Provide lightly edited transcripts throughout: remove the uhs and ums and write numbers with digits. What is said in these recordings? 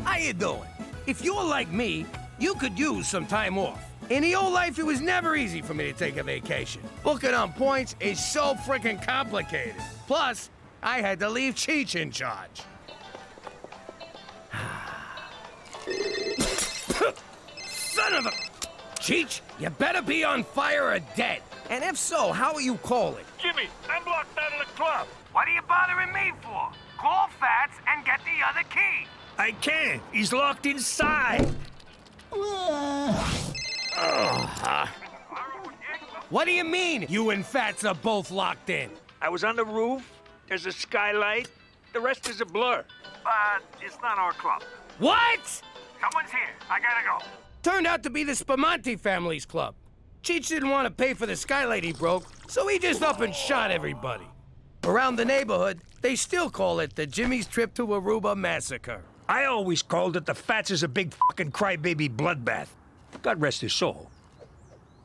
How you doing? If you're like me, you could use some time off. In the old life, it was never easy for me to take a vacation. Booking on points is so freaking complicated. Plus, I had to leave Cheech in charge. Son of a... Cheech, you better be on fire or dead. And if so, how are you calling? Jimmy, I'm locked out of the club. What are you bothering me for? Call Fats and get the other key. I can't. He's locked inside. What do you mean, you and Fats are both locked in? I was on the roof. There's a skylight. The rest is a blur. But it's not our club. What? Someone's here. I gotta go. Turned out to be the Spamanti family's club. Cheech didn't want to pay for the skylight he broke, so he just up and shot everybody. Around the neighborhood, they still call it the Jimmy's Trip to Aruba Massacre. I always called it the Fats is a big fucking crybaby bloodbath. God rest his soul.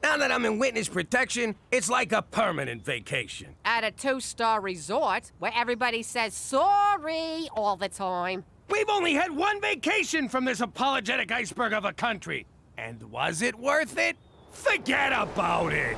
Now that I'm in witness protection, it's like a permanent vacation. At a 2-star resort where everybody says sorry all the time. We've only had one vacation from this apologetic iceberg of a country. And was it worth it? Forget about it!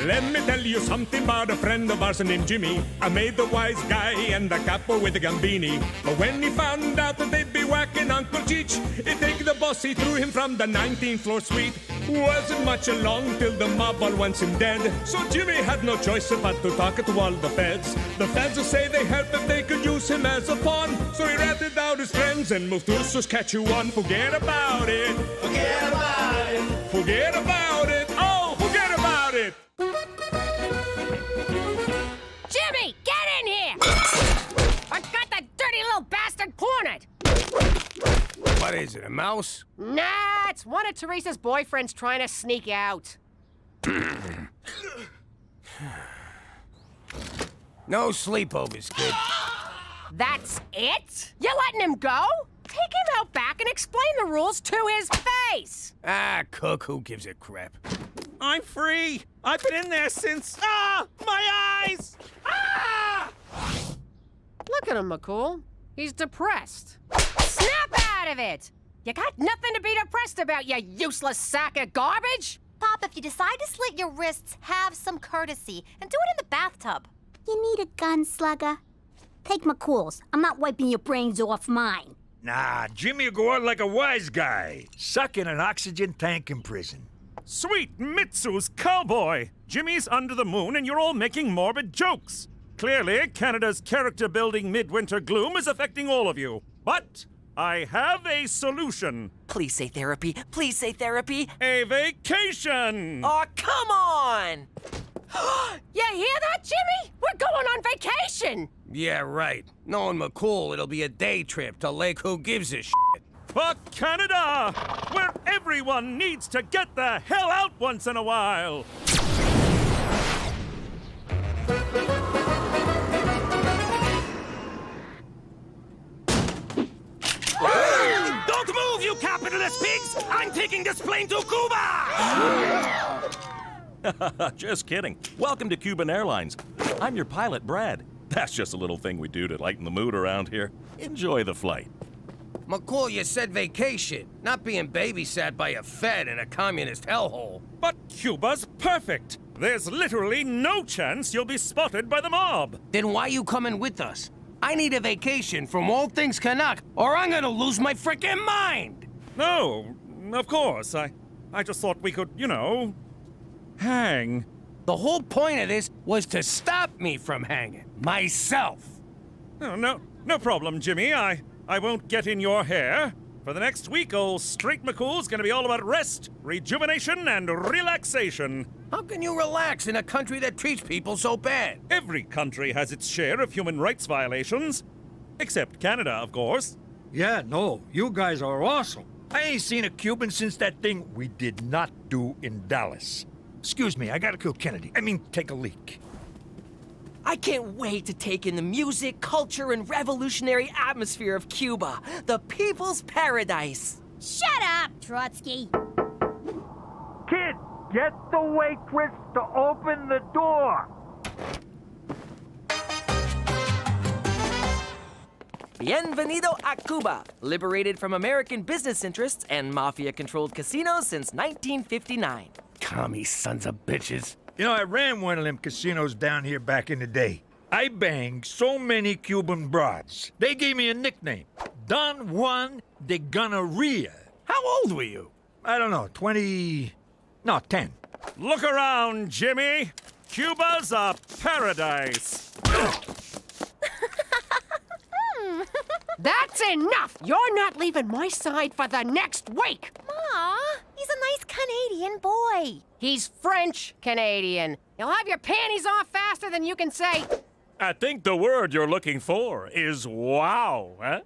Let me tell you something about a friend of ours named Jimmy. I made the wise guy and the capo with the gambini. But when he found out that they'd be whacking Uncle Cheech, he take the boss, he threw him from the 19th floor suite. Wasn't much along till the mob all wants him dead. So Jimmy had no choice but to talk to all the feds. The feds will say they help if they could use him as a pawn. So he ratted out his friends and moved to Saskatchewan. Forget about it. Forget about it. Forget about it. Oh, forget about it. Jimmy, get in here! I got that dirty little bastard cornered! What is it, a mouse? Nah, it's one of Teresa's boyfriends trying to sneak out. No sleepovers, kid. That's it? You're letting him go? Take him out back and explain the rules to his face! Ah, Cook, who gives a crap? I'm free. I've been in there since... Ah! My eyes! Ah! Look at him, McCool. He's depressed. Snap out of it! You got nothing to be depressed about, you useless sack of garbage! Pop, if you decide to slit your wrists, have some courtesy and do it in the bathtub. You need a gun, slugger? Take McCool's. I'm not wiping your brains off mine. Nah, Jimmy'll go out like a wise guy, stuck in an oxygen tank in prison. Sweet Mitsu's cowboy! Jimmy's under the moon and you're all making morbid jokes. Clearly, Canada's character-building midwinter gloom is affecting all of you. But I have a solution. Please say therapy. Please say therapy. A vacation! Oh, come on! You hear that, Jimmy? We're going on vacation! Yeah, right. Knowing McCool, it'll be a day trip to Lake Who Gives a Shit. For Canada, where everyone needs to get the hell out once in a while. Don't move, you capitalist pigs! I'm taking this plane to Cuba! Just kidding. Welcome to Cuban Airlines. I'm your pilot, Brad. That's just a little thing we do to lighten the mood around here. Enjoy the flight. McCool, you said vacation, not being babysat by a Fed in a communist hellhole. But Cuba's perfect. There's literally no chance you'll be spotted by the mob. Then why you coming with us? I need a vacation from all things Canuck, or I'm gonna lose my frickin' mind! No, of course. I just thought we could, hang. The whole point of this was to stop me from hanging. Myself. Oh, no problem, Jimmy. I won't get in your hair. For the next week, old Straight McCool's gonna be all about rest, rejuvenation, and relaxation. How can you relax in a country that treats people so bad? Every country has its share of human rights violations. Except Canada, of course. Yeah, no, you guys are awesome. I ain't seen a Cuban since that thing we did not do in Dallas. Excuse me, I gotta kill Kennedy. Take a leak. I can't wait to take in the music, culture, and revolutionary atmosphere of Cuba, the people's paradise. Shut up, Trotsky. Kid, get the waitress to open the door. Bienvenido a Cuba, liberated from American business interests and mafia-controlled casinos since 1959. Commie sons of bitches. You know, I ran one of them casinos down here back in the day. I banged so many Cuban broads. They gave me a nickname, Don Juan de Gonorrhea. How old were you? I don't know, 10. Look around, Jimmy. Cuba's a paradise. That's enough! You're not leaving my side for the next week! Aw, he's a nice Canadian boy. He's French-Canadian. He'll have your panties off faster than you can say, I think the word you're looking for is wow, huh?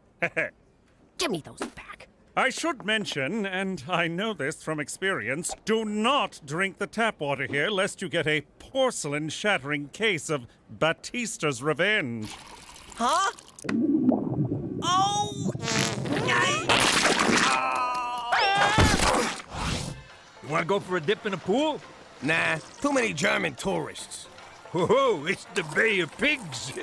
give me those back. I should mention, and I know this from experience, do not drink the tap water here lest you get a porcelain-shattering case of Batista's revenge. Huh? Oh! You wanna go for a dip in the pool? Nah, too many German tourists. Whoa, it's the Bay of Pigs.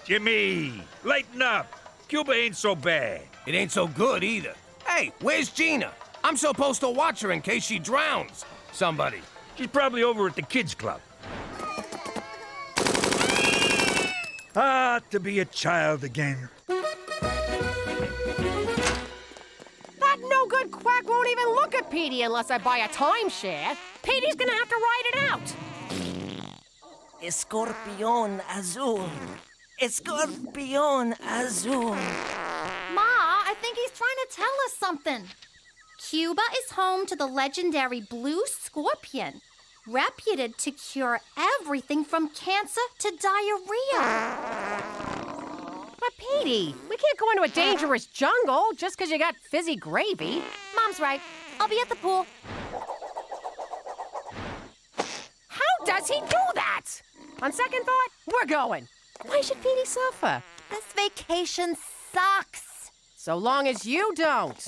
Jimmy, lighten up. Cuba ain't so bad. It ain't so good either. Hey, where's Gina? I'm supposed to watch her in case she drowns. Somebody. She's probably over at the kids' club. Ah, to be a child again. That no-good quack won't even look at Petey unless I buy a timeshare. Petey's gonna have to ride it out. Escorpión azul. Escorpión azul. Ma, I think he's trying to tell us something. Cuba is home to the legendary blue scorpion, reputed to cure everything from cancer to diarrhea. But Petey, we can't go into a dangerous jungle just because you got fizzy gravy. Mom's right. I'll be at the pool. How does he do that? On second thought, we're going. Why should Petey suffer? This vacation sucks. So long as you don't.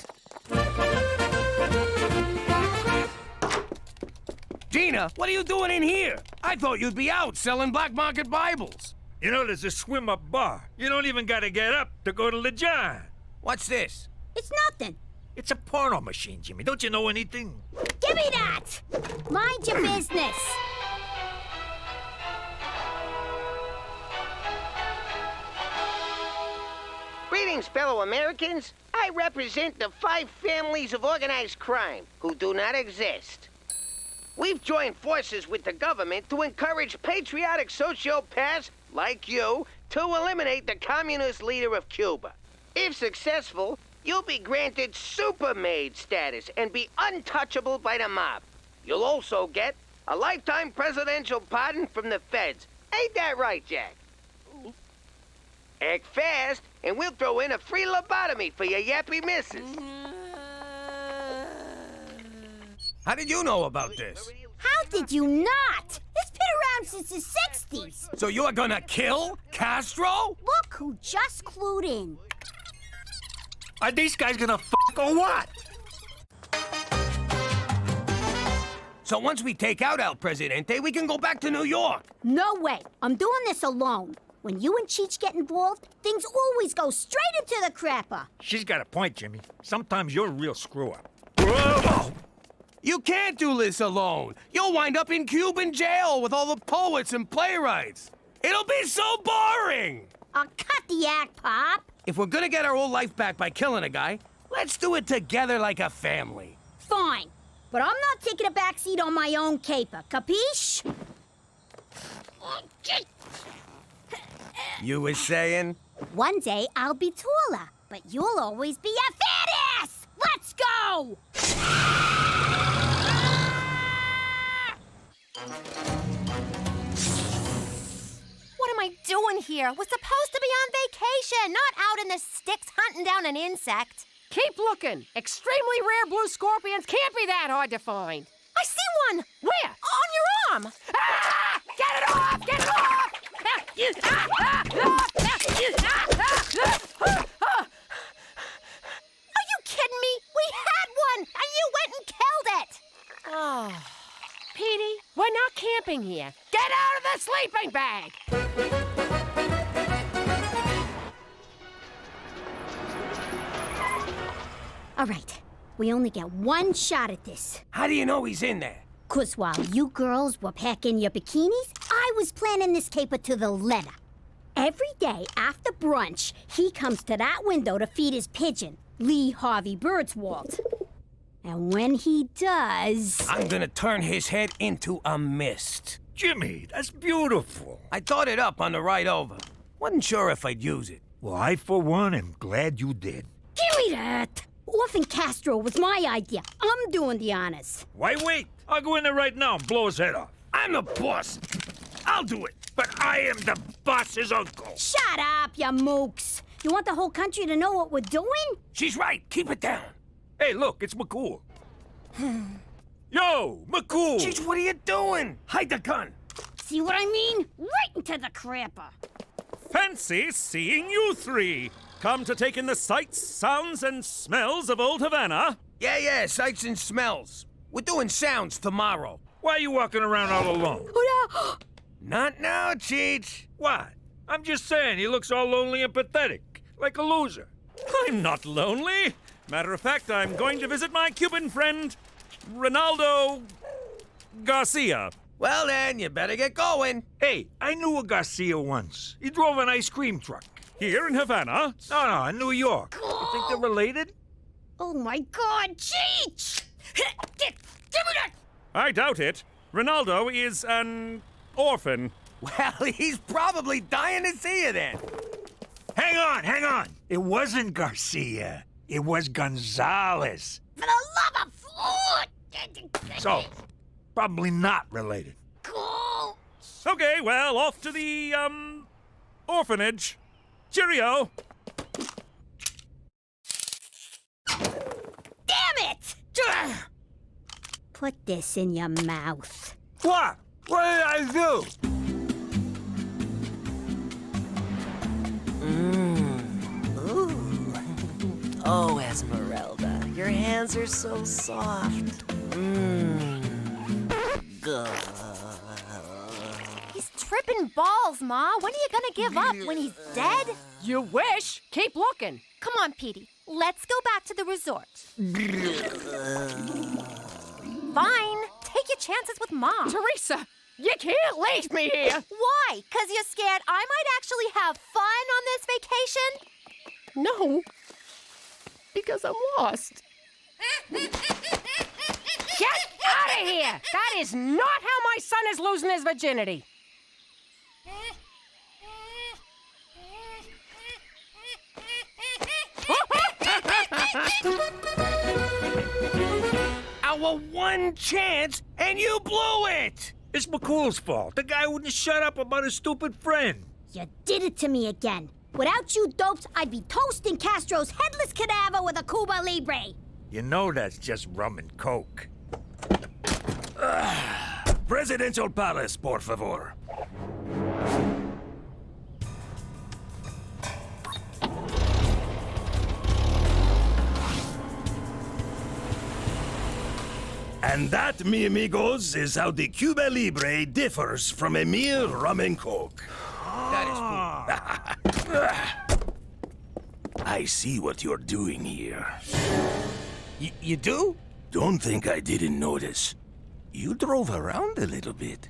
Gina, what are you doing in here? I thought you'd be out selling black market Bibles. You know, there's a swim-up bar. You don't even gotta get up to go to the John. What's this? It's nothing. It's a porno machine, Jimmy. Don't you know anything? Give me that! Mind your business. Greetings, fellow Americans. I represent the 5 families of organized crime who do not exist. We've joined forces with the government to encourage patriotic sociopaths like you to eliminate the communist leader of Cuba. If successful, you'll be granted supermaid status and be untouchable by the mob. You'll also get a lifetime presidential pardon from the feds. Ain't that right, Jack? Act fast, and we'll throw in a free lobotomy for your yappy missus. How did you know about this? How did you not? It's been around since the 60s. So you're gonna kill Castro? Look who just clued in. Are these guys gonna or what? So once we take out El Presidente, we can go back to New York. No way. I'm doing this alone. When you and Cheech get involved, things always go straight into the crapper. She's got a point, Jimmy. Sometimes you're a real screw-up. Whoa! You can't do this alone. You'll wind up in Cuban jail with all the poets and playwrights. It'll be so boring! I'll cut the act, Pop. If we're gonna get our old life back by killing a guy, let's do it together like a family. Fine. But I'm not taking a backseat on my own caper, capiche? You was saying? One day I'll be taller, but you'll always be a fat ass! Let's go! What am I doing here? We're supposed to be on vacation, not out in the sticks hunting down an insect. Keep looking. Extremely rare blue scorpions can't be that hard to find. I see one! Where? On your arm! Ah! Get it off! Get it off! Are you kidding me? We had one, and you went and killed it! Oh. Petey, we're not camping here. Get out of the sleeping bag! All right, we only get one shot at this. How do you know he's in there? 'Cause while you girls were packing your bikinis, I was planning this caper to the letter. Every day after brunch, he comes to that window to feed his pigeon, Lee Harvey Birdswald. And when he does... I'm gonna turn his head into a mist. Jimmy, that's beautiful. I thought it up on the ride over. Wasn't sure if I'd use it. Well, I, for one, am glad you did. Give me that! Orphan Castro was my idea. I'm doing the honors. Why wait? I'll go in there right now and blow his head off. I'm the boss. I'll do it. But I am the boss's uncle. Shut up, you mooks. You want the whole country to know what we're doing? She's right. Keep it down. Hey, look, it's McCool. Yo, McCool! Jeez, what are you doing? Hide the gun. See what I mean? Right into the crapper. Fancy seeing you three. Come to take in the sights, sounds, and smells of old Havana. Yeah, sights and smells. We're doing sounds tomorrow. Why are you walking around all alone? Not now, Cheech. What? I'm just saying, he looks all lonely and pathetic, like a loser. I'm not lonely. Matter of fact, I'm going to visit my Cuban friend, Ronaldo Garcia. Well then, you better get going. Hey, I knew a Garcia once. He drove an ice cream truck. Here in Havana? No, in New York. You think they're related? Oh my God, Cheech! Give me that! I doubt it. Ronaldo is an orphan. Well, he's probably dying to see you then. Hang on. It wasn't Garcia. It was Gonzalez. For the love of... So, probably not related. Cool. Okay, well, off to the, orphanage. Cheerio. Damn it! Put this in your mouth. What? What did I do? Oh, Esmeralda, your hands are so soft. He's tripping balls, Ma. When are you gonna give up? When he's dead? You wish. Keep looking. Come on, Petey. Let's go back to the resort. Fine. Take your chances with Mom. Teresa, you can't leave me here. Why? 'Cause you're scared I might actually have fun on this vacation? No, because I'm lost. Get out of here! That is not how my son is losing his virginity. Our one chance, and you blew it! It's McCool's fault. The guy wouldn't shut up about his stupid friend. You did it to me again. Without you dopes, I'd be toasting Castro's headless cadaver with a Cuba Libre. You know that's just rum and coke. Presidential Palace, por favor. And that, mi amigos, is how the Cuba Libre differs from a mere rum and coke. That is cool. I see what you're doing here. You do? Don't think I didn't notice. You drove around a little bit.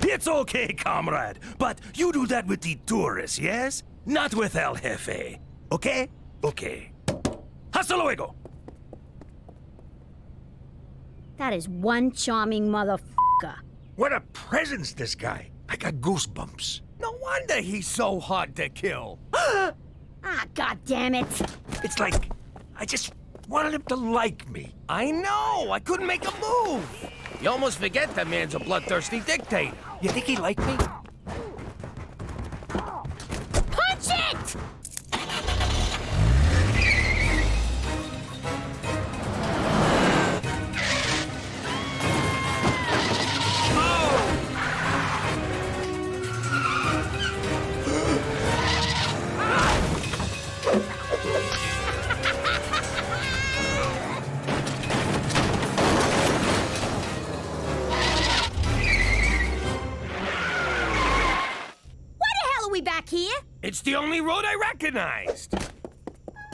It's okay, comrade. But you do that with the tourists, yes? Not with El Jefe. Okay? Okay. Hasta luego! That is one charming motherfucker. What a presence, this guy. I got goosebumps. No wonder he's so hard to kill. Ah, God damn it. It's like I just wanted him to like me. I know. I couldn't make a move. You almost forget that man's a bloodthirsty dictator. You think he liked me? Punch it! It's the only road I recognized.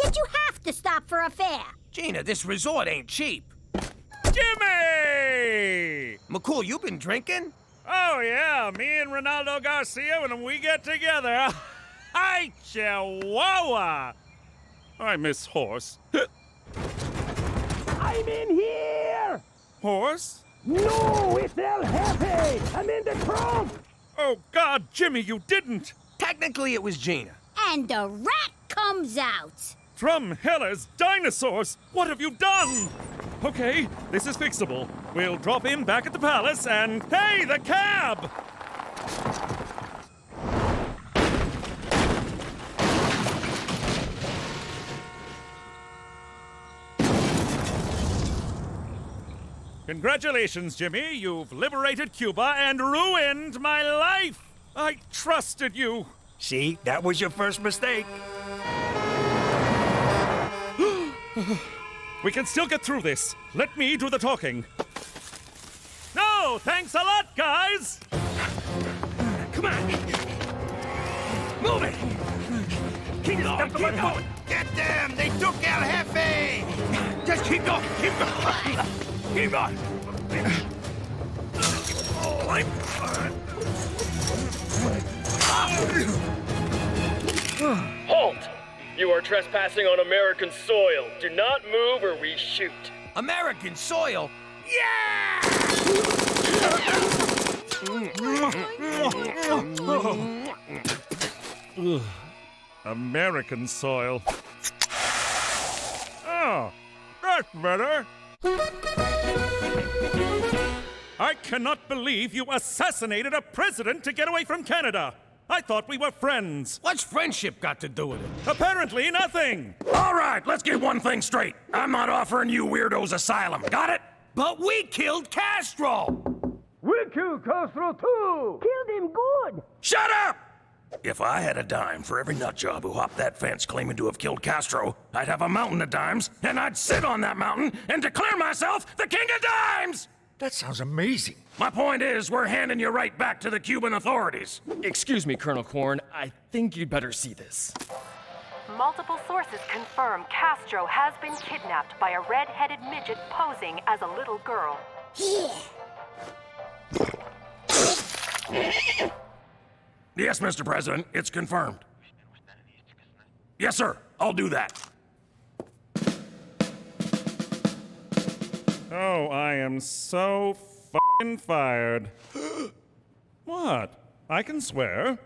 Did you have to stop for a fare? Gina, this resort ain't cheap. Jimmy! McCool, you been drinking? Oh, yeah, me and Ronaldo Garcia, when we get together. Hi, Chihuahua! I miss horse. I'm in here! Horse? No, it's El Jefe! I'm in the trunk! Oh, God, Jimmy, you didn't! Technically, it was Gina. And the rat comes out. Drum Heller's dinosaurs! What have you done? Okay, this is fixable. We'll drop in back at the palace and... Hey, the cab! Congratulations, Jimmy. You've liberated Cuba and ruined my life. I trusted you. See, that was your first mistake. We can still get through this. Let me do the talking. No, thanks a lot, guys. Come on! Move it! Keep on, keep going! Get them! They took El Jefe! Just keep going, keep going! Keep going! Oh, I'm... Halt! You are trespassing on American soil. Do not move or we shoot. American soil? Yeah! American soil. Oh, that's better. I cannot believe you assassinated a president to get away from Canada. I thought we were friends. What's friendship got to do with it? Apparently nothing. All right, let's get one thing straight. I'm not offering you weirdos asylum. Got it? But we killed Castro! We killed Castro too! Killed him good. Shut up! If I had a dime for every nutjob who hopped that fence claiming to have killed Castro, I'd have a mountain of dimes, and I'd sit on that mountain and declare myself the king of dimes! That sounds amazing. My point is, we're handing you right back to the Cuban authorities. Excuse me, Colonel Corn. I think you'd better see this. Multiple sources confirm Castro has been kidnapped by a red-headed midget posing as a little girl. Yes, Mr. President, it's confirmed. Yes, sir, I'll do that. Oh, I am so f***ing fired. What? I can swear.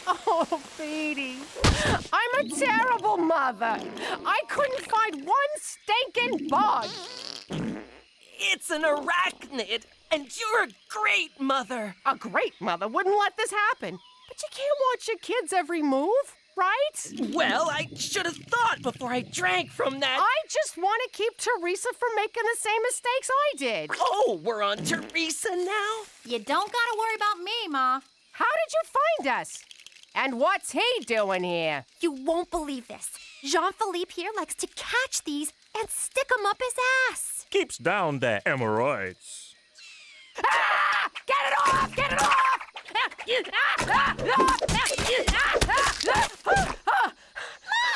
Oh, Petey, I'm a terrible mother. I couldn't find one stinking bug. It's an arachnid, and you're a great mother. A great mother wouldn't let this happen. But you can't watch your kids every move, right? Well, I should have thought before I drank from that. I just want to keep Teresa from making the same mistakes I did. Oh, we're on Teresa now? You don't gotta worry about me, Ma. How did you find us? And what's he doing here? You won't believe this. Jean-Philippe here likes to catch these and stick them up his ass. Keeps down the hemorrhoids. Ah! Get it off! Get it off! Ma,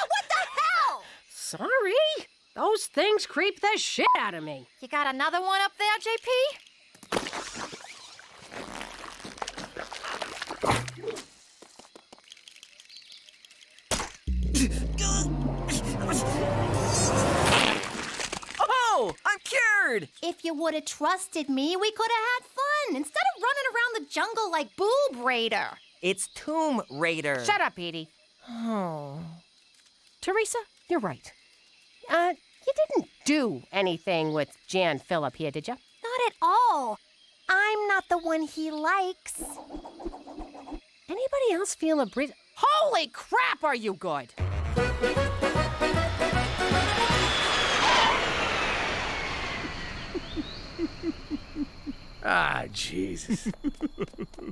what the hell? Sorry. Those things creep the shit out of me. You got another one up there, JP? Oh, I'm cured! If you would have trusted me, we could have had fun instead of running around the jungle like Boob Raider. It's Tomb Raider. Shut up, Petey. Oh. Teresa, you're right. You didn't do anything with Jan Phillip here, did you? Not at all. I'm not the one he likes. Anybody else feel a breeze? Holy crap, are you good? Ah, Jesus.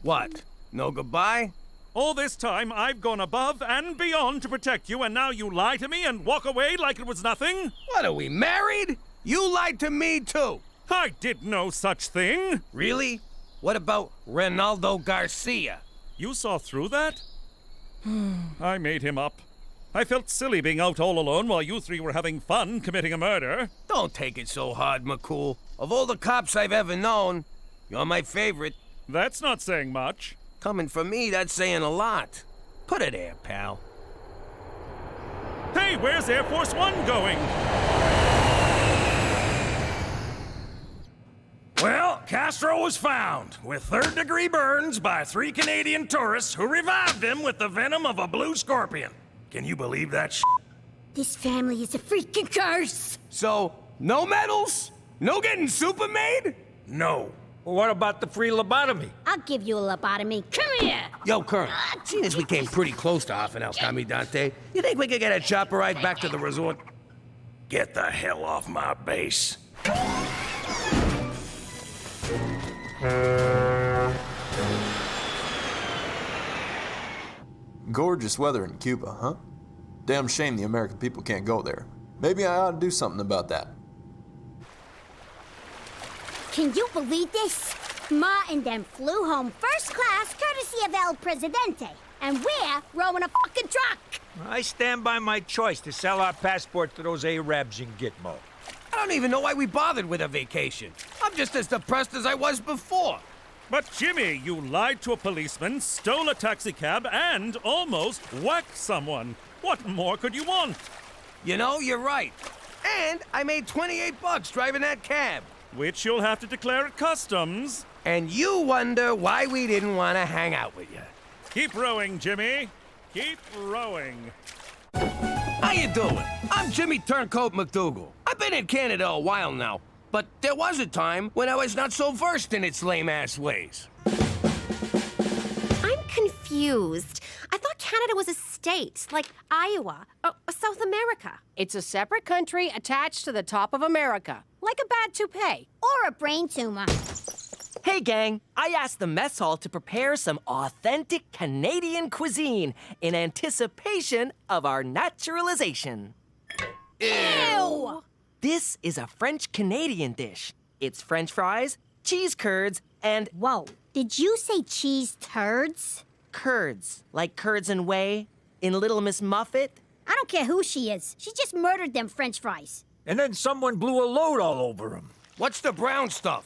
What? No goodbye? All this time, I've gone above and beyond to protect you, and now you lie to me and walk away like it was nothing? What, are we married? You lied to me, too. I did no such thing. Really? What about Ronaldo Garcia? You saw through that? I made him up. I felt silly being out all alone while you three were having fun committing a murder. Don't take it so hard, McCool. Of all the cops I've ever known, you're my favorite. That's not saying much. Coming from me, that's saying a lot. Put it there, pal. Hey, where's Air Force One going? Well, Castro was found with third-degree burns by 3 Canadian tourists who revived him with the venom of a blue scorpion. Can you believe that shit? This family is a freaking curse. So, no medals? No getting super made? No. Well, what about the free lobotomy? I'll give you a lobotomy. Come here. Yo, Colonel, seeing as we came pretty close to half an El Camidante, you think we could get a chopper ride back to the resort? Get the hell off my base. Gorgeous weather in Cuba, huh? Damn shame the American people can't go there. Maybe I ought to do something about that. Can you believe this? Ma and them flew home first class courtesy of El Presidente. And we're rowing a fucking truck. I stand by my choice to sell our passport to those Arabs in Gitmo. I don't even know why we bothered with a vacation. I'm just as depressed as I was before. But Jimmy, you lied to a policeman, stole a taxicab, and almost whacked someone. What more could you want? You know, you're right. And I made $28 driving that cab. Which you'll have to declare at customs. And you wonder why we didn't want to hang out with you. Keep rowing, Jimmy. Keep rowing. How you doing? I'm Jimmy Turncoat McDougal. I've been in Canada a while now, but there was a time when I was not so versed in its lame-ass ways. I'm confused. I thought Canada was a state, like Iowa, or South America. It's a separate country attached to the top of America, like a bad toupee. Or a brain tumor. Hey, gang, I asked the mess hall to prepare some authentic Canadian cuisine in anticipation of our naturalization. Ew! This is a French-Canadian dish. It's French fries, cheese curds, and... Whoa, did you say cheese turds? Curds, like curds and whey in Little Miss Muffet. I don't care who she is. She just murdered them French fries. And then someone blew a load all over him. What's the brown stuff?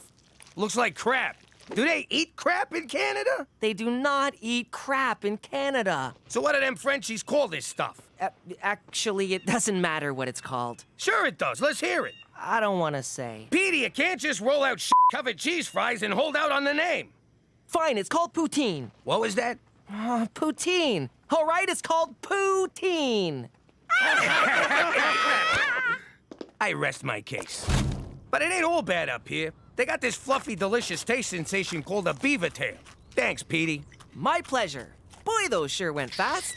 Looks like crap. Do they eat crap in Canada? They do not eat crap in Canada. So what do them Frenchies call this stuff? Actually, it doesn't matter what it's called. Sure it does. Let's hear it. I don't want to say. Petey, you can't just roll out shit-covered cheese fries and hold out on the name. Fine, it's called poutine. What was that? Poutine. All right, it's called poutine. I rest my case. But it ain't all bad up here. They got this fluffy, delicious taste sensation called a beaver tail. Thanks, Petey. My pleasure. Boy, those sure went fast.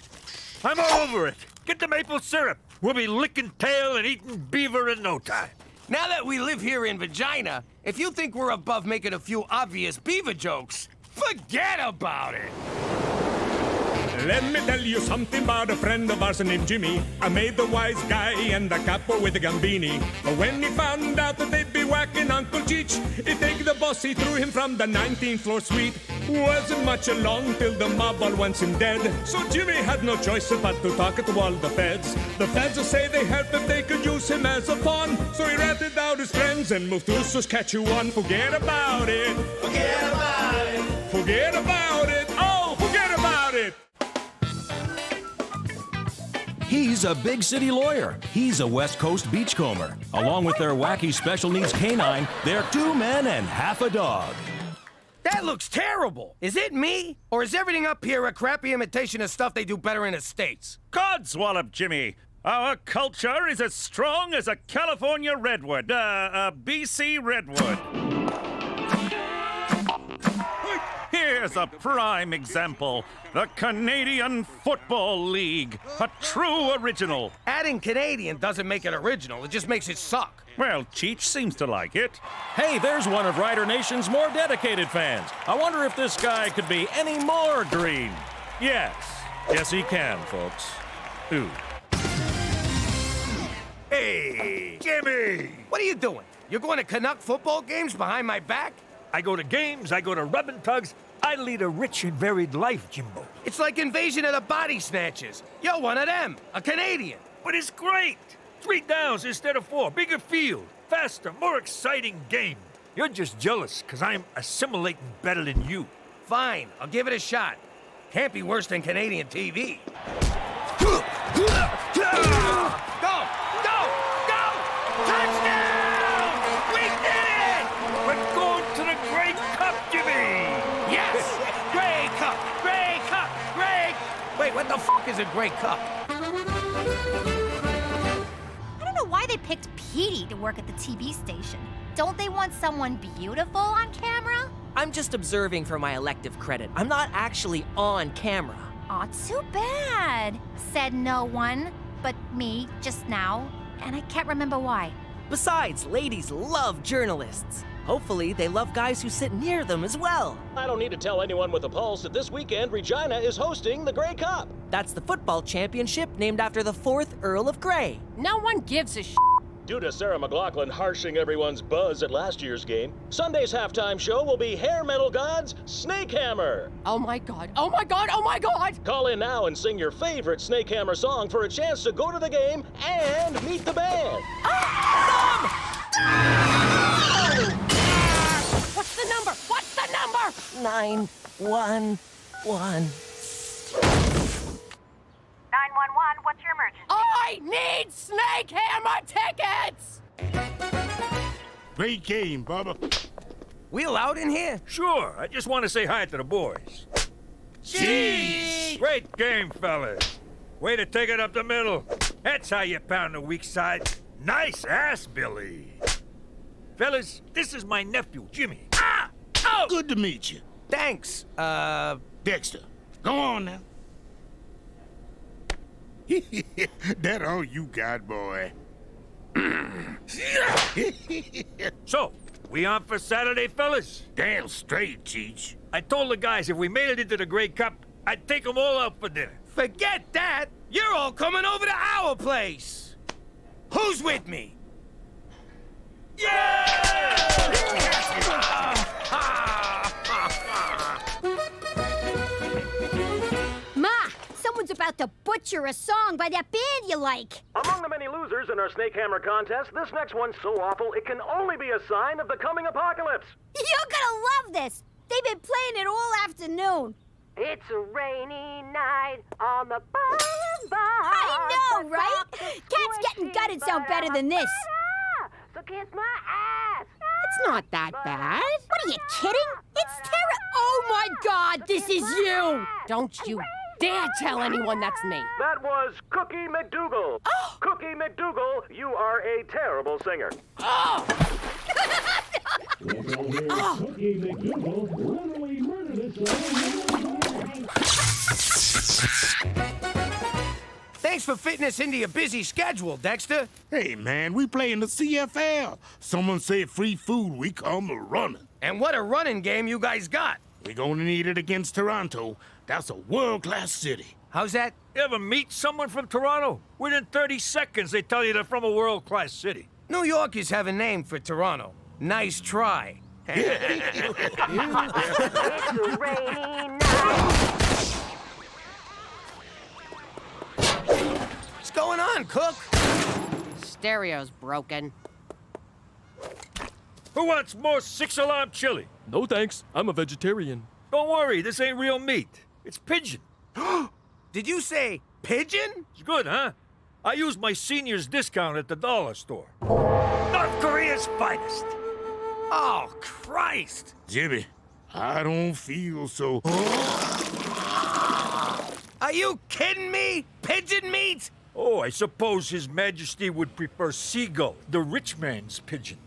I'm all over it. Get the maple syrup. We'll be licking tail and eating beaver in no time. Now that we live here in Regina, if you think we're above making a few obvious beaver jokes, forget about it. Let me tell you something about a friend of ours named Jimmy. I made the wise guy and the capo with the gambini. But when he found out that they'd be whacking Uncle Cheech, he'd take the boss, he threw him from the 19th floor suite. Wasn't much along till the mob all wants him dead. So Jimmy had no choice but to talk to all the feds. The feds say they help if they could use him as a pawn. So he ratted out his friends and moved to Saskatchewan. Forget about it. Forget about it. Forget about it. Oh, forget about it. He's a big city lawyer. He's a West Coast beachcomber. Along with their wacky special needs canine, they're 2 men and half a dog. That looks terrible. Is it me? Or is everything up here a crappy imitation of stuff they do better in the States? Codswallop, Jimmy. Our culture is as strong as a California redwood, a BC redwood. Here's a prime example. The Canadian Football League. A true original. Adding Canadian doesn't make it original. It just makes it suck. Well, Cheech seems to like it. Hey, there's one of Rider Nation's more dedicated fans. I wonder if this guy could be any more green. Yes. Yes, he can, folks. Ooh. Hey, Jimmy! What are you doing? You're going to Canuck football games behind my back? I go to games, I go to rubbing tugs. I lead a rich and varied life, Jimbo. It's like Invasion of the Body Snatchers. You're one of them, a Canadian. But it's great. 3 downs instead of 4. Bigger field, faster, more exciting game. You're just jealous because I'm assimilating better than you. Fine, I'll give it a shot. Can't be worse than Canadian TV. Go! Go! Go! Touchdown! We did it! We're going to the Grey Cup, Jimmy! Yes! Grey Cup! Grey Cup! Grey... Wait, what the f*** is a Grey Cup? I don't know why they picked Petey to work at the TV station. Don't they want someone beautiful on camera? I'm just observing for my elective credit. I'm not actually on camera. Aw, too bad. Said no one, but me just now. And I can't remember why. Besides, ladies love journalists. Hopefully, they love guys who sit near them as well. I don't need to tell anyone with a pulse that this weekend Regina is hosting the Grey Cup. That's the football championship named after the 4th Earl of Grey. No one gives a shit. Due to Sarah McLachlan harshing everyone's buzz at last year's game, Sunday's halftime show will be hair metal gods Snake Hammer. Oh my god, oh my god, oh my god! Call in now and sing your favorite Snake Hammer song for a chance to go to the game and meet the band. What's the number? What's the number? 911. 911, what's your emergency? I need Snake Hammer tickets! Great game, Bubba. We allowed in here? Sure, I just want to say hi to the boys. Jeez! Great game, fellas. Way to take it up the middle. That's how you pound the weak side. Nice ass, Billy. Fellas, this is my nephew, Jimmy. Ah! Oh! Good to meet you. Thanks, Dexter, go on now. That all you got, boy. So, we on for Saturday, fellas? Damn straight, Cheech. I told the guys if we made it into the Grey Cup, I'd take them all out for dinner. Forget that! You're all coming over to our place! Who's with me? Ma, someone's about to butcher a song by that band you like. Among the many losers in our Snake Hammer contest, this next one's so awful it can only be a sign of the coming apocalypse. You're gonna love this. They've been playing it all afternoon. It's a rainy night on the boulevard. I know, right? Cats Getting Gutted sound better than this. So kiss my ass. It's not that bad. What are you kidding? It's Terra. Oh my God, this is you. Don't you dare tell anyone that's me. That was Cookie McDougal. Cookie McDougal, you are a terrible singer. Thanks for fitting us into your busy schedule, Dexter. Hey, man, we play in the CFL. Someone said free food, we come running. And what a running game you guys got. We're gonna need it against Toronto. That's a world-class city. How's that? You ever meet someone from Toronto? Within 30 seconds, they tell you they're from a world-class city. New Yorkers have a name for Toronto. Nice try. It's a rainy night. What's going on, Cook? Stereo's broken. Who wants more 6-alarm chili? No thanks, I'm a vegetarian. Don't worry, this ain't real meat. It's pigeon. Did you say pigeon? It's good, huh? I used my senior's discount at the dollar store. North Korea's finest. Oh, Christ! Jimmy, I don't feel so... Are you kidding me? Pigeon meat? Oh, I suppose His Majesty would prefer seagull, the rich man's pigeon.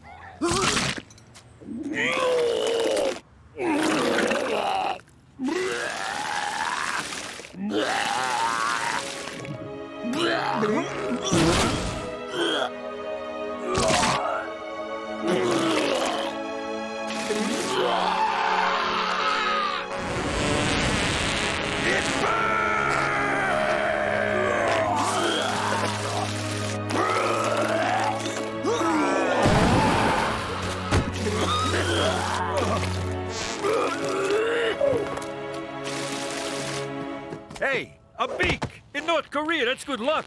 It's burning! A beak! In North Korea, that's good luck.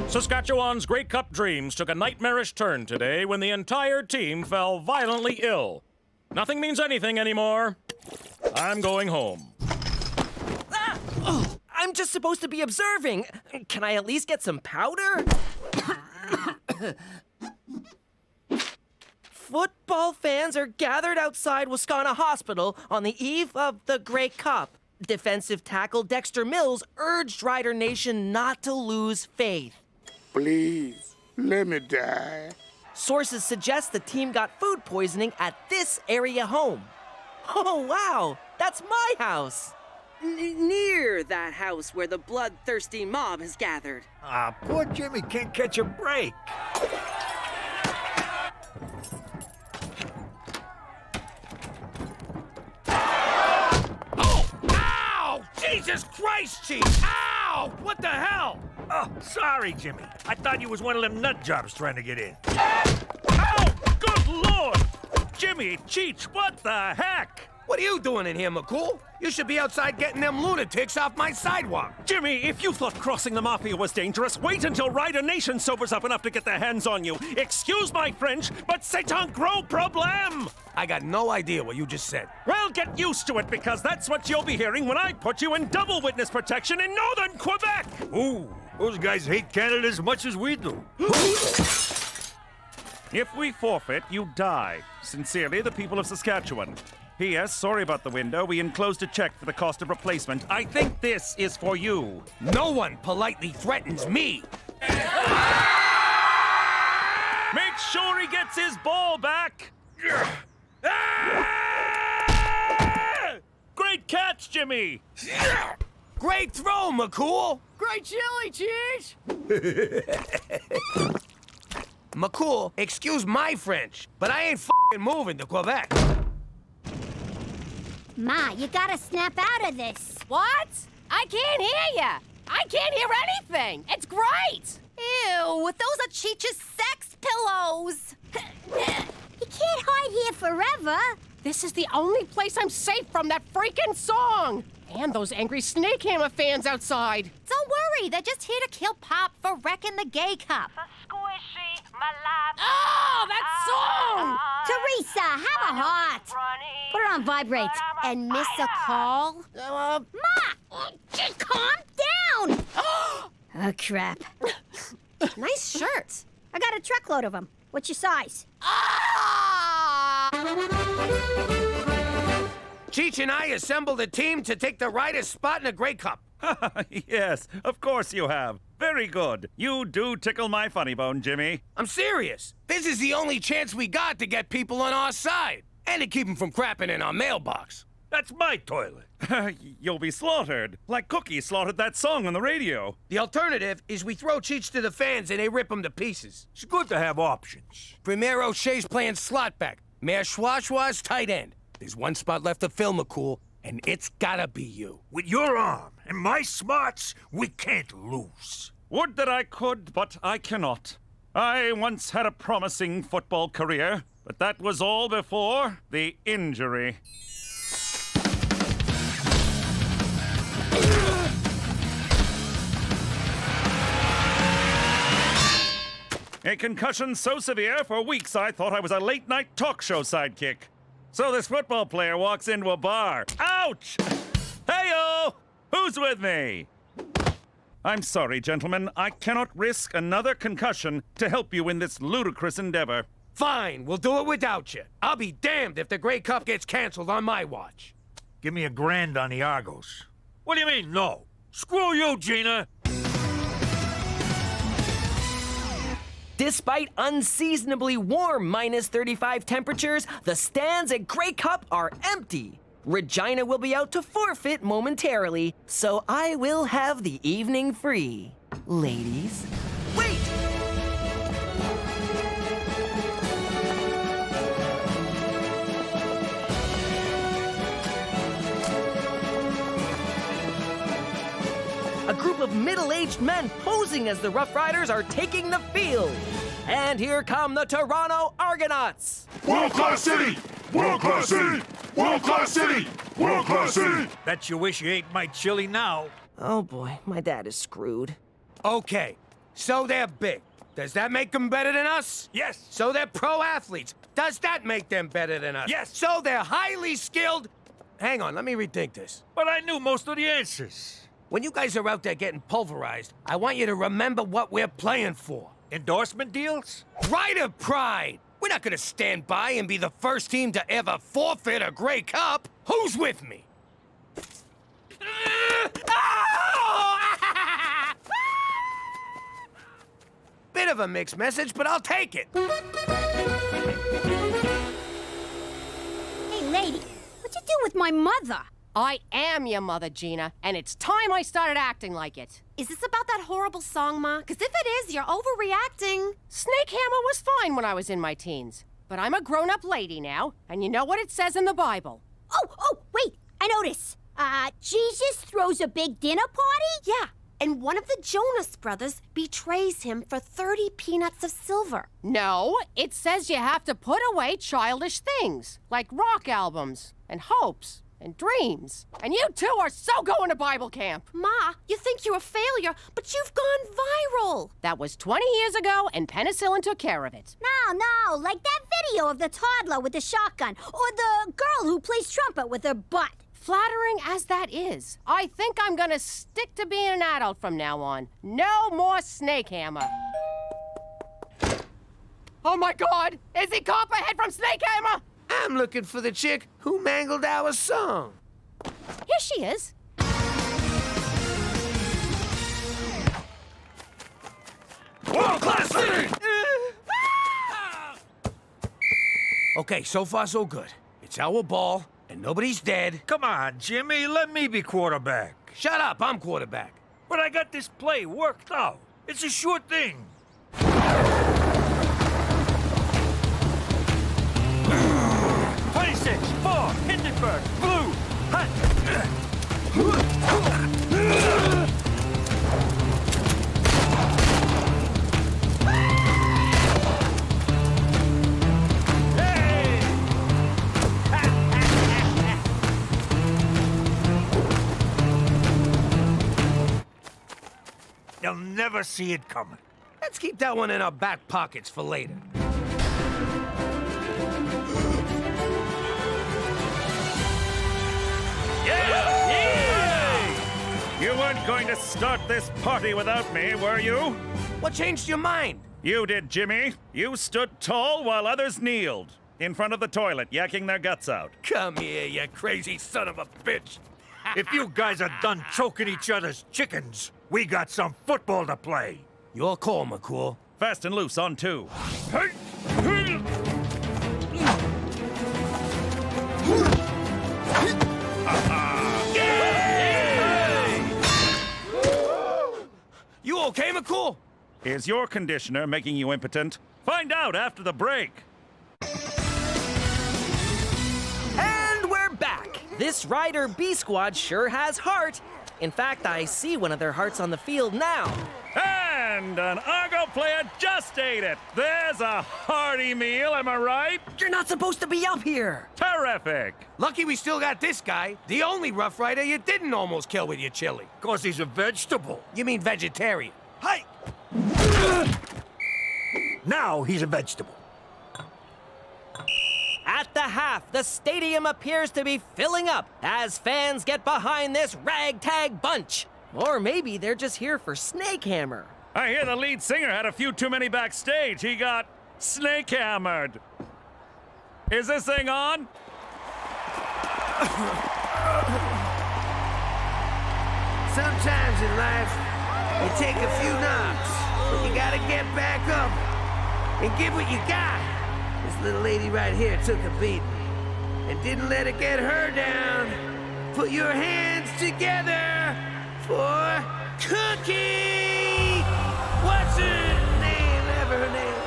Saskatchewan's Grey Cup dreams took a nightmarish turn today when the entire team fell violently ill. Nothing means anything anymore. I'm going home. Ah! Oh, I'm just supposed to be observing. Can I at least get some powder? Football fans are gathered outside Wascana Hospital on the eve of the Grey Cup. Defensive tackle Dexter Mills urged Rider Nation not to lose faith. Please, let me die. Sources suggest the team got food poisoning at this area home. Oh, wow, that's my house. Near that house where the bloodthirsty mob has gathered. Ah, poor Jimmy can't catch a break. Oh! Ow! Jesus Christ, Chief! Ow! What the hell? Oh, sorry, Jimmy. I thought you was one of them nut jobs trying to get in. Oh, good Lord! Jimmy, Cheech, what the heck? What are you doing in here, McCool? You should be outside getting them lunatics off my sidewalk. Jimmy, if you thought crossing the Mafia was dangerous, wait until Rider Nation sobers up enough to get their hands on you. Excuse my French, but c'est un gros problème! I got no idea what you just said. Well, get used to it, because that's what you'll be hearing when I put you in double witness protection in northern Quebec! Ooh, those guys hate Canada as much as we do. If we forfeit, you die. Sincerely, the people of Saskatchewan. P.S. Sorry about the window. We enclosed a check for the cost of replacement. I think this is for you. No one politely threatens me. Make sure he gets his ball back. Great catch, Jimmy. Great throw, McCool. Great chili, cheese! McCool, excuse my French, but I ain't f***ing moving to Quebec. Ma, you gotta snap out of this. What? I can't hear ya! I can't hear anything! It's great! Ew, those are Cheech's sex pillows! You can't hide here forever. This is the only place I'm safe from that freaking song! And those angry Snake Hammer fans outside! Don't worry, they're just here to kill Pop for wrecking the gay cup. Squishy, my life. Oh, that song! Teresa, have a heart. Put it on vibrate. And miss a call? Ma! Calm down! Oh, crap. Nice shirt. I got a truckload of them. What's your size? Cheech and I assembled a team to take the Riders' spot in the Grey Cup. Yes, of course you have. Very good. You do tickle my funny bone, Jimmy. I'm serious. This is the only chance we got to get people on our side. And to keep them from crapping in our mailbox. That's my toilet. You'll be slaughtered, like Cookie slaughtered that song on the radio. The alternative is we throw Cheech to the fans and they rip him to pieces. It's good to have options. Premier O'Shea's playing slot back. Mayor Schwa's tight end. There's one spot left to fill, McCool, and it's gotta be you. With your arm and my smarts, we can't lose. Would that I could, but I cannot. I once had a promising football career, but that was all before the injury. A concussion so severe, for weeks I thought I was a late-night talk show sidekick. So this football player walks into a bar. Ouch! Hey-o! Who's with me? I'm sorry, gentlemen. I cannot risk another concussion to help you in this ludicrous endeavor. Fine, we'll do it without you. I'll be damned if the Grey Cup gets canceled on my watch. Give me $1,000 on the Argos. What do you mean, no? Screw you, Gina! Despite unseasonably warm -35 temperatures, the stands at Grey Cup are empty. Regina will be out to forfeit momentarily, so I will have the evening free. Ladies, wait! A group of middle-aged men posing as the Rough Riders are taking the field. And here come the Toronto Argonauts. World-class city! World-class city! World-class city! World-class city! Bet you wish you ate my chili now. Oh boy, my dad is screwed. Okay, so they're big. Does that make them better than us? Yes. So they're pro athletes. Does that make them better than us? Yes. So they're highly skilled. Hang on, let me rethink this. But I knew most of the answers. When you guys are out there getting pulverized, I want you to remember what we're playing for. Endorsement deals? Right of pride. We're not gonna stand by and be the first team to ever forfeit a Grey Cup. Who's with me? Bit of a mixed message, but I'll take it. Hey, lady, what'd you do with my mother? I am your mother, Gina, and it's time I started acting like it. Is this about that horrible song, Ma? Because if it is, you're overreacting. Snake Hammer was fine when I was in my teens, but I'm a grown-up lady now, and you know what it says in the Bible. Oh, wait, I notice. Jesus throws a big dinner party? Yeah, and one of the Jonas brothers betrays him for 30 peanuts of silver. No, it says you have to put away childish things, like rock albums, and hopes, and dreams. And you two are so going to Bible camp. Ma, you think you're a failure, but you've gone viral. That was 20 years ago, and penicillin took care of it. No, like that video of the toddler with the shotgun, or the girl who plays trumpet with her butt. Flattering as that is, I think I'm gonna stick to being an adult from now on. No more Snake Hammer. Oh my God! Is he Copperhead from Snake Hammer? I'm looking for the chick who mangled our song. Here she is. World-class city! Okay, so far so good. It's our ball, and nobody's dead. Come on, Jimmy, let me be quarterback. Shut up, I'm quarterback. But I got this play worked out. It's a sure thing. 26, 4, Hindenburg, blue, hot. They'll never see it coming. Let's keep that one in our back pockets for later. You weren't going to start this party without me, were you? What changed your mind? You did, Jimmy. You stood tall while others kneeled. In front of the toilet, yakking their guts out. Come here, you crazy son of a bitch. If you guys are done choking each other's chickens, we got some football to play. Your call, McCool. Fast and loose on 2. You okay, McCool? Is your conditioner making you impotent? Find out after the break. And we're back. This Rider B Squad sure has heart. In fact, I see one of their hearts on the field now. And an Argo player just ate it. There's a hearty meal, am I right? You're not supposed to be up here. Terrific. Lucky we still got this guy, the only Rough Rider you didn't almost kill with your chili. 'Cause he's a vegetable. You mean vegetarian? Hey! Now he's a vegetable. At the half, the stadium appears to be filling up as fans get behind this ragtag bunch. Or maybe they're just here for Snake Hammer. I hear the lead singer had a few too many backstage. He got snake hammered. Is this thing on? Sometimes in life, you take a few knocks, but you gotta get back up and give what you got. This little lady right here took a beating and didn't let it get her down. Put your hands together for Cookie! What's her name? Ever her name?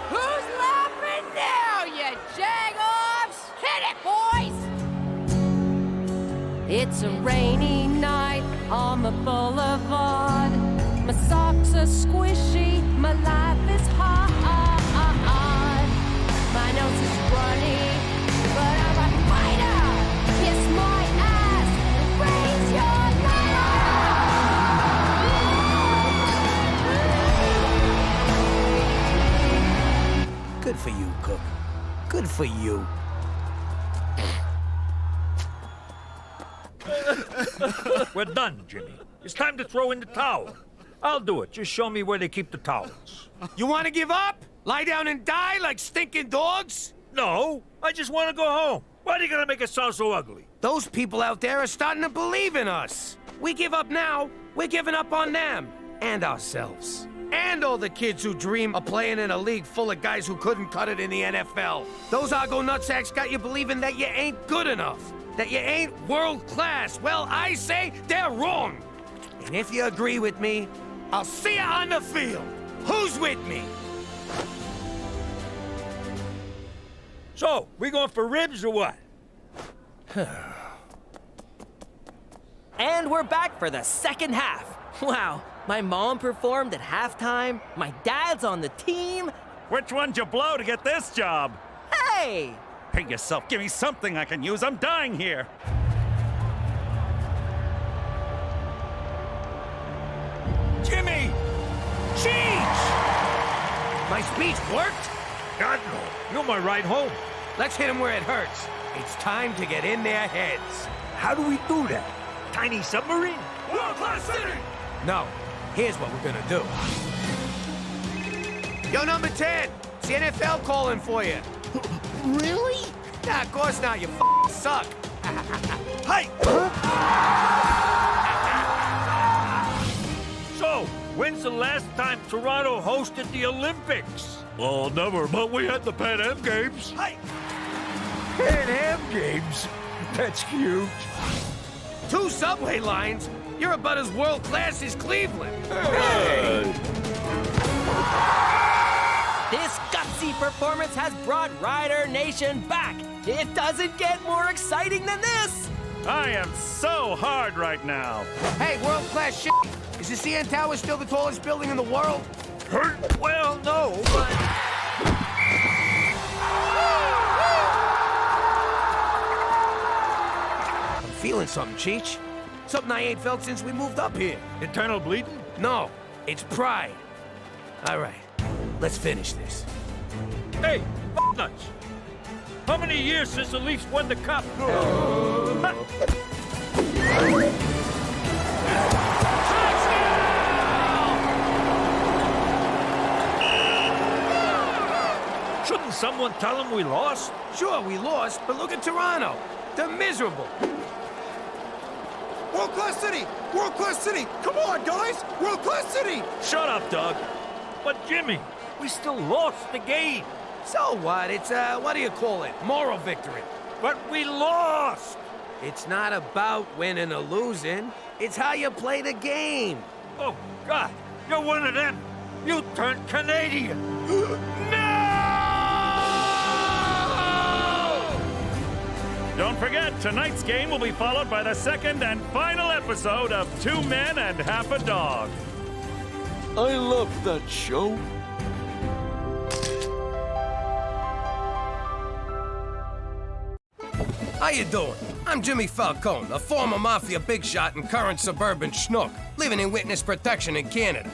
Who's laughing now, you jag-offs? Hit it, boys! It's a rainy night on the boulevard. My socks are squishy, my life is Good for you, Cook. Good for you. We're done, Jimmy. It's time to throw in the towel. I'll do it. Just show me where they keep the towels. You want to give up? Lie down and die like stinking dogs? No, I just want to go home. Why are you gonna make it sound so ugly? Those people out there are starting to believe in us. We give up now, we're giving up on them. And ourselves. And all the kids who dream of playing in a league full of guys who couldn't cut it in the NFL. Those Argo nutsacks got you believing that you ain't good enough. That you ain't world class. Well, I say they're wrong. And if you agree with me, I'll see you on the field. Who's with me? So, we going for ribs or what? And we're back for the second half. Wow, my mom performed at halftime, my dad's on the team. Which one'd you blow to get this job? Hey! Hey yourself, give me something I can use. I'm dying here. Jimmy! Cheech! My speech worked? God, no. You're my ride home. Let's hit them where it hurts. It's time to get in their heads. How do we do that? Tiny submarine? World-class city! No. Here's what we're gonna do. Yo, number 10! It's the NFL calling for you. Really? Nah, of course not. You suck. Hey! So, when's the last time Toronto hosted the Olympics? Oh, never, but we had the Pan Am Games. Hey! Pan Am Games? That's cute. 2 subway lines? You're about as world-class as Cleveland. This gutsy performance has brought Rider Nation back. It doesn't get more exciting than this. I am so hard right now. Hey, world-class shit. Is the CN Tower still the tallest building in the world? Well, no, but... I'm feeling something, Cheech. Something I ain't felt since we moved up here. Internal bleeding? No, it's pride. All right, let's finish this. Hey, nuts! How many years since the Leafs won the cup? Shouldn't someone tell them we lost? Sure, we lost, but look at Toronto. They're miserable. World-class city! World-class city! Come on, guys! World-class city! Shut up, Doug. But Jimmy, we still lost the game. So what? It's, what do you call it? Moral victory. But we lost! It's not about winning or losing. It's how you play the game. Oh, God. You're one of them. You turned Canadian. Don't forget, tonight's game will be followed by the second and final episode of 2 Men and Half a Dog. I love that show. How you doing? I'm Jimmy Falcone, a former mafia big shot and current suburban schnook, living in witness protection in Canada.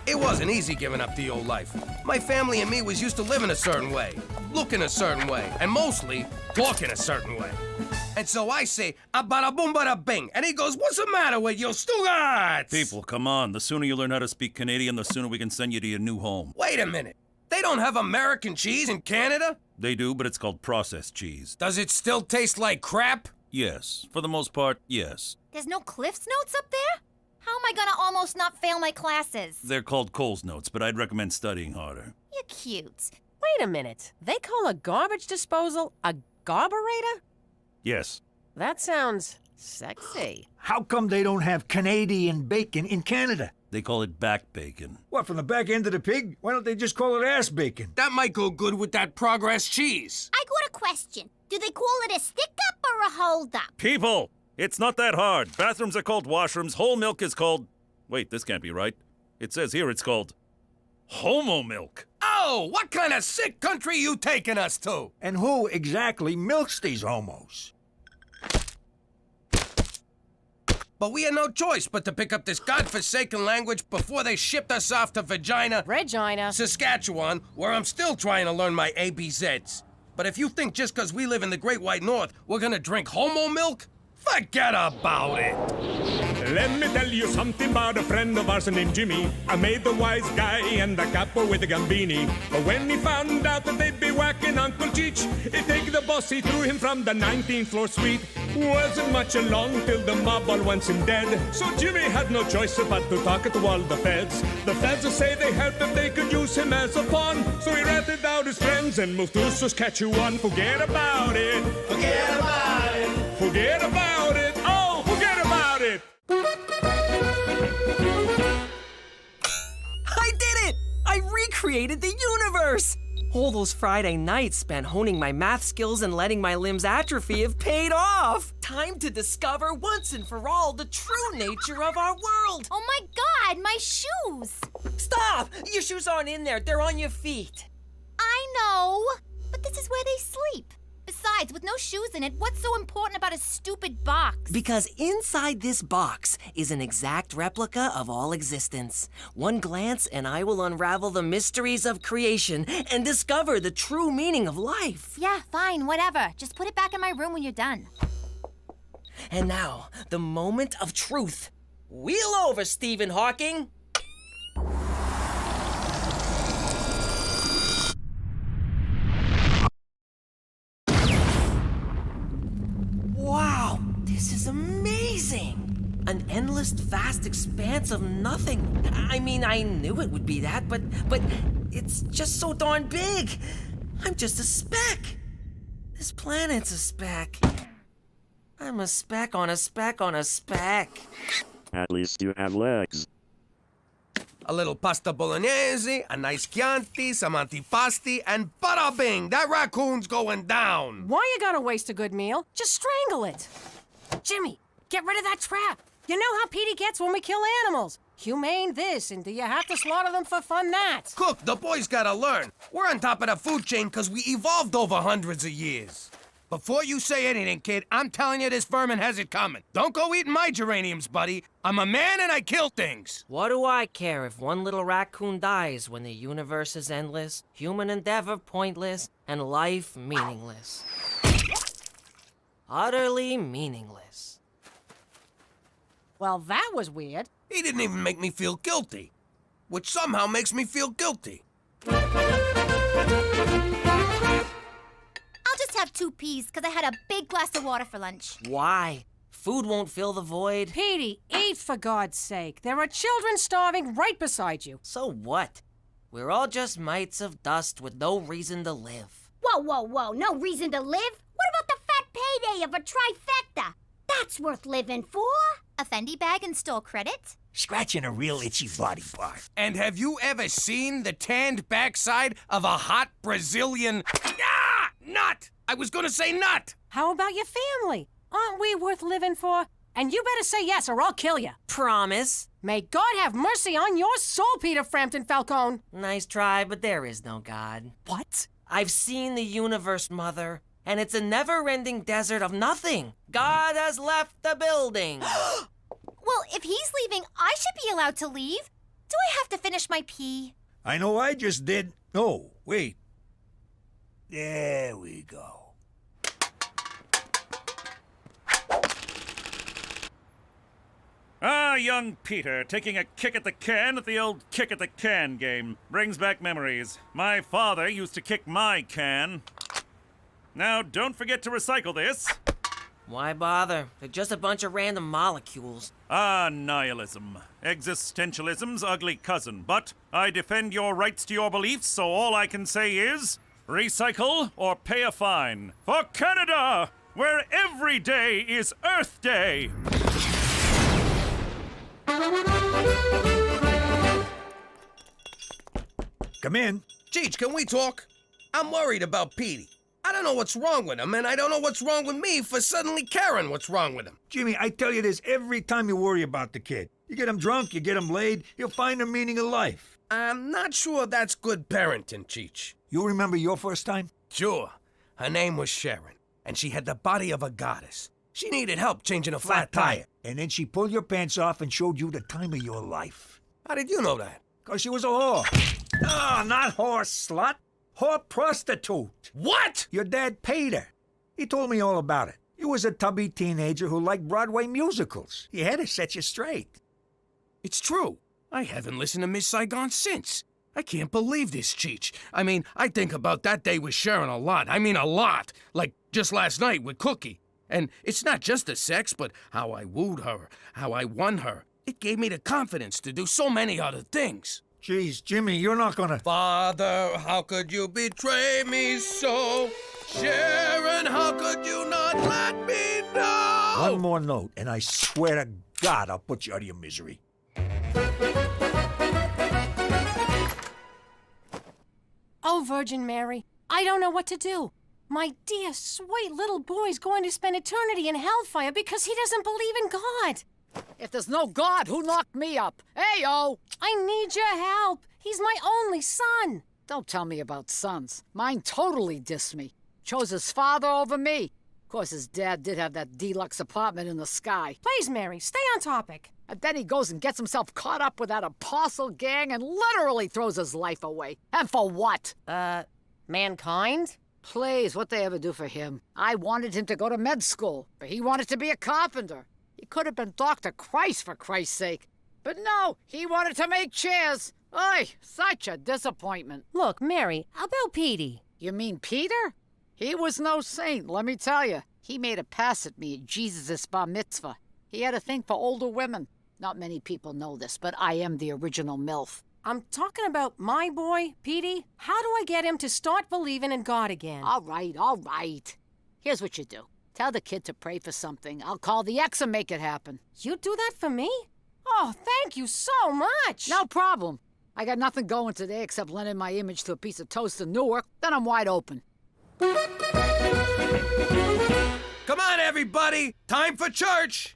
It wasn't easy giving up the old life. My family and me was used to living a certain way, looking a certain way, and mostly talking a certain way. And so I say, a bada boom bada bing, and he goes, what's the matter with you, Stugarts? People, come on. The sooner you learn how to speak Canadian, the sooner we can send you to your new home. Wait a minute. They don't have American cheese in Canada? They do, but it's called processed cheese. Does it still taste like crap? Yes. For the most part, yes. There's no Cliff's Notes up there? How am I gonna almost not fail my classes? They're called Cole's Notes, but I'd recommend studying harder. You're cute. Wait a minute. They call a garbage disposal a garburator? Yes. That sounds sexy. How come they don't have Canadian bacon in Canada? They call it back bacon. What, from the back end of the pig? Why don't they just call it ass bacon? That might go good with that Progress cheese. I got a question. Do they call it a stick-up or a hold-up? People! It's not that hard. Bathrooms are called washrooms. Whole milk is called... Wait, this can't be right. It says here it's called... homo milk. Oh, what kind of sick country you taking us to? And who exactly milks these homos? But we had no choice but to pick up this godforsaken language before they shipped us off to Regina, Saskatchewan, where I'm still trying to learn my ABZs. But if you think just because we live in the Great White North, we're gonna drink homo milk, forget about it. Let me tell you something about a friend of ours named Jimmy. I made the wise guy and the capo with the gambini. But when he found out that they'd be whacking Uncle Cheech, he'd take the boss, he threw him from the 19th floor suite. Wasn't much along till the mob all wants him dead. So Jimmy had no choice but to talk to all the feds. The feds would say they helped if they could use him as a pawn. So he ratted out his friends and moved to Saskatchewan. Forget about it. Forget about it. Forget about it. Oh, forget about it. I did it! I recreated the universe! All those Friday nights spent honing my math skills and letting my limbs atrophy have paid off! Time to discover once and for all the true nature of our world! Oh my God, my shoes! Stop! Your shoes aren't in there, they're on your feet. I know, but this is where they sleep. Besides, with no shoes in it, what's so important about a stupid box? Because inside this box is an exact replica of all existence. One glance and I will unravel the mysteries of creation and discover the true meaning of life. Yeah, fine, whatever. Just put it back in my room when you're done. And now, the moment of truth. Wheel over, Stephen Hawking. Wow, this is amazing! An endless, vast expanse of nothing. I mean, I knew it would be that, but it's just so darn big. I'm just a speck. This planet's a speck. I'm a speck on a speck on a speck. At least you have legs. A little pasta bolognese, a nice Chianti, some antipasti, and bada bing! That raccoon's going down! why you gotta waste a good meal? Just strangle it. Jimmy, get rid of that trap. You know how Petey gets when we kill animals. Humane this, and do you have to slaughter them for fun that? Cook, the boys gotta learn. We're on top of the food chain because we evolved over hundreds of years. Before you say anything, kid, I'm telling you this vermin has it coming. Don't go eating my geraniums, buddy. I'm a man and I kill things. What do I care if one little raccoon dies when the universe is endless, human endeavor pointless, and life meaningless? Utterly meaningless. Well, that was weird. He didn't even make me feel guilty, which somehow makes me feel guilty. I'll just have 2 peas, because I had a big glass of water for lunch. Why? Food won't fill the void. Petey, eat for God's sake. There are children starving right beside you. So what? We're all just mites of dust with no reason to live. Whoa, whoa, whoa, no reason to live? What about the fat payday of a trifecta? That's worth living for. A Fendi bag and store credit? Scratching a real itchy body part. And have you ever seen the tanned backside of a hot Brazilian... nut! I was gonna say nut! How about your family? Aren't we worth living for? And you better say yes or I'll kill you. Promise? May God have mercy on your soul, Peter Frampton Falcone. Nice try, but there is no God. What? I've seen the universe, Mother, and it's a never-ending desert of nothing. God has left the building. Well, if he's leaving, I should be allowed to leave. Do I have to finish my pee? I know I just did. Oh, wait. There we go. Ah, young Peter, taking a kick at the can at the old kick at the can game. Brings back memories. My father used to kick my can. Now, don't forget to recycle this. Why bother? They're just a bunch of random molecules. Ah, nihilism. Existentialism's ugly cousin. But I defend your rights to your beliefs, so all I can say is... recycle or pay a fine. For Canada, where every day is Earth Day. Come in. Cheech, can we talk? I'm worried about Petey. I don't know what's wrong with him, and I don't know what's wrong with me for suddenly caring what's wrong with him. Jimmy, I tell you this every time you worry about the kid. You get him drunk, you get him laid, he'll find the meaning of life. I'm not sure that's good parenting, Cheech. You remember your first time? Sure. Her name was Sharon, and she had the body of a goddess. She needed help changing a flat tire. And then she pulled your pants off and showed you the time of your life. How did you know that? Because she was a whore. Oh, not whore slut. Whore prostitute. What? Your dad paid her. He told me all about it. You was a tubby teenager who liked Broadway musicals. He had to set you straight. It's true. I haven't listened to Miss Saigon since. I can't believe this, Cheech. I mean, I think about that day with Sharon a lot. I mean, a lot. Like just last night with Cookie. And it's not just the sex, but how I wooed her, how I won her. It gave me the confidence to do so many other things. Jeez, Jimmy, you're not gonna... Father, how could you betray me so? Sharon, how could you not let me know? One more note, and I swear to God I'll put you out of your misery. Oh, Virgin Mary, I don't know what to do. My dear, sweet little boy's going to spend eternity in hellfire because he doesn't believe in God. If there's no God, who knocked me up? Hey-o! I need your help. He's my only son. Don't tell me about sons. Mine totally dissed me. Chose his father over me. Of course, his dad did have that deluxe apartment in the sky. Please, Mary, stay on topic. And then he goes and gets himself caught up with that apostle gang and literally throws his life away. And for what? Mankind? Please, what'd they ever do for him? I wanted him to go to med school, but he wanted to be a carpenter. He could have been Dr. Christ, for Christ's sake. But no, he wanted to make chairs. Oy, such a disappointment. Look, Mary, how about Petey? You mean Peter? He was no saint, let me tell you. He made a pass at me at Jesus' bar mitzvah. He had a thing for older women. Not many people know this, but I am the original MILF. I'm talking about my boy, Petey. How do I get him to start believing in God again? All right. Here's what you do. Tell the kid to pray for something. I'll call the ex and make it happen. You do that for me? Oh, thank you so much. No problem. I got nothing going today except lending my image to a piece of toast in Newark. Then I'm wide open. Come on, everybody. Time for church.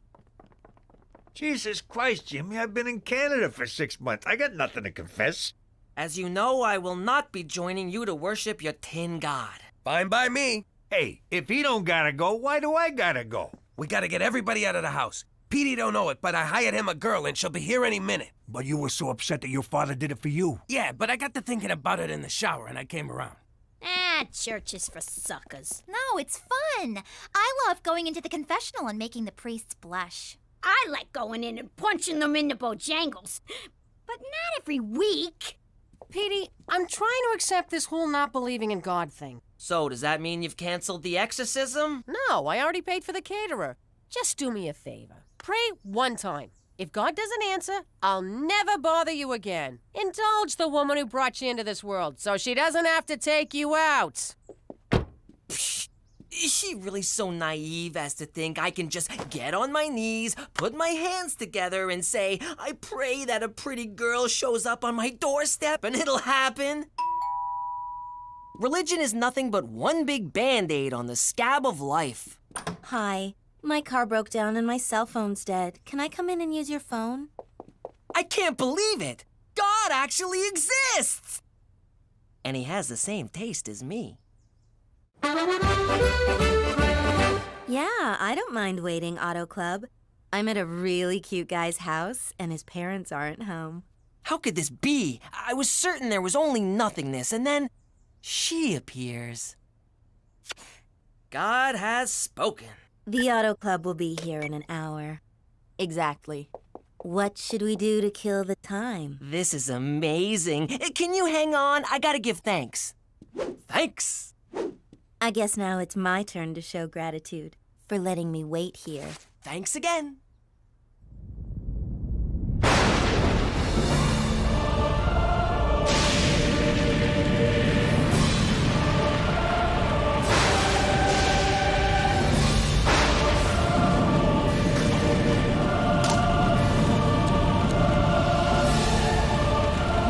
Jesus Christ, Jimmy, I've been in Canada for 6 months. I got nothing to confess. As you know, I will not be joining you to worship your tin god. Fine by me. Hey, if he don't gotta go, why do I gotta go? We gotta get everybody out of the house. Petey don't know it, but I hired him a girl and she'll be here any minute. But you were so upset that your father did it for you. Yeah, but I got to thinking about it in the shower and I came around. Church is for suckers. No, it's fun. I love going into the confessional and making the priests blush. I like going in and punching them in the bojangles. But not every week. Petey, I'm trying to accept this whole not believing in God thing. So, does that mean you've canceled the exorcism? No, I already paid for the caterer. Just do me a favor. Pray one time. If God doesn't answer, I'll never bother you again. Indulge the woman who brought you into this world so she doesn't have to take you out. Psh, is she really so naive as to think I can just get on my knees, put my hands together, and say, I pray that a pretty girl shows up on my doorstep and it'll happen? Religion is nothing but one big Band-Aid on the scab of life. Hi. My car broke down and my cell phone's dead. Can I come in and use your phone? I can't believe it! God actually exists! And he has the same taste as me. Yeah, I don't mind waiting, Auto Club. I'm at a really cute guy's house and his parents aren't home. How could this be? I was certain there was only nothingness, and then she appears. God has spoken. The Auto Club will be here in an hour. Exactly. What should we do to kill the time? This is amazing. Can you hang on? I gotta give thanks. Thanks. I guess now it's my turn to show gratitude for letting me wait here. Thanks again.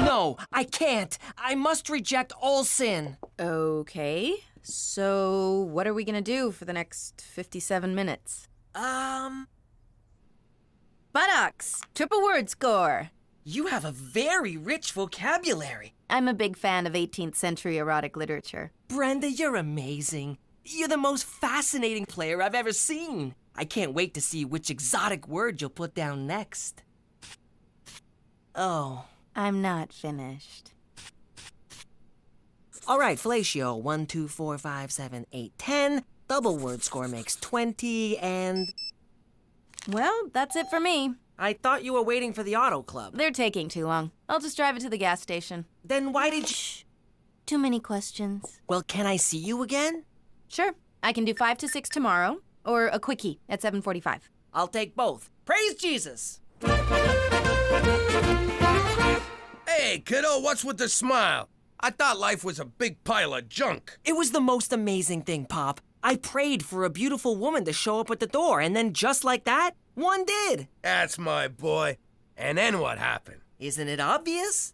No, I can't. I must reject all sin. Okay. So, what are we gonna do for the next 57 minutes? Buttocks! Triple word score! You have a very rich vocabulary. I'm a big fan of 18th century erotic literature. Brenda, you're amazing. You're the most fascinating player I've ever seen. I can't wait to see which exotic word you'll put down next. Oh. I'm not finished. All right, fellatio. 1, 2, 4, 5, 7, 8, 10. Double word score makes 20, and... Well, that's it for me. I thought you were waiting for the auto club. They're taking too long. I'll just drive it to the gas station. Then why did you... Too many questions. Well, can I see you again? Sure. I can do 5 to 6 tomorrow, or a quickie at 7:45. I'll take both. Praise Jesus! Hey, kiddo, what's with the smile? I thought life was a big pile of junk. It was the most amazing thing, Pop. I prayed for a beautiful woman to show up at the door, and then just like that, one did. That's my boy. And then what happened? Isn't it obvious?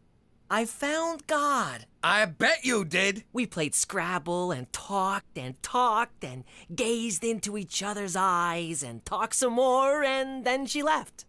I found God. I bet you did. We played Scrabble and talked and gazed into each other's eyes and talked some more, and then she left.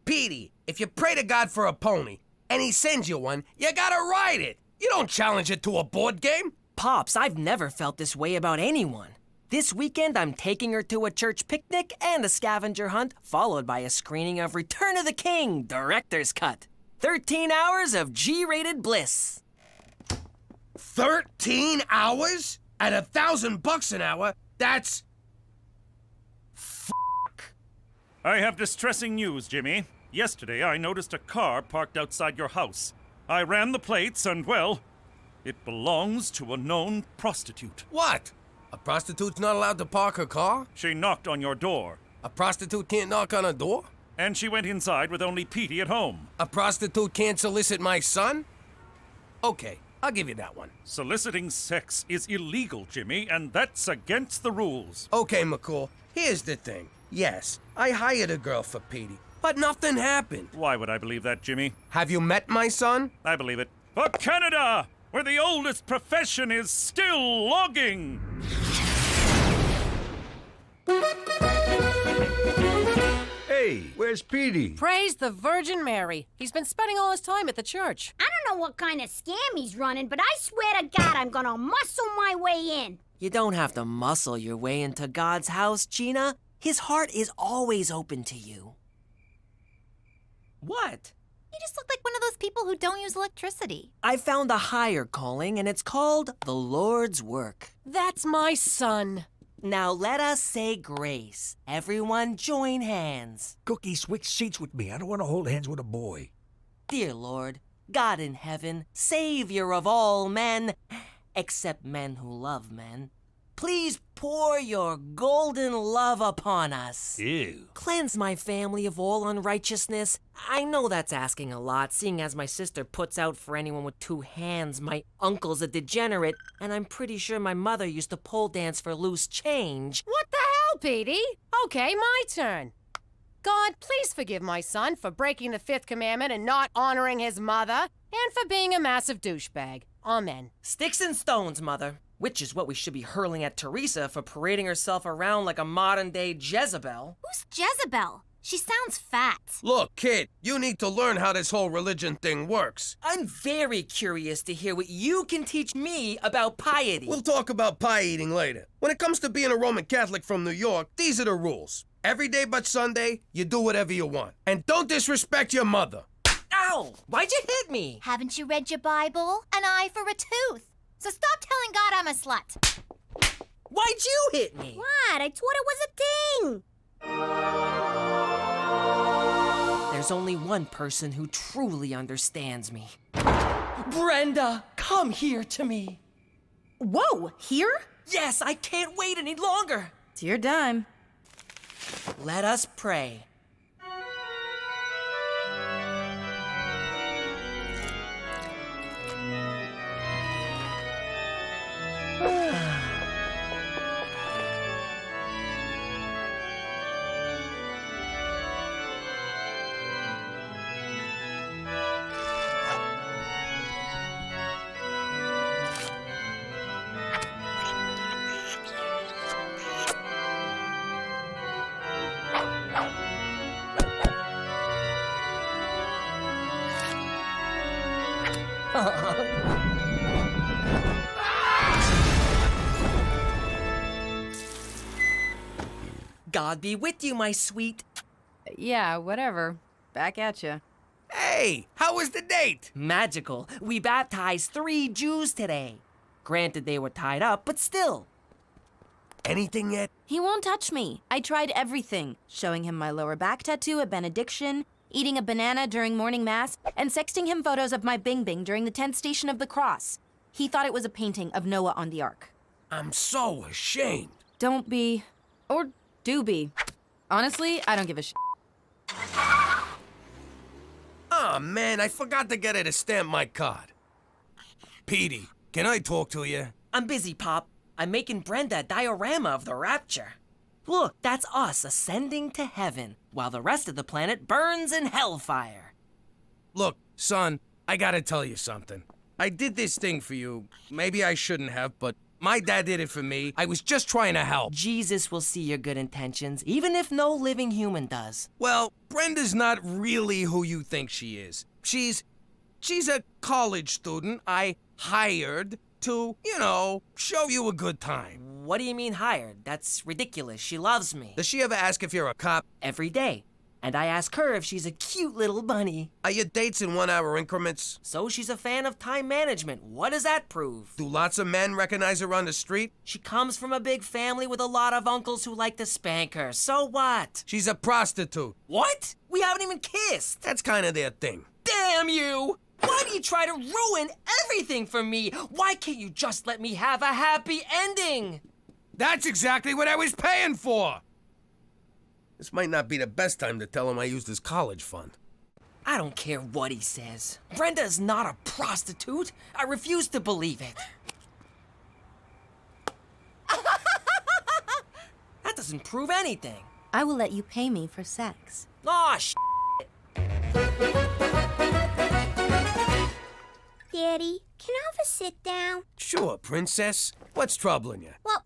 Petey, if you pray to God for a pony and he sends you one, you gotta ride it. You don't challenge it to a board game. Pops, I've never felt this way about anyone. This weekend, I'm taking her to a church picnic and a scavenger hunt, followed by a screening of Return of the King, Director's Cut. 13 hours of G-rated bliss. 13 hours? At $1,000 an hour? That's... I have distressing news, Jimmy. Yesterday, I noticed a car parked outside your house. I ran the plates, and, well, it belongs to a known prostitute. What? A prostitute's not allowed to park her car? She knocked on your door. A prostitute can't knock on a door? And she went inside with only Petey at home. A prostitute can't solicit my son? Okay, I'll give you that one. Soliciting sex is illegal, Jimmy, and that's against the rules. Okay, McCool, here's the thing. Yes, I hired a girl for Petey, but nothing happened. Why would I believe that, Jimmy? Have you met my son? I believe it. For Canada, where the oldest profession is still logging! Hey, where's Petey? Praise the Virgin Mary. He's been spending all his time at the church. I don't know what kind of scam he's running, but I swear to God I'm gonna muscle my way in. You don't have to muscle your way into God's house, Gina. His heart is always open to you. What? You just look like one of those people who don't use electricity. I found a higher calling, and it's called the Lord's work. That's my son. Now let us say grace. Everyone join hands. Cookie, switch seats with me. I don't want to hold hands with a boy. Dear Lord, God in heaven, Savior of all men, except men who love men, please pour your golden love upon us. Ew. Cleanse my family of all unrighteousness. I know that's asking a lot, seeing as my sister puts out for anyone with 2 hands. My uncle's a degenerate, and I'm pretty sure my mother used to pole dance for loose change. What the hell, Petey? Okay, my turn. God, please forgive my son for breaking the 5th commandment and not honoring his mother, and for being a massive douchebag. Amen. Sticks and stones, Mother. Which is what we should be hurling at Teresa for parading herself around like a modern-day Jezebel. Who's Jezebel? She sounds fat. Look, kid, you need to learn how this whole religion thing works. I'm very curious to hear what you can teach me about piety. We'll talk about pie eating later. When it comes to being a Roman Catholic from New York, these are the rules. Every day but Sunday, you do whatever you want. And don't disrespect your mother. Ow! Why'd you hit me? Haven't you read your Bible? An eye for a tooth. So stop telling God I'm a slut. Why'd you hit me? What? I thought it was a thing. There's only one person who truly understands me. Brenda, come here to me. Whoa, here? Yes, I can't wait any longer. It's your dime. Let us pray. God be with you, my sweet. Yeah, whatever. Back at ya. Hey, how was the date? Magical. We baptized 3 Jews today. Granted, they were tied up, but still. Anything yet? He won't touch me. I tried everything. Showing him my lower back tattoo at benediction, eating a banana during morning mass, and sexting him photos of my Bing Bing during the 10th station of the cross. He thought it was a painting of Noah on the ark. I'm so ashamed. Don't be. Or do be. Honestly, I don't give a shit. Oh, man, I forgot to get her to stamp my card. Petey, can I talk to you? I'm busy, Pop. I'm making Brenda a diorama of the rapture. Look, that's us ascending to heaven, while the rest of the planet burns in hellfire. Look, son, I gotta tell you something. I did this thing for you. Maybe I shouldn't have, but my dad did it for me. I was just trying to help. Jesus will see your good intentions, even if no living human does. Well, Brenda's not really who you think she is. She's a college student I hired to, show you a good time. What do you mean hired? That's ridiculous. She loves me. Does she ever ask if you're a cop? Every day. And I ask her if she's a cute little bunny. Are your dates in 1-hour increments? So she's a fan of time management. What does that prove? Do lots of men recognize her on the street? She comes from a big family with a lot of uncles who like to spank her. So what? She's a prostitute. What? We haven't even kissed. That's kind of their thing. Damn you! Why do you try to ruin everything for me? Why can't you just let me have a happy ending? That's exactly what I was paying for! This might not be the best time to tell him I used his college fund. I don't care what he says. Brenda is not a prostitute. I refuse to believe it. That doesn't prove anything. I will let you pay me for sex. Aw, Daddy, can I have a sit down? Sure, princess. What's troubling you? Well,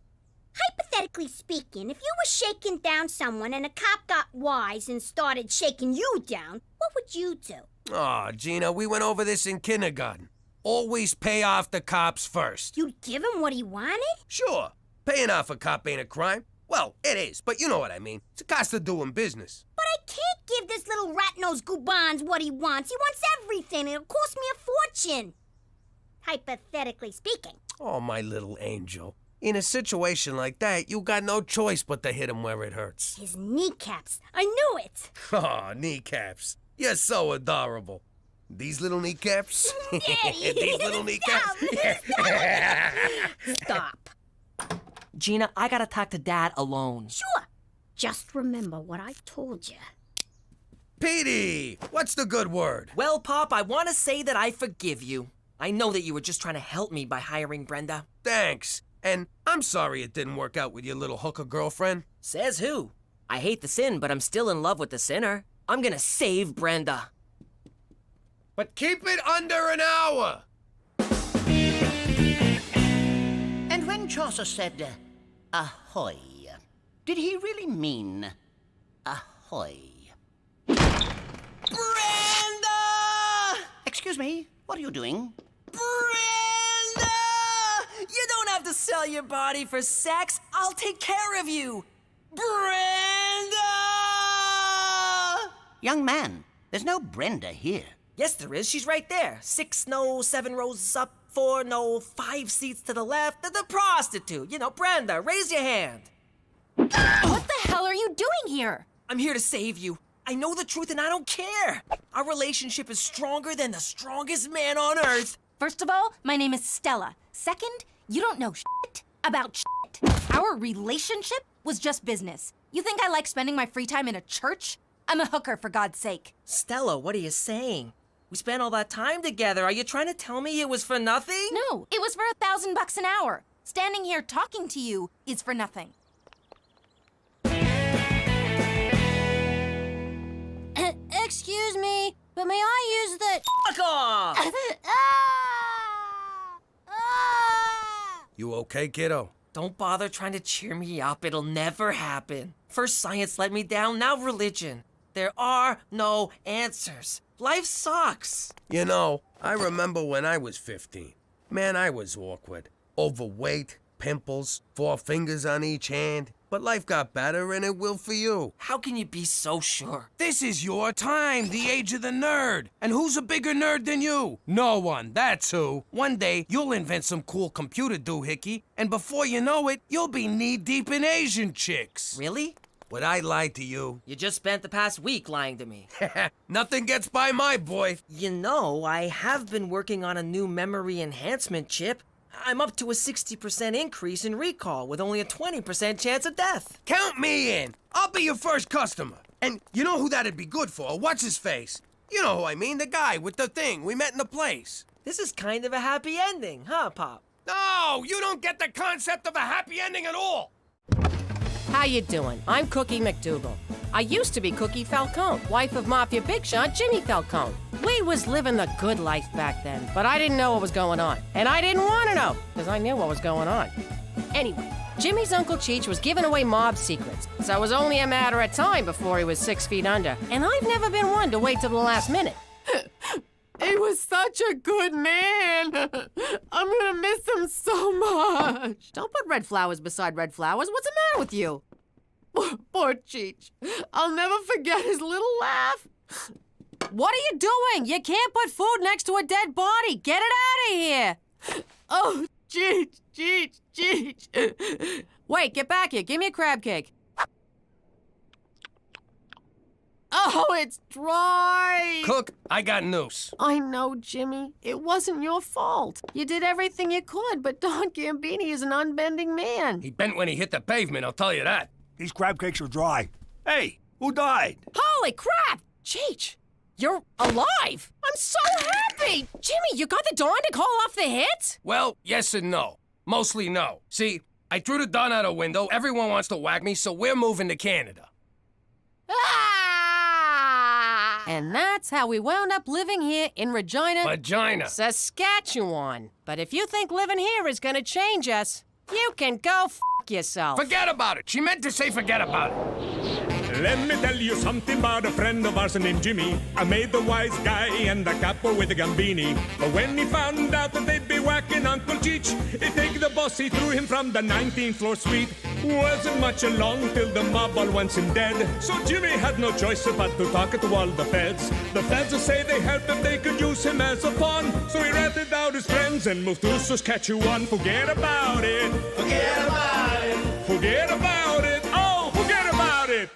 hypothetically speaking, if you were shaking down someone and a cop got wise and started shaking you down, what would you do? Aw, Gina, we went over this in kindergarten. Always pay off the cops first. You'd give him what he wanted? Sure. Paying off a cop ain't a crime. Well, it is, but you know what I mean. It's a cost of doing business. But I can't give this little rat-nosed Cubans what he wants. He wants everything, and it'll cost me a fortune. Hypothetically speaking. Oh, my little angel. In a situation like that, you got no choice but to hit him where it hurts. His kneecaps. I knew it. Oh, kneecaps. You're so adorable. These little kneecaps? Daddy, These little kneecaps? Stop. Gina, I gotta talk to Dad alone. Sure. Just remember what I told you. Petey, what's the good word? Well, Pop, I want to say that I forgive you. I know that you were just trying to help me by hiring Brenda. Thanks. And I'm sorry it didn't work out with your little hooker girlfriend. Says who? I hate the sin, but I'm still in love with the sinner. I'm gonna save Brenda. But keep it under an hour. And when Chaucer said, ahoy, did he really mean ahoy? Brenda! Excuse me, what are you doing? Brenda! You don't have to sell your body for sex. I'll take care of you. Brenda! Young man, there's no Brenda here. Yes, there is. She's right there. 6 no, 7 rows up, 4 no, 5 seats to the left. The prostitute. Brenda, raise your hand. What the hell are you doing here? I'm here to save you. I know the truth and I don't care. Our relationship is stronger than the strongest man on earth. First of all, my name is Stella. Second, you don't know shit about shit. Our relationship was just business. You think I like spending my free time in a church? I'm a hooker, for God's sake. Stella, what are you saying? We spent all that time together. Are you trying to tell me it was for nothing? No, it was for $1,000 an hour. Standing here talking to you is for nothing. Excuse me, but may I use the... Fuck off! You okay, kiddo? Don't bother trying to cheer me up. It'll never happen. First science let me down, now religion. There are no answers. Life sucks. I remember when I was 15. Man, I was awkward. Overweight, pimples, 4 fingers on each hand. But life got better, and it will for you. How can you be so sure? This is your time, the age of the nerd. And who's a bigger nerd than you? No one, that's who. One day, you'll invent some cool computer doohickey, and before you know it, you'll be knee-deep in Asian chicks. Really? Would I lie to you? You just spent the past week lying to me. Nothing gets by my boy. You know, I have been working on a new memory enhancement chip. I'm up to a 60% increase in recall with only a 20% chance of death. Count me in. I'll be your first customer. And you know who that'd be good for? What's his face? You know who I mean, the guy with the thing we met in the place. This is kind of a happy ending, huh, Pop? No, you don't get the concept of a happy ending at all. How you doing? I'm Cookie McDougal. I used to be Cookie Falcone, wife of Mafia Big Shot Jimmy Falcone. We was living the good life back then, but I didn't know what was going on. And I didn't want to know, because I knew what was going on. Anyway, Jimmy's Uncle Cheech was giving away mob secrets, so it was only a matter of time before he was 6 feet under. And I've never been one to wait till the last minute. He was such a good man. I'm gonna miss him so much. Don't put red flowers beside red flowers. What's the matter with you? Poor Cheech. I'll never forget his little laugh. What are you doing? You can't put food next to a dead body. Get it out of here. Oh, Cheech. Wait, get back here. Give me a crab cake. Oh, it's dry! Cook, I got news. I know, Jimmy. It wasn't your fault. You did everything you could, but Don Gambini is an unbending man. He bent when he hit the pavement, I'll tell you that. These crab cakes are dry. Hey, who died? Holy crap! Cheech, you're alive! I'm so happy! Jimmy, you got the Don to call off the hit? Well, yes and no. Mostly no. See, I threw the Don out a window, everyone wants to whack me, so we're moving to Canada. And that's how we wound up living here in Regina, Saskatchewan. But if you think living here is gonna change us, you can go f*** yourself. Forget about it. She meant to say forget about it. Let me tell you something about a friend of ours named Jimmy. I made the wise guy and the capo with the Gambini. But when he found out that they'd be whacking Uncle Cheech, he'd take the boss, he threw him from the 19th floor suite. Wasn't much along till the mob all wants him dead. So Jimmy had no choice but to talk to all the feds. The feds will say they helped him, they could use him as a pawn. So he ratted out his friends and moved to Saskatchewan. Forget about it. Forget about it. Forget about it. Oh, forget about it.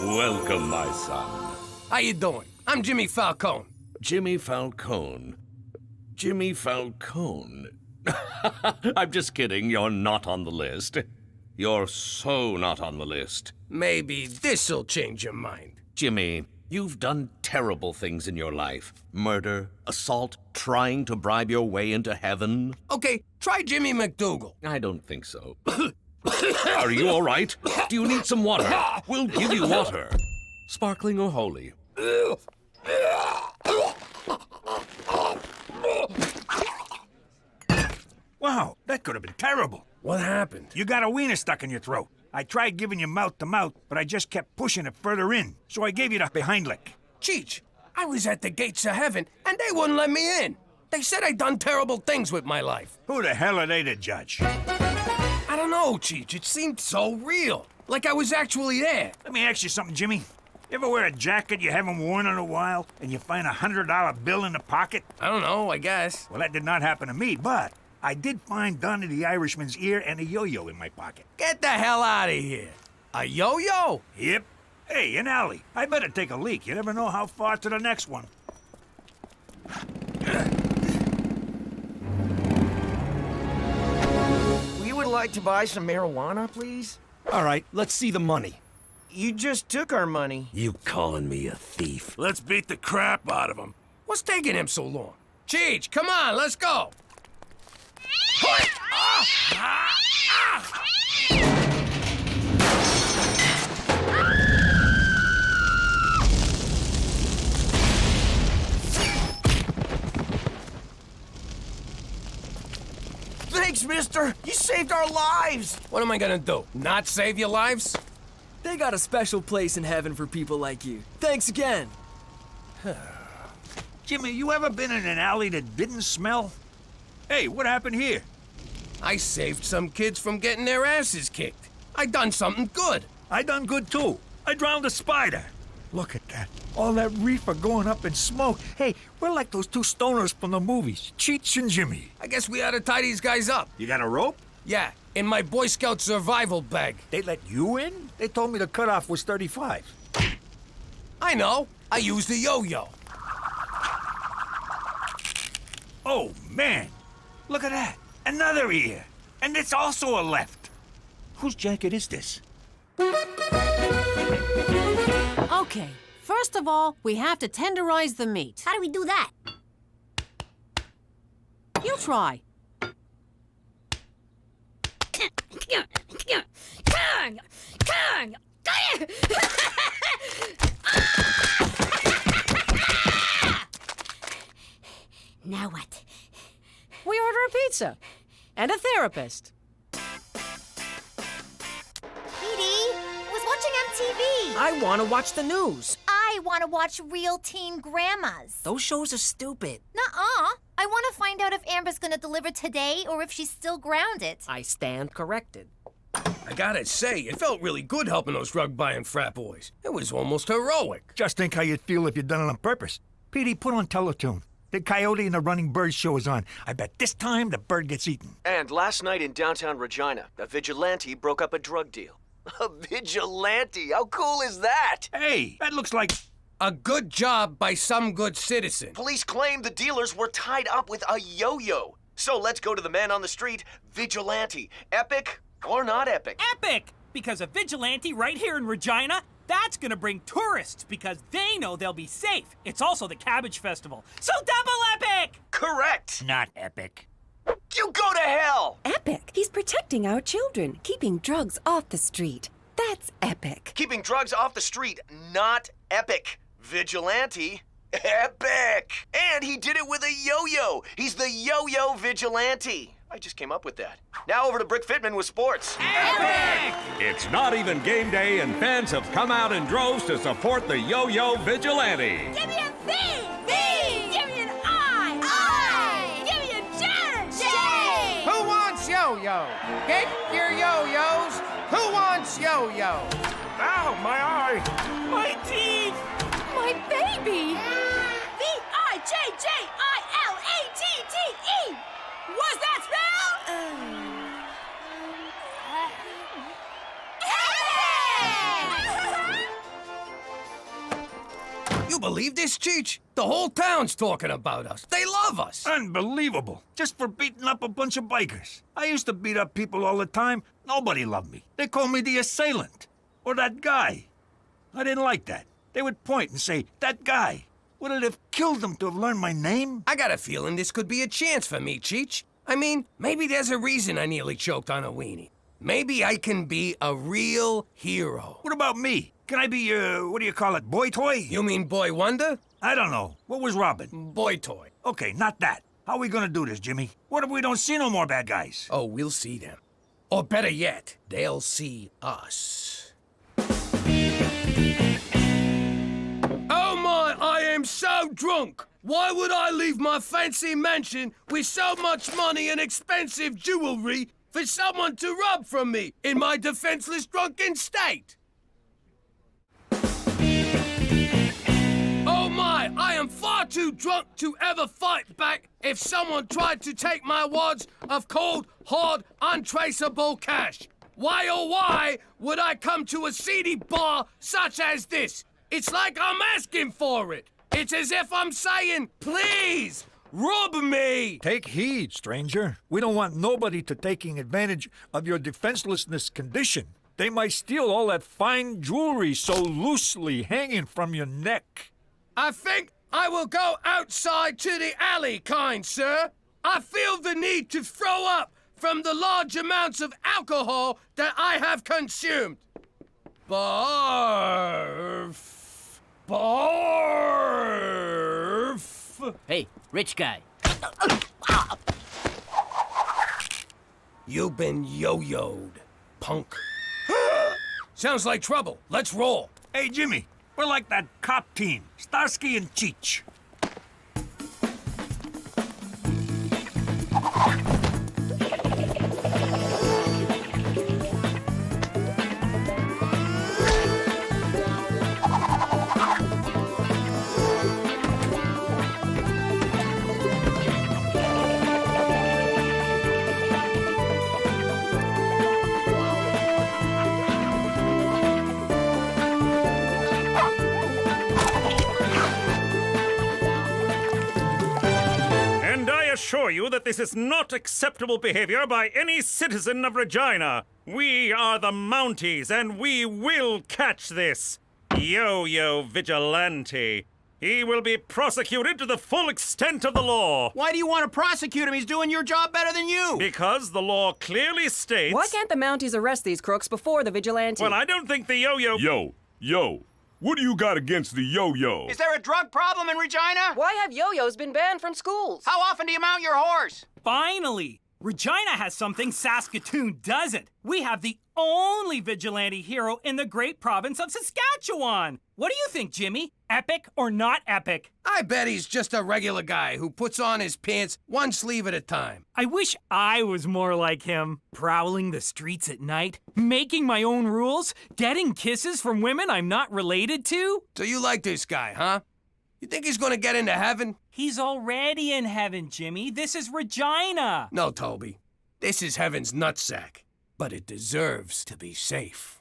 Welcome, my son. How you doing? I'm Jimmy Falcone. Jimmy Falcone. Jimmy Falcone. I'm just kidding. You're not on the list. You're so not on the list. Maybe this'll change your mind. Jimmy, you've done terrible things in your life. Murder, assault, trying to bribe your way into heaven. Okay, try Jimmy McDougal. I don't think so. Are you all right? Do you need some water? We'll give you water. Sparkling or holy? Wow, that could have been terrible. What happened? You got a wiener stuck in your throat. I tried giving you mouth to mouth, but I just kept pushing it further in. So I gave you the behind lick. Cheech, I was at the gates of heaven, and they wouldn't let me in. They said I'd done terrible things with my life. Who the hell are they to judge? I don't know, Cheech. It seemed so real. Like I was actually there. Let me ask you something, Jimmy. You ever wear a jacket you haven't worn in a while, and you find a $100 bill in the pocket? I don't know, I guess. Well, that did not happen to me, but I did find Donnie the Irishman's ear and a yo-yo in my pocket. Get the hell out of here. A yo-yo? Yep. Hey, an alley. I better take a leak. You never know how far to the next one. We would like to buy some marijuana, please. All right, let's see the money. You just took our money. You calling me a thief? Let's beat the crap out of him. What's taking him so long? Cheech, come on, let's go. Thanks, mister. You saved our lives. What am I gonna do? Not save your lives? They got a special place in heaven for people like you. Thanks again. Jimmy, you ever been in an alley that didn't smell? Hey, what happened here? I saved some kids from getting their asses kicked. I done something good. I done good too. I drowned a spider. Look at that. All that reefer going up in smoke. Hey, we're like those two stoners from the movies, Cheech and Jimmy. I guess we ought to tie these guys up. You got a rope? Yeah, in my Boy Scout survival bag. They let you in? They told me the cutoff was 35. I know. I used the yo-yo. Oh, man. Look at that. Another ear. And it's also a left. Whose jacket is this? Okay, first of all, we have to tenderize the meat. How do we do that? You try. Now what? We order a pizza and a therapist. Petey, was watching MTV. I want to watch the news. I want to watch Real Teen Grandmas. Those shows are stupid. Nuh-uh. I want to find out if Amber's gonna deliver today or if she's still grounded. I stand corrected. I gotta say, it felt really good helping those rug-buying frat boys. It was almost heroic. Just think how you'd feel if you'd done it on purpose. Petey, put on Teletoon. The Coyote and the Running Bird show is on. I bet this time the bird gets eaten. And last night in downtown Regina, a vigilante broke up a drug deal. A vigilante? How cool is that? Hey, that looks like... A good job by some good citizen. Police claim the dealers were tied up with a yo-yo. So let's go to the man on the street, vigilante. Epic or not epic? Epic! Because a vigilante right here in Regina, that's gonna bring tourists because they know they'll be safe. It's also the Cabbage Festival, so double epic! Correct! Not epic. You go to hell! Epic. He's protecting our children, keeping drugs off the street. That's epic. Keeping drugs off the street, not epic. Vigilante, epic! And he did it with a yo-yo. He's the yo-yo vigilante. I just came up with that. Now over to Brick Fitman with sports. Epic! It's not even game day and fans have come out in droves to support the yo-yo vigilante. Give me a V! V! Give me an I! I! Give me a J! J! Who wants yo-yo? Get your yo-yos. Who wants yo-yo? Ow, my eye! My teeth! My baby! V-I-J-J-I-L-A-T-T-E! What's that spell? You believe this, Cheech? The whole town's talking about us. They love us. Unbelievable. Just for beating up a bunch of bikers. I used to beat up people all the time. Nobody loved me. They called me the assailant. Or that guy. I didn't like that. They would point and say, that guy. Would it have killed them to have learned my name? I got a feeling this could be a chance for me, Cheech. I mean, maybe there's a reason I nearly choked on a weenie. Maybe I can be a real hero. What about me? Can I be, what do you call it, boy toy? You mean Boy Wonder? I don't know. What was Robin? Boy toy. Okay, not that. How are we gonna do this, Jimmy? What if we don't see no more bad guys? Oh, we'll see them. Or better yet, they'll see us. Oh my, I am so drunk! Why would I leave my fancy mansion with so much money and expensive jewelry for someone to rob from me in my defenseless drunken state? Oh my, I am far too drunk to ever fight back if someone tried to take my wads of cold, hard, untraceable cash. Why oh why would I come to a seedy bar such as this? It's like I'm asking for it. It's as if I'm saying, please, rob me. Take heed, stranger. We don't want nobody to taking advantage of your defenselessness condition. They might steal all that fine jewelry so loosely hanging from your neck. I think I will go outside to the alley, kind sir. I feel the need to throw up from the large amounts of alcohol that I have consumed. Barf. Barf! Hey, rich guy. You've been yo-yoed, punk. Sounds like trouble. Let's roll. Hey, Jimmy, we're like that cop team, Starsky and Cheech. Assure you that this is not acceptable behavior by any citizen of Regina. We are the Mounties, and we will catch this yo-yo vigilante. He will be prosecuted to the full extent of the law. Why do you want to prosecute him? He's doing your job better than you. Because the law clearly states... Why can't the Mounties arrest these crooks before the vigilante? Well, I don't think the yo-yo... Yo. What do you got against the yo-yo? Is there a drug problem in Regina? Why have yo-yos been banned from schools? How often do you mount your horse? Finally! Regina has something Saskatoon doesn't. We have the only vigilante hero in the great province of Saskatchewan. What do you think, Jimmy? Epic or not epic? I bet he's just a regular guy who puts on his pants one sleeve at a time. I wish I was more like him. Prowling the streets at night, making my own rules, getting kisses from women I'm not related to. So you like this guy, huh? You think he's gonna get into heaven? He's already in heaven, Jimmy. This is Regina. No, Toby. This is heaven's nutsack. But it deserves to be safe.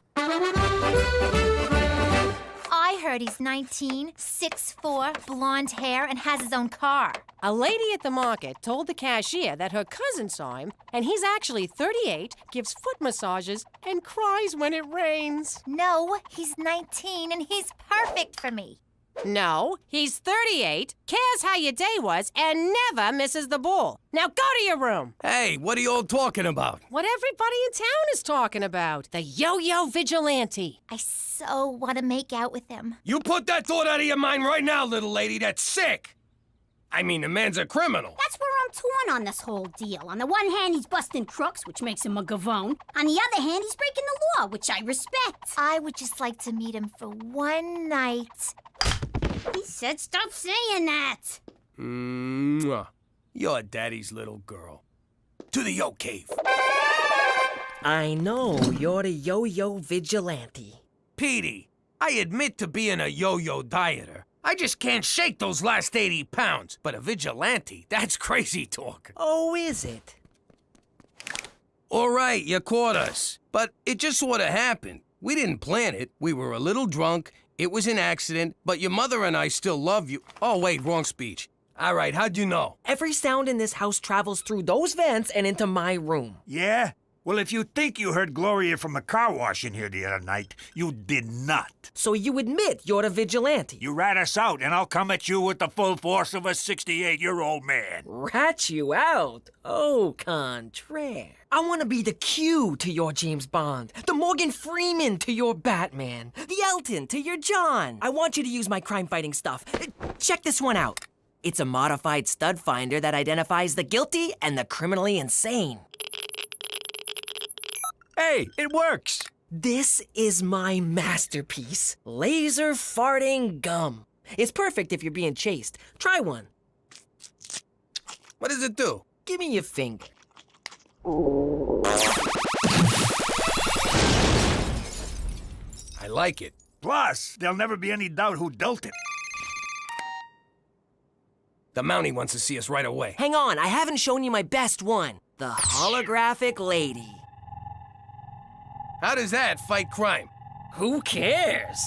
I heard he's 19, 6'4", blonde hair, and has his own car. A lady at the market told the cashier that her cousin saw him, and he's actually 38, gives foot massages, and cries when it rains. No, he's 19, and he's perfect for me. No, he's 38, cares how your day was, and never misses the ball. Now go to your room. Hey, what are you all talking about? What everybody in town is talking about. The yo-yo vigilante. I so want to make out with him. You put that thought out of your mind right now, little lady. That's sick. I mean, the man's a criminal. That's where I'm torn on this whole deal. On the one hand, he's busting crooks, which makes him a gavone. On the other hand, he's breaking the law, which I respect. I would just like to meet him for one night. He said stop saying that. Mwah. You're daddy's little girl. To the yo cave. I know you're the yo-yo vigilante. Petey, I admit to being a yo-yo dieter. I just can't shake those last 80 pounds. But a vigilante, that's crazy talk. Oh, is it? All right, you caught us. But it just sort of happened. We didn't plan it. We were a little drunk. It was an accident, but your mother and I still love you. Oh, wait, wrong speech. All right, how'd you know? Every sound in this house travels through those vents and into my room. Yeah? Well, if you think you heard Gloria from a car wash in here the other night, you did not. So you admit you're the vigilante? You rat us out, and I'll come at you with the full force of a 68-year-old man. Rat you out? Au contraire. I want to be the Q to your James Bond, the Morgan Freeman to your Batman, the Elton to your John. I want you to use my crime-fighting stuff. Check this one out. It's a modified stud finder that identifies the guilty and the criminally insane. Hey, it works. This is my masterpiece, laser farting gum. It's perfect if you're being chased. Try one. What does it do? Give me your finger. I like it. Plus, there'll never be any doubt who dealt it. The Mountie wants to see us right away. Hang on, I haven't shown you my best one. The holographic lady. How does that fight crime? Who cares?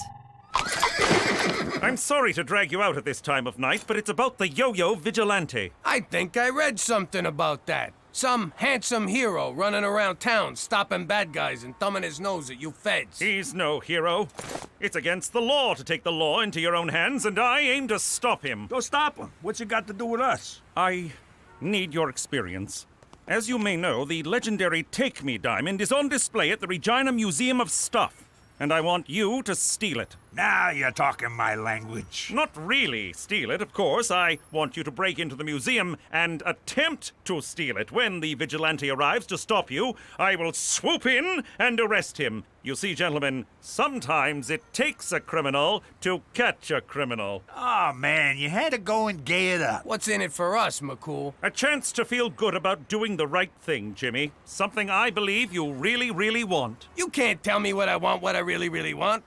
I'm sorry to drag you out at this time of night, but it's about the yo-yo vigilante. I think I read something about that. Some handsome hero running around town stopping bad guys and thumbing his nose at you feds. He's no hero. It's against the law to take the law into your own hands, and I aim to stop him. Go stop him. What's it got to do with us? I need your experience. As you may know, the legendary Take Me diamond is on display at the Regina Museum of Stuff, and I want you to steal it. Now you're talking my language. Not really steal it, of course. I want you to break into the museum and attempt to steal it. When the vigilante arrives to stop you, I will swoop in and arrest him. You see, gentlemen, sometimes it takes a criminal to catch a criminal. Oh, man, you had to go and gay it up. What's in it for us, McCool? A chance to feel good about doing the right thing, Jimmy. Something I believe you really, really want. You can't tell me what I want, what I really, really want.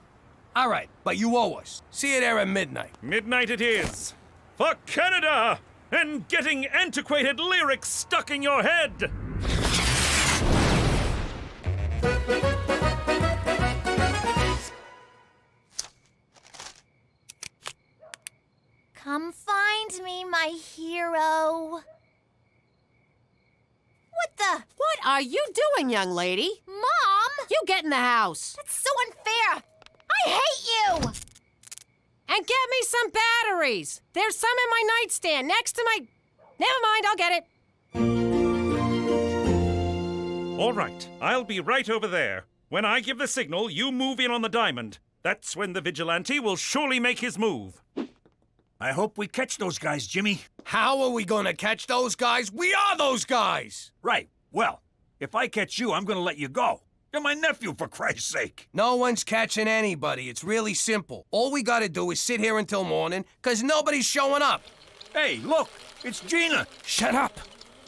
All right, but you owe us. See you there at midnight. Midnight it is. For Canada! And getting antiquated lyrics stuck in your head! Come find me, my hero. What the? What are you doing, young lady? Mom! You get in the house. That's so unfair. I hate you! And get me some batteries. There's some in my nightstand next to my... Never mind, I'll get it. All right, I'll be right over there. When I give the signal, you move in on the diamond. That's when the vigilante will surely make his move. I hope we catch those guys, Jimmy. How are we gonna catch those guys? We are those guys! Right. Well, if I catch you, I'm gonna let you go. You're my nephew, for Christ's sake. No one's catching anybody. It's really simple. All we gotta do is sit here until morning, 'cause nobody's showing up. Hey, look, it's Gina. Shut up.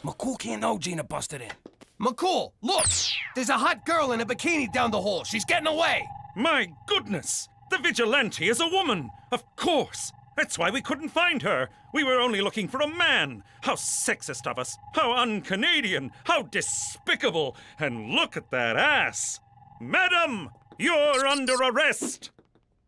McCool can't know Gina busted in. McCool, look! There's a hot girl in a bikini down the hall. She's getting away. My goodness! The vigilante is a woman! Of course! That's why we couldn't find her. We were only looking for a man. How sexist of us. How un-Canadian. How despicable. And look at that ass. Madam, you're under arrest.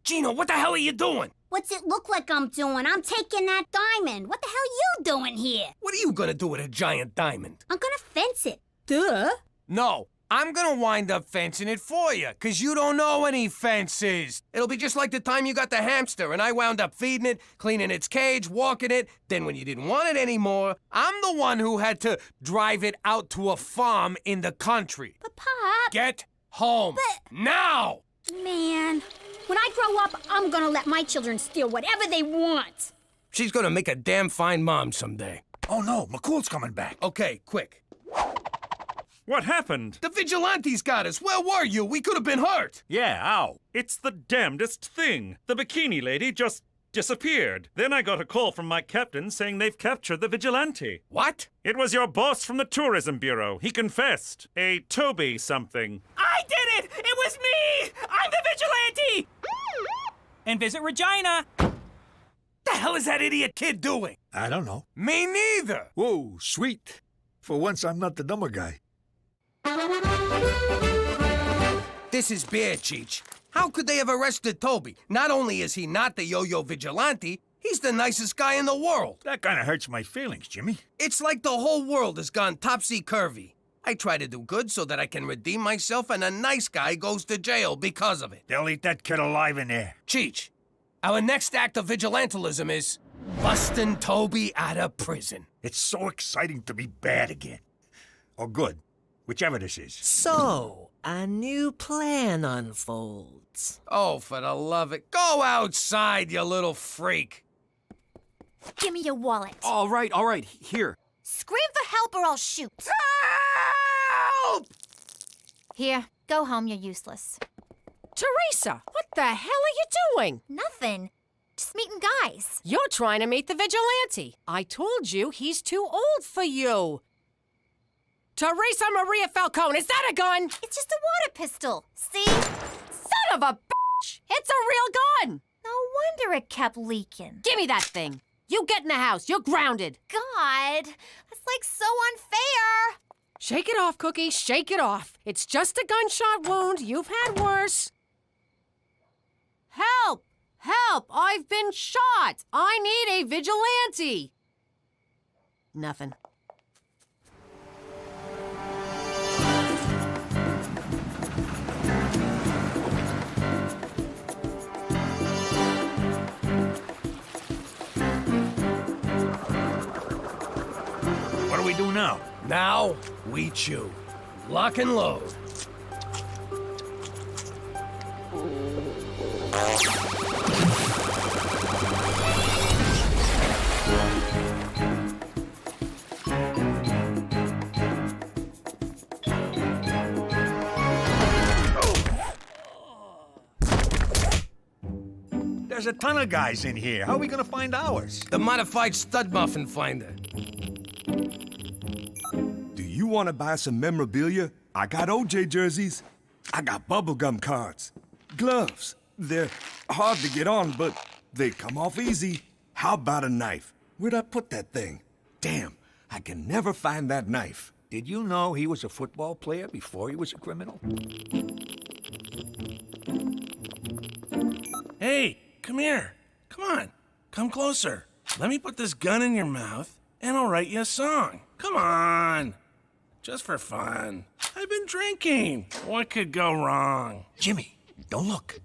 Gina, what the hell are you doing? What's it look like I'm doing? I'm taking that diamond. What the hell you doing here? What are you gonna do with a giant diamond? I'm gonna fence it. Duh. No, I'm gonna wind up fencing it for you, 'cause you don't know any fences. It'll be just like the time you got the hamster and I wound up feeding it, cleaning its cage, walking it. Then when you didn't want it anymore, I'm the one who had to drive it out to a farm in the country. But Pop... Get home. But... Now! Man, when I grow up, I'm gonna let my children steal whatever they want. She's gonna make a damn fine mom someday. Oh no, McCool's coming back. Okay, quick. What happened? The vigilantes got us. Where were you? We could have been hurt. Yeah, ow. It's the damnedest thing. The bikini lady just disappeared. Then I got a call from my captain saying they've captured the vigilante. What? It was your boss from the Tourism Bureau. He confessed. A Toby something. I did it! It was me! I'm the vigilante! And visit Regina. The hell is that idiot kid doing? I don't know. Me neither. Whoa, sweet. For once, I'm not the dumber guy. This is bad, Cheech. How could they have arrested Toby? Not only is he not the yo-yo vigilante, he's the nicest guy in the world. That kind of hurts my feelings, Jimmy. It's like the whole world has gone topsy-turvy. I try to do good so that I can redeem myself, and a nice guy goes to jail because of it. They'll eat that kid alive in there. Cheech, our next act of vigilantism is busting Toby out of prison. It's so exciting to be bad again. Or good. Whichever this is. So, a new plan unfolds. Oh, for the love of it. Go outside, you little freak. Give me your wallet. All right, here. Scream for help or I'll shoot. Help! Here, go home, you're useless. Teresa, what the hell are you doing? Nothing. Just meeting guys. You're trying to meet the vigilante. I told you he's too old for you. Teresa Maria Falcone, is that a gun? It's just a water pistol. See? Son of a bitch! It's a real gun! No wonder it kept leaking. Give me that thing. You get in the house. You're grounded. God, that's like so unfair. Shake it off, Cookie. Shake it off. It's just a gunshot wound. You've had worse. Help! Help! I've been shot! I need a vigilante! Nothing. What do we do now? Now, we chew. Lock and load. There's a ton of guys in here. How are we gonna find ours? The modified stud muffin finder. Do you want to buy some memorabilia? I got OJ jerseys. I got bubblegum cards. Gloves. They're hard to get on, but they come off easy. How about a knife? Where'd I put that thing? Damn, I can never find that knife. Did you know he was a football player before he was a criminal? Hey, come here. Come on. Come closer. Let me put this gun in your mouth, and I'll write you a song. Come on. Just for fun. I've been drinking. What could go wrong? Jimmy, don't look.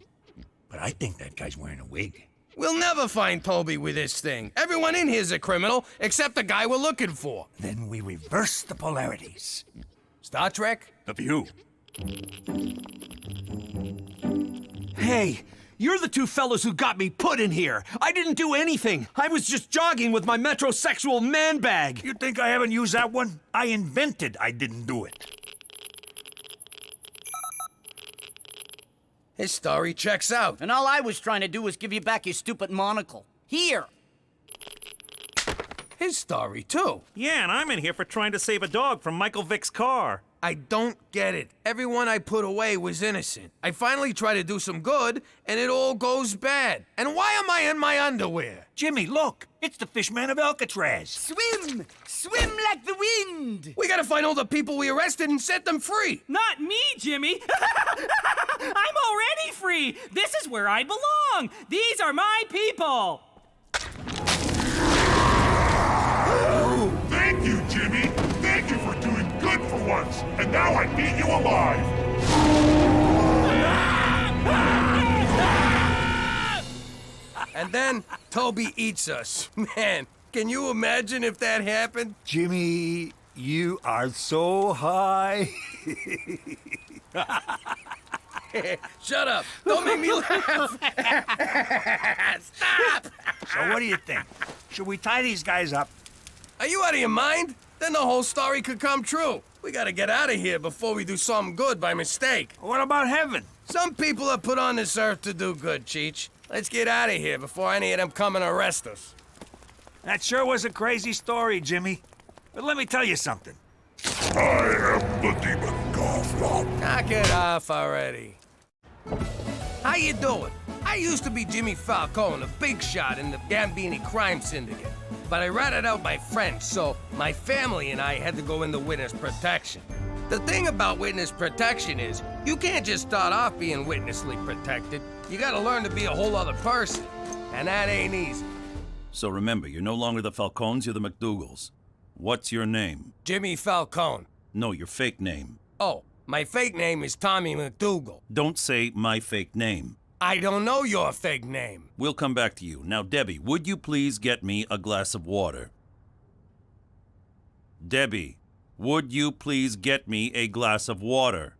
But I think that guy's wearing a wig. We'll never find Toby with this thing. Everyone in here's a criminal, except the guy we're looking for. Then we reverse the polarities. Star Trek? The View. Hey, you're the two fellows who got me put in here. I didn't do anything. I was just jogging with my metrosexual man bag. You think I haven't used that one? I invented I didn't do it. His story checks out. And all I was trying to do was give you back your stupid monocle. Here. His story, too. Yeah, and I'm in here for trying to save a dog from Michael Vick's car. I don't get it. Everyone I put away was innocent. I finally try to do some good, and it all goes bad. And why am I in my underwear? Jimmy, look. It's the Fishman of Alcatraz. Swim! Swim like the wind! We gotta find all the people we arrested and set them free. Not me, Jimmy! I'm already free! This is where I belong! These are my people! Thank you, Jimmy! Thank you for doing good for once! And now I beat you alive! And then Toby eats us. Man, can you imagine if that happened? Jimmy, you are so high. Shut up. Don't make me laugh. Stop! So what do you think? Should we tie these guys up? Are you out of your mind? Then the whole story could come true. We gotta get out of here before we do something good by mistake. What about heaven? Some people are put on this earth to do good, Cheech. Let's get out of here before any of them come and arrest us. That sure was a crazy story, Jimmy. But let me tell you something. I am the demon Gofflop. Knock it off already. How you doing? I used to be Jimmy Falcone, a big shot in the Gambini crime syndicate. But I ratted out my friends, so my family and I had to go into witness protection. The thing about witness protection is, you can't just start off being witnessly protected. You gotta learn to be a whole other person. And that ain't easy. So remember, you're no longer the Falcones, you're the McDougals. What's your name? Jimmy Falcone. No, your fake name. Oh, my fake name is Tommy McDougal. Don't say my fake name. I don't know your fake name. We'll come back to you. Now, Debbie, would you please get me a glass of water? Debbie, would you please get me a glass of water?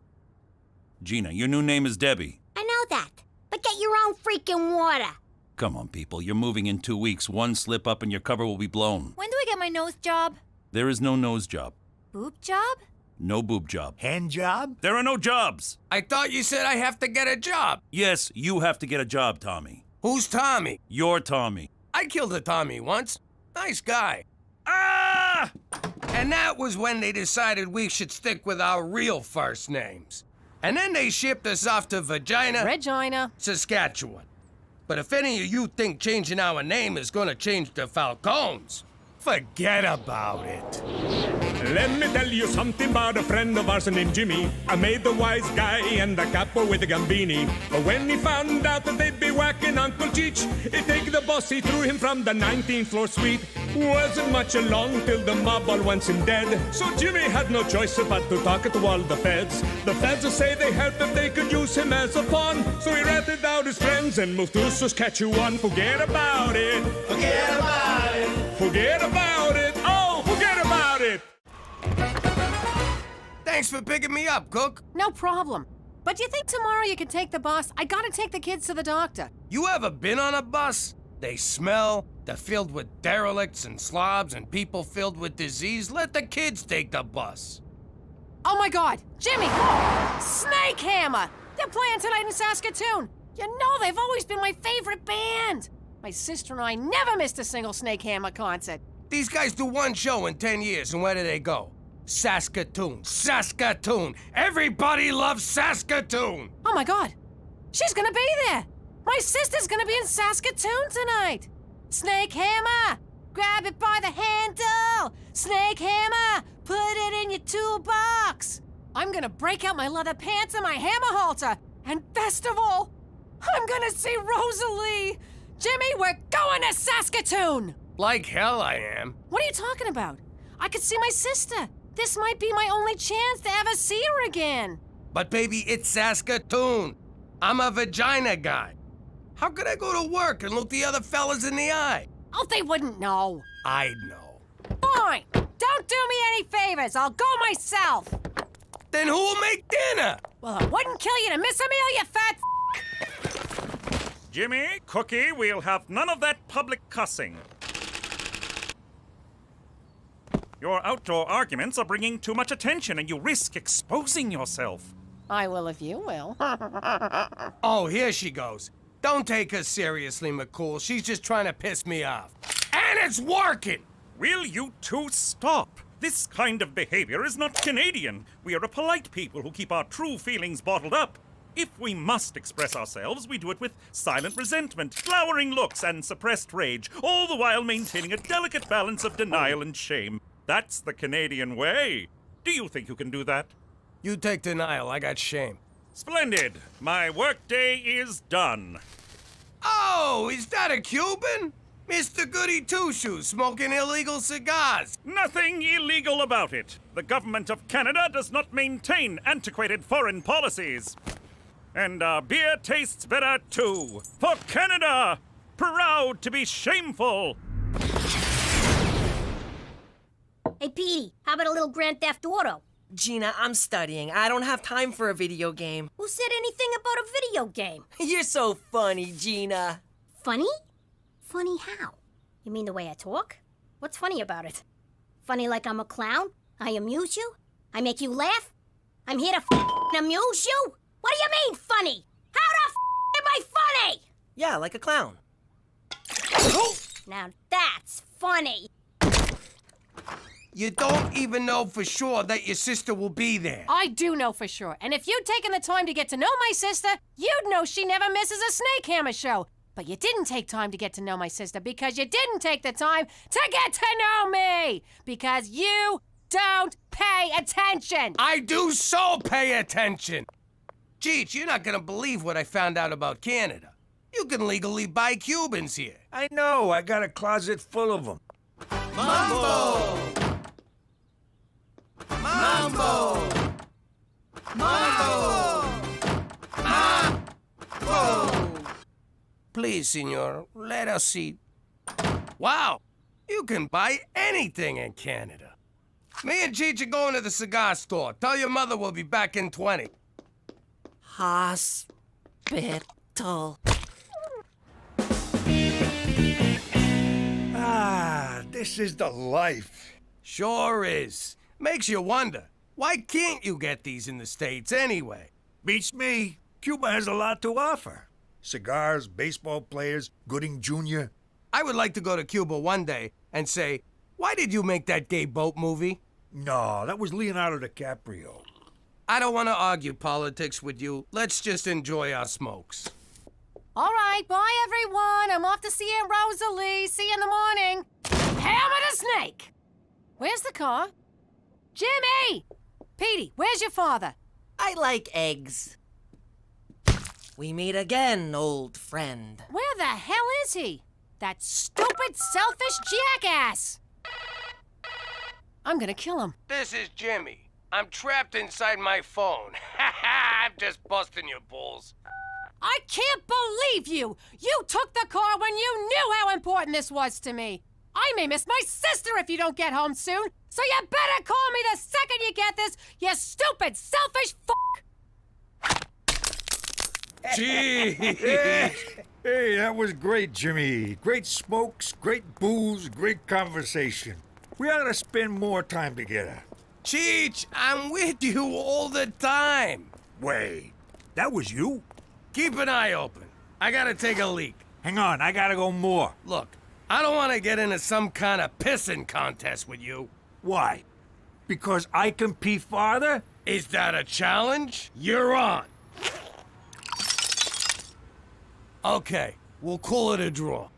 Gina, your new name is Debbie. I know that, but get your own freaking water. Come on, people. You're moving in 2 weeks. One slip up and your cover will be blown. When do I get my nose job? There is no nose job. Boob job? No boob job. Hand job? There are no jobs. I thought you said I have to get a job. Yes, you have to get a job, Tommy. Who's Tommy? You're Tommy. I killed a Tommy once. Nice guy. Ah! And that was when they decided we should stick with our real first names. And then they shipped us off to Regina, Saskatchewan. But if any of you think changing our name is gonna change the Falcones, forget about it. Let me tell you something about a friend of ours named Jimmy. I made the wise guy and the capo with the gambini. But when he found out that they'd be whacking Uncle Cheech, he'd take the boss, he threw him from the 19th floor suite. Wasn't much along till the mob all wants him dead. So Jimmy had no choice but to talk to all the feds. The feds will say they helped if they could use him as a pawn. So he ratted out his friends and moved to Saskatchewan. Forget about it. Forget about it. Forget about it. Oh, forget about it. Thanks for picking me up, Cook. no problem. But do you think tomorrow you can take the bus? I gotta take the kids to the doctor. You ever been on a bus? They smell, they're filled with derelicts and slobs and people filled with disease. Let the kids take the bus. Oh my God, Jimmy! Snake Hammer! They're playing tonight in Saskatoon. You know they've always been my favorite band. My sister and I never missed a single Snake Hammer concert. These guys do one show in 10 years, and where do they go? Saskatoon. Saskatoon. Everybody loves Saskatoon. Oh my God, she's gonna be there. My sister's gonna be in Saskatoon tonight. Snake Hammer, grab it by the handle. Snake Hammer, put it in your toolbox. I'm gonna break out my leather pants and my hammer halter. And best of all, I'm gonna see Rosalie. Jimmy, we're going to Saskatoon. Like hell I am. What are you talking about? I could see my sister. This might be my only chance to ever see her again. But baby, it's Saskatoon. I'm a vagina guy. How could I go to work and look the other fellas in the eye? Oh, they wouldn't know. I'd know. Fine. Don't do me any favors. I'll go myself. Then who'll make dinner? Well, it wouldn't kill you to miss a meal, you fat Jimmy, Cookie, we'll have none of that public cussing. Your outdoor arguments are bringing too much attention and you risk exposing yourself. I will if you will. Oh, here she goes. Don't take her seriously, McCool. She's just trying to piss me off. And it's working! Will you two stop? This kind of behavior is not Canadian. We are a polite people who keep our true feelings bottled up. If we must express ourselves, we do it with silent resentment, glowering looks, and suppressed rage, all the while maintaining a delicate balance of denial and shame. That's the Canadian way. Do you think you can do that? You take denial, I got shame. Splendid. My workday is done. Oh, is that a Cuban? Mr. Goody Two-Shoes smoking illegal cigars. Nothing illegal about it. The government of Canada does not maintain antiquated foreign policies. And our beer tastes better too. For Canada! Proud to be shameful! Hey, Petey, how about a little Grand Theft Auto? Gina, I'm studying. I don't have time for a video game. Who said anything about a video game? You're so funny, Gina. Funny? Funny how? You mean the way I talk? What's funny about it? Funny like I'm a clown? I amuse you? I make you laugh? I'm here to amuse you? What do you mean, funny? How the am I funny? Yeah, like a clown. Now that's funny. You don't even know for sure that your sister will be there. I do know for sure. And if you'd taken the time to get to know my sister, you'd know she never misses a Snake Hammer show. But you didn't take time to get to know my sister because you didn't take the time to get to know me. Because you don't pay attention. I do so pay attention. Cheech, you're not gonna believe what I found out about Canada. You can legally buy Cubans here. I know, I got a closet full of them. Mambo! Mambo! Mambo! Mambo! Please, senor, let us see. Wow! You can buy anything in Canada. Me and Cheech are going to the cigar store. Tell your mother we'll be back in 20. Hospital. Ah, this is the life. Sure is. Makes you wonder, why can't you get these in the States anyway? Beats me. Cuba has a lot to offer. Cigars, baseball players, Gooding Jr. I would like to go to Cuba one day and say, why did you make that gay boat movie? No, that was Leonardo DiCaprio. I don't want to argue politics with you. Let's just enjoy our smokes. All right, bye, everyone. I'm off to see Aunt Rosalie. See you in the morning. Hammer the snake. Where's the car? Jimmy! Petey, where's your father? I like eggs. We meet again, old friend. Where the hell is he? That stupid, selfish jackass! I'm gonna kill him. This is Jimmy. I'm trapped inside my phone. I'm just busting your balls. I can't believe you! You took the car when you knew how important this was to me. I may miss my sister if you don't get home soon, so you better call me the second you get this, you stupid, selfish fuck! Gee! Hey, that was great, Jimmy. Great smokes, great booze, great conversation. We ought to spend more time together. Cheech, I'm with you all the time. Wait, that was you? Keep an eye open. I gotta take a leak. Hang on, I gotta go more. Look, I don't want to get into some kind of pissing contest with you. Why? Because I can pee farther? Is that a challenge? You're on. Okay, we'll call it a draw.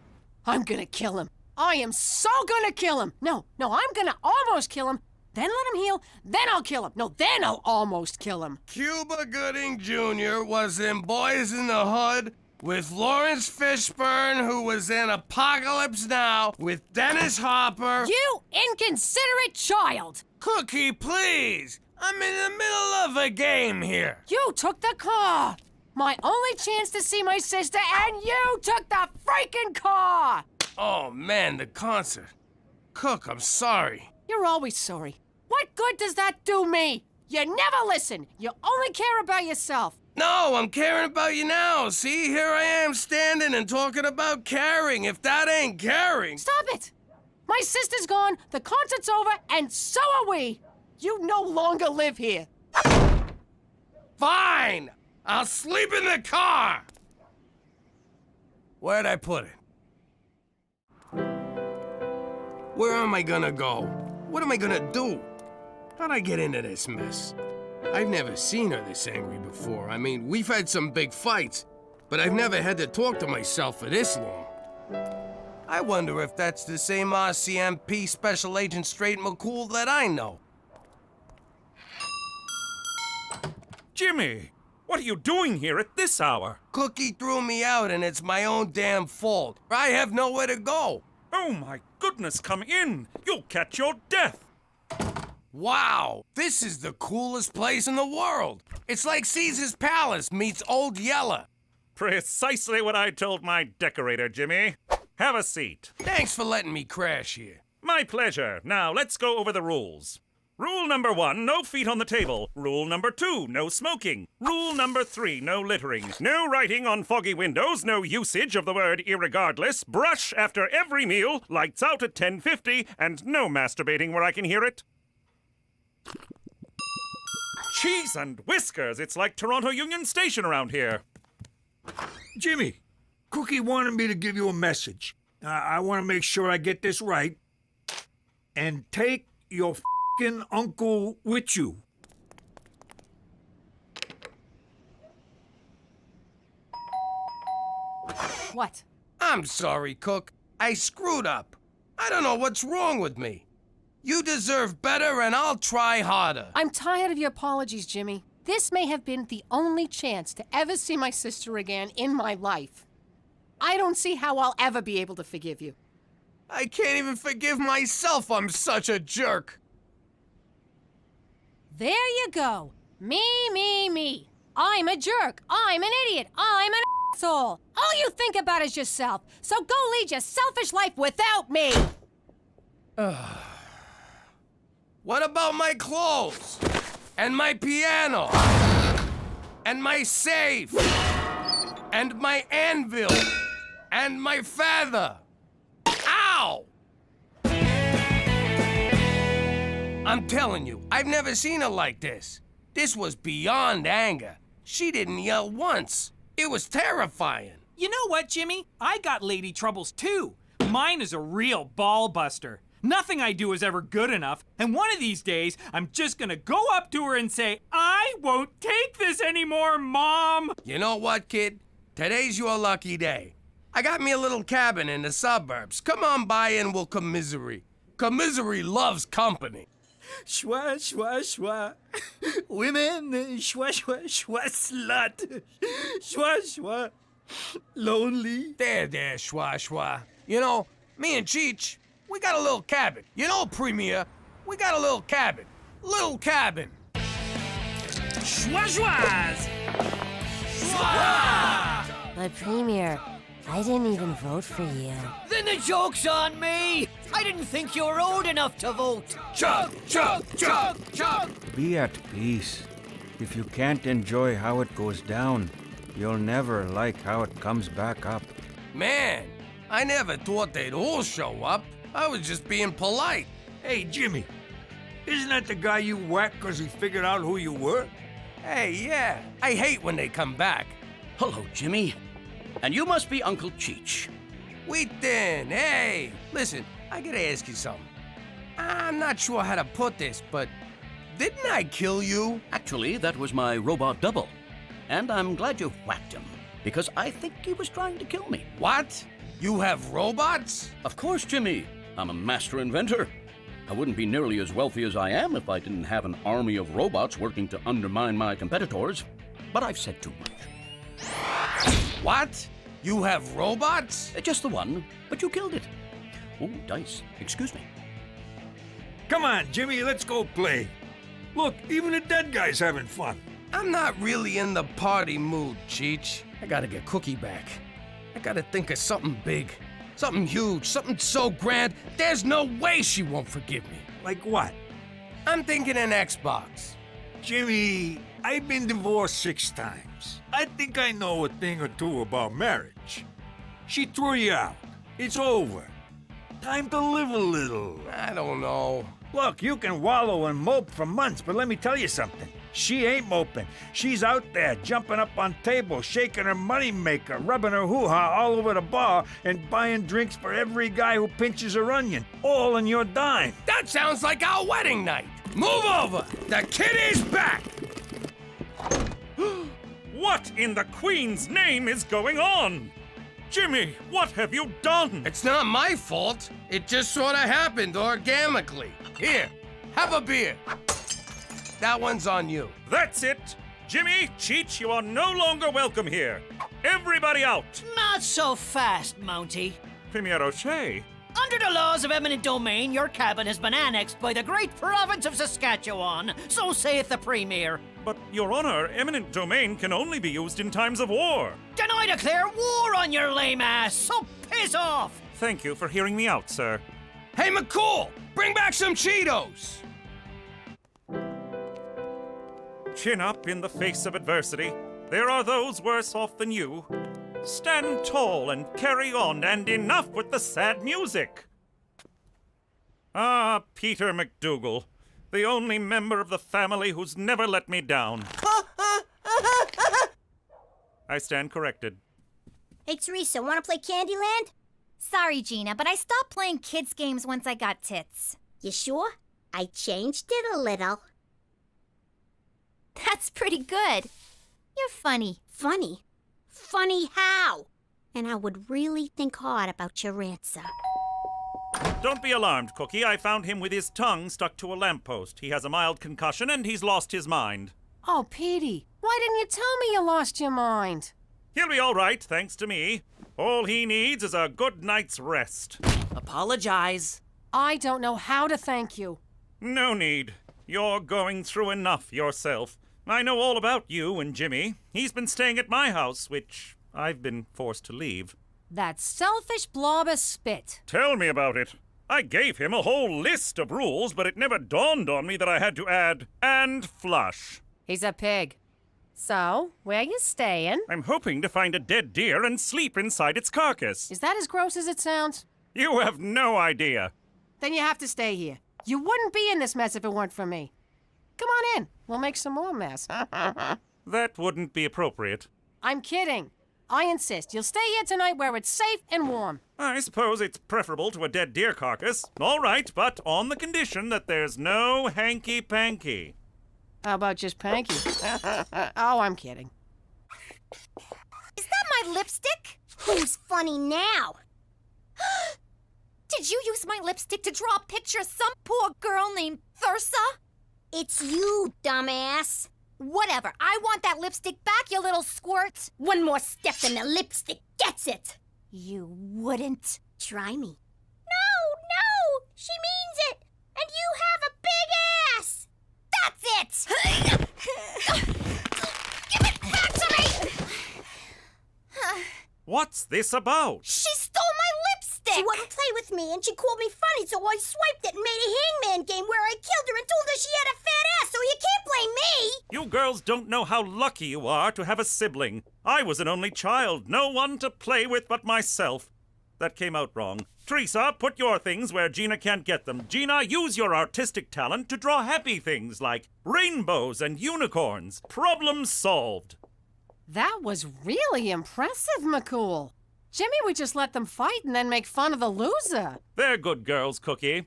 I'm gonna kill him. I am so gonna kill him. No, I'm gonna almost kill him. Then let him heal. Then I'll kill him. No, then I'll almost kill him. Cuba Gooding Jr. was in Boys in the Hood with Lawrence Fishburne, who was in Apocalypse Now with Dennis Hopper. You inconsiderate child! Cookie, please! I'm in the middle of a game here. You took the car! My only chance to see my sister, and you took the freaking car! Oh, man, the concert. Cook, I'm sorry. You're always sorry. What good does that do me? You never listen. You only care about yourself. No, I'm caring about you now. See, here I am standing and talking about caring. If that ain't caring... Stop it! My sister's gone, the concert's over, and so are we. You no longer live here. Fine! I'll sleep in the car! Where'd I put it? Where am I gonna go? What am I gonna do? How'd I get into this mess? I've never seen her this angry before. I mean, we've had some big fights, but I've never had to talk to myself for this long. I wonder if that's the same RCMP Special Agent Straight McCool that I know. Jimmy, what are you doing here at this hour? Cookie threw me out, and it's my own damn fault. I have nowhere to go. Oh my goodness, come in. You'll catch your death. Wow, this is the coolest place in the world. It's like Caesar's Palace meets Old Yeller. Precisely what I told my decorator, Jimmy. Have a seat. Thanks for letting me crash here. My pleasure. Now, let's go over the rules. Rule number 1, no feet on the table. Rule number 2, no smoking. Rule number 3, no littering. No writing on foggy windows, no usage of the word irregardless, brush after every meal, lights out at 10:50, and no masturbating where I can hear it. Cheese and whiskers, it's like Toronto Union Station around here. Jimmy, Cookie wanted me to give you a message. I want to make sure I get this right. And take your f***ing uncle with you. What? I'm sorry, Cook. I screwed up. I don't know what's wrong with me. You deserve better, and I'll try harder. I'm tired of your apologies, Jimmy. This may have been the only chance to ever see my sister again in my life. I don't see how I'll ever be able to forgive you. I can't even forgive myself. I'm such a jerk. There you go. Me. I'm a jerk. I'm an idiot. I'm an asshole. All you think about is yourself. So go lead your selfish life without me. What about my clothes? And my piano? And my safe? And my anvil? And my feather? Ow! I'm telling you, I've never seen her like this. This was beyond anger. She didn't yell once. It was terrifying. You know what, Jimmy? I got lady troubles too. Mine is a real ball buster. Nothing I do is ever good enough, and one of these days, I'm just gonna go up to her and say, I won't take this anymore, Mom! You know what, kid? Today's your lucky day. I got me a little cabin in the suburbs. Come on by and we'll commiserate. Commiserate loves company. Schwa, schwa, schwa. Women, schwa, schwa, schwa, slut. Schwa, schwa. Lonely. There, schwa, schwa. You know, me and Cheech, we got a little cabin. You know, Premier, we got a little cabin. Little cabin. Schwa, schwas. Schwa! But Premier, I didn't even vote for you. Then the joke's on me! I didn't think you were old enough to vote! Chug, chug, chug, chug! Be at peace. If you can't enjoy how it goes down, You'll never like how it comes back up. Man, I never thought they'd all show up. I was just being polite. Hey, Jimmy, isn't that the guy you whacked because he figured out who you were? Hey, yeah, I hate when they come back. Hello, Jimmy. And you must be Uncle Cheech. Wheaton, hey! Listen, I gotta ask you something. I'm not sure how to put this, but didn't I kill you? Actually, that was my robot double. And I'm glad you whacked him, because I think he was trying to kill me. What? You have robots? Of course, Jimmy. I'm a master inventor. I wouldn't be nearly as wealthy as I am if I didn't have an army of robots working to undermine my competitors. But I've said too much. What? You have robots? Just the one, but you killed it. Oh, dice. Excuse me. Come on, Jimmy, let's go play. Look, even the dead guy's having fun. I'm not really in the party mood, Cheech. I gotta get Cookie back. I gotta think of something big. Something huge, something so grand, there's no way she won't forgive me. Like what? I'm thinking an Xbox. Jimmy, I've been divorced 6 times. I think I know a thing or two about marriage. She threw you out. It's over. Time to live a little. I don't know. Look, you can wallow and mope for months, but let me tell you something. She ain't moping. She's out there jumping up on tables, shaking her moneymaker, rubbing her hoo-ha all over the bar, and buying drinks for every guy who pinches her onion, all on your dime. That sounds like our wedding night. Move over. The kid is back. What in the Queen's name is going on? Jimmy, what have you done? It's not my fault. It just sort of happened organically. Here, have a beer. That one's on you. That's it. Jimmy, Cheech, you are no longer welcome here. Everybody out. Not so fast, Mountie. Premier O'Shea. Under the laws of eminent domain, your cabin has been annexed by the great province of Saskatchewan. So saith the Premier. But, Your Honor, eminent domain can only be used in times of war. Then I declare war on your lame ass, so piss off! Thank you for hearing me out, sir. Hey, McCool, bring back some Cheetos. Chin up in the face of adversity. There are those worse off than you. Stand tall and carry on, and enough with the sad music. Ah, Peter McDougal, the only member of the family who's never let me down. I stand corrected. Hey, Teresa, want to play Candyland? Sorry, Gina, but I stopped playing kids' games once I got tits. You sure? I changed it a little. That's pretty good. You're funny. Funny? Funny how? And I would really think hard about your answer. Don't be alarmed, Cookie. I found him with his tongue stuck to a lamppost. He has a mild concussion and he's lost his mind. Oh, Petey, why didn't you tell me you lost your mind? He'll be all right, thanks to me. All he needs is a good night's rest. Apologize. I don't know how to thank you. No need. You're going through enough yourself. I know all about you and Jimmy. He's been staying at my house, which I've been forced to leave. That selfish blob of spit. Tell me about it. I gave him a whole list of rules, but it never dawned on me that I had to add, and flush. He's a pig. So, where you staying? I'm hoping to find a dead deer and sleep inside its carcass. Is that as gross as it sounds? You have no idea. Then you have to stay here. You wouldn't be in this mess if it weren't for me. Come on in. We'll make some more mess. That wouldn't be appropriate. I'm kidding. I insist. You'll stay here tonight where it's safe and warm. I suppose it's preferable to a dead deer carcass. All right, but on the condition that there's no hanky-panky. How about just panky? Oh, I'm kidding. Is that my lipstick? Who's funny now? Did you use my lipstick to draw a picture of some poor girl named Thursa? It's you, dumbass. Whatever. I want that lipstick back, you little squirt. One more step and the lipstick gets it. You wouldn't. Try me. No! She means it! And you have a big ass! That's it! Give it back to me! What's this about? She stole my lipstick! She wouldn't play with me, and she called me funny, so I swiped it and made a hangman game where I killed her and told her she had a fat ass, so you can't blame me! You girls don't know how lucky you are to have a sibling. I was an only child, no one to play with but myself. That came out wrong. Teresa, put your things where Gina can't get them. Gina, use your artistic talent to draw happy things like rainbows and unicorns. Problem solved. That was really impressive, McCool. Jimmy would just let them fight and then make fun of the loser. They're good girls, Cookie.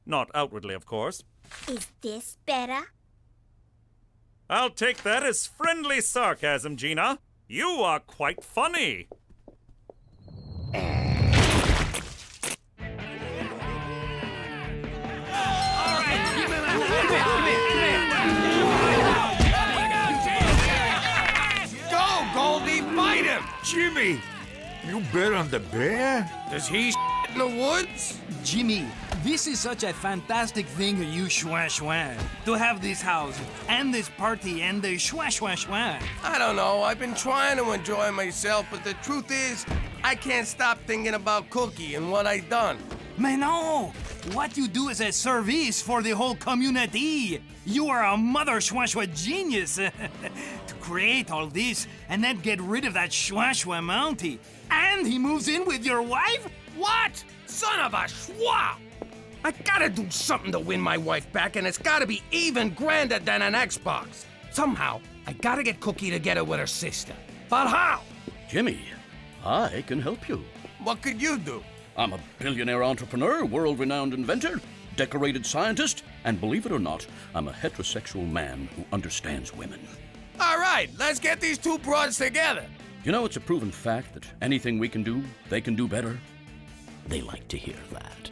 Not outwardly, of course. Is this better? I'll take that as friendly sarcasm, Gina. You are quite funny. Go, Goldie, fight him! Jimmy, you bet on the bear? Does he in the woods? Jimmy, this is such a fantastic thing, you schwa, to have this house and this party and the schwa. I don't know. I've been trying to enjoy myself, but the truth is, I can't stop thinking about Cookie and what I done. Mais no! What you do is a service for the whole community. You are a mother schwa genius to create all this and then get rid of that schwa Mountie. And he moves in with your wife? What? Son of a schwa! I gotta do something to win my wife back, and it's gotta be even grander than an Xbox. Somehow, I gotta get Cookie together with her sister. But how? Jimmy, I can help you. What could you do? I'm a billionaire entrepreneur, world-renowned inventor, decorated scientist, and believe it or not, I'm a heterosexual man who understands women. All right, let's get these two broads together. You know, it's a proven fact that anything we can do, they can do better. They like to hear that.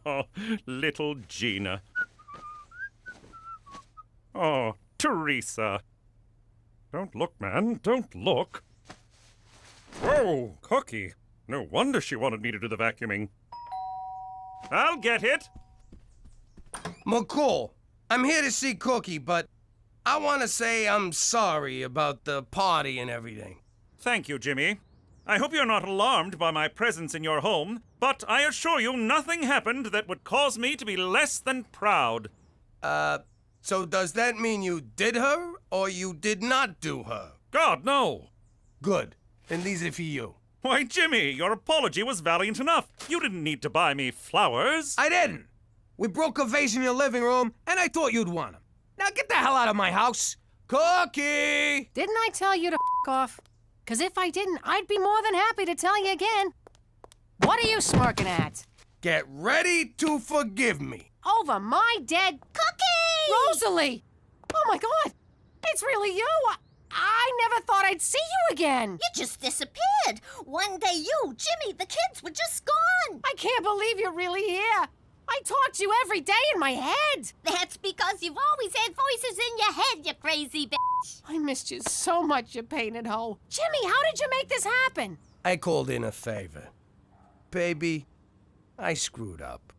Oh, little Gina. Oh, Teresa. Don't look, man. Don't look. Whoa, Cookie. No wonder she wanted me to do the vacuuming. I'll get it. McCool, I'm here to see Cookie, but I want to say I'm sorry about the party and everything. Thank you, Jimmy. I hope you're not alarmed by my presence in your home, but I assure you nothing happened that would cause me to be less than proud. So does that mean you did her, or you did not do her? God, no. Good. Then these are for you. Why, Jimmy, your apology was valiant enough. You didn't need to buy me flowers. I didn't. We broke a vase in your living room, and I thought you'd want them. Now get the hell out of my house. Cookie! Didn't I tell you to f off? Because if I didn't, I'd be more than happy to tell you again. What are you smirking at? Get ready to forgive me. Over my dead Cookie! Rosalie! Oh my God! It's really you! I never thought I'd see you again! You just disappeared. One day you, Jimmy, the kids were just gone. I can't believe you're really here! I talk to you every day in my head! That's because you've always had voices in your head, you crazy bitch. I missed you so much, you painted hoe. Jimmy, how did you make this happen? I called in a favor. Baby, I screwed up.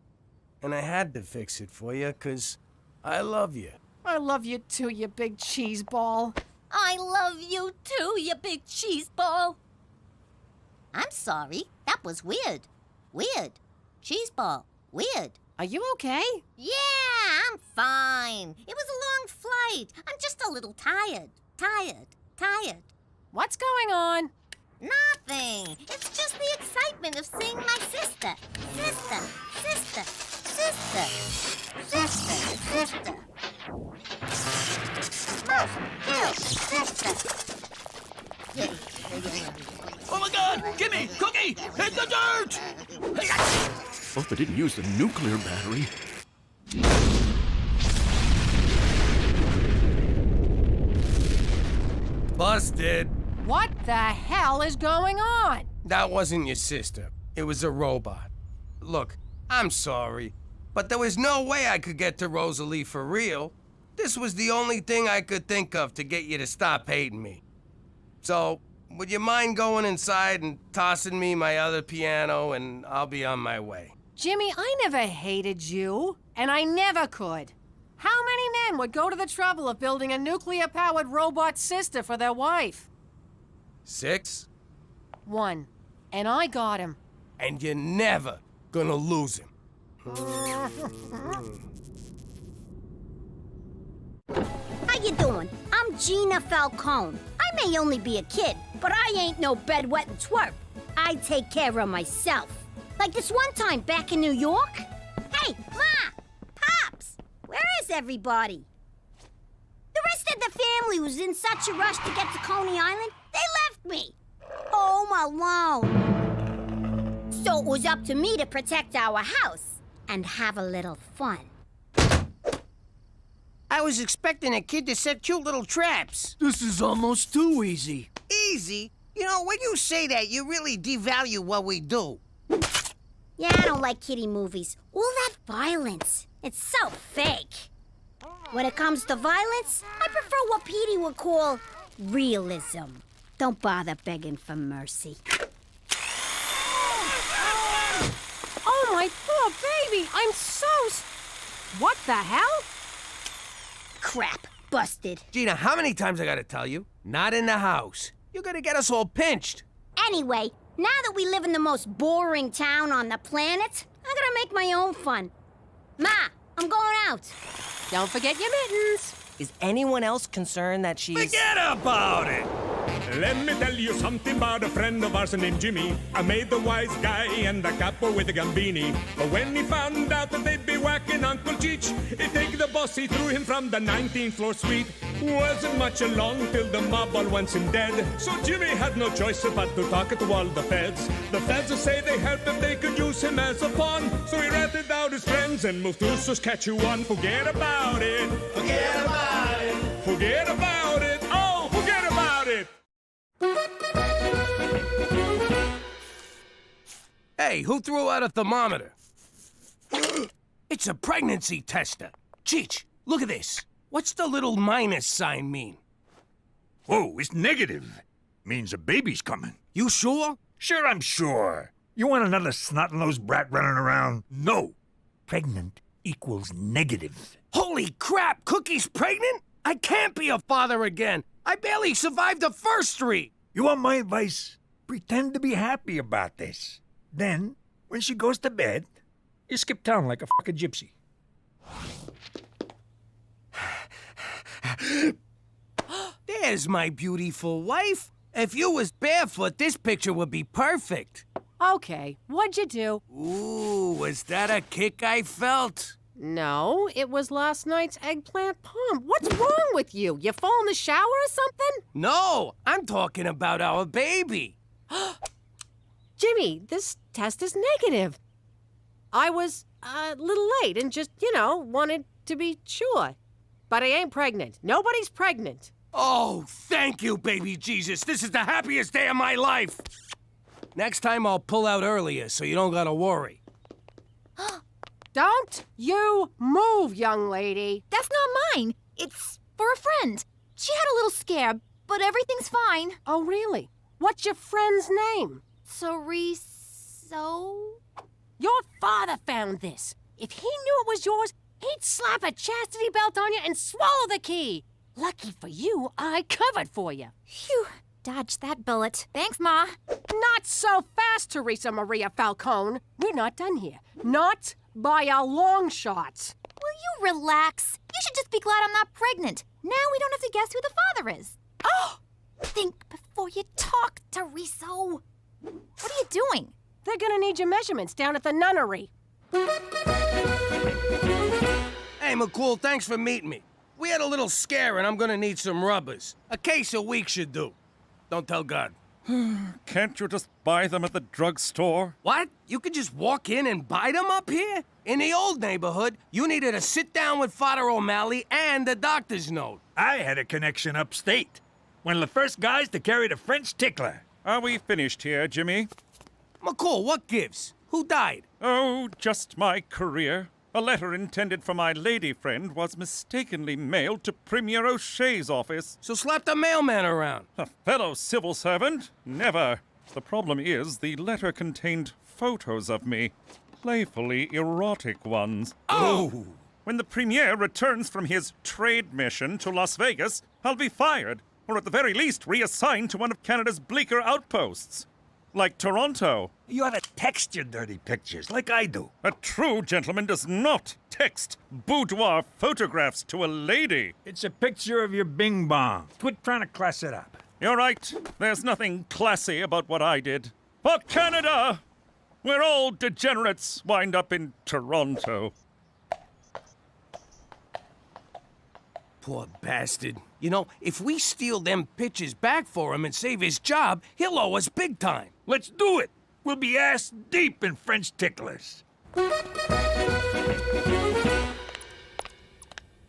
And I had to fix it for you, 'cause I love you. I love you too, you big cheese ball. I love you too, you big cheese ball. I'm sorry. That was weird. Weird. Cheese ball. Weird. Are you okay? Yeah, I'm fine. It was a long flight. I'm just a little tired. Tired. What's going on? Nothing. It's just the excitement of seeing my sister. Sister. Mom, Bill, sister. Oh my God! Jimmy! Cookie! Hit the dirt! Hope I didn't use the nuclear battery. Busted. What the hell is going on? That wasn't your sister. It was a robot. Look, I'm sorry, but there was no way I could get to Rosalie for real. This was the only thing I could think of to get you to stop hating me. So, would you mind going inside and tossing me my other piano, and I'll be on my way? Jimmy, I never hated you, and I never could. How many men would go to the trouble of building a nuclear-powered robot sister for their wife? 6? 1. And I got him. And you're never gonna lose him. How you doing? I'm Gina Falcone. I may only be a kid, but I ain't no bedwetting twerp. I take care of myself. Like this one time back in New York. Hey, Ma! Pops! Where is everybody? The rest of the family was in such a rush to get to Coney Island, they left me. Home alone. So it was up to me to protect our house and have a little fun. I was expecting a kid to set cute little traps. This is almost too easy. Easy? You know, when you say that, you really devalue what we do. Yeah, I don't like kiddie movies. All that violence. It's so fake. When it comes to violence, I prefer what Petey would call realism. Don't bother begging for mercy. Oh, my poor baby! I'm so... What the hell? Crap. Busted. Gina, how many times I gotta tell you? Not in the house. You're gonna get us all pinched. Anyway, now that we live in the most boring town on the planet, I'm gonna make my own fun. Ma, I'm going out. Don't forget your mittens. Is anyone else concerned that she's... Forget about it! Let me tell you something about a friend of ours named Jimmy. I made the wise guy and the capo with the gambini. But when he found out that they'd be whacking Uncle Cheech, he'd take the boss, he threw him from the 19th floor suite. Wasn't much along till the mob all went him dead. So Jimmy had no choice but to talk to all the feds. The feds say they helped him, they could use him as a pawn. So he ratted out his friends and moved to Saskatchewan. Forget about it. Forget about it. Forget about it. Oh, forget about it. Hey, who threw out a thermometer? It's a pregnancy tester. Cheech, look at this. What's the little minus sign mean? Oh, it's negative. Means a baby's coming. You sure? Sure, I'm sure. You want another snot-nosed brat running around? No. Pregnant equals negative. Holy crap, Cookie's pregnant? I can't be a father again. I barely survived the first three. You want my advice? Pretend to be happy about this. Then, when she goes to bed, you skip town like a fucking gypsy. There's my beautiful wife. If you was barefoot, this picture would be perfect. Okay, what'd you do? Ooh, was that a kick I felt? No, it was last night's eggplant palm. What's wrong with you? You fall in the shower or something? No, I'm talking about our baby. Jimmy, this test is negative. I was a little late and just, wanted to be sure. But I ain't pregnant. Nobody's pregnant. Oh, thank you, baby Jesus. This is the happiest day of my life. Next time I'll pull out earlier so you don't gotta worry. Don't you move, young lady. That's not mine. It's for a friend. She had a little scare, but everything's fine. Oh, really? What's your friend's name? Teresa? Your father found this. If he knew it was yours, he'd slap a chastity belt on you and swallow the key. Lucky for you, I covered for you. Phew. Dodged that bullet. Thanks, Ma. Not so fast, Teresa Maria Falcone. We're not done here. Not by a long shot. Will you relax? You should just be glad I'm not pregnant. Now we don't have to guess who the father is. Oh! Think before you talk, Teresa. What are you doing? They're gonna need your measurements down at the nunnery. Hey, McCool, thanks for meeting me. We had a little scare and I'm gonna need some rubbers. A case a week should do. Don't tell God. Can't you just buy them at the drugstore? What? You could just walk in and buy them up here? In the old neighborhood, you needed to sit down with Father O'Malley and a doctor's note. I had a connection upstate. One of the first guys to carry the French tickler. Are we finished here, Jimmy? McCool, what gives? Who died? Oh, just my career. A letter intended for my lady friend was mistakenly mailed to Premier O'Shea's office. So slap the mailman around. A fellow civil servant? Never. The problem is the letter contained photos of me. Playfully erotic ones. Oh! When the Premier returns from his trade mission to Las Vegas, I'll be fired, or at the very least reassigned to one of Canada's bleaker outposts. Like Toronto. You ought to text your dirty pictures, like I do. A true gentleman does not text boudoir photographs to a lady. It's a picture of your bing bong. Quit trying to class it up. You're right. There's nothing classy about what I did. For Canada, where all degenerates wind up in Toronto. Poor bastard. You know, if we steal them pictures back for him and save his job, he'll owe us big time. Let's do it. We'll be ass deep in French ticklers.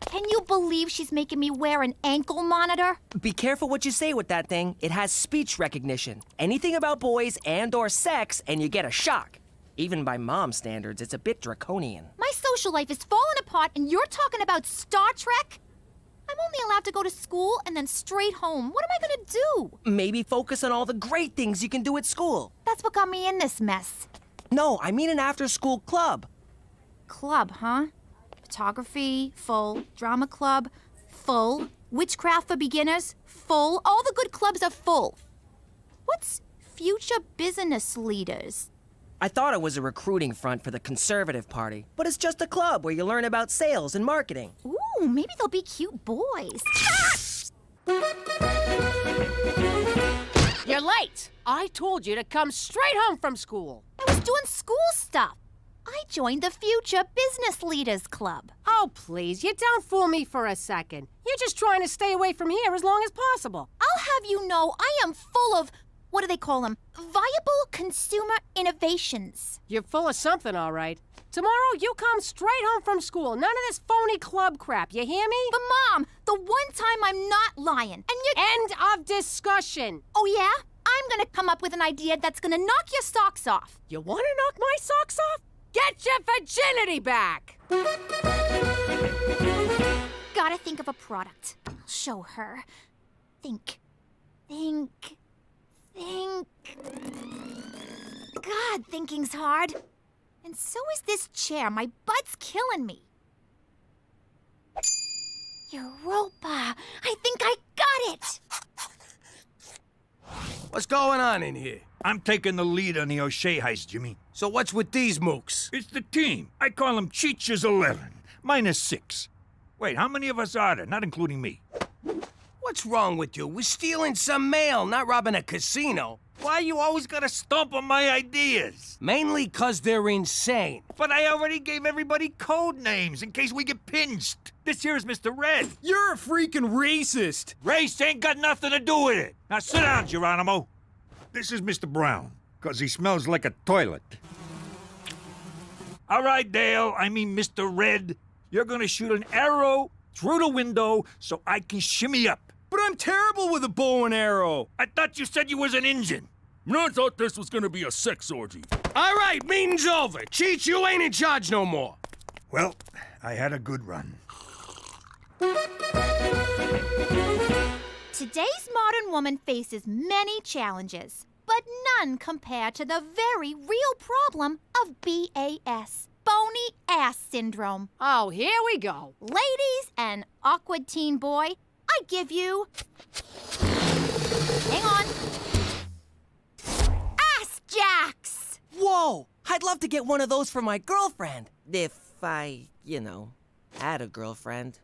Can you believe she's making me wear an ankle monitor? Be careful what you say with that thing. It has speech recognition. Anything about boys and/or sex, and you get a shock. Even by mom standards, it's a bit draconian. My social life is falling apart, and you're talking about Star Trek? I'm only allowed to go to school and then straight home. What am I gonna do? Maybe focus on all the great things you can do at school. That's what got me in this mess. No, I mean an after-school club. Club, huh? Photography, full. Drama club, full. Witchcraft for beginners, full. All the good clubs are full. What's future business leaders? I thought it was a recruiting front for the Conservative Party, but it's just a club where you learn about sales and marketing. Ooh, maybe they'll be cute boys. You're late. I told you to come straight home from school. I was doing school stuff. I joined the Future Business Leaders Club. Oh, please, you don't fool me for a second. You're just trying to stay away from here as long as possible. I'll have you know I am full of, what do they call them? Viable consumer innovations. You're full of something, all right. Tomorrow, you come straight home from school. None of this phony club crap, you hear me? But Mom, the one time I'm not lying, and you— End of discussion. Oh yeah? I'm gonna come up with an idea that's gonna knock your socks off. You wanna knock my socks off? Get your virginity back! Gotta think of a product. I'll show her. Think. God, thinking's hard. And so is this chair. My butt's killing me. Europa. I think I got it. What's going on in here? I'm taking the lead on the O'Shea heist, Jimmy. So what's with these mooks? It's the team. I call them Cheech's 11, minus 6. Wait, how many of us are there, not including me? What's wrong with you? We're stealing some mail, not robbing a casino. Why you always gotta stomp on my ideas? Mainly 'cause they're insane. But I already gave everybody code names in case we get pinched. This here's Mr. Red. You're a freaking racist. Race ain't got nothing to do with it. Now sit down, Geronimo. This is Mr. Brown, 'cause he smells like a toilet. All right, Dale, I mean Mr. Red. You're gonna shoot an arrow through the window so I can shimmy up. But I'm terrible with a bow and arrow. I thought you said you was an Injun. I thought this was gonna be a sex orgy. All right, meeting's over. Cheech, you ain't in charge no more. Well, I had a good run. Today's modern woman faces many challenges, but none compare to the very real problem of BAS, bony ass syndrome. Oh, here we go. Ladies and awkward teen boy, I give you... Hang on. Ass jacks! Whoa! I'd love to get one of those for my girlfriend. If I, had a girlfriend.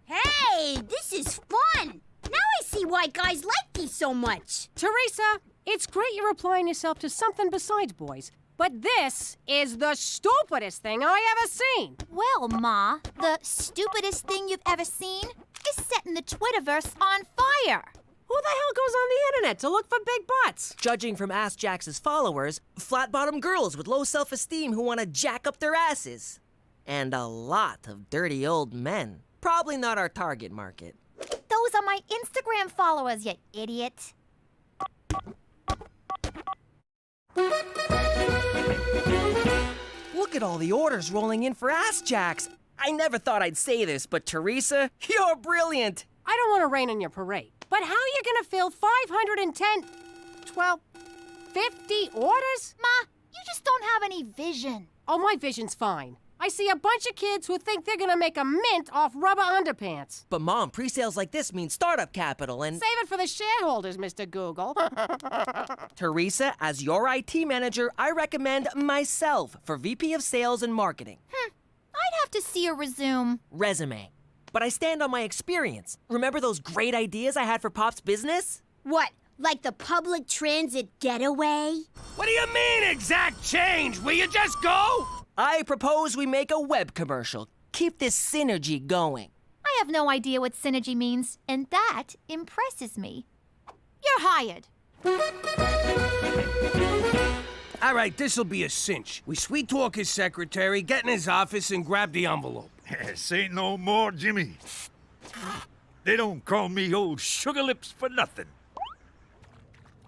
Hey, this is fun! Now I see why guys like these so much. Teresa, it's great you're applying yourself to something besides boys, but this is the stupidest thing I ever seen. Well, Ma, the stupidest thing you've ever seen is setting the Twitterverse on fire. Who the hell goes on the internet to look for big butts? Judging from Ass Jax's followers, flat-bottom girls with low self-esteem who want to jack up their asses. And a lot of dirty old men. Probably not our target market. Those are my Instagram followers, you idiot. Look at all the orders rolling in for Ass Jacks. I never thought I'd say this, but Teresa, you're brilliant. I don't want to rain on your parade, but how are you going to fill 510, 12, 50 orders? Ma, you just don't have any vision. Oh, my vision's fine. I I see a bunch of kids who think they're gonna make a mint off rubber underpants. But Mom, pre-sales like this mean startup capital and... Save it for the shareholders, Mr. Google. Teresa, as your IT manager, I recommend myself for VP of Sales and Marketing. I'd have to see your resume. Resume. But I stand on my experience. Remember those great ideas I had for Pop's business? What, like the public transit getaway? What do you mean, exact change? Will you just go? I propose we make a web commercial. Keep this synergy going. I have no idea what synergy means, and that impresses me. You're hired. All right, this'll be a cinch. We sweet talk his secretary, get in his office, and grab the envelope. Say no more, Jimmy. They don't call me old sugar lips for nothing.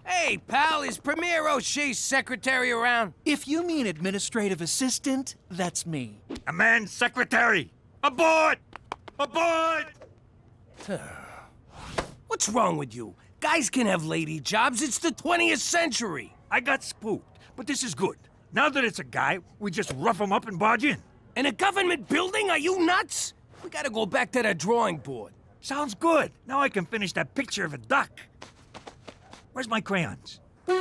Hey, pal, is Premier O'Shea's secretary around? If you mean administrative assistant, that's me. A man's secretary! Aboard! Aboard! What's wrong with you? Guys can have lady jobs. It's the 20th century. I got spooked, but this is good. Now that it's a guy, we just rough him up and barge in. In a government building? Are you nuts? We gotta go back to the drawing board. Sounds good. Now I can finish that picture of a duck. Where's my crayons? Our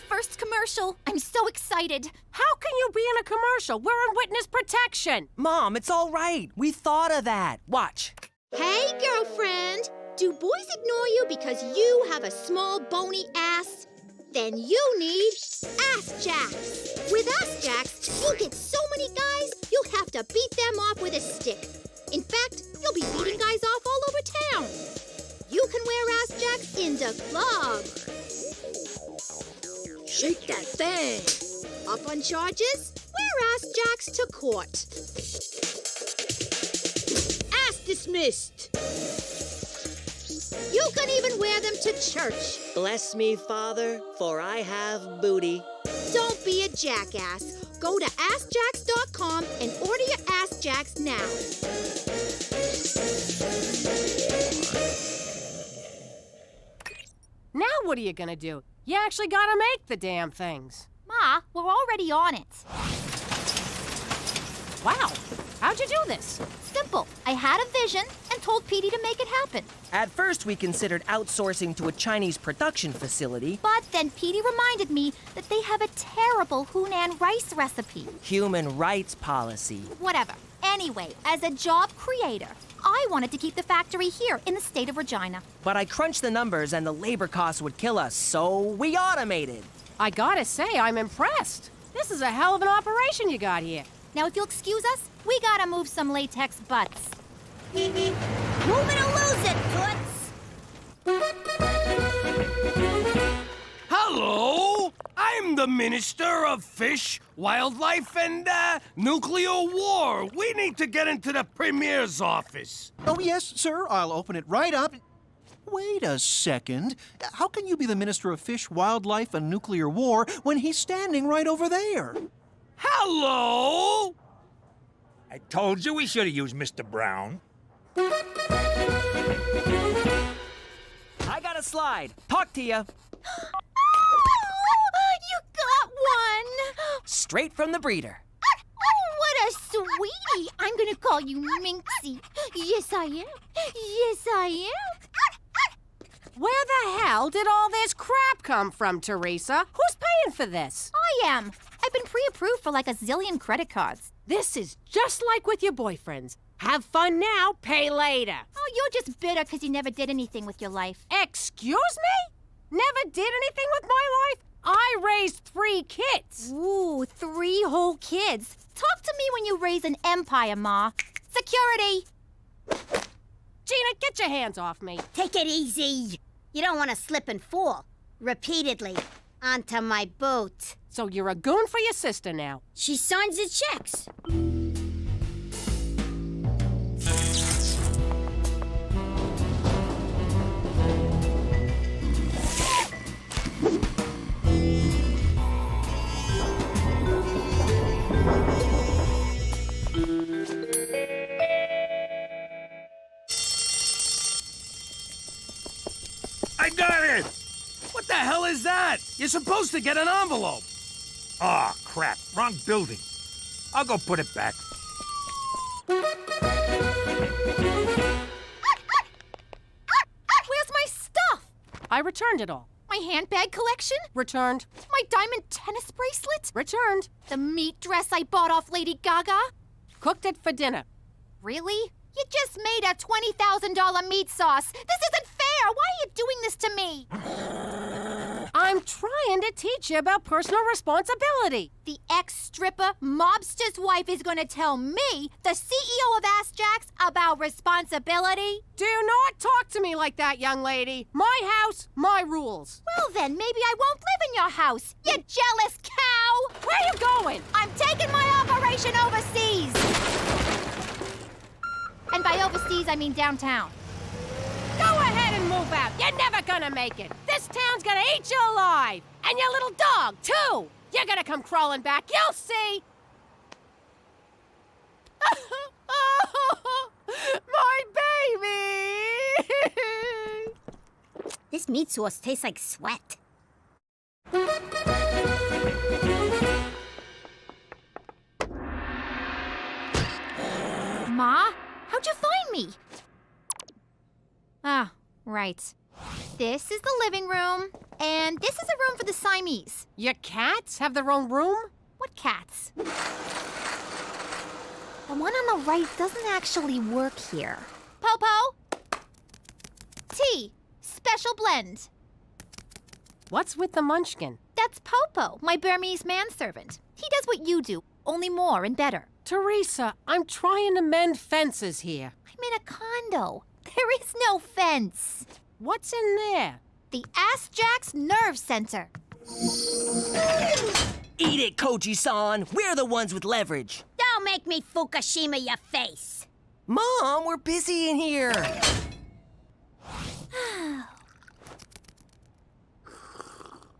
first commercial. I'm so excited. How can you be in a commercial? We're in witness protection. Mom, it's all right. We thought of that. Watch. Hey, girlfriend. Do boys ignore you because you have a small bony ass? Then you need ass jacks. With ass jacks, you'll get so many guys, you'll have to beat them off with a stick. In fact, you'll be beating guys off all over town. You can wear ass jacks in the club. Shake that thing. Up on charges? Wear ass jacks to court. Ass dismissed. You can even wear them to church. Bless me, Father, for I have booty. Don't be a jackass. Go to AskJacks.com and order your Ass Jacks now. Now what are you gonna do? You actually gotta make the damn things. Ma, we're already on it. Wow, how'd you do this? Simple. I had a vision and told Petey to make it happen. At first, we considered outsourcing to a Chinese production facility. But then Petey reminded me that they have a terrible Hunan rice recipe. Human rights policy. Whatever. Anyway, as a job creator, I wanted to keep the factory here in the state of Regina. But I crunched the numbers and the labor costs would kill us, so we automated. I gotta say, I'm impressed. This is a hell of an operation you got here. Now, if you'll excuse us, we gotta move some latex butts. Move it or lose it, Toots. Hello! I'm the Minister of Fish, Wildlife, and, Nuclear War. We need to get into the Premier's office. Oh, yes, sir. I'll open it right up. Wait a second. How can you be the Minister of Fish, Wildlife, and Nuclear War when he's standing right over there? Hello! I told you we should have used Mr. Brown. I got a slide. Talk to ya. You got one! Straight from the breeder. What a sweetie! I'm gonna call you Minxie. Yes, I am. Yes, I am. Where the hell did all this crap come from, Teresa? Who's paying for this? I am. I've been pre-approved for like a zillion credit cards. This is just like with your boyfriends. Have fun now, pay later. Oh, you're just bitter because you never did anything with your life. Excuse me? Never did anything with my life? I raised 3 kids. Ooh, 3 whole kids. Talk to me when you raise an empire, Ma. Security! Gina, get your hands off me. Take it easy. You don't want to slip and fall. Repeatedly. Onto my boat. So you're a goon for your sister now. She signs the checks. I got it! What the hell is that? You're supposed to get an envelope. Aw, crap. Wrong building. I'll go put it back. Where's my stuff? I returned it all. My handbag collection? Returned. My diamond tennis bracelet? Returned. The meat dress I bought off Lady Gaga? Cooked it for dinner. Really? You just made a $20,000 meat sauce. This isn't fair. Why are you doing this to me? I'm trying to teach you about personal responsibility. The ex-stripper mobster's wife is going to tell me, the CEO of Ass Jacks, about responsibility? Do not talk to me like that, young lady. My house, my rules. Well then, maybe I won't live in your house, you jealous cow! Where are you going? I'm taking my operation overseas! And by overseas, I mean downtown. Go ahead and move out. You're never gonna make it. This town's gonna eat you alive. And your little dog, too. You're gonna come crawling back. You'll see. My baby! This meat sauce tastes like sweat. Ma, how'd you find me? Ah, right. This is the living room, and this is a room for the Siamese. Your cats have their own room? What cats? The one on the right doesn't actually work here. Popo? Tea. Special blend. What's with the munchkin? That's Popo, my Burmese manservant. He does what you do, only more and better. Teresa, I'm trying to mend fences here. I'm in a condo. There is no fence. What's in there? The Ass Jacks Nerve Center. Eat it, Koji-san. We're the ones with leverage. Don't make me Fukushima your face. Mom, we're busy in here.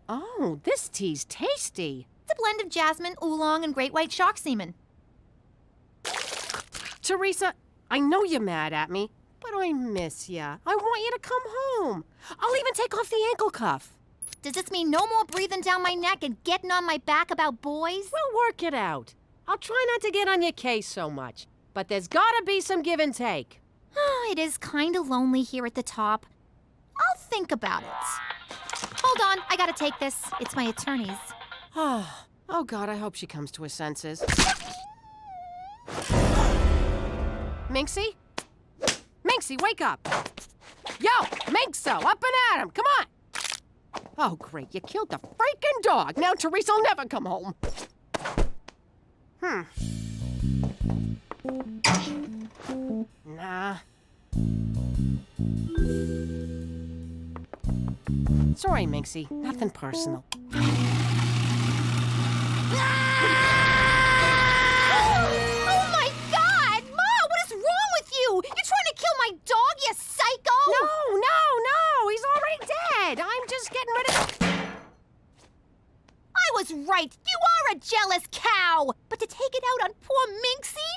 Oh, this tea's tasty. It's a blend of jasmine, oolong, and great white shark semen. Teresa, I know you're mad at me, but I miss ya. I want you to come home. I'll even take off the ankle cuff. Does this mean no more breathing down my neck and getting on my back about boys? We'll work it out. I'll try not to get on your case so much, but there's gotta be some give and take. It is kind of lonely here at the top. I'll think about it. Hold on, I gotta take this. It's my attorney's. Oh, God, I hope she comes to her senses. Minxie? Minxie, wake up! Yo, Minxo, up and at him, come on! Oh, great, you killed the freaking dog. Now Teresa'll never come home. Nah. Sorry, Minxie, nothing personal. Oh my God! Ma, what is wrong with you? You're trying to kill my dog, you psycho! No, he's already dead. I'm just getting rid of... I was right. You are a jealous cow. But to take it out on poor Minxie?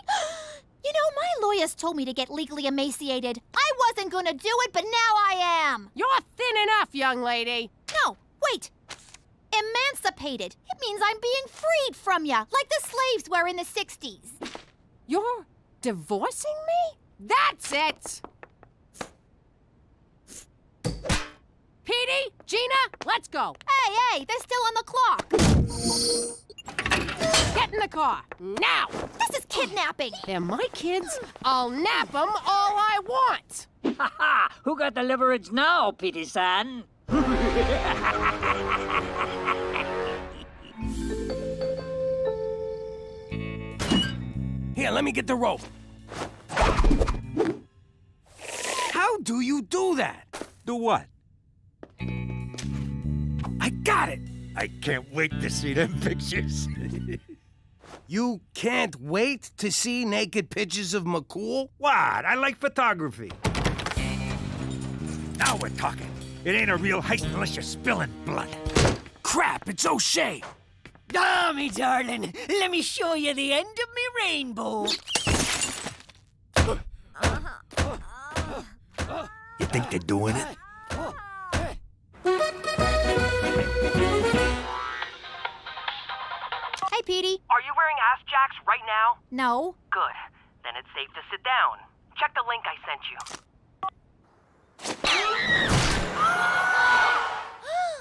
You know, my lawyers told me to get legally emaciated. I wasn't gonna do it, but now I am. You're thin enough, young lady. No, wait. Emancipated. It means I'm being freed from ya, like the slaves were in the 60s. You're divorcing me? That's it! Petey, Gina, let's go. Hey, they're still on the clock. Get in the car, now! This is kidnapping. They're my kids. I'll nap them all I want. Ha ha! Who got the leverage now, Petey-san? Here, let me get the rope. How do you do that? Do what? I got it! I can't wait to see them pictures. You can't wait to see naked pictures of McCool? What? I like photography. Now we're talking. It ain't a real heist unless you're spilling blood. Crap, it's O'Shea! Ah, me darling, let me show you the end of me rainbow. You think they're doing it? Petey. Are you wearing ass jacks right now? No. Good. Then it's safe to sit down. Check the link I sent you.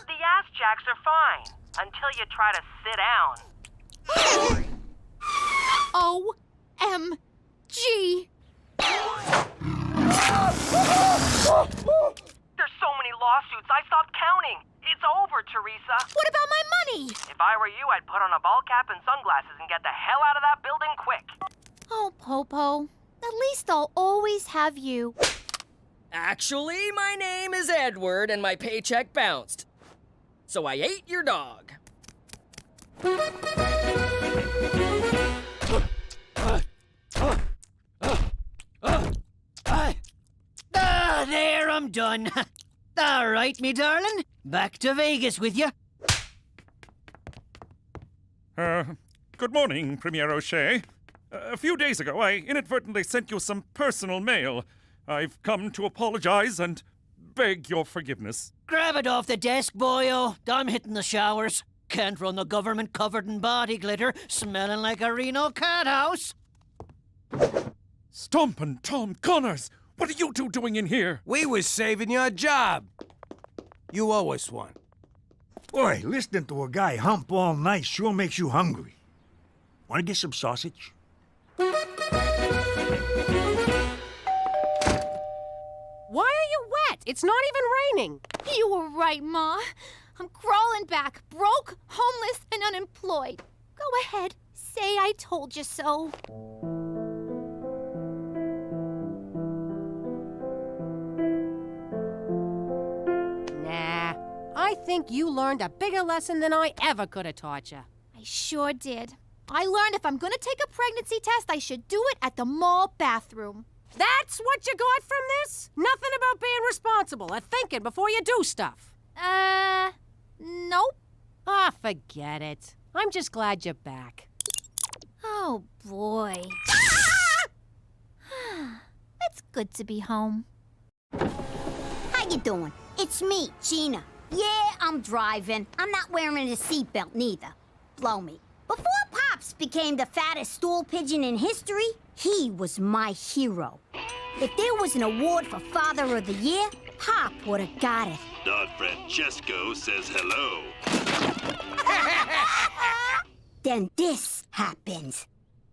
The ass jacks are fine until you try to sit down. OMG. There's so many lawsuits, I stopped counting. It's over, Teresa. What about my money? If I were you, I'd put on a ball cap and sunglasses and get the hell out of that building quick. Oh, Popo. At least I'll always have you. Actually, my name is Edward and my paycheck bounced. So I ate your dog. There, I'm done. All right, me darling. Back to Vegas with you. Good morning, Premier O'Shea. A few days ago, I inadvertently sent you some personal mail. I've come to apologize and beg your forgiveness. Grab it off the desk, boyo. I'm hitting the showers. Can't run the government covered in body glitter, smelling like a Reno cat house. Stompin' Tom Connors! What are you two doing in here? We was saving your job. You owe us one. Boy, listening to a guy hump all night sure makes you hungry. Want to get some sausage? Why are you wet? It's not even raining. You were right, Ma. I'm crawling back, broke, homeless, and unemployed. Go ahead, say I told you so. Nah, I think you learned a bigger lesson than I ever could have taught you. I sure did. I learned if I'm gonna take a pregnancy test, I should do it at the mall bathroom. That's what you got from this? Nothing about being responsible or thinking before you do stuff. Nope. Ah, forget it. I'm just glad you're back. Oh, boy. It's good to be home. How you doing? It's me, Gina. Yeah, I'm driving. I'm not wearing a seatbelt neither. Blow me. Before Pops became the fattest stool pigeon in history, he was my hero. If there was an award for Father of the Year, Pop would have got it. Don Francesco says hello. Then this happens.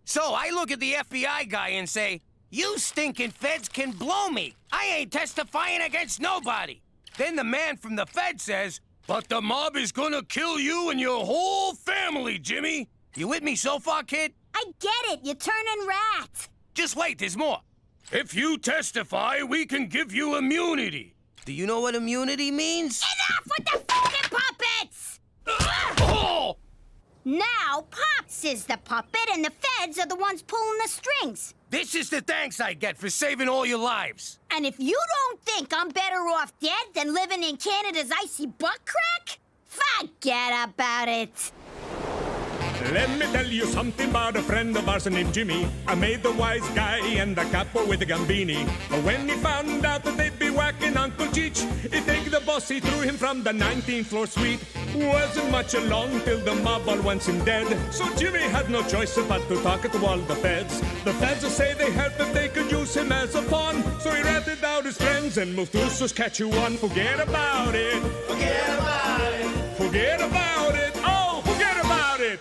So I look at the FBI guy and say, you stinking feds can blow me. I ain't testifying against nobody. Then the man from the Fed says, but the mob is gonna kill you and your whole family, Jimmy. You with me so far, kid? I get it. You're turning rat. Just wait, there's more. If you testify, we can give you immunity. Do you know what immunity means? Enough with the fucking puppets! Oh! Now, Pops is the puppet and the feds are the ones pulling the strings. This is the thanks I get for saving all your lives. And if you don't think I'm better off dead than living in Canada's icy butt crack, forget about it. Let me tell you something about a friend of ours named Jimmy. I made the wise guy and the capo with the gambini. But when he found out that they'd be whacking Uncle Cheech, he take the boss, he threw him from the 19th floor suite. Wasn't much along till the mob all wants him dead. So Jimmy had no choice but to talk to all the feds. The feds say they heard that they could use him as a pawn. So he ratted out his friends and moved to Saskatchewan. Forget about it. Forget about it. Forget about it. Oh, forget about it.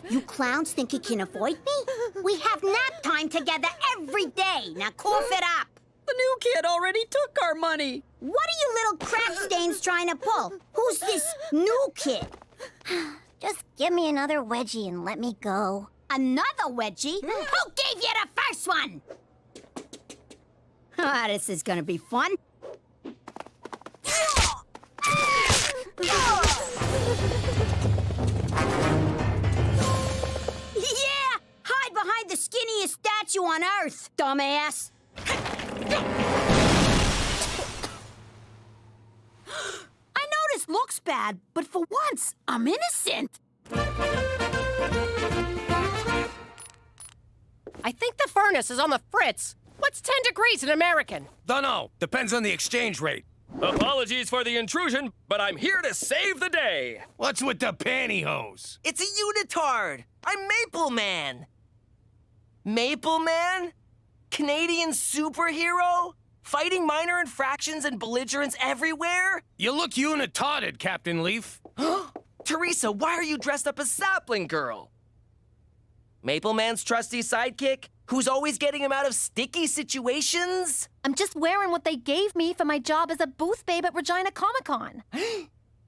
You clowns think you can avoid me? We have nap time together every day. Now cough it up. The new kid already took our money. What are you little crap stains trying to pull? Who's this new kid? Just give me another wedgie and let me go. Another wedgie? Who gave you the first one? Ah, this is gonna be fun. Yeah! Hide behind the skinniest statue on Earth, dumbass! I know this looks bad, but for once, I'm innocent. I think the furnace is on the fritz. What's 10 degrees in American? Dunno. Depends on the exchange rate. Apologies for the intrusion, but I'm here to save the day. What's with the pantyhose? It's a unitard. I'm Maple Man. Maple Man? Canadian superhero? Fighting minor infractions and belligerents everywhere? You look unitarded, Captain Leaf. Teresa, why are you dressed up as Sapling Girl? Maple Man's trusty sidekick, who's always getting him out of sticky situations? I'm just wearing what they gave me for my job as a booth babe at Regina Comic-Con.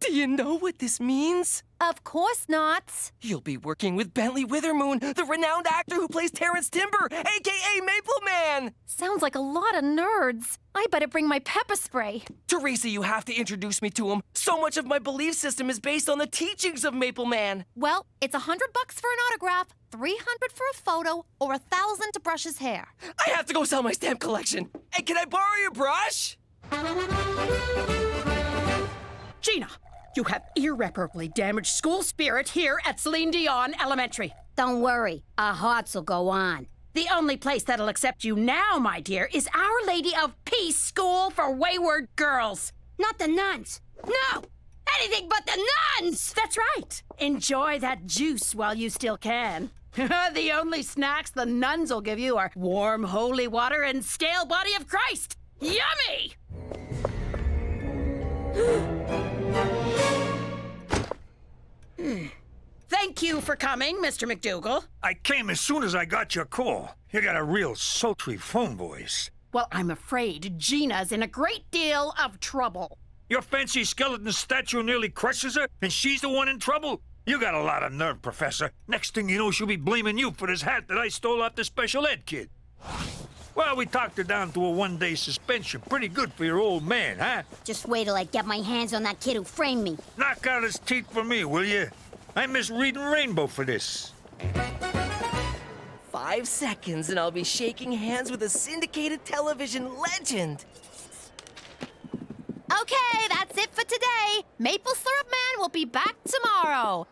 Do you know what this means? Of course not. You'll be working with Bentley Withermoon, the renowned actor who plays Terrence Timber, a.k.a. Maple Man! Sounds like a lot of nerds. I better bring my pepper spray. Teresa, you have to introduce me to him. So much of my belief system is based on the teachings of Maple Man. Well, it's $100 for an autograph, $300 for a photo, or $1,000 to brush his hair. I have to go sell my stamp collection. Hey, can I borrow your brush? Gina, you have irreparably damaged school spirit here at Celine Dion Elementary. Don't worry, our hearts will go on. The only place that'll accept you now, my dear, is Our Lady of Peace School for Wayward Girls. Not the nuns. No! Anything but the nuns! That's right. Enjoy that juice while you still can. The only snacks the nuns will give you are warm holy water and stale body of Christ. Yummy! Thank you for coming, Mr. McDougal. I came as soon as I got your call. You got a real sultry phone voice. Well, I'm afraid Gina's in a great deal of trouble. Your fancy skeleton statue nearly crushes her, and she's the one in trouble? You got a lot of nerve, Professor. Next thing you know, she'll be blaming you for this hat that I stole off the special ed kid. Well, we talked her down to a one-day suspension. Pretty good for your old man, huh? Just wait till I get my hands on that kid who framed me. Knock out his teeth for me, will you? I miss reading Rainbow for this. 5 seconds and I'll be shaking hands with a syndicated television legend. Okay, that's it for today. Maple Syrup Man will be back tomorrow.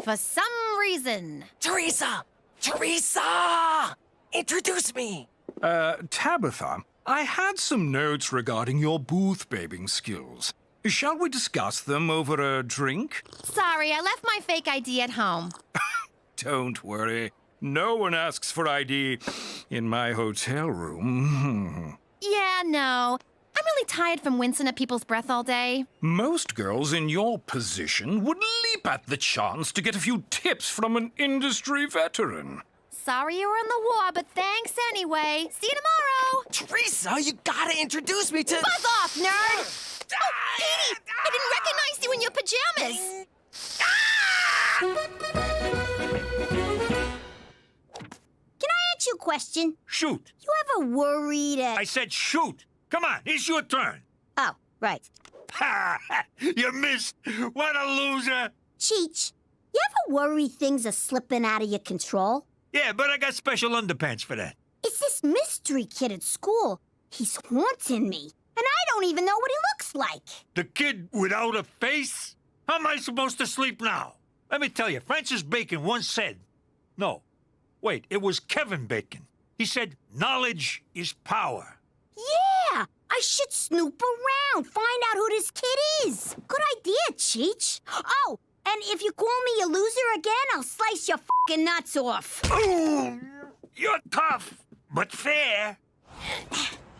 For some reason. Teresa! Teresa! Introduce me! Tabitha, I had some notes regarding your booth-babing skills. Shall we discuss them over a drink? Sorry, I left my fake ID at home. Don't worry. No one asks for ID in my hotel room. Yeah, no. I'm really tired from wincing at people's breath all day. Most girls in your position would leap at the chance to get a few tips from an industry veteran. Sorry you were in the war, but thanks anyway. See you tomorrow. Teresa, you gotta introduce me to... Buzz off, nerd! Oh, Petey! I didn't recognize you in your pajamas! Can I ask you a question? Shoot. You ever worried I said shoot. Come on, it's your turn. Oh, right. Ha! You missed. What a loser. Cheech, you ever worry things are slipping out of your control? Yeah, but I got special underpants for that. It's this mystery kid at school. He's haunting me, and I don't even know what he looks like. The kid without a face? How am I supposed to sleep now? Let me tell you, Francis Bacon once said... No, wait, it was Kevin Bacon. He said, knowledge is power. Yeah, I should snoop around, find out who this kid is. Good idea, Cheech. Oh, and if you call me a loser again, I'll slice your fucking nuts off. Ooh, you're tough, but fair.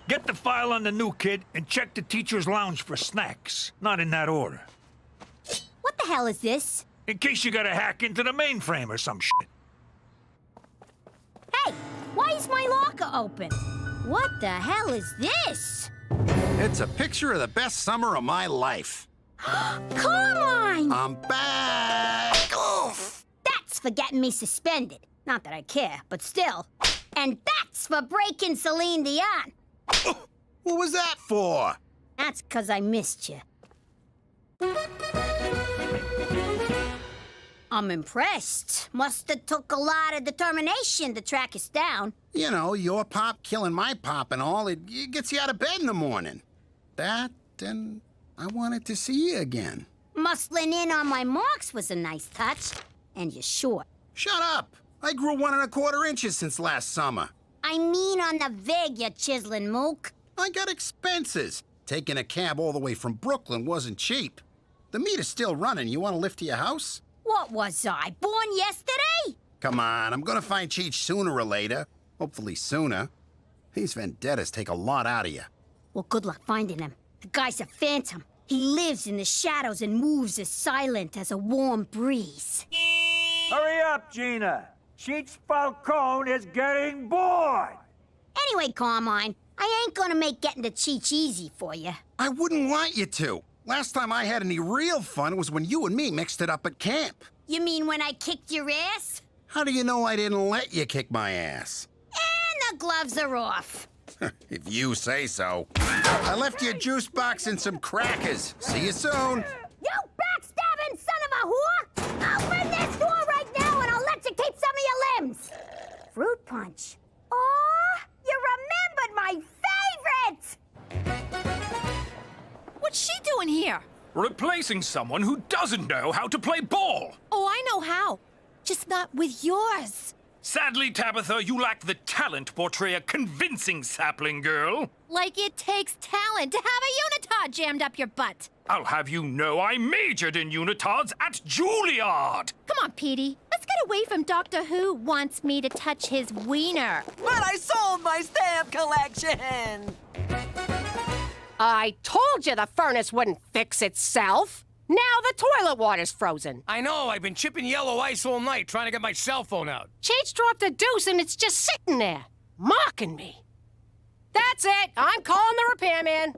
Get the file on the new kid and check the teacher's lounge for snacks. Not in that order. What the hell is this? In case you gotta hack into the mainframe or some shit. Hey, why is my locker open? What the hell is this? It's a picture of the best summer of my life. Carmine! I'm back! Oof. That's for getting me suspended. Not that I care, but still. And that's for breaking Celine Dion. What was that for? That's 'cause I missed you. I'm impressed. Must have took a lot of determination to track us down. You know, your pop killing my pop and all, it gets you out of bed in the morning. That, and I wanted to see you again. Muscling in on my marks was a nice touch. And you're short. Shut up! I grew 1 1/4 inches since last summer. I mean on the vig, you chiseling mook. I got expenses. Taking a cab all the way from Brooklyn wasn't cheap. The meter's still running. You want to lift to your house? What was I, born yesterday? Come on, I'm gonna find Cheech sooner or later. Hopefully sooner. These vendettas take a lot out of you. Well, good luck finding him. The guy's a phantom. He lives in the shadows and moves as silent as a warm breeze. Hurry up, Gina. Cheech Falcone is getting bored. Anyway, Carmine, I ain't gonna make getting to Cheech easy for you. I wouldn't want you to. Last time I had any real fun was when you and me mixed it up at camp. You mean when I kicked your ass? How do you know I didn't let you kick my ass? And the gloves are off. If you say so. I left you a juice box and some crackers. See you soon. You backstabbing son of a whore! Open this door right now and I'll let you keep some of your limbs. Fruit punch. Oh, you remembered my favorite! What's she doing here? Replacing someone who doesn't know how to play ball. Oh, I know how. Just not with yours. Sadly, Tabitha, you lack the talent to portray a convincing sapling girl. Like it takes talent to have a unitard jammed up your butt. I'll have you know I majored in unitards at Juilliard. Come on, Petey. Let's get away from Doctor Who wants me to touch his wiener. But I sold my stamp collection! I told you the furnace wouldn't fix itself. Now the toilet water's frozen. I know, I've been chipping yellow ice all night trying to get my cell phone out. Cheech dropped a deuce and it's just sitting there, mocking me. That's it. I'm calling the repairman.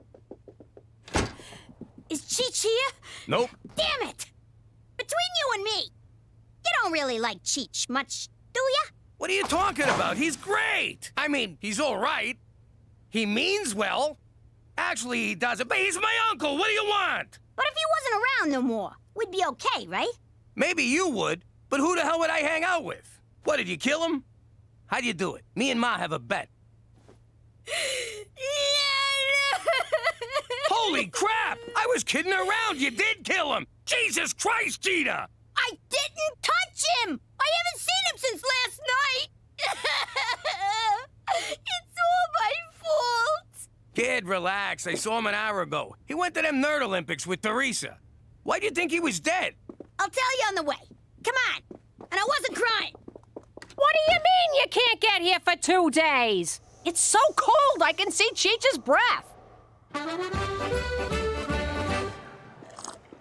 Is Cheech here? Nope. Damn it! Between you and me, you don't really like Cheech much, do ya? What are you talking about? He's great. I mean, he's all right. He means well. Actually, he doesn't, but he's my uncle. What do you want? But if he wasn't around no more, we'd be okay, right? Maybe you would, but who the hell would I hang out with? What, did you kill him? How'd you do it? Me and Ma have a bet. Holy crap! I was kidding around. You did kill him. Jesus Christ, Gina! I didn't touch him! I haven't seen him since last night! It's all my fault! Kid, relax. I saw him an hour ago. He went to them Nerd Olympics with Teresa. Why'd you think he was dead? I'll tell you on the way. Come on. And I wasn't crying. What do you mean you can't get here for 2 days? It's so cold I can see Cheech's breath.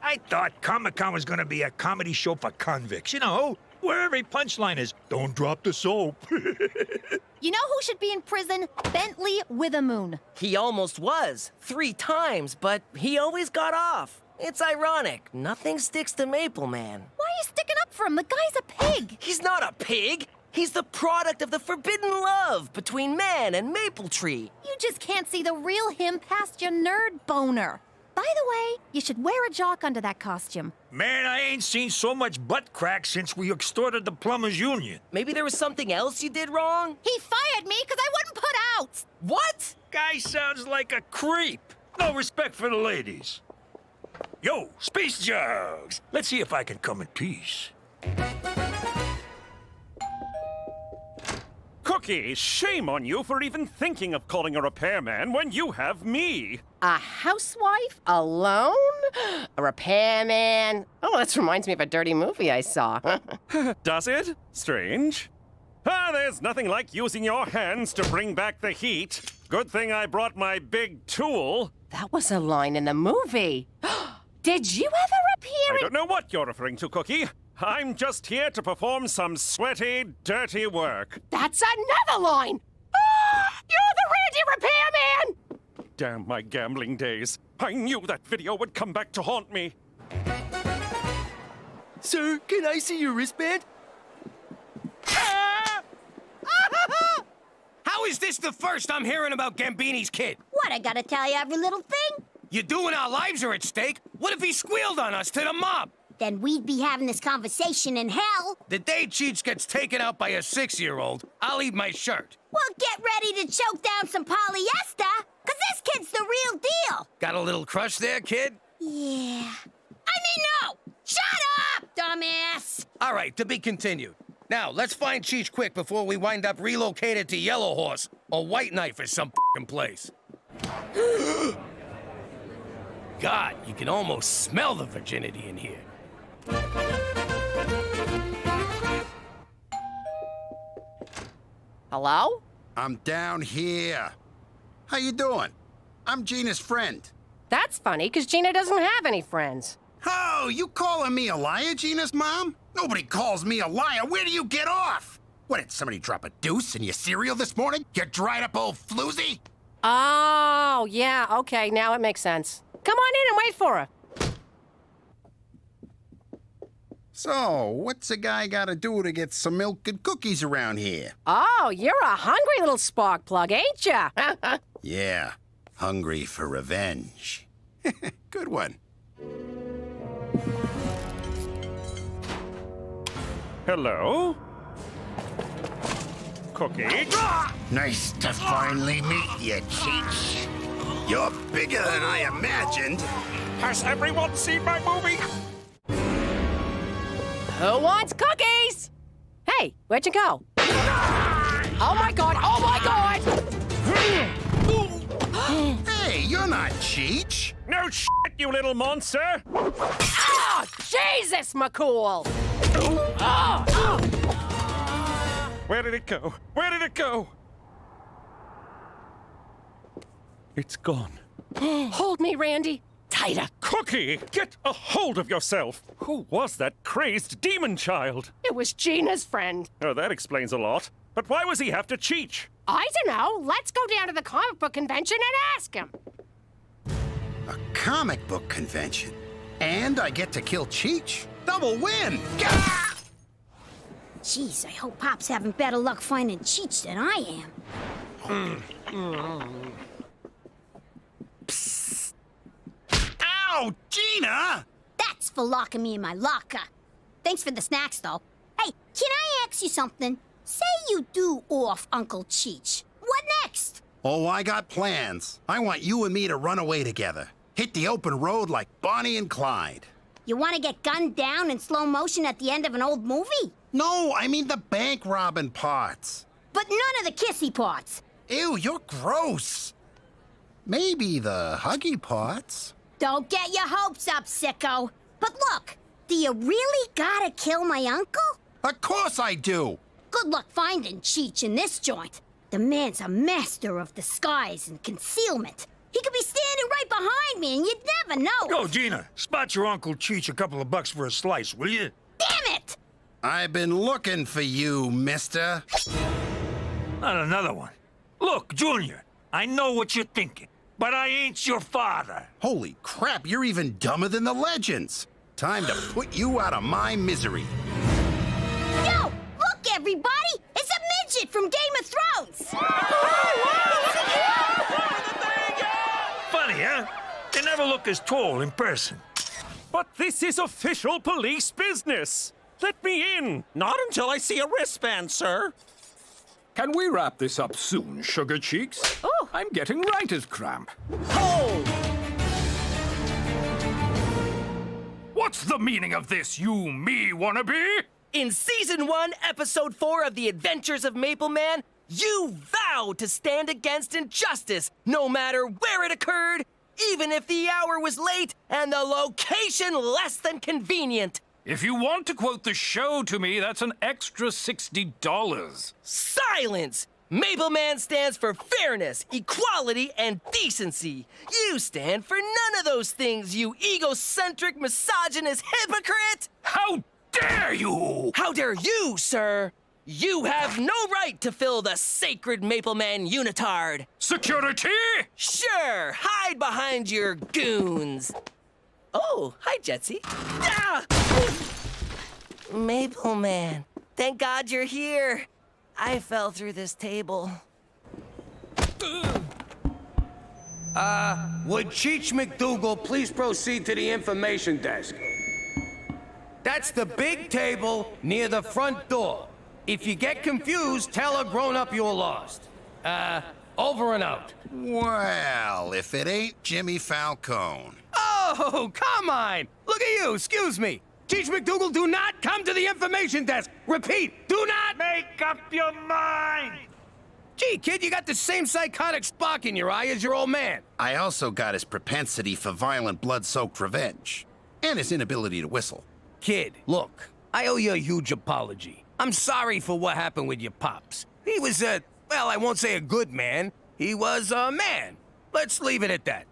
I thought Comic-Con was gonna be a comedy show for convicts, you know, where every punchline is, don't drop the soap. You know who should be in prison? Bentley Withemoon. He almost was, 3 times, but he always got off. It's ironic. Nothing sticks to Maple Man. Why are you sticking up for him? The guy's a pig. He's not a pig. He's the product of the forbidden love between man and Maple Tree. You just can't see the real him past your nerd boner. By the way, you should wear a jock under that costume. Man, I ain't seen so much butt crack since we extorted the plumbers union. Maybe there was something else you did wrong? He fired me because I wouldn't put out. What? Guy sounds like a creep. No respect for the ladies. Yo, space jugs. Let's see if I can come in peace. Cookie, shame on you for even thinking of calling a repairman when you have me. A housewife alone? A repairman? Oh, that reminds me of a dirty movie I saw. Does it? Strange. There's nothing like using your hands to bring back the heat. Good thing I brought my big tool. That was a line in the movie. Did you ever appear in... I don't know what you're referring to, Cookie. I'm just here to perform some sweaty, dirty work. That's another line! Ah, you're the Randy repairman! Damn my gambling days. I knew that video would come back to haunt me. Sir, can I see your wristband? How is this the first I'm hearing about Gambini's kid? What, I gotta tell you every little thing? You doing our lives are at stake? What if he squealed on us to the mob? Then we'd be having this conversation in hell. The day Cheech gets taken out by a 6-year-old, I'll eat my shirt. Well, get ready to choke down some polyester, because this kid's the real deal. Got a little crush there, kid? Yeah. I mean, no! Shut up, dumbass! All right, to be continued. Now, let's find Cheech quick before we wind up relocated to Yellow Horse or White Knife or some f***ing place. God, you can almost smell the virginity in here. Hello? I'm down here. How you doing? I'm Gina's friend. That's funny, because Gina doesn't have any friends. Oh, you calling me a liar, Gina's mom? Nobody calls me a liar. Where do you get off? What, did somebody drop a deuce in your cereal this morning? You dried up old floozy? Oh, yeah, okay, now it makes sense. Come on in and wait for her. So, what's a guy gotta do to get some milk and cookies around here? Oh, you're a hungry little spark plug, ain't ya? Yeah, hungry for revenge. Good one. Hello? Cookie? Nice to finally meet you, Cheech. You're bigger than I imagined. Has everyone seen my movie? Who wants cookies? Hey, where'd you go? Oh my god, oh my god! Hey, you're not Cheech. No shit, you little monster! Oh, Jesus, McCool! Where did it go? Where did it go? It's gone. Hold me, Randy. Tighter. Cookie, get a hold of yourself. Who was that crazed demon child? It was Gina's friend. Oh, that explains a lot. But why was he have to cheat? I don't know. Let's go down to the comic book convention and ask him. A comic book convention. And I get to kill Cheech. Double win! Gah! Jeez, I hope Pop's having better luck finding Cheech than I am. Psst. Ow, Gina! That's for locking me in my locker. Thanks for the snacks, though. Hey, can I ask you something? Say you do off Uncle Cheech. What next? Oh, I got plans. I want you and me to run away together. Hit the open road like Bonnie and Clyde. You want to get gunned down in slow motion at the end of an old movie? No, I mean the bank robbing parts. But none of the kissy parts. Ew, you're gross. Maybe the huggy parts. Don't get your hopes up, sicko. But look, do you really gotta kill my uncle? Of course I do. Good luck finding Cheech in this joint. The man's a master of disguise and concealment. He could be standing right behind me and you'd never know. Go, Gina. Spot your Uncle Cheech a couple of bucks for a slice, will you? Damn it! I've been looking for you, mister. Not another one. Look, Junior, I know what you're thinking, but I ain't your father. Holy crap, you're even dumber than the legends. Time to put you out of my misery. Yo, look, everybody! It's a midget from Game of Thrones! Funny, huh? They never look as tall in person. But this is official police business. Let me in. Not until I see a wristband, sir. Can we wrap this up soon, Sugar Cheeks? Oh. I'm getting writer's cramp. Hold! What's the meaning of this, you me wannabe? In Season 1, Episode 4 of The Adventures of Maple Man, you vowed to stand against injustice, no matter where it occurred, even if the hour was late and the location less than convenient. If you want to quote the show to me, that's an extra $60. Silence! Maple Man stands for fairness, equality, and decency. You stand for none of those things, you egocentric, misogynist hypocrite! How dare you! How dare you, sir? You have no right to fill the sacred Maple Man unitard. Security? Sure, hide behind your goons. Oh, hi, Jetsy. Ah! Maple Man, thank God you're here. I fell through this table. Would Cheech McDougal please proceed to the information desk? That's the big table near the front door. If you get confused, tell a grown-up you're lost. Over and out. Well, if it ain't Jimmy Falcone. Oh, come on! Look at you, excuse me. Cheech McDougal, do not come to the information desk. Repeat, do not... Make up your mind! Gee, kid, you got the same psychotic spark in your eye as your old man. I also got his propensity for violent, blood-soaked revenge. And his inability to whistle. Kid, look, I owe you a huge apology. I'm sorry for what happened with your pops. He was well, I won't say a good man. He was a man. Let's leave it at that.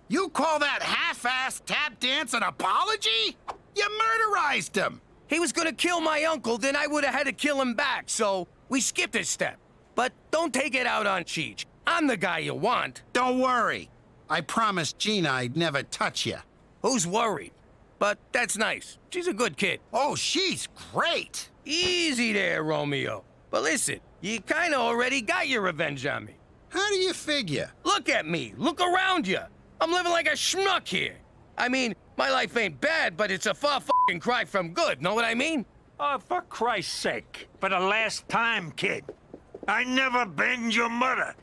You call that half-assed tap dance an apology? You murderized him! He was gonna kill my uncle, then I would have had to kill him back, so we skipped a step. But don't take it out on Cheech. I'm the guy you want. Don't worry. I promised Gina I'd never touch you. Who's worried? But that's nice. She's a good kid. Oh, she's great. Easy there, Romeo. But listen, you kinda already got your revenge on me. How do you figure? Look at me. Look around you. I'm living like a schmuck here. I mean, my life ain't bad, but it's a far fucking cry from good. Know what I mean? Oh, for Christ's sake. For the last time, kid. I never banged your mother.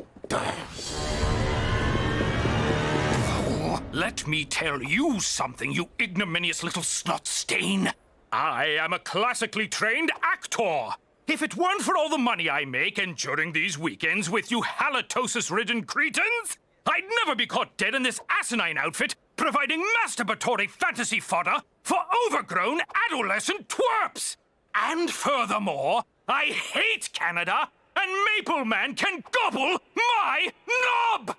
Let me tell you something, you ignominious little snot stain. I am a classically trained actor. If it weren't for all the money I make enduring these weekends with you halitosis-ridden cretins, I'd never be caught dead in this asinine outfit, providing masturbatory fantasy fodder for overgrown adolescent twerps. And furthermore, I hate Canada, and Maple Man can gobble my knob!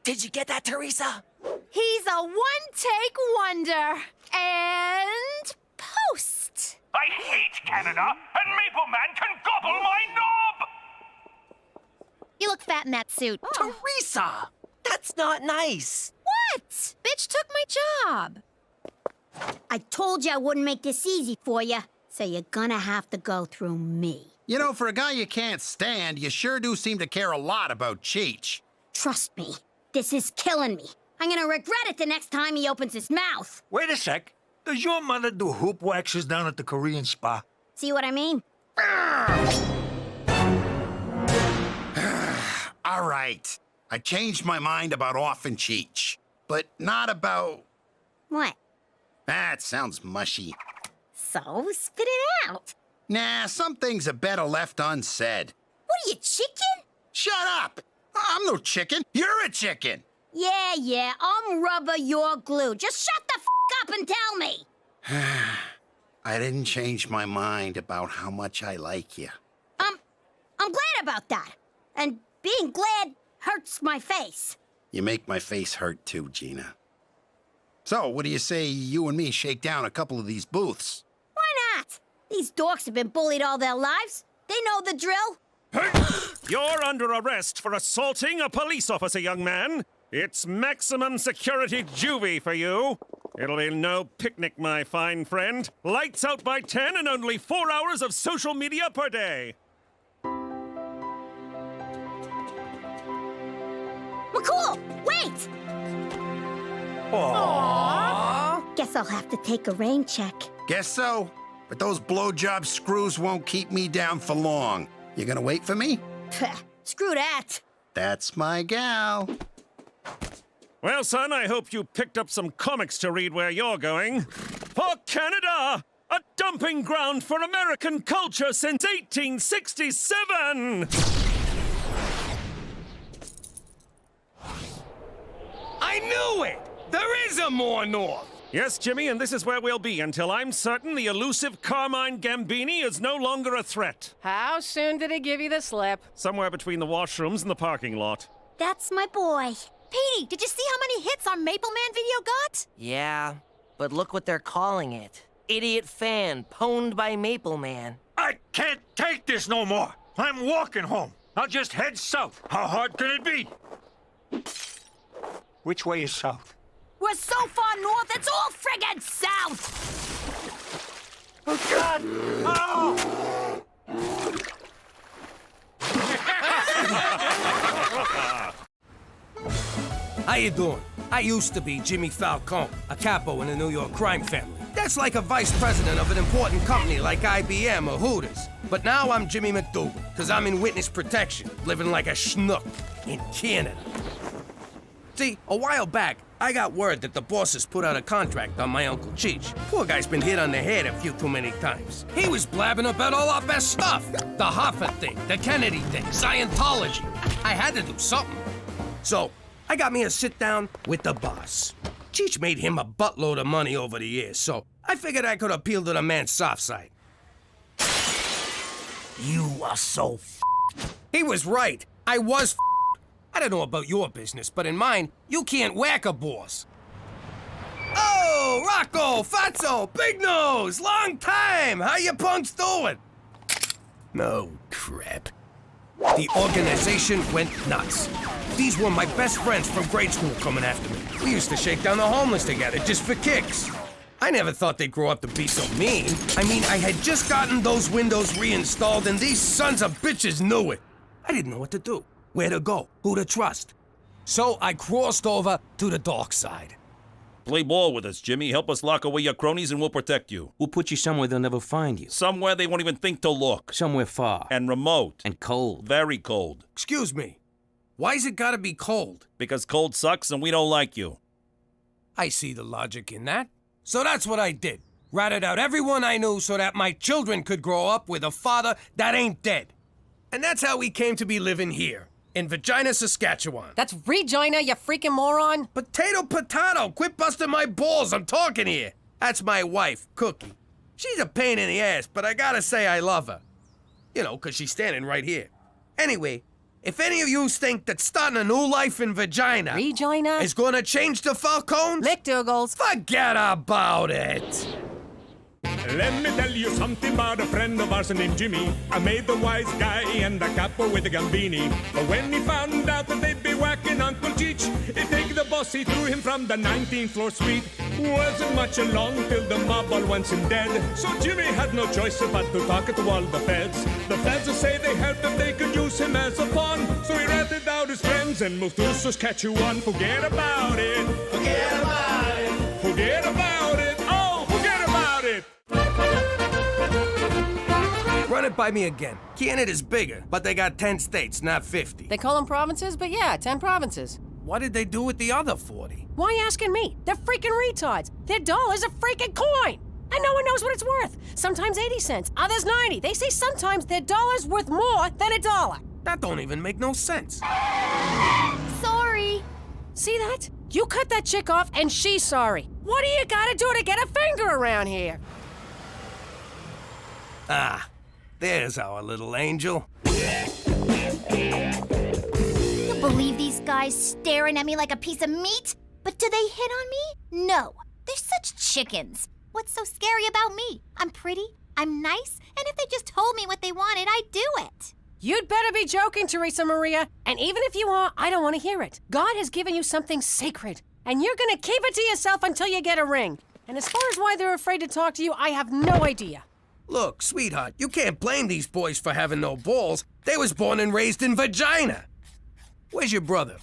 Did you get that, Teresa? He's a one-take wonder. And post. I hate Canada, and Maple Man can gobble my knob! You look fat in that suit. Teresa! That's not nice. What? Bitch took my job. I told you I wouldn't make this easy for you, so you're gonna have to go through me. You know, for a guy you can't stand, you sure do seem to care a lot about Cheech. Trust me, this is killing me. I'm gonna regret it the next time he opens his mouth. Wait a sec. Does your mother do hoop waxes down at the Korean spa? See what I mean? All right. I changed my mind about offing Cheech, but not about... What? That sounds mushy. So, spit it out. Nah, some things are better left unsaid. What are you, chicken? Shut up! I'm no chicken. You're a chicken. Yeah, I'm rubber, you're glue. Just shut the f*** up and tell me. I didn't change my mind about how much I like you. I'm glad about that. And being glad hurts my face. You make my face hurt too, Gina. So, what do you say you and me shake down a couple of these booths? Why not? These dorks have been bullied all their lives. They know the drill. You're under arrest for assaulting a police officer, young man. It's maximum security juvie for you. It'll be no picnic, my fine friend. Lights out by 10 and only 4 hours of social media per day. McCool, wait! Aww. Guess I'll have to take a rain check. Guess so. But those blowjob screws won't keep me down for long. You gonna wait for me? Screw that. That's my gal. Well, son, I hope you picked up some comics to read where you're going. For Canada, a dumping ground for American culture since 1867! I knew it! There is a more north! Yes, Jimmy, and this is where we'll be until I'm certain the elusive Carmine Gambini is no longer a threat. How soon did he give you the slip? Somewhere between the washrooms and the parking lot. That's my boy. Petey, did you see how many hits our Maple Man video got? Yeah, but look what they're calling it. Idiot fan pwned by Maple Man. I can't take this no more. I'm walking home. I'll just head south. How hard can it be? Which way is south? We're so far north, it's all friggin' south! Oh, God! Oh! How you doing? I used to be Jimmy Falcone, a capo in the New York crime family. That's like a vice president of an important company like IBM or Hooters. But now I'm Jimmy McDougal, because I'm in witness protection, living like a schnook in Canada. See, a while back, I got word that the bosses put out a contract on my Uncle Cheech. Poor guy's been hit on the head a few too many times. He was blabbing about all our best stuff. The Hoffa thing, the Kennedy thing, Scientology. I had to do something. So, I got me a sit-down with the boss. Cheech made him a buttload of money over the years, so I figured I could appeal to the man's soft side. You are so He was right. I was I don't know about your business, but in mine, you can't whack a boss. Oh, Rocco, Fatso, Big Nose, long time. How you punks doing? No crap. The organization went nuts. These were my best friends from grade school coming after me. We used to shake down the homeless together just for kicks. I never thought they'd grow up to be so mean. I mean, I had just gotten those windows reinstalled and these sons of bitches knew it. I didn't know what to do, where to go, who to trust. So I crossed over to the dark side. Play ball with us, Jimmy. Help us lock away your cronies and we'll protect you. We'll put you somewhere they'll never find you. Somewhere they won't even think to look. Somewhere far. And remote. And cold. Very cold. Excuse me. Why's it gotta be cold? Because cold sucks and we don't like you. I see the logic in that. So that's what I did. Ratted out everyone I knew so that my children could grow up with a father that ain't dead. And that's how we came to be living here, in Regina, Saskatchewan. That's Regina, you freaking moron. Potato, quit busting my balls, I'm talking here. That's my wife, Cookie. She's a pain in the ass, but I gotta say I love her. You know, 'cause she's standing right here. Anyway, if any of you think that starting a new life in Regina is gonna change the Falcons, McDougal's, forget about it. Let me tell you something about a friend of ours named Jimmy. I made the wise guy and the capo with the gambini. But when he found out that they'd be whacking Uncle Cheech, he take the boss, he threw him from the 19th floor suite. Wasn't much along till the mob all went him dead. So Jimmy had no choice but to talk to all the feds. The feds will say they helped if they could use him as a pawn. So he ratted out his friends and moved to Saskatchewan. Forget about it. Forget about it. Forget about it. Oh, forget about it. Run it by me again. Canada's bigger, but they got 10 states, not 50. They call them provinces, but yeah, 10 provinces. What did they do with the other 40? Why you asking me? They're freaking retards. Their dollar's a freaking coin. And no one knows what it's worth. Sometimes 80 cents, others 90. They say sometimes their dollar's worth more than a dollar. That don't even make no sense. Sorry. See that? You cut that chick off and she's sorry. What do you gotta do to get a finger around here? Ah, there's our little angel. You believe these guys staring at me like a piece of meat? But do they hit on me? No. They're such chickens. What's so scary about me? I'm pretty, I'm nice, and if they just told me what they wanted, I'd do it. You'd better be joking, Teresa Maria. And even if you are, I don't want to hear it. God has given you something sacred, and you're gonna keep it to yourself until you get a ring. And as far as why they're afraid to talk to you, I have no idea. Look, sweetheart, you can't blame these boys for having no balls. They was born and raised in Regina. Where's your brother?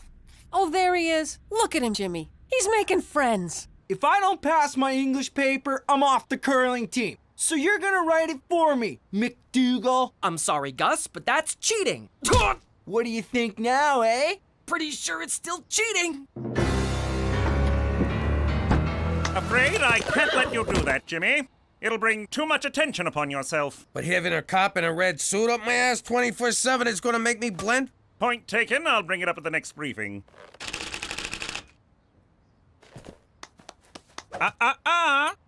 Oh, there he is. Look at him, Jimmy. He's making friends. If I don't pass my English paper, I'm off the curling team. So you're gonna write it for me, McDougal. I'm sorry, Gus, but that's cheating. What do you think now, eh? Pretty sure it's still cheating. Afraid I can't let you do that, Jimmy. It'll bring too much attention upon yourself. But having a cop in a red suit up my ass 24/7 is gonna make me blend? Point taken. I'll bring it up at the next briefing.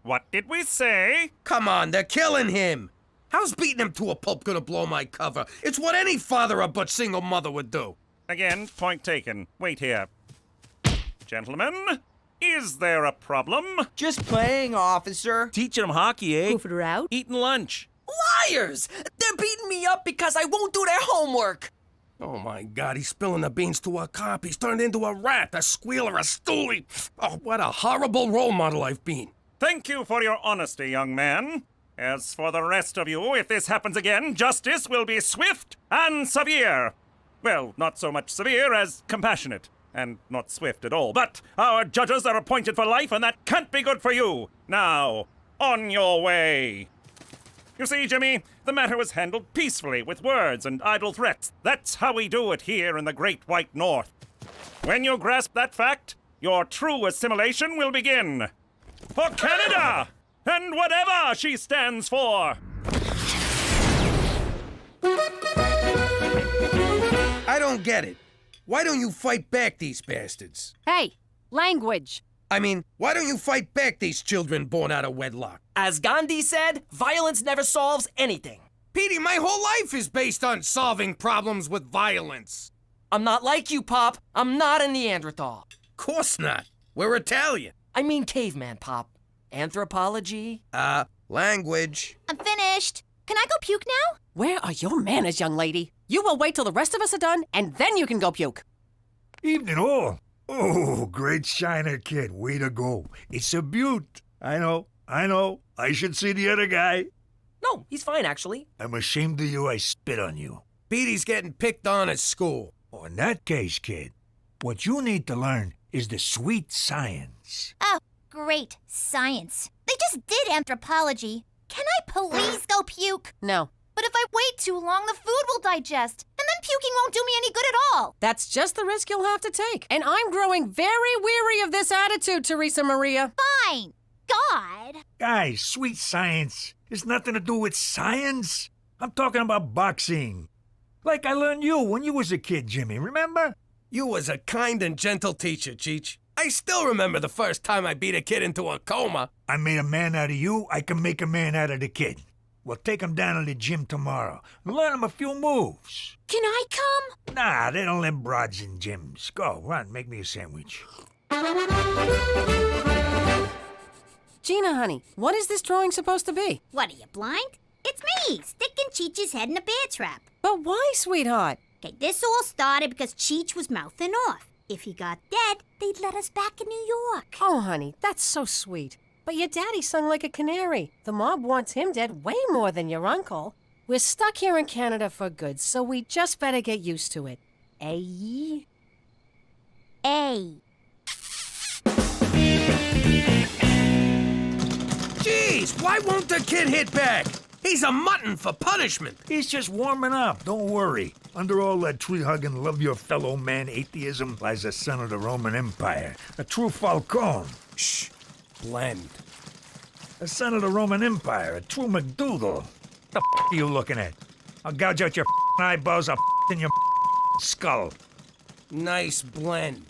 What did we say? Come on, they're killing him. How's beating him to a pulp gonna blow my cover? It's what any father of but single mother would do. Again, point taken. Wait here. Gentlemen, is there a problem? Just playing, officer. Teaching them hockey, eh? Goofing around? Eating lunch. Liars! They're beating me up because I won't do their homework. Oh my God, he's spilling the beans to a cop. He's turned into a rat, a squealer, a stoolie. Oh, what a horrible role model I've been. Thank you for your honesty, young man. As for the rest of you, if this happens again, justice will be swift and severe. Well, not so much severe as compassionate. And not swift at all. But our judges are appointed for life, and that can't be good for you. Now, on your way. You see, Jimmy, the matter was handled peacefully with words and idle threats. That's how we do it here in the Great White North. When you grasp that fact, your true assimilation will begin. For Canada! And whatever she stands for! I don't get it. Why don't you fight back these bastards? Hey, language. I mean, why don't you fight back these children born out of wedlock? As Gandhi said, violence never solves anything. Petey, my whole life is based on solving problems with violence. I'm not like you, Pop. I'm not a Neanderthal. Course not. We're Italian. I mean caveman, Pop. Anthropology? Language. I'm finished. Can I go puke now? Where are your manners, young lady? You will wait till the rest of us are done, and then you can go puke. Evening all. Oh, great shiner, kid. Way to go. It's a beaut. I know. I should see the other guy. No, he's fine, actually. I'm ashamed of you. I spit on you. Petey's getting picked on at school. Oh, in that case, kid, what you need to learn is the sweet science. Oh, great science. They just did anthropology. Can I please go puke? No. But if I wait too long, the food will digest, and then puking won't do me any good at all. That's just the risk you'll have to take. And I'm growing very weary of this attitude, Teresa Maria. Fine. God. Guys, sweet science has nothing to do with science. I'm talking about boxing. Like I learned you when you was a kid, Jimmy, remember? You was a kind and gentle teacher, Cheech. I still remember the first time I beat a kid into a coma. I made a man out of you, I can make a man out of the kid. We'll take him down to the gym tomorrow and learn him a few moves. Can I come? Nah, they don't let broads in gyms. Go, run, make me a sandwich. Gina, honey, what is this drawing supposed to be? What, are you blind? It's me, sticking Cheech's head in a bear trap. But why, sweetheart? Okay, this all started because Cheech was mouthing off. If he got dead, they'd let us back in New York. Oh, honey, that's so sweet. But your daddy sung like a canary. The mob wants him dead way more than your uncle. We're stuck here in Canada for good, so we just better get used to it. Eh? Jeez, why won't the kid hit back? He's a mutton for punishment. He's just warming up, don't worry. Under all that tree-hugging, love-your-fellow-man atheism lies the son of the Roman Empire, a true Falcone. Shh, blend. A son of the Roman Empire, a true McDougal. The are you looking at? I'll gouge out your eyeballs, I'll in your skull. Nice blend.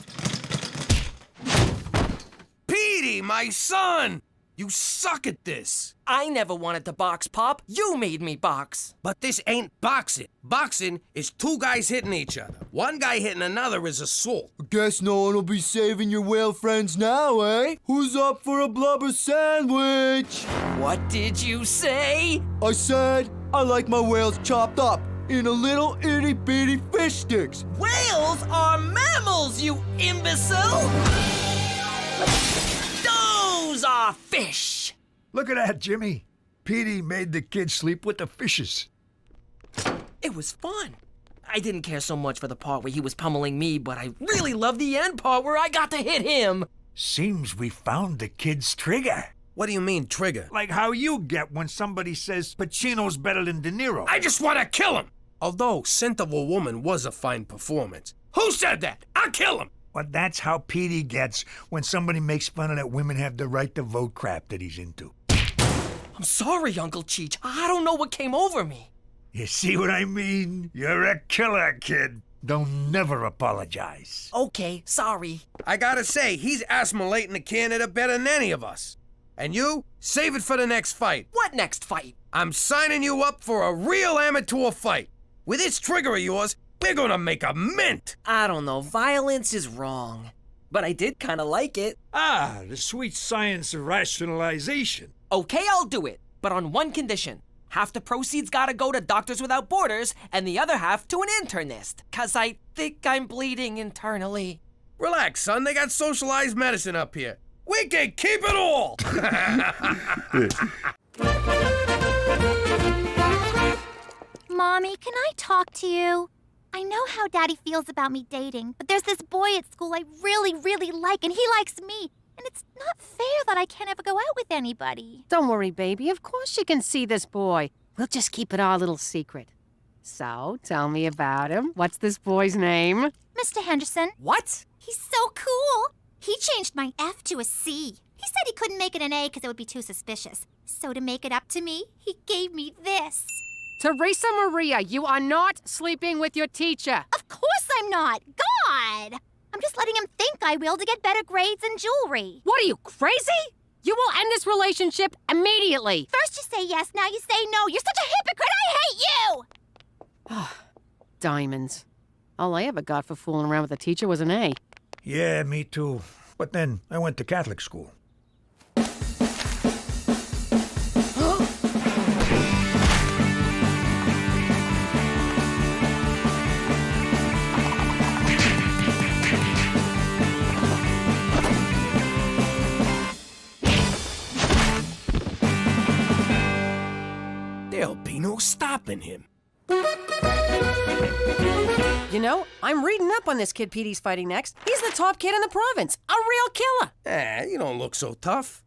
Petey, my son! You suck at this. I never wanted to box, Pop. You made me box. But this ain't boxing. Boxing is two guys hitting each other. One guy hitting another is assault. Guess no one will be saving your whale friends now, eh? Who's up for a blubber sandwich? What did you say? I said I like my whales chopped up in a little itty-bitty fish sticks. Whales are mammals, you imbecile! Those are fish! Look at that, Jimmy. Petey made the kid sleep with the fishes. It was fun. I didn't care so much for the part where he was pummeling me, but I really loved the end part where I got to hit him. Seems we found the kid's trigger. What do you mean, trigger? Like how you get when somebody says Pacino's better than De Niro. I just want to kill him! Although Scent of a Woman was a fine performance. Who said that? I'll kill him! But that's how Petey gets when somebody makes fun of that women have the right to vote crap that he's into. I'm sorry, Uncle Cheech. I don't know what came over me. You see what I mean? You're a killer, kid. Don't never apologize. Okay, sorry. I gotta say, he's assimilating to Canada better than any of us. And you, save it for the next fight. What next fight? I'm signing you up for a real amateur fight. With this trigger of yours, we're gonna make a mint. I don't know. Violence is wrong. But I did kind of like it. Ah, the sweet science of rationalization. Okay, I'll do it. But on one condition. Half the proceeds gotta go to Doctors Without Borders, and the other half to an internist. 'Cause I think I'm bleeding internally. Relax, son. They got socialized medicine up here. We can keep it all! Mommy, can I talk to you? I know how Daddy feels about me dating, but there's this boy at school I really, really like, and he likes me. And it's not fair that I can't ever go out with anybody. Don't worry, baby. Of course you can see this boy. We'll just keep it our little secret. So, tell me about him. What's this boy's name? Mr. Henderson. What? He's so cool. He changed my F to a C. He said he couldn't make it an A because it would be too suspicious. So to make it up to me, he gave me this. Teresa Maria, you are not sleeping with your teacher. Of course I'm not. God! I'm just letting him think I will to get better grades and jewelry. What are you, crazy? You will end this relationship immediately. First you say yes, now you say no. You're such a hypocrite. I hate you! Diamonds. All I ever got for fooling around with a teacher was an A. Yeah, me too. But then I went to Catholic school. There'll be no stopping him. You know, I'm reading up on this kid Petey's fighting next. He's the top kid in the province. A real killer. You don't look so tough.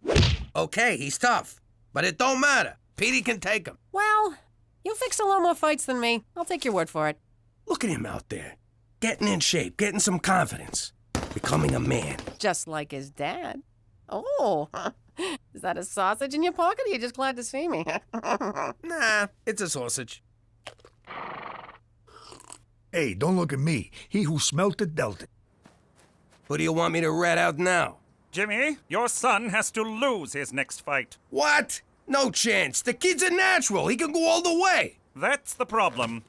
Okay, he's tough. But it don't matter. Petey can take him. Well, you fix a lot more fights than me. I'll take your word for it. Look at him out there. Getting in shape, getting some confidence. Becoming a man. Just like his dad. Oh, is that a sausage in your pocket or are you just glad to see me? Nah, it's a sausage. Hey, don't look at me. He who smelt it dealt it. Who do you want me to rat out now? Jimmy, your son has to lose his next fight. What? No chance. The kid's a natural. He can go all the way. That's the problem.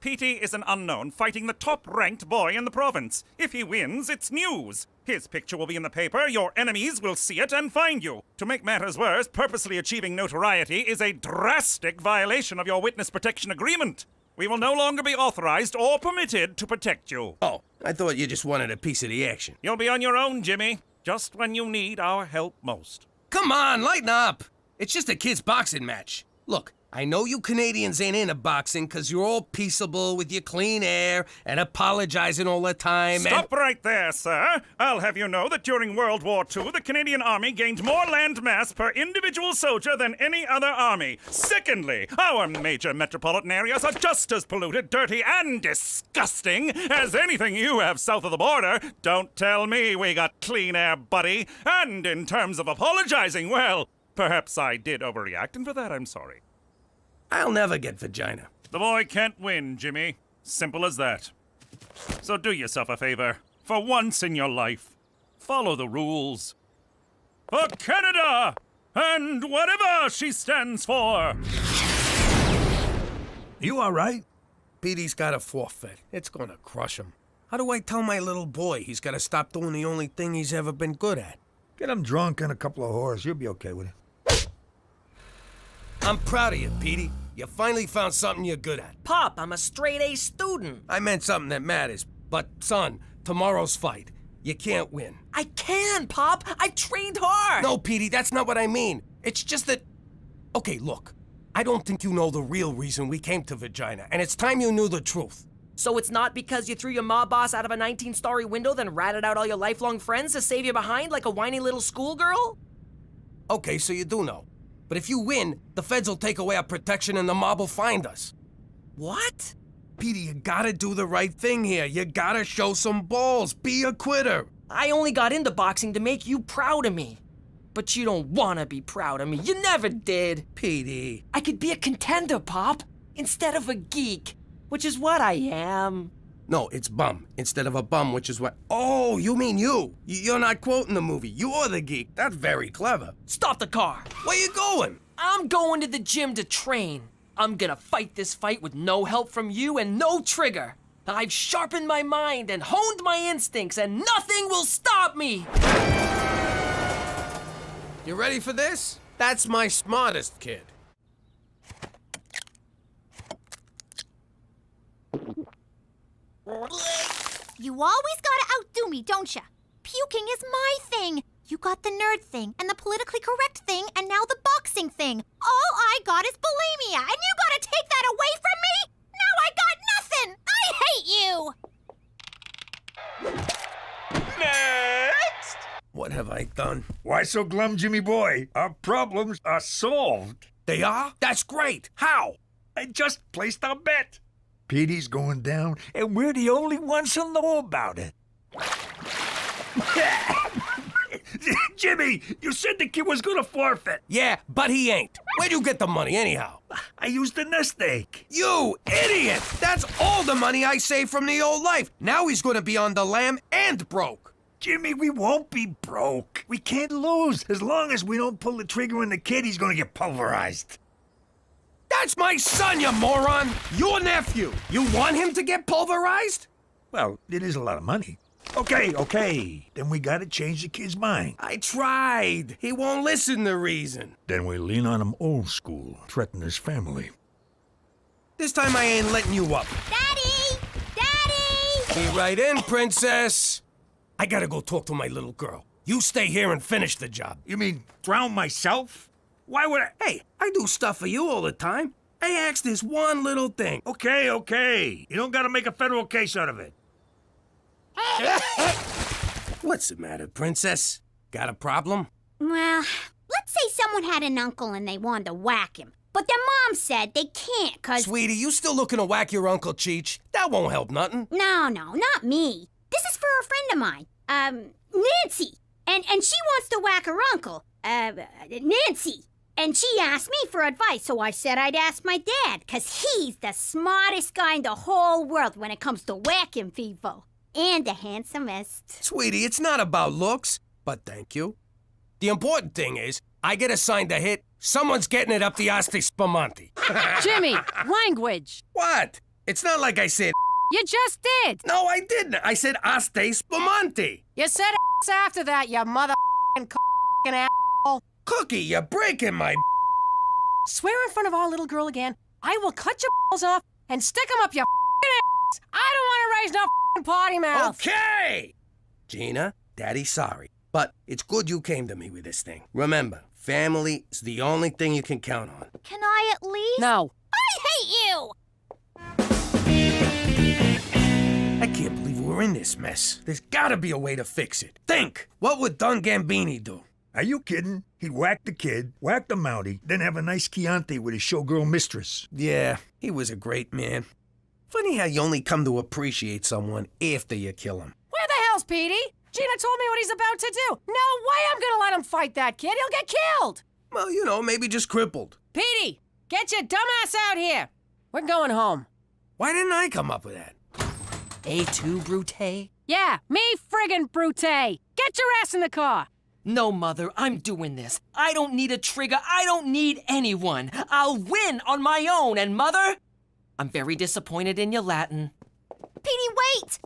Petey is an unknown fighting the top-ranked boy in the province. If he wins, it's news. His picture will be in the paper, your enemies will see it and find you. To make matters worse, purposely achieving notoriety is a drastic violation of your witness protection agreement. We will no longer be authorized or permitted to protect you. Oh, I thought you just wanted a piece of the action. You'll be on your own, Jimmy, just when you need our help most. Come on, lighten up. It's just a kid's boxing match. Look, I know you Canadians ain't into boxing because you're all peaceable with your clean air and apologizing all the time. Stop right there, sir. I'll have you know that during World War II, the Canadian Army gained more land mass per individual soldier than any other army. Secondly, our major metropolitan areas are just as polluted, dirty, and disgusting as anything you have south of the border. Don't tell me we got clean air, buddy. And in terms of apologizing, well, perhaps I did overreact, and for that I'm sorry. I'll never get vagina. The boy can't win, Jimmy. Simple as that. So do yourself a favor. For once in your life, follow the rules. For Canada! And whatever she stands for! You all right? Petey's got a forfeit. It's gonna crush him. How do I tell my little boy he's gotta stop doing the only thing he's ever been good at? Get him drunk and a couple of whores. You'll be okay with it. I'm proud of you, Petey. You finally found something you're good at. Pop, I'm a straight-A student. I meant something that matters. But, son, tomorrow's fight, you can't win. I can, Pop. I trained hard. No, Petey, that's not what I mean. It's just that... Okay, look. I don't think you know the real reason we came to Vagina, and it's time you knew the truth. So it's not because you threw your mob boss out of a 19-story window, then ratted out all your lifelong friends to save you behind like a whiny little schoolgirl? Okay, so you do know. But if you win, the feds will take away our protection and the mob will find us. What? Petey, you gotta do the right thing here. You gotta show some balls. Be a quitter. I only got into boxing to make you proud of me. But you don't want to be proud of me. You never did. Petey. I could be a contender, Pop, instead of a geek, which is what I am. No, it's bum instead of a bum, which is what... Oh, you mean you. You're not quoting the movie. You're the geek. That's very clever. Stop the car. Where you going? I'm going to the gym to train. I'm gonna fight this fight with no help from you and no trigger. I've sharpened my mind and honed my instincts, and nothing will stop me. You ready for this? That's my smartest kid. You always gotta outdo me, don't ya? Puking is my thing. You got the nerd thing, and the politically correct thing, and now the boxing thing. All I got is bulimia, and you gotta take that away from me? Now I got nothing! I hate you! Next! What have I done? Why so glum, Jimmy boy? Our problems are solved. They are? That's great. How? I just placed our bet. Petey's going down, and we're the only ones who'll know about it. Jimmy, you said the kid was gonna forfeit. Yeah, but he ain't. Where'd you get the money anyhow? I used the nest egg. You idiot! That's all the money I saved from the old life. Now he's gonna be on the lam and broke. Jimmy, we won't be broke. We can't lose. As long as we don't pull the trigger on the kid, he's gonna get pulverized. That's my son, you moron! Your nephew! You want him to get pulverized? Well, it is a lot of money. Okay. Then we gotta change the kid's mind. I tried. He won't listen to reason. Then we lean on him old school, threaten his family. This time I ain't letting you up. Daddy! Daddy! Be right in, princess. I gotta go talk to my little girl. You stay here and finish the job. You mean drown myself? Why would I? Hey, I do stuff for you all the time. I asked this one little thing. Okay. You don't gotta make a federal case out of it. What's the matter, princess? Got a problem? Well, let's say someone had an uncle and they wanted to whack him. But their mom said they can't, 'cause... Sweetie, you still looking to whack your Uncle Cheech? That won't help nothing. No, not me. This is for a friend of mine, Nancy. And she wants to whack her uncle, Nancy. And she asked me for advice, so I said I'd ask my dad, 'cause he's the smartest guy in the whole world when it comes to whacking people. And the handsomest. Sweetie, it's not about looks, but thank you. The important thing is, I get assigned a hit, someone's getting it up the Asti Spumante. Jimmy, language. What? It's not like I said You just did. No, I didn't. I said Asti Spumante. You said ass after that, you mother***ing asshole. Cookie, you're breaking my Swear in front of our little girl again, I will cut your balls off and stick them up your ass. I don't want to raise no potty mouth. Okay! Gina, Daddy's sorry, but it's good you came to me with this thing. Remember, family is the only thing you can count on. Can I at least? No. I hate you! I can't believe we're in this mess. There's gotta be a way to fix it. Think! What would Don Gambini do? Are you kidding? He'd whack the kid, whack the Mountie, then have a nice Chianti with his showgirl mistress. Yeah, he was a great man. Funny how you only come to appreciate someone after you kill him. Where the hell's Petey? Gina told me what he's about to do. No way I'm gonna let him fight that kid. He'll get killed. Well, you know, maybe just crippled. Petey, get your dumbass out here. We're going home. Why didn't I come up with that? A2, Brute? Yeah, me friggin' Brute. Get your ass in the car. No, Mother, I'm doing this. I don't need a trigger. I don't need anyone. I'll win on my own. And, Mother, I'm very disappointed in your Latin. Petey, wait!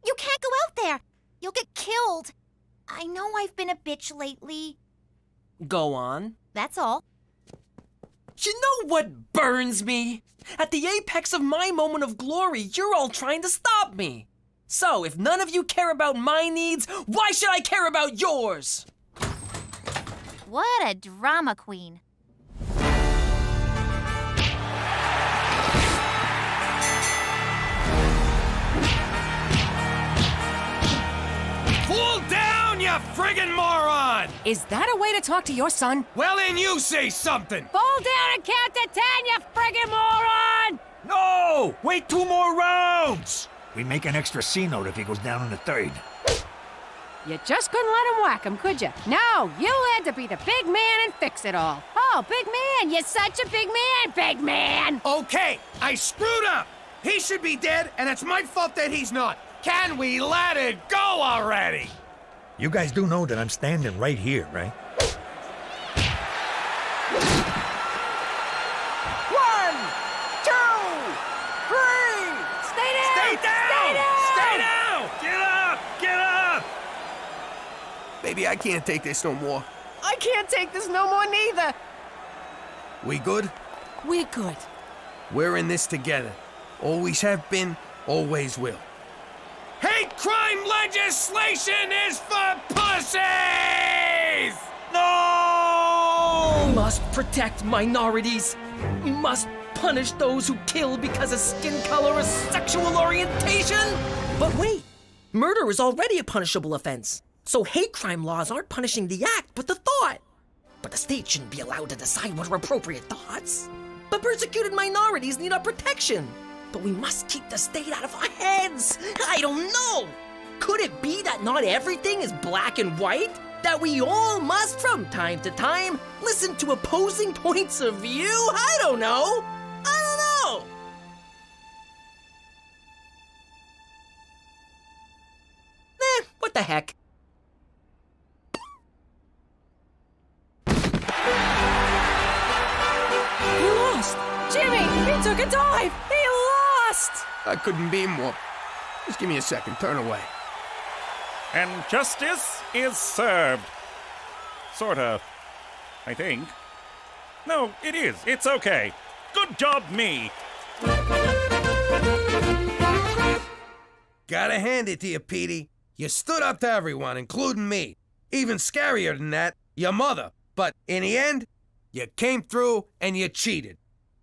You can't go out there. You'll get killed. I know I've been a bitch lately. Go on. That's all. You know what burns me? At the apex of my moment of glory, you're all trying to stop me. So, if none of you care about my needs, why should I care about yours? What a drama queen. Cool down, you friggin' moron! Is that a way to talk to your son? Well, then you say something! Fall down and count to 10, you friggin' moron! No! Wait 2 more rounds! We make an extra C note if he goes down in the 3rd. You just couldn't let him whack him, could you? No, you had to be the big man and fix it all. Oh, big man, you're such a big man! Okay, I screwed up! He should be dead, and it's my fault that he's not. Can we let it go already? You guys do know that I'm standing right here, right? 1, 2, 3! Stay down! Stay down! Stay down! Stay down! Get up! Get up! Baby, I can't take this no more. I can't take this no more neither. We good? We're good. We're in this together. Always have been, always will. Hate crime legislation is for pussies! No! Must protect minorities. Must punish those who kill because of skin color or sexual orientation. But wait, murder is already a punishable offense. So hate crime laws aren't punishing the act, but the thought. But the state shouldn't be allowed to decide what are appropriate thoughts. But persecuted minorities need our protection. But we must keep the state out of our heads. I don't know. Could it be that not everything is black and white? That we all must, from time to time, listen to opposing points of view? I don't know. What the heck? He lost! Jimmy, he took a dive! He lost! I couldn't be more. Just give me a second. Turn away. And justice is served. Sorta. I think. No, it is. It's okay. Good job, me. Gotta hand it to you, Petey. You stood up to everyone, including me. Even scarier than that, your mother. But in the end, you came through and you cheated.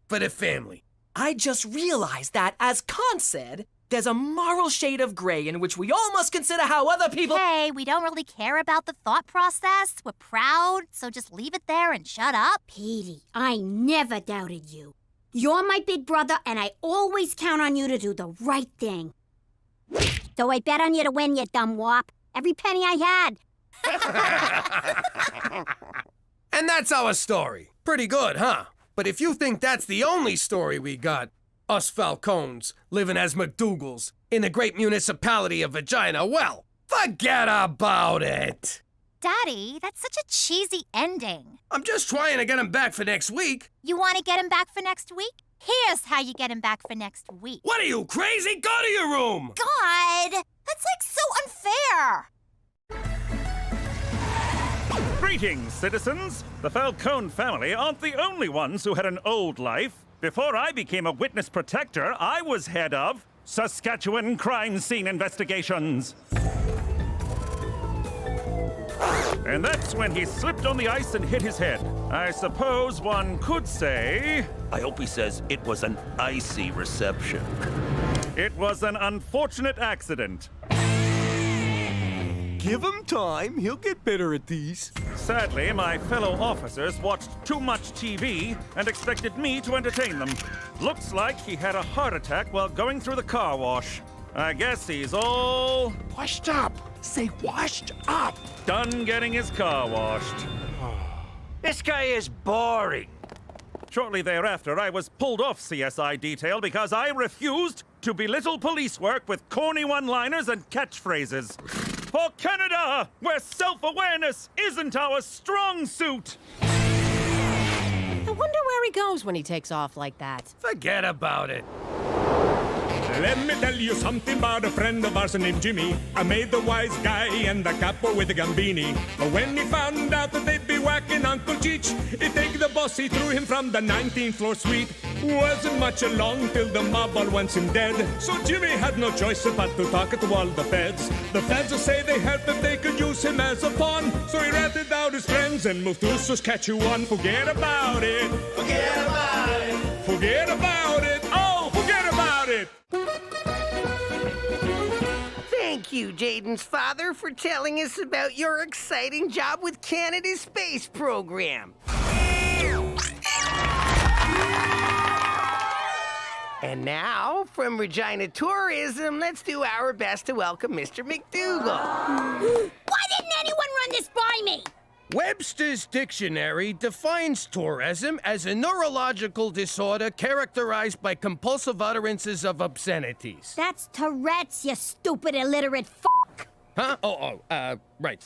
For the family. I just realized that, as Khan said, there's a moral shade of gray in which we all must consider how other people— Hey, we don't really care about the thought process. We're proud, so just leave it there and shut up. Petey, I never doubted you. You're my big brother, and I always count on you to do the right thing. So I bet on you to win, you dumb wop. Every penny I had. And that's our story. Pretty good, huh? But if you think that's the only story we got, us Falcones living as McDougalls in the great municipality of Regina, well, forget about it. Daddy, that's such a cheesy ending. I'm just trying to get him back for next week. You want to get him back for next week? Here's how you get him back for next week. What are you, crazy? Go to your room! God! That's like so unfair! Greetings, citizens. The Falcone family aren't the only ones who had an old life. Before I became a witness protector, I was head of Saskatchewan Crime Scene Investigations. And that's when he slipped on the ice and hit his head. I suppose one could say... I hope he says it was an icy reception. It was an unfortunate accident. Give him time. He'll get better at these. Sadly, my fellow officers watched too much TV and expected me to entertain them. Looks like he had a heart attack while going through the car wash. I guess he's all... Washed up. Say washed up. Done getting his car washed. This guy is boring. Shortly thereafter, I was pulled off CSI detail because I refused to belittle police work with corny one-liners and catchphrases. For Canada, where self-awareness isn't our strong suit. I wonder where he goes when he takes off like that. Forget about it. Let me tell you something about a friend of ours named Jimmy. I made the wise guy and the capo with the gambini. But when he found out that they'd be whacking Uncle Cheech, he'd take the boss, he threw him from the 19th floor suite. Wasn't much along till the mob all wants him dead. So Jimmy had no choice but to talk to all the feds. The feds say they heard that they could use him as a pawn. So he ratted out his friends and moved to Saskatchewan. Forget about it. Forget about it. Forget about it. Oh, forget about it. Thank you, Jaden's father, for telling us about your exciting job with Canada's space program. And now, from Regina Tourism, let's do our best to welcome Mr. McDougal. Why didn't anyone run this by me? Webster's dictionary defines tourism as a neurological disorder characterized by compulsive utterances of obscenities. That's Tourette's, you stupid illiterate fuck. Huh? Right.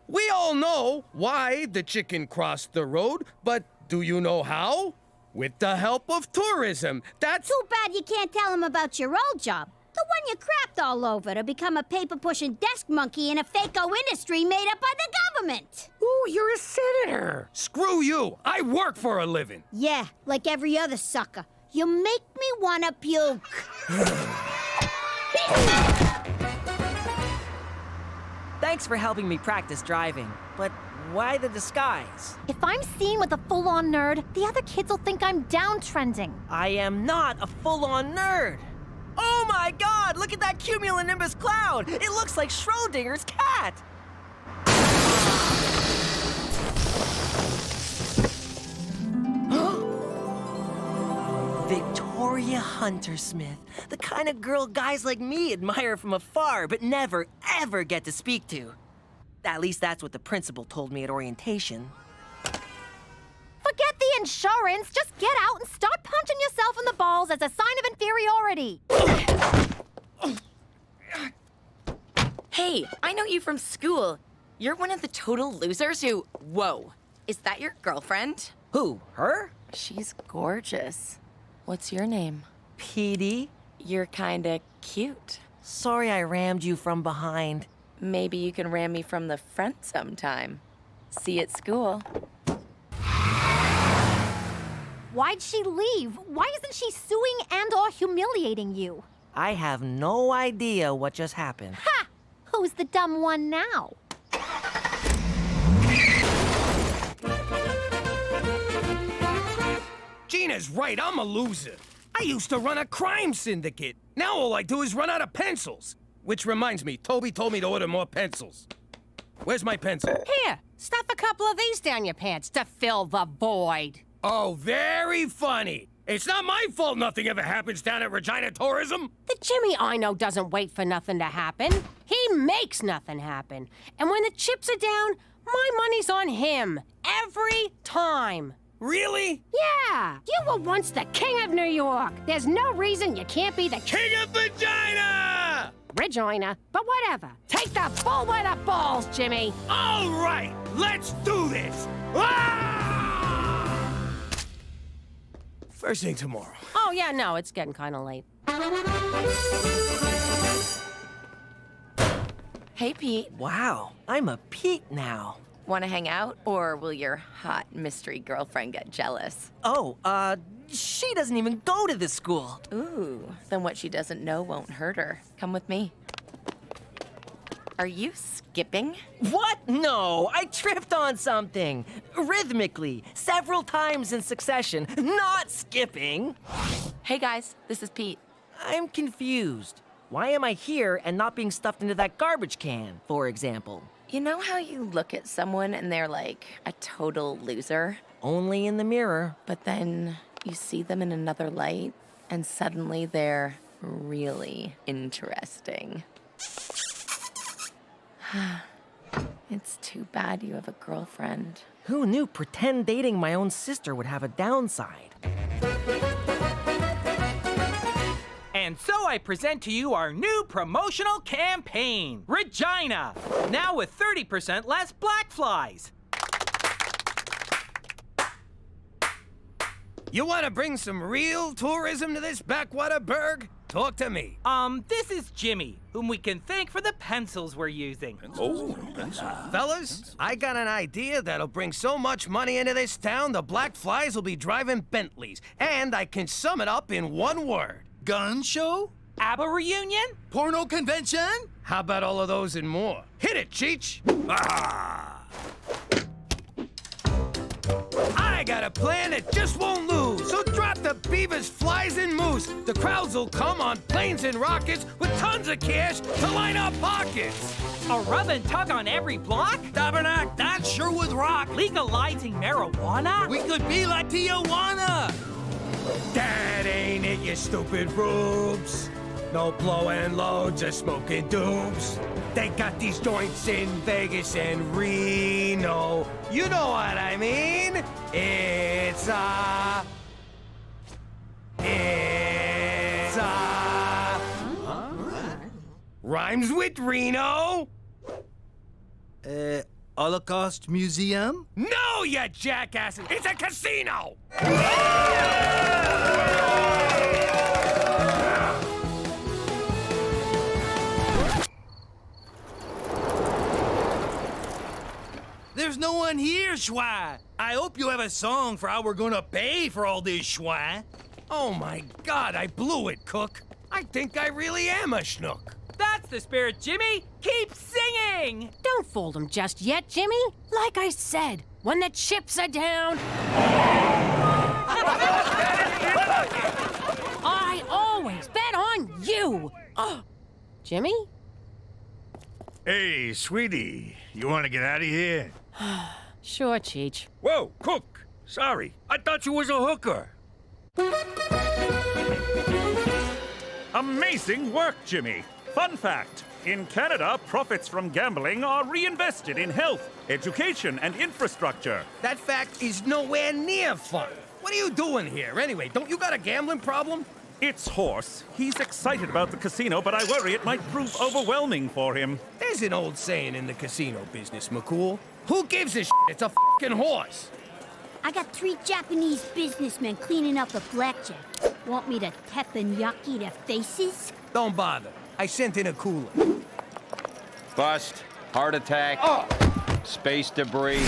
We all know why the chicken crossed the road, but do you know how? With the help of tourism. That's too bad you can't tell him about your old job. The one you crapped all over to become a paper-pushing desk monkey in a fake-o industry made up by the government. Ooh, you're a senator. Screw you. I work for a living. Yeah, like every other sucker. You make me wanna puke. Thanks for helping me practice driving, but why the disguise? If I'm seen with a full-on nerd, the other kids will think I'm downtrending. I am not a full-on nerd. Oh my God, look at that cumulonimbus cloud. It looks like Schrodinger's cat. Victoria Huntersmith. The kind of girl guys like me admire from afar, but never, ever get to speak to. At least that's what the principal told me at orientation. Forget the insurance. Just get out and start punching yourself in the balls as a sign of inferiority. Hey, I know you from school. You're one of the total losers who... Whoa. Is that your girlfriend? Who, her? She's gorgeous. What's your name? Petey. You're kinda cute. Sorry I rammed you from behind. Maybe you can ram me from the front sometime. See you at school. Why'd she leave? Why isn't she suing and or humiliating you? I have no idea what just happened. Ha! Who's the dumb one now? Gina's right, I'm a loser. I used to run a crime syndicate. Now all I do is run out of pencils. Which reminds me, Toby told me to order more pencils. Where's my pencil? Here, stuff a couple of these down your pants to fill the void. Oh, very funny. It's not my fault nothing ever happens down at Regina Tourism. The Jimmy I know doesn't wait for nothing to happen. He makes nothing happen. And when the chips are down, my money's on him. Every time. Really? Yeah. You were once the king of New York. There's no reason you can't be the king of Regina! Regina, but whatever. Take the bull by the balls, Jimmy. All right, let's do this. Ah! First thing tomorrow. Oh, yeah, no, it's getting kind of late. Hey, Pete. Wow, I'm a Pete now. Want to hang out, or will your hot mystery girlfriend get jealous? Oh, she doesn't even go to this school. Ooh, then what she doesn't know won't hurt her. Come with me. Are you skipping? What? No, I tripped on something. Rhythmically, several times in succession, not skipping. Hey guys, this is Pete. I'm confused. Why am I here and not being stuffed into that garbage can, for example? You know how you look at someone and they're like a total loser? Only in the mirror. But then you see them in another light and suddenly they're really interesting. It's too bad you have a girlfriend. Who knew pretend dating my own sister would have a downside? And so I present to you our new promotional campaign, Regina, now with 30% less black flies. You want to bring some real tourism to this backwater burg? Talk to me. This is Jimmy, whom we can thank for the pencils we're using. Fellas, I got an idea that'll bring so much money into this town, the black flies will be driving Bentleys. And I can sum it up in one word. Gun show? ABBA reunion? Porno convention? How about all of those and more? Hit it, Cheech! Ah! I got a plan that just won't lose. So drop the beavers, flies, and moose. The crowds will come on planes and rockets with tons of cash to line our pockets. A rub and tug on every block? Tabernacle, that sure would rock. Legalizing marijuana? We could be like Tijuana. That ain't it, you stupid rubes. No blowing loads of smoking doobs. They got these joints in Vegas and Reno. You know what I mean? It's rhymes with Reno. Holocaust Museum? No, you jackasses! It's a casino! There's no one here, Schwa. I hope you have a song for how we're gonna pay for all this, Schwa. Oh my God, I blew it, Cook. I think I really am a schnook. That's the spirit, Jimmy! Keep singing! Don't fool them just yet, Jimmy. Like I said, when the chips are down... I always bet on you! Jimmy? Hey, sweetie, you want to get out of here? Sure, Cheech. Whoa, Cook! Sorry, I thought you was a hooker. Amazing work, Jimmy. Fun fact. In Canada, profits from gambling are reinvested in health, education, and infrastructure. That fact is nowhere near fun. What are you doing here, anyway? Don't you got a gambling problem? It's Horse. He's excited about the casino, but I worry it might prove overwhelming for him. There's an old saying in the casino business, McCool. Who gives a shit? It's a fucking horse. I got 3 Japanese businessmen cleaning up a blackjack. Want me to teppanyaki their faces? Don't bother. I sent in a cooler. Bust. Heart attack. Space debris.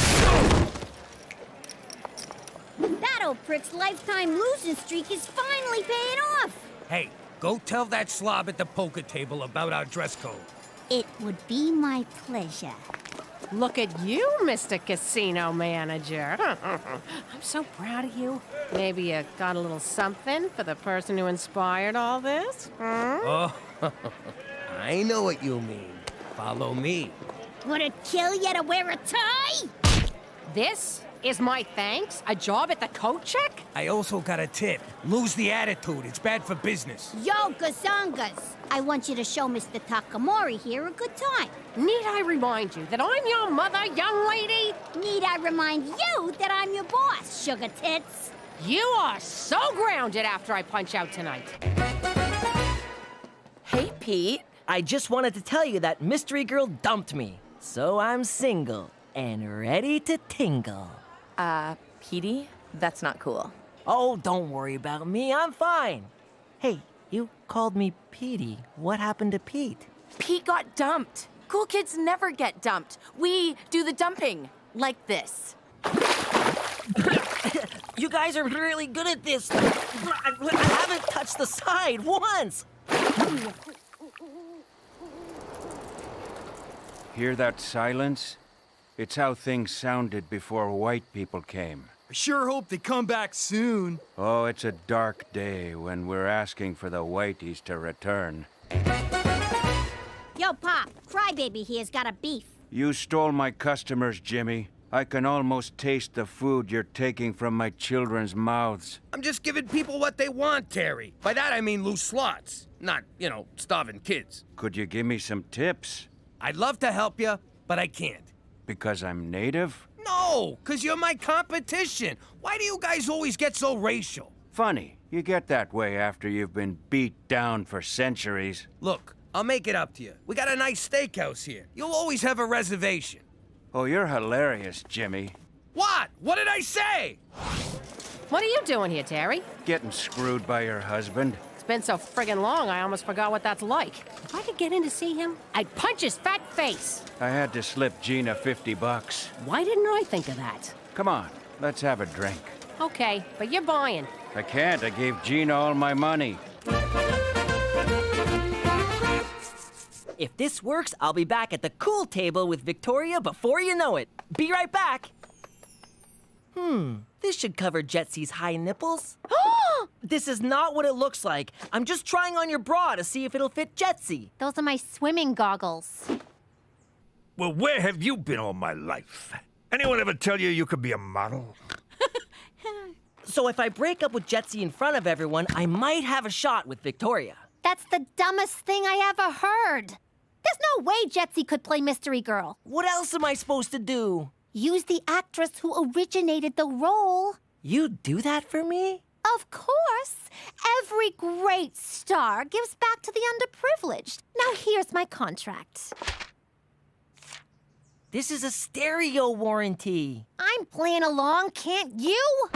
That old prick's lifetime losing streak is finally paying off. Hey, go tell that slob at the poker table about our dress code. It would be my pleasure. Look at you, Mr. Casino Manager. I'm so proud of you. Maybe you got a little something for the person who inspired all this? Oh, I know what you mean. Follow me. Would it kill you to wear a tie? This is my thanks? A job at the coat check? I also got a tip. Lose the attitude. It's bad for business. Yo, gazongas. I want you to show Mr. Takamori here a good time. Need I remind you that I'm your mother, young lady? Need I remind you that I'm your boss, sugar tits? You are so grounded after I punch out tonight. Hey, Pete. I just wanted to tell you that Mystery Girl dumped me. So I'm single and ready to tingle. Petey? That's not cool. Oh, don't worry about me. I'm fine. Hey, you called me Petey. What happened to Pete? Pete got dumped. Cool kids never get dumped. We do the dumping. Like this. You guys are really good at this. I haven't touched the side once. Hear that silence? It's how things sounded before white people came. I sure hope they come back soon. Oh, it's a dark day when we're asking for the whiteys to return. Yo, Pop, Crybaby here's got a beef. You stole my customers, Jimmy. I can almost taste the food you're taking from my children's mouths. I'm just giving people what they want, Terry. By that I mean loose slots. Not, starving kids. Could you give me some tips? I'd love to help you, but I can't. Because I'm native? No, because you're my competition. Why do you guys always get so racial? Funny. You get that way after you've been beat down for centuries. Look, I'll make it up to you. We got a nice steakhouse here. You'll always have a reservation. Oh, you're hilarious, Jimmy. What? What did I say? What are you doing here, Terry? Getting screwed by your husband. It's been so friggin' long, I almost forgot what that's like. If I could get in to see him, I'd punch his fat face. I had to slip Gina $50. Why didn't I think of that? Come on, let's have a drink. Okay, but you're buying. I can't. I gave Gina all my money. If this works, I'll be back at the cool table with Victoria before you know it. Be right back. This should cover Jetsy's high nipples. This is not what it looks like. I'm just trying on your bra to see if it'll fit Jetsy. Those are my swimming goggles. Well, where have you been all my life? Anyone ever tell you you could be a model? So if I break up with Jetsy in front of everyone, I might have a shot with Victoria. That's the dumbest thing I ever heard. There's no way Jetsy could play Mystery Girl. What else am I supposed to do? Use the actress who originated the role. You'd do that for me? Of course. Every great star gives back to the underprivileged. Now here's my contract. This is a stereo warranty. I'm playing along, can't you?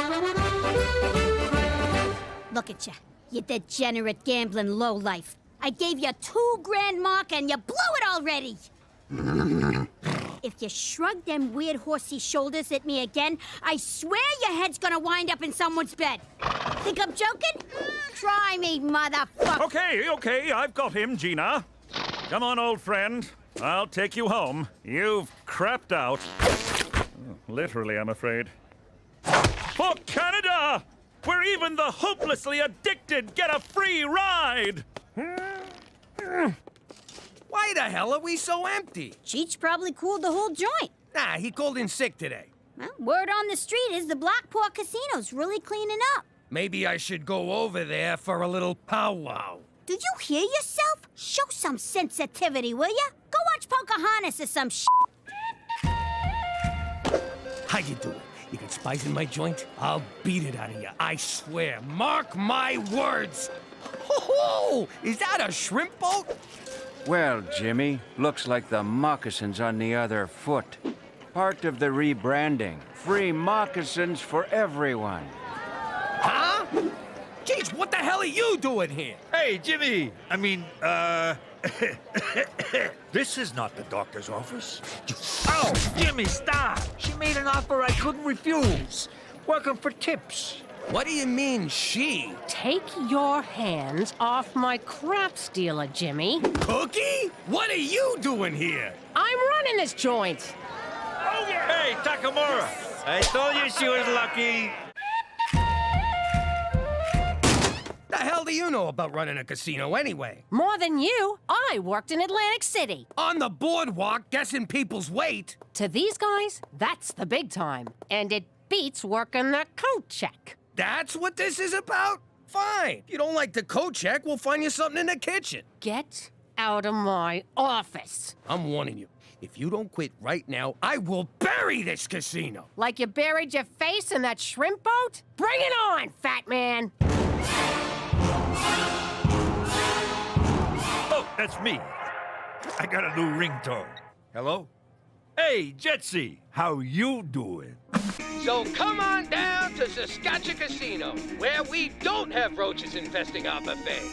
Look at you, you degenerate gambling lowlife. I gave you $2 grand mark and you blew it already. If you shrug them weird horsey shoulders at me again, I swear your head's gonna wind up in someone's bed. Think I'm joking? Try me, motherfucker. Okay, I've got him, Gina. Come on, old friend. I'll take you home. You've crapped out. Literally, I'm afraid. For Canada! Where even the hopelessly addicted get a free ride! Why the hell are we so empty? Cheech probably cooled the whole joint. Nah, he called in sick today. Well, word on the street is the Blackport Casino's really cleaning up. Maybe I should go over there for a little powwow. Did you hear yourself? Show some sensitivity, will ya? Go watch Pocahontas or some shit. How you doing? You got spice in my joint? I'll beat it out of you, I swear. Mark my words. Ho-ho! Is that a shrimp boat? Well, Jimmy, looks like the moccasins on the other foot. Part of the rebranding. Free moccasins for everyone. Huh? Jeez, what the hell are you doing here? Hey, Jimmy! This is not the doctor's office. Oh, Jimmy, stop! She made an offer I couldn't refuse. Welcome for tips. What do you mean, she? Take your hands off my crap stealer, Jimmy. Cookie? What are you doing here? I'm running this joint. Oh, yeah. Hey, Takamura! I told you she was lucky. The hell do you know about running a casino anyway? More than you. I worked in Atlantic City. On the boardwalk, guessing people's weight. To these guys, that's the big time. And it beats working the coat check. That's what this is about? Fine. If you don't like the coat check, we'll find you something in the kitchen. Get out of my office. I'm warning you. If you don't quit right now, I will bury this casino. Like you buried your face in that shrimp boat? Bring it on, fat man. Oh, that's me. I got a new ringtone. Hello? Hey, Jetsy, how you doing? So come on down to Saskatchewan Casino, where we don't have roaches infesting our buffet.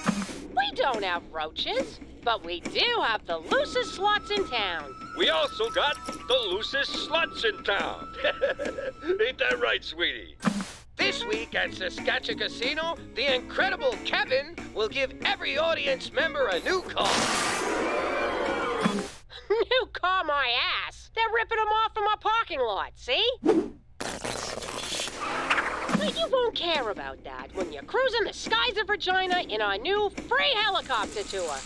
We don't have roaches, but we do have the loosest slots in town. We also got the loosest sluts in town. Ain't that right, sweetie? This week at Saskatchewan Casino, the incredible Kevin will give every audience member a new car. New car, my ass. They're ripping them off from our parking lot, see? But you won't care about that when you're cruising the skies of Regina in our new free helicopter tour.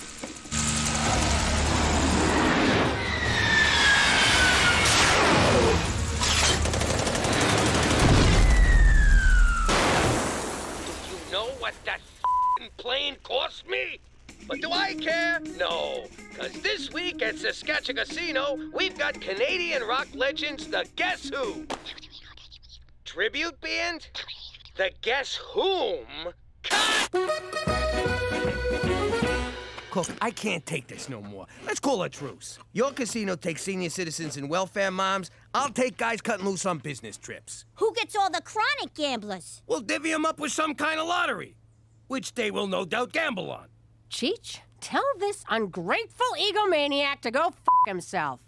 Do you know what that f***ing plane cost me? But do I care? No. Because this week at Saskatchewan Casino, we've got Canadian rock legends, the Guess Who. Tribute band? The Guess Whom? Cut! Cook, I can't take this no more. Let's call a truce. Your casino takes senior citizens and welfare moms. I'll take guys cutting loose on business trips. Who gets all the chronic gamblers? We'll divvy them up with some kind of lottery, which they will no doubt gamble on. Cheech, tell this ungrateful egomaniac to go f*** himself.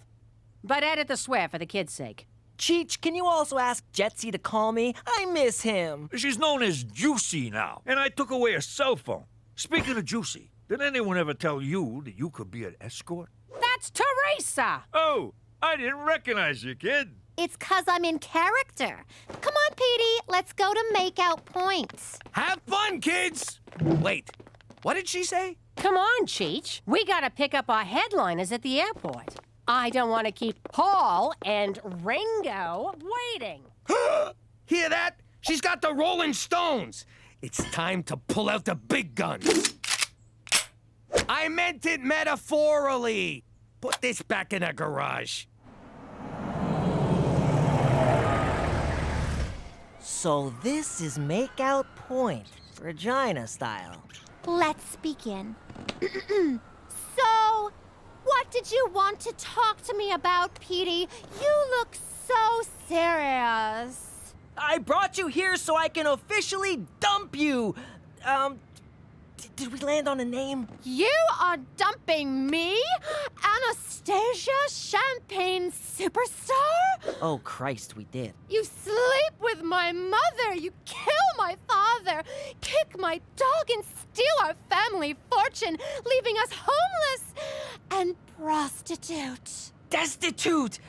But edit the swear for the kid's sake. Cheech, can you also ask Jetsy to call me? I miss him. She's known as Juicy now, and I took away her cell phone. Speaking of Juicy, did anyone ever tell you that you could be an escort? That's Teresa! Oh, I didn't recognize you, kid. It's 'cause I'm in character. Come on, Petey, let's go to make out points. Have fun, kids! Wait, what did she say? Come on, Cheech. We gotta pick up our headliners at the airport. I don't want to keep Paul and Ringo waiting. Hear that? She's got the Rolling Stones. It's time to pull out the big guns. I meant it metaphorically. Put this back in the garage. So this is make out point, Regina style. Let's begin. So, what did you want to talk to me about, Petey? You look so serious. I brought you here so I can officially dump you. Did we land on a name? You are dumping me? Anastasia, champagne superstar? Oh, Christ, we did. You sleep with my mother, you kill my father, kick my dog and steal our family fortune, leaving us homeless and prostitute. Destitute!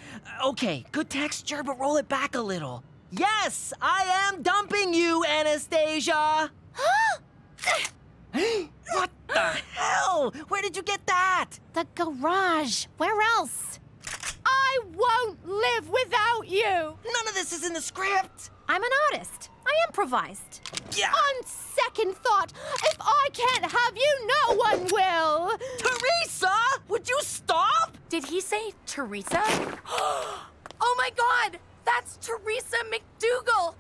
Okay, good texture, but roll it back a little. Yes, I am dumping you, Anastasia! What the hell? Where did you get that? The garage. Where else? I won't live without you. None of this is in the script. I'm an I improvised. Yeah. On second thought, if I can't have you, no Teresa? Oh my god! That's Teresa McDougal!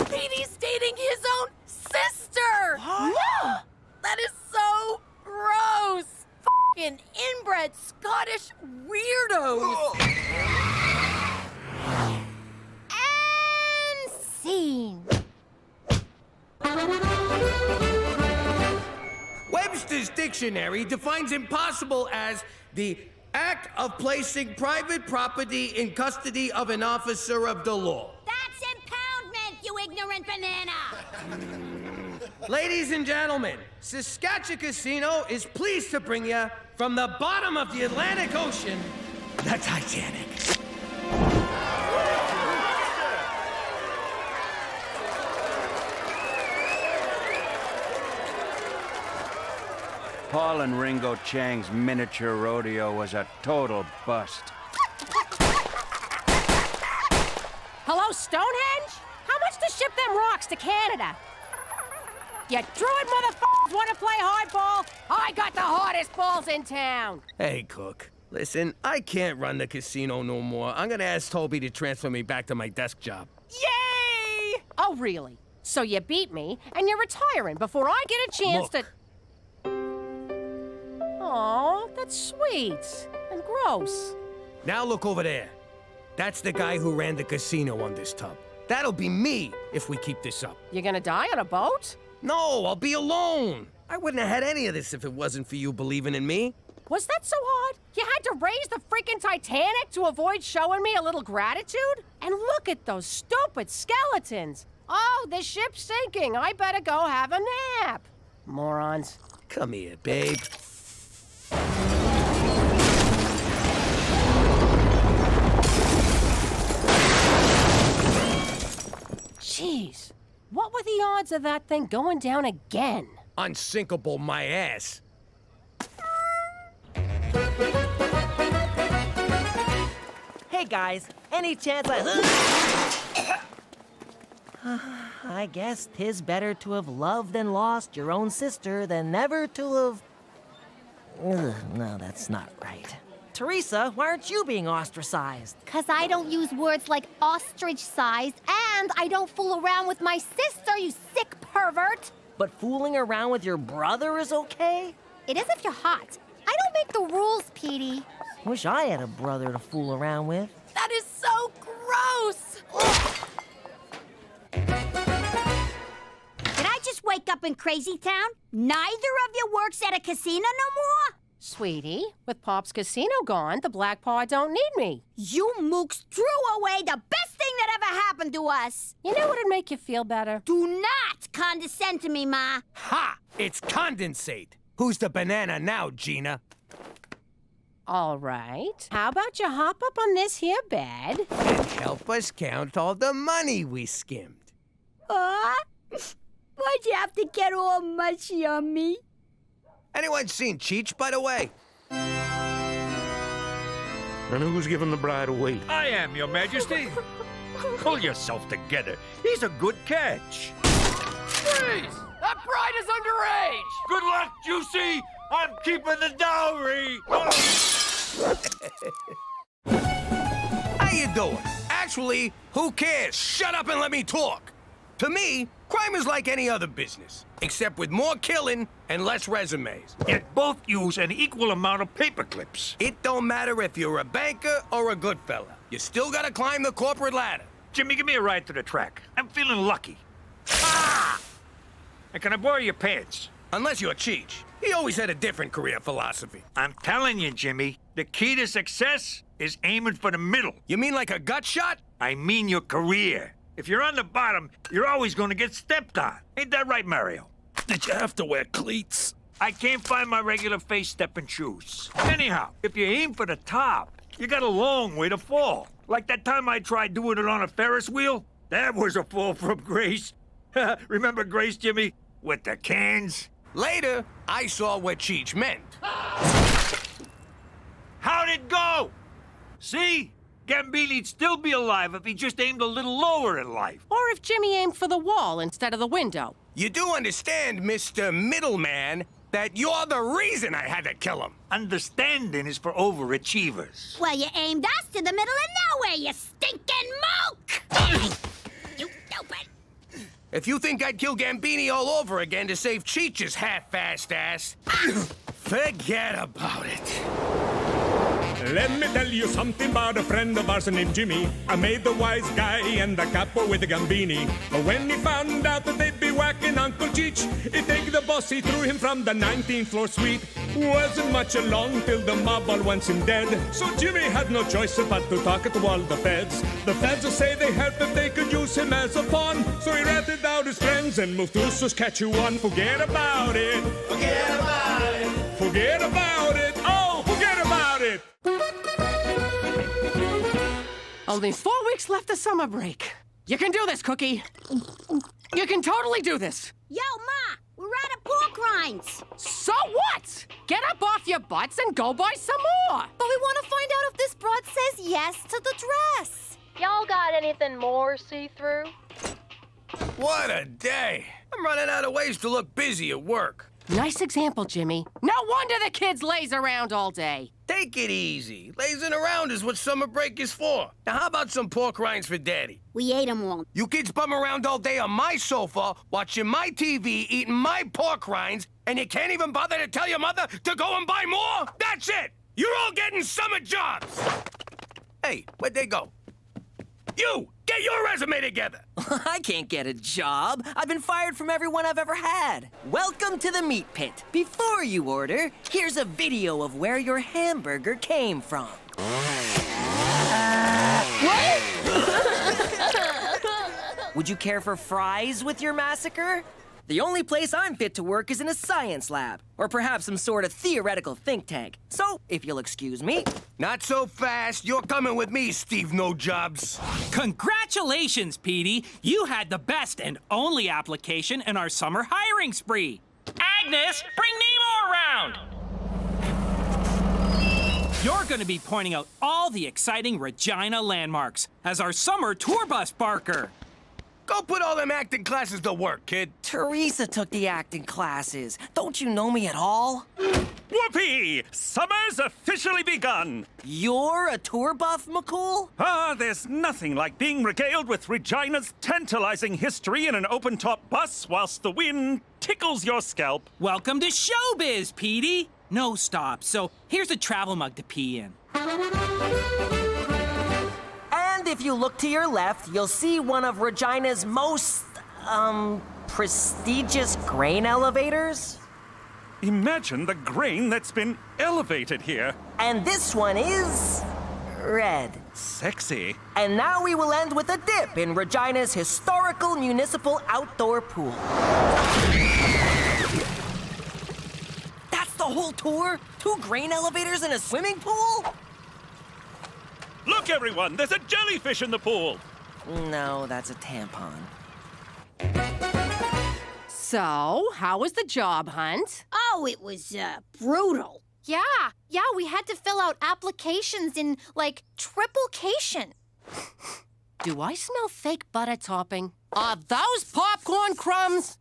Petey's dating his own sister! What? That is so gross! Fucking inbred Scottish weirdos! And scene. Webster's dictionary defines impossible as the act of placing private property in custody of an officer of the law. That's impoundment, you ignorant banana! Ladies and gentlemen, Saskatchewan Casino is pleased to bring you from the bottom of the Atlantic Ocean, the Titanic. Paul and Ringo Chang's miniature rodeo was a total bust. Hello, Stonehenge? How much to ship them rocks to Canada? You druid motherfuckers want to play hardball? I got the hardest balls in town. Hey, Cook. Listen, I can't run the casino no more. I'm gonna ask Toby to transfer me back to my desk job. Yay! Oh, really? So you beat me, and you're retiring before I get a chance to... Oh, that's sweet and gross. Now look over there. That's the guy who ran the casino on this tub. That'll be me if we keep this up. You're gonna die on a boat? No, I'll be alone. I wouldn't have had any of this if it wasn't for you believing in me. Was that so hard? You had to raise the freaking Titanic to avoid showing me a little gratitude? And look at those stupid skeletons. Oh, the ship's sinking. I better go have a nap. Morons. Come here, babe. Jeez, what were the odds of that thing going down again? Unsinkable my ass. Hey guys, any chance I guess 'tis better to have loved and lost your own sister than never to have... no, that's not right. Teresa, why aren't you being ostracized? 'Cause I don't use words like ostrich-sized, and I don't fool around with my sister, you sick pervert! But fooling around with your brother is okay? It is if you're hot. I don't make the rules, Petey. Wish I had a brother to fool around with. That is so gross! Did I just wake up in Crazy Town? Neither of you works at a casino no more? Sweetie, with Pop's casino gone, the Black Paw don't need me. You mooks threw away the best thing that ever happened to us. You know what'd make you feel better? Do not condescend to me, Ma. Ha! It's condensate. Who's the banana now, Gina? All right. How about you hop up on this here bed? And help us count all the money we skimmed. Why'd you have to get all mushy on me? Anyone seen Cheech, by the way? And who's giving the bride away? I am, Your Majesty. Pull yourself together. He's a good catch. Freeze! That bride is underage! Good luck, Juicy. I'm keeping the dowry. How you doing? Actually, who cares? Shut up and let me talk. To me, crime is like any other business, except with more killing and less resumes. Yet both use an equal amount of paper clips. It don't matter if you're a banker or a good fella. You still gotta climb the corporate ladder. Jimmy, give me a ride to the track. I'm feeling lucky. Ah! And can I borrow your pants? Unless you're Cheech. He always had a different career philosophy. I'm telling you, Jimmy, the key to success is aiming for the middle. You mean like a gut shot? I mean your career. If you're on the bottom, you're always going to get stepped on. Ain't that right, Mario? Did you have to wear cleats? I can't find my regular face-stepping shoes. Anyhow, if you aim for the top, you got a long way to fall. Like that time I tried doing it on a Ferris wheel? That was a fall from grace. Remember Grace, Jimmy? With the cans? Later, I saw what Cheech meant. How'd it go? See? Gambini'd still be alive if he just aimed a little lower in life. Or if Jimmy aimed for the wall instead of the window. You do understand, Mr. Middleman, that you're the reason I had to kill him. Understanding is for overachievers. Well, you aimed us to the middle of nowhere, you stinking mook! You stupid! If you think I'd kill Gambini all over again to save Cheech's half-assed ass, forget about it. Let me tell you something about a friend of ours named Jimmy. I made the wise guy and the capo with the Gambini. But when he found out that they'd be whacking Uncle Cheech, he take the boss, he threw him from the 19th floor suite. Wasn't much along till the mob all wants him dead. So Jimmy had no choice but to talk to all the feds. The feds will say they helped if they could use him as a pawn. So he ratted out his friends and moved to Saskatchewan. Forget about it. Forget about it. Forget about it. Oh, forget about it. Only 4 weeks left of summer break. You can do this, Cookie. You can totally do this. Yo, Ma, we're out of pork rinds. So what? Get up off your butts and go buy some more. But we want to find out if this broad says yes to the dress. Y'all got anything more see-through? What a day. I'm running out of ways to look busy at work. Nice example, Jimmy. No wonder the kids laze around all day. Take it easy. Lazing around is what summer break is for. Now, how about some pork rinds for Daddy? We ate them all. You kids bum around all day on my sofa, watching my TV, eating my pork rinds, and you can't even bother to tell your mother to go and buy more? That's it! You're all getting summer jobs! Hey, where'd they go? You! Get your resume together! I can't get a job. I've been fired from everyone I've ever had. Welcome to the meat pit. Before you order, here's a video of where your hamburger came from. Would you care for fries with your massacre? The only place I'm fit to work is in a science lab, or perhaps some sort of theoretical think tank. So, if you'll excuse me. Not so fast. You're coming with me, Steve No Jobs. Congratulations, Petey. You had the best and only application in our summer hiring spree. Agnes, bring Nemo around! You're going to be pointing out all the exciting Regina landmarks as our summer tour bus barker. Go put all them acting classes to work, kid. Teresa took the acting classes. Don't you know me at all? Whoopee! Summer's officially begun! You're a tour buff, McCool? Ah, there's nothing like being regaled with Regina's tantalizing history in an open-top bus whilst the wind tickles your scalp. Welcome to showbiz, Petey. No stops, so here's a travel mug to pee in. And if you look to your left, you'll see one of Regina's most, prestigious grain elevators. Imagine the grain that's been elevated here. And this one is red. Sexy. And now we will end with a dip in Regina's historical municipal outdoor pool. That's the whole tour? 2 grain elevators and a swimming pool? Look, everyone, there's a jellyfish in the pool. No, that's a tampon. So, how was the job hunt? Oh, it was, brutal. Yeah, we had to fill out applications in, like, triplication. Do I smell fake butter topping? Are those popcorn crumbs?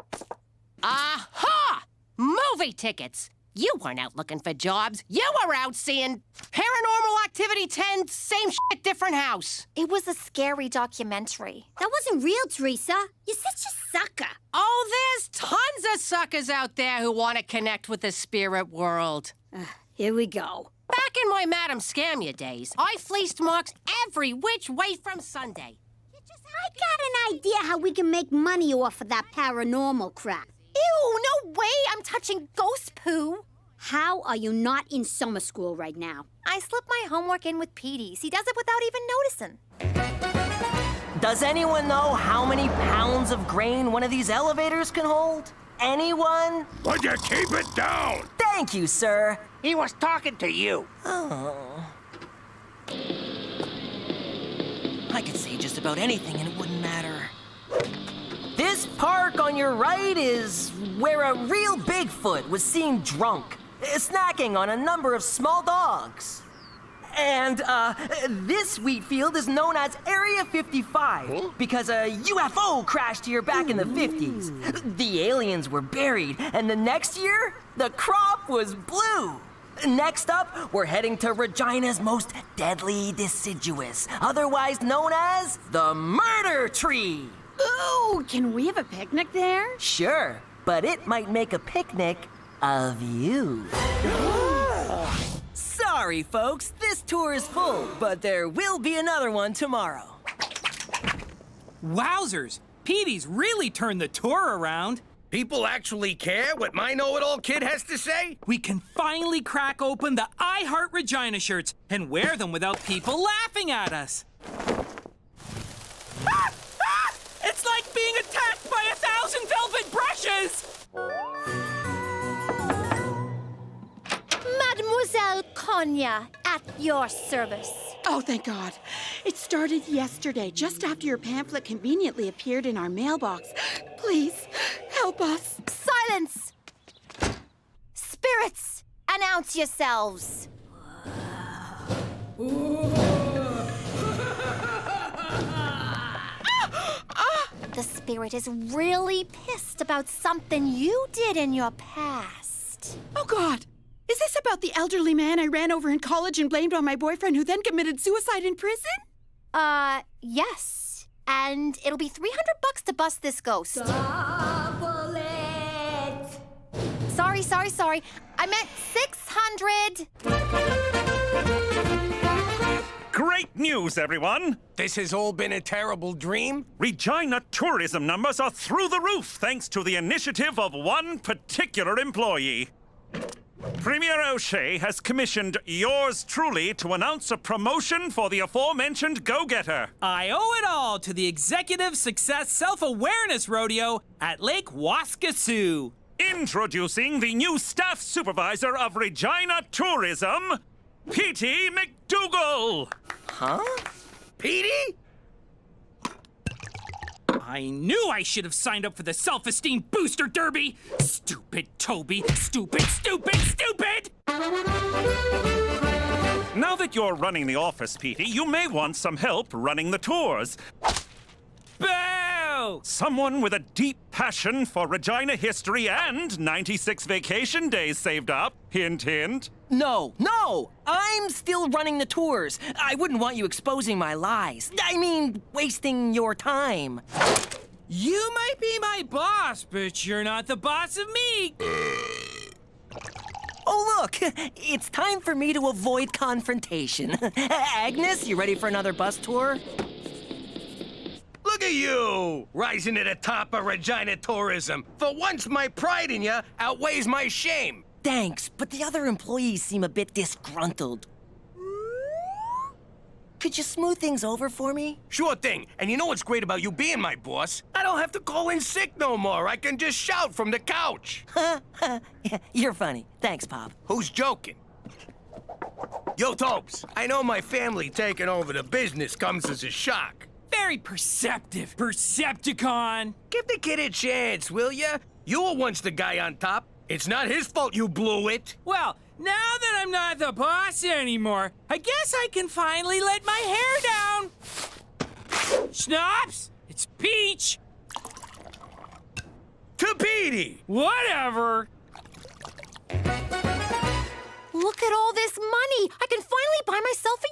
Aha! Movie tickets! You weren't out looking for jobs. You were out seeing Paranormal Activity 10, same shit, different house. It was a scary documentary. That wasn't real, Teresa. You're such a sucker. Oh, there's tons of suckers out there who want to connect with the spirit world. Here we go. Back in my Madam Scamia days, I fleeced marks every which way from Sunday. I got an idea how we can make money off of that paranormal crap. Ew, no way I'm touching ghost poo. How are you not in summer school right now? I slip my homework in with Petey's. He does it without even noticing. Does anyone know how many pounds of grain one of these elevators can hold? Anyone? Would you keep it down? Thank you, sir. He was talking to you. Oh. I could say just about anything and it wouldn't matter. This park on your right is where a real Bigfoot was seen drunk, snacking on a number of small dogs. And, this wheat field is known as Area 55 because a UFO crashed here back in the 50s. The aliens were buried, and the next year, the crop was blue. Next up, we're heading to Regina's most deadly deciduous, otherwise known as the Murder Tree. Ooh, can we have a picnic there? Sure, but it might make a picnic of you. Sorry, folks, this tour is full, but there will be another one tomorrow. Wowzers! Petey's really turned the tour around. People actually care what my know-it-all kid has to say? We can finally crack open the I Heart Regina shirts and wear them without people laughing at us. Ah! Ah! It's like being attacked by 1,000 velvet brushes! Mademoiselle Konya, at your service. Oh, thank God. It started yesterday, just after your pamphlet conveniently appeared in our mailbox. Please, help us. Silence! Spirits, announce yourselves. The spirit is really pissed about something you did in your past. Oh, God. Is this about the elderly man I ran over in college and blamed on my boyfriend who then committed suicide in prison? Yes. And it'll be $300 to bust this ghost. Sorry. I meant 600. Great news, everyone! This has all been a terrible dream? Regina tourism numbers are through the roof thanks to the initiative of one particular employee. Premier O'Shea has commissioned yours truly to announce a promotion for the aforementioned go-getter. I owe it all to the Executive Success Self-Awareness Rodeo at Lake Waskesiu. Introducing the new staff supervisor of Regina Tourism, Petey McDougal. Huh? Petey? I knew I should have signed up for the Self-Esteem Booster Derby! Stupid Toby! Stupid! Now that you're running the office, Petey, you may want some help running the tours. Boo! Someone with a deep passion for Regina history and 96 vacation days saved up. Hint, hint. No! I'm still running the tours. I wouldn't want you exposing my lies. I mean, wasting your time. You might be my boss, but you're not the boss of me. Oh, look! It's time for me to avoid confrontation. Agnes, you ready for another bus tour? Look at you! Rising to the top of Regina tourism. For once, my pride in you outweighs my shame. Thanks, but the other employees seem a bit disgruntled. Could you smooth things over for me? Sure thing. And you know what's great about you being my boss? I don't have to call in sick no more. I can just shout from the couch. You're funny. Thanks, Pop. Who's joking? Yo, Topes, I know my family taking over the business comes as a shock. Very perceptive, Percepticon. Give the kid a chance, will ya? You were once the guy on top. It's not his fault you blew it. Well, now that I'm not the boss anymore, I guess I can finally let my hair down. Schnapps, it's Peach. To Petey. Whatever. Look at all this money. I can finally buy myself a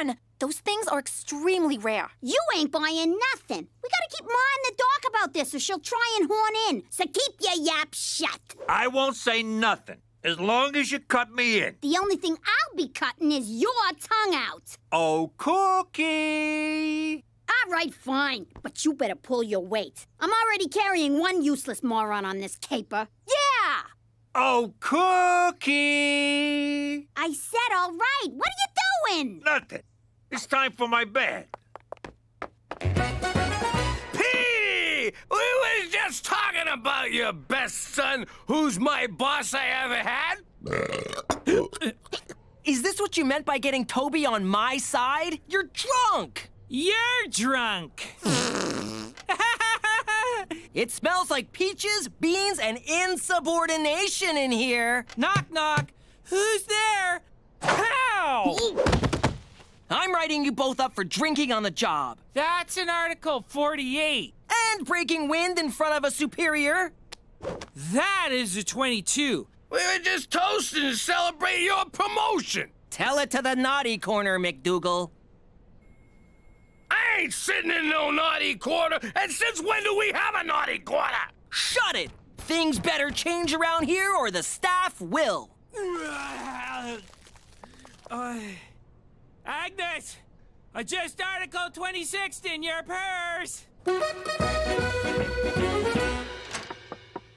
unicorn. Those things are extremely rare. You ain't buying nothing. We gotta keep Ma in the dark about this or she'll try and horn in. So keep your yap shut. I won't say nothing, as long as you cut me in. The only thing I'll be cutting is your tongue out. Oh, Cookie! All right, fine. But you better pull your weight. I'm already carrying one useless moron on this caper. Yeah! Oh, Cookie! I said all right. What are you doing? Nothing. It's time for my bed. Petey! We was just talking about your best son, who's my boss I ever had. Is this what you meant by getting Toby on my side? You're drunk! You're drunk! It smells like peaches, beans, and insubordination in here. Knock, knock. Who's there? How? I'm writing you both up for drinking on the job. That's an Article 48. And breaking wind in front of a superior. That is a 22. We were just toasting to celebrate your promotion. Tell it to the naughty corner, McDougal. I ain't sitting in no naughty quarter, and since when do we have a naughty quarter? Shut it! Things better change around here or the staff will. Agnes, just Article 26 in your purse.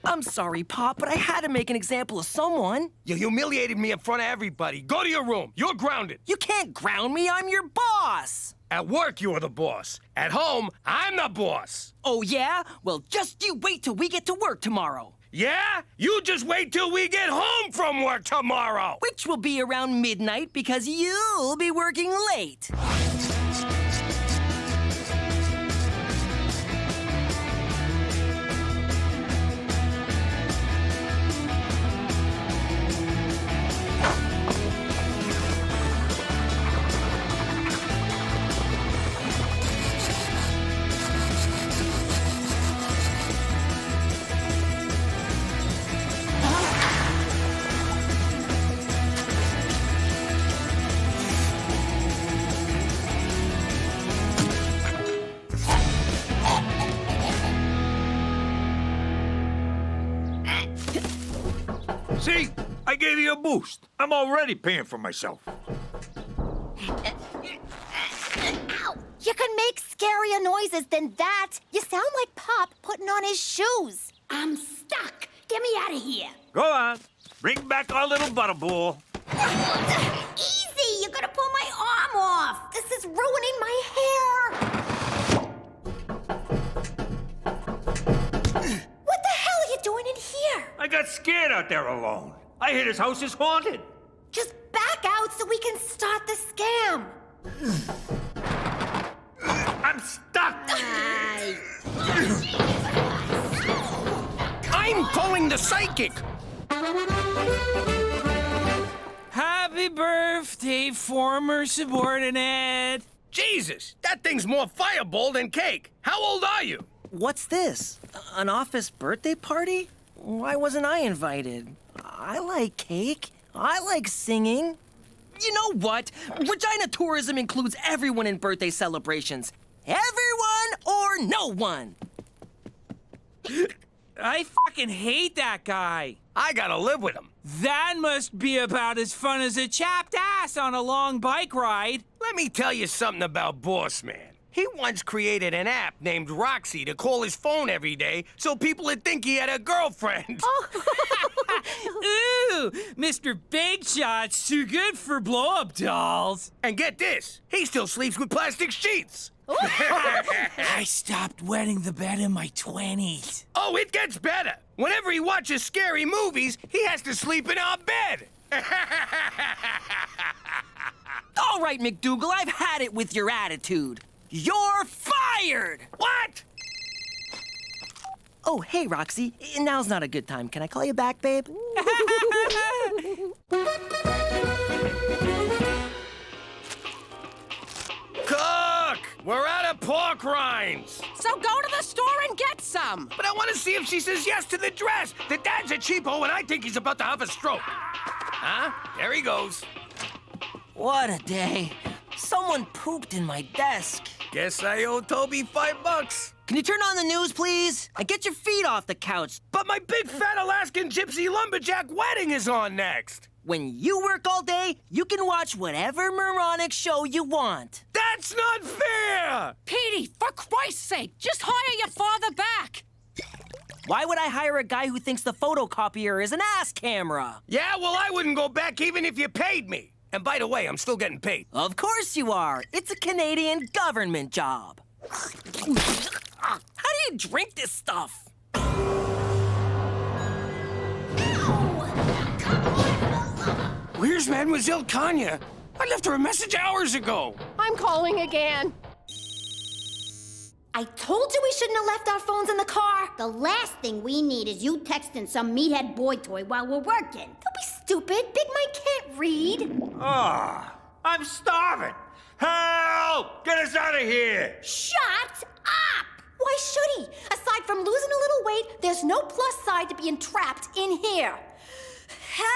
I'm sorry, Pop, but I had to make an example of someone. You humiliated me in front of everybody. Go to your room. You're grounded. You can't ground me. I'm your boss. At work, you're the boss. At home, I'm the boss. Oh, yeah? Well, just you wait till we get to work tomorrow. Yeah? You just wait till we get home from work tomorrow. Which will be around midnight because you'll be working late. See? I gave you a boost. I'm already paying for myself. Ow! You can make scarier noises than that. You sound like Pop putting on his shoes. I'm stuck. Get me out of here. Go on. Bring back our little butterball. Easy! You're gonna pull my arm off. This is ruining my hair. What the hell are you doing in here? I got scared out there alone. I hear this house is haunted. Just back out so we can start the scam. I'm stuck. I'm pulling the psychic. Happy birthday, former subordinate. Jesus, that thing's more fireball than cake. How old are you? What's this? An office birthday party? Why wasn't I invited? I like cake. I like singing. You know what? Regina tourism includes everyone in birthday celebrations. Everyone or no one. I fucking hate that guy. I gotta live with him. That must be about as fun as a chapped ass on a long bike ride. Let me tell you something about Boss Man. He once created an app named Roxy to call his phone every day so people would think he had a girlfriend. Ooh, Mr. Big Shot's too good for blow-up dolls. And get this, he still sleeps with plastic sheets. I stopped wetting the bed in my 20s. Oh, it gets better. Whenever he watches scary movies, he has to sleep in our bed. All right, McDougal, I've had it with your attitude. You're fired! What? Oh, hey, Roxy. Now's not a good time. Can I call you back, babe? Cook! We're out of pork rinds. So go to the store and get some. But I want to see if she says yes to the dress. The dad's a cheapo, and I think he's about to have a stroke. Huh? There he goes. What a day. Someone pooped in my desk. Guess I owe Toby $5. Can you turn on the news, please? And get your feet off the couch. But my big fat Alaskan gypsy lumberjack wedding is on next. When you work all day, you can watch whatever moronic show you want. That's not fair! Petey, for Christ's sake, just hire your father back. Why would I hire a guy who thinks the photocopier is an ass camera? Yeah, well, I wouldn't go back even if you paid me. And by the way, I'm still getting paid. Of course you are. It's a Canadian government job. How do you drink this stuff? Where's Mademoiselle Kanya? I left her a message hours ago. I'm calling again. I told you we shouldn't have left our phones in the car. The last thing we need is you texting some meathead boy toy while we're working. Don't be stupid. Big Mike can't read. I'm starving. Help! Get us out of here! Shut up! Why should he? Aside from losing a little weight, there's no plus side to being trapped in here. Help!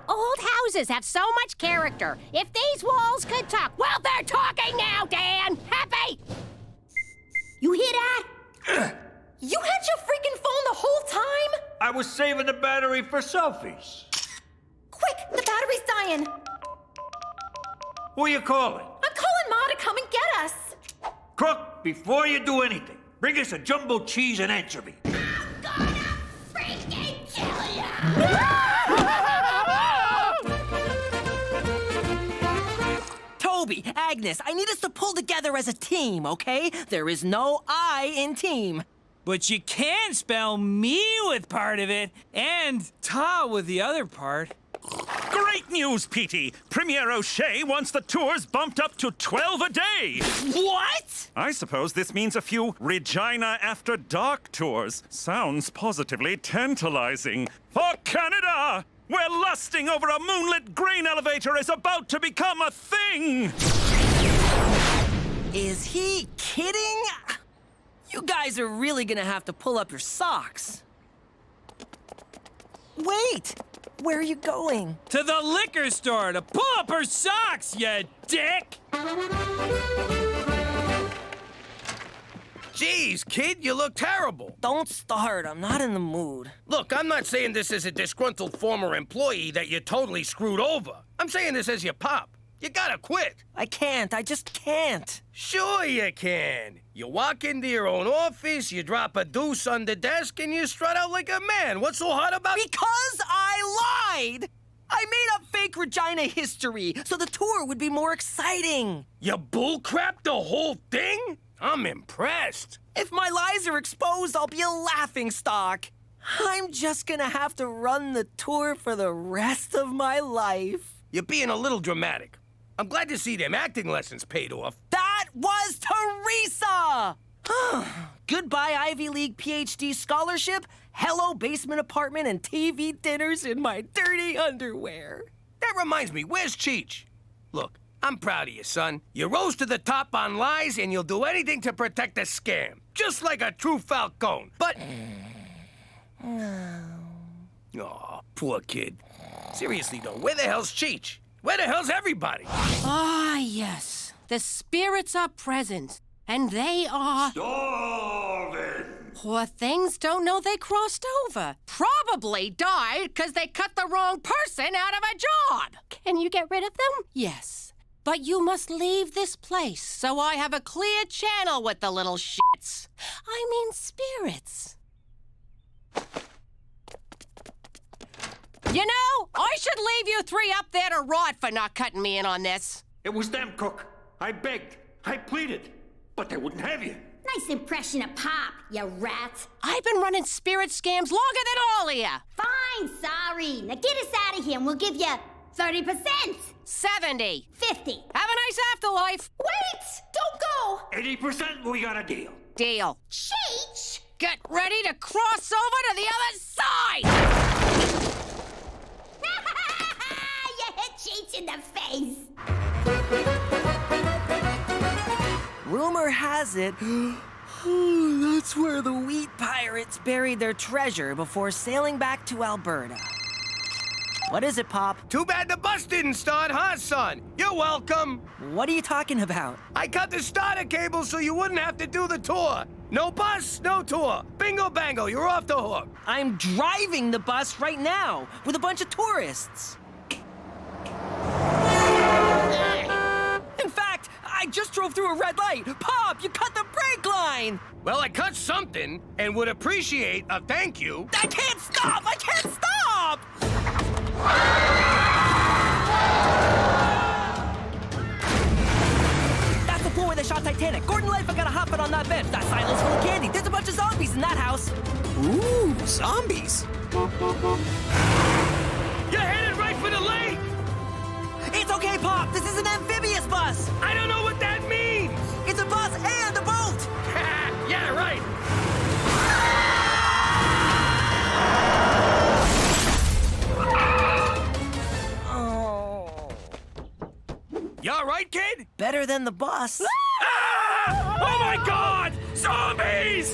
Old houses have so much character. If these walls could talk, well, they're talking now, Dan! Happy? You hear that? You had your freaking phone the whole time? I was saving the battery for selfies. Quick, the battery's dying. Who are you calling? I'm calling Ma to come and get us. Crook, before you do anything, bring us a jumbo cheese and anchovy. Toby, Agnes, I need us to pull together as a team, okay? There is no I in team. But you can spell me with part of it, and ta with the other part. Great news, Petey! Premier O'Shea wants the tours bumped up to 12 a day! What? I suppose this means a few Regina After Dark tours. Sounds positively tantalizing. For Canada, where lusting over a moonlit grain elevator is about to become a thing! Is he kidding? You guys are really gonna have to pull up your socks. Wait! Where are you going? To the liquor store to pull up her socks, you dick! Jeez, kid, you look terrible. Don't start. I'm not in the mood. Look, I'm not saying this as a disgruntled former employee that you totally screwed over. I'm saying this as your pop. You gotta quit. I can't. I just can't. Sure you can. You walk into your own office, you drop a deuce on the desk, and you strut out like a man. What's so hard about... Because I lied! I made up fake Regina history so the tour would be more exciting. You bullcrap the whole thing? I'm impressed. If my lies are exposed, I'll be a laughingstock. I'm just gonna have to run the tour for the rest of my life. You're being a little dramatic. I'm glad to see them acting lessons paid off. That was Teresa! Goodbye Ivy League PhD scholarship, hello basement apartment, and TV dinners in my dirty underwear. That reminds me, where's Cheech? Look, I'm proud of you, son. You rose to the top on lies, and you'll do anything to protect a scam. Just like a true Falcone. But... Aw, poor kid. Seriously, though, where the hell's Cheech? Where the hell's everybody? Ah, yes. The spirits are present, and they are... Starving! Poor things don't know they crossed over. Probably died because they cut the wrong person out of a job. Can you get rid of them? Yes. But you must leave this place so I have a clear channel with the little shits. I mean spirits. You know, I should leave you three up there to rot for not cutting me in on this. It was them, Cook. I begged. I pleaded. But they wouldn't have you. Nice impression of Pop, you rat. I've been running spirit scams longer than all of you. Fine, sorry. Now get us out of here and we'll give you 30%. 70. 50. Have a nice afterlife. Wait! Don't go! 80% we got a deal. Deal. Cheech! Get ready to cross over to the other side! You hit Cheech in the face. Rumor has it, that's where the wheat pirates buried their treasure before sailing back to Alberta. What is it, Pop? Too bad the bus didn't start, huh, son? You're welcome. What are you talking about? I cut the starter cable so you wouldn't have to do the tour. No bus, no tour. Bingo bango, you're off the hook. I'm driving the bus right now with a bunch of tourists. In fact, I just drove through a red light. Pop, you cut the brake line. Well, I cut something and would appreciate a thank you. I can't stop! I can't stop! That's the floor where they shot Titanic. Gordon Lightfoot got a hot foot on that bench. That silo's full of candy. There's a bunch of zombies in that house. Ooh, zombies. You're headed right for the lake. It's okay, Pop. This is an amphibious bus. I don't know what that means. It's a bus and a boat. Yeah, right. better than the bus. Oh my God! Zombies!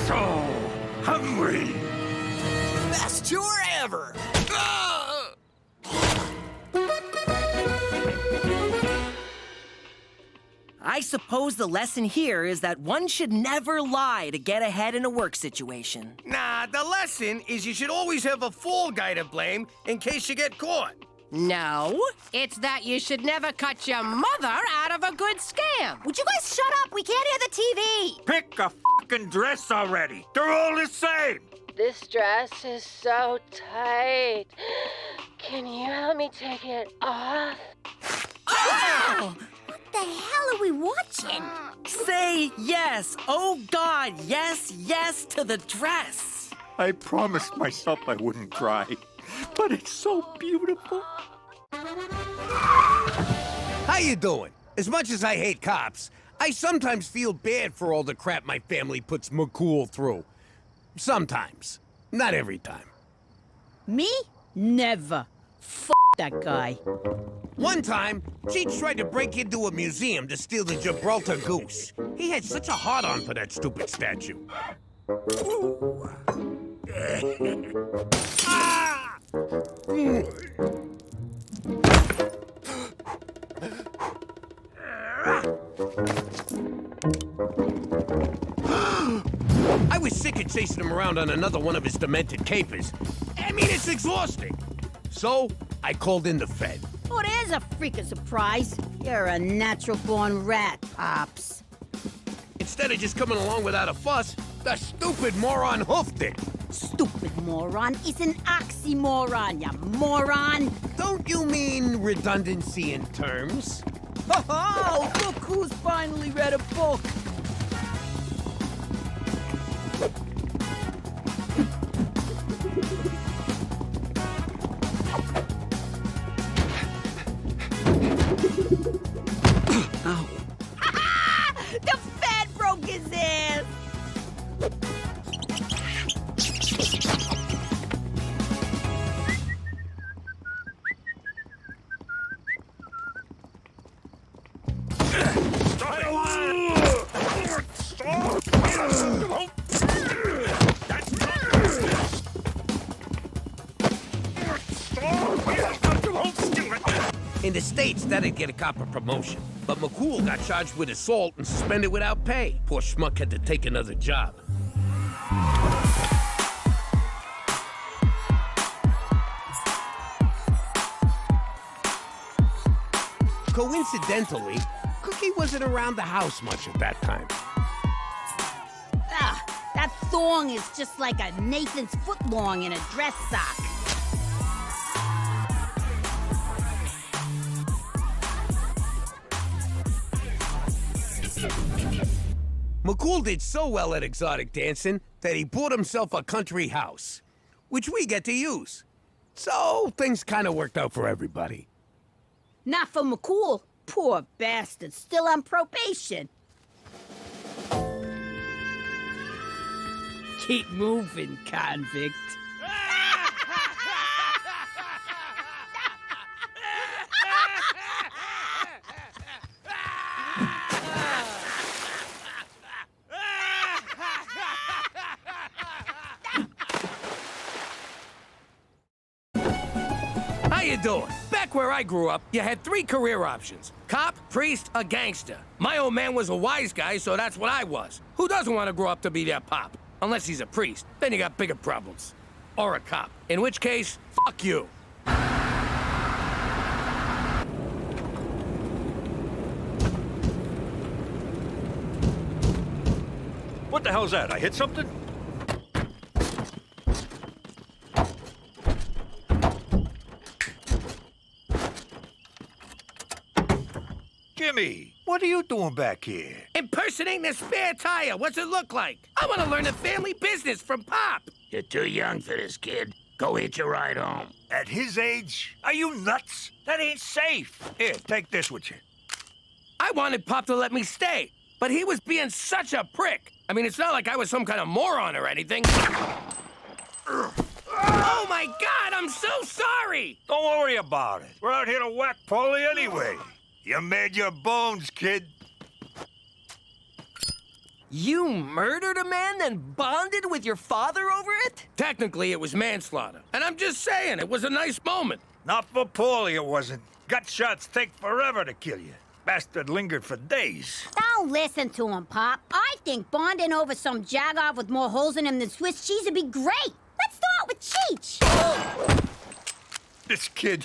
So hungry. Best tour ever! I suppose the lesson here is that one should never lie to get ahead in a work situation. Nah, the lesson is you should always have a fall guy to blame in case you get caught. No, it's that you should never cut your mother out of a good scam. Would you guys shut up? We can't hear the TV. Pick a fucking dress already. They're all the same. This dress is so tight. Can you help me take it off? Oh! What the hell are we watching? Say yes. Oh, God, yes, yes to the dress. I promised myself I wouldn't cry, but it's so beautiful. How you doing? As much as I hate cops, I sometimes feel bad for all the crap my family puts McCool through. Sometimes. Not every time. Me? Never. F that guy. One time, Cheech tried to break into a museum to steal the Gibraltar goose. He had such a hard-on for that stupid statue. Ah! I was sick of chasing him around on another one of his demented capers. I mean, it's exhausting. So, I called in the Fed. Oh, there's a freaking surprise. You're a natural-born rat, Pops. Instead of just coming along without a fuss, the stupid moron hoofed it. Stupid moron is an oxymoron, you moron. Don't you mean redundancy in terms? Oh, look who's finally read a book. Ow. The Fed broke his ass. In the States, that'd get a cop a promotion. But McCool got charged with assault and suspended without pay. Poor schmuck had to take another job. Coincidentally, Cookie wasn't around the house much at that time. Ah, that thong is just like a Nathan's foot long in a dress sock. McCool did so well at exotic dancing that he bought himself a country house, which we get to use. So things kind of worked out for everybody. Not for McCool. Poor bastard, still on probation. Keep moving, convict. How you doing? Back where I grew up, you had 3 career options. Cop, priest, or gangster. My old man was a wise guy, so that's what I was. Who doesn't want to grow up to be their pop? Unless he's a priest. Then you got bigger problems. Or a cop. In which case, fuck you. What the hell's that? I hit something? Jimmy, what are you doing back here? Impersonating a spare tire. What's it look like? I want to learn the family business from Pop. You're too young for this, kid. Go hitch a ride home. At his age? Are you nuts? That ain't safe. Here, take this with you. I wanted Pop to let me stay, but he was being such a prick. I mean, it's not like I was some kind of moron or anything. Oh my God, I'm so sorry! Don't worry about it. We're out here to whack Paulie anyway. You made your bones, kid. You murdered a man, then bonded with your father over it? Technically, it was manslaughter. And I'm just saying, it was a nice moment. Not for Paulie, it wasn't. Gut shots take forever to kill you. Bastard lingered for days. Don't listen to him, Pop. I think bonding over some jagoff with more holes in him than Swiss cheese would be great. Let's start with Cheech. This kid,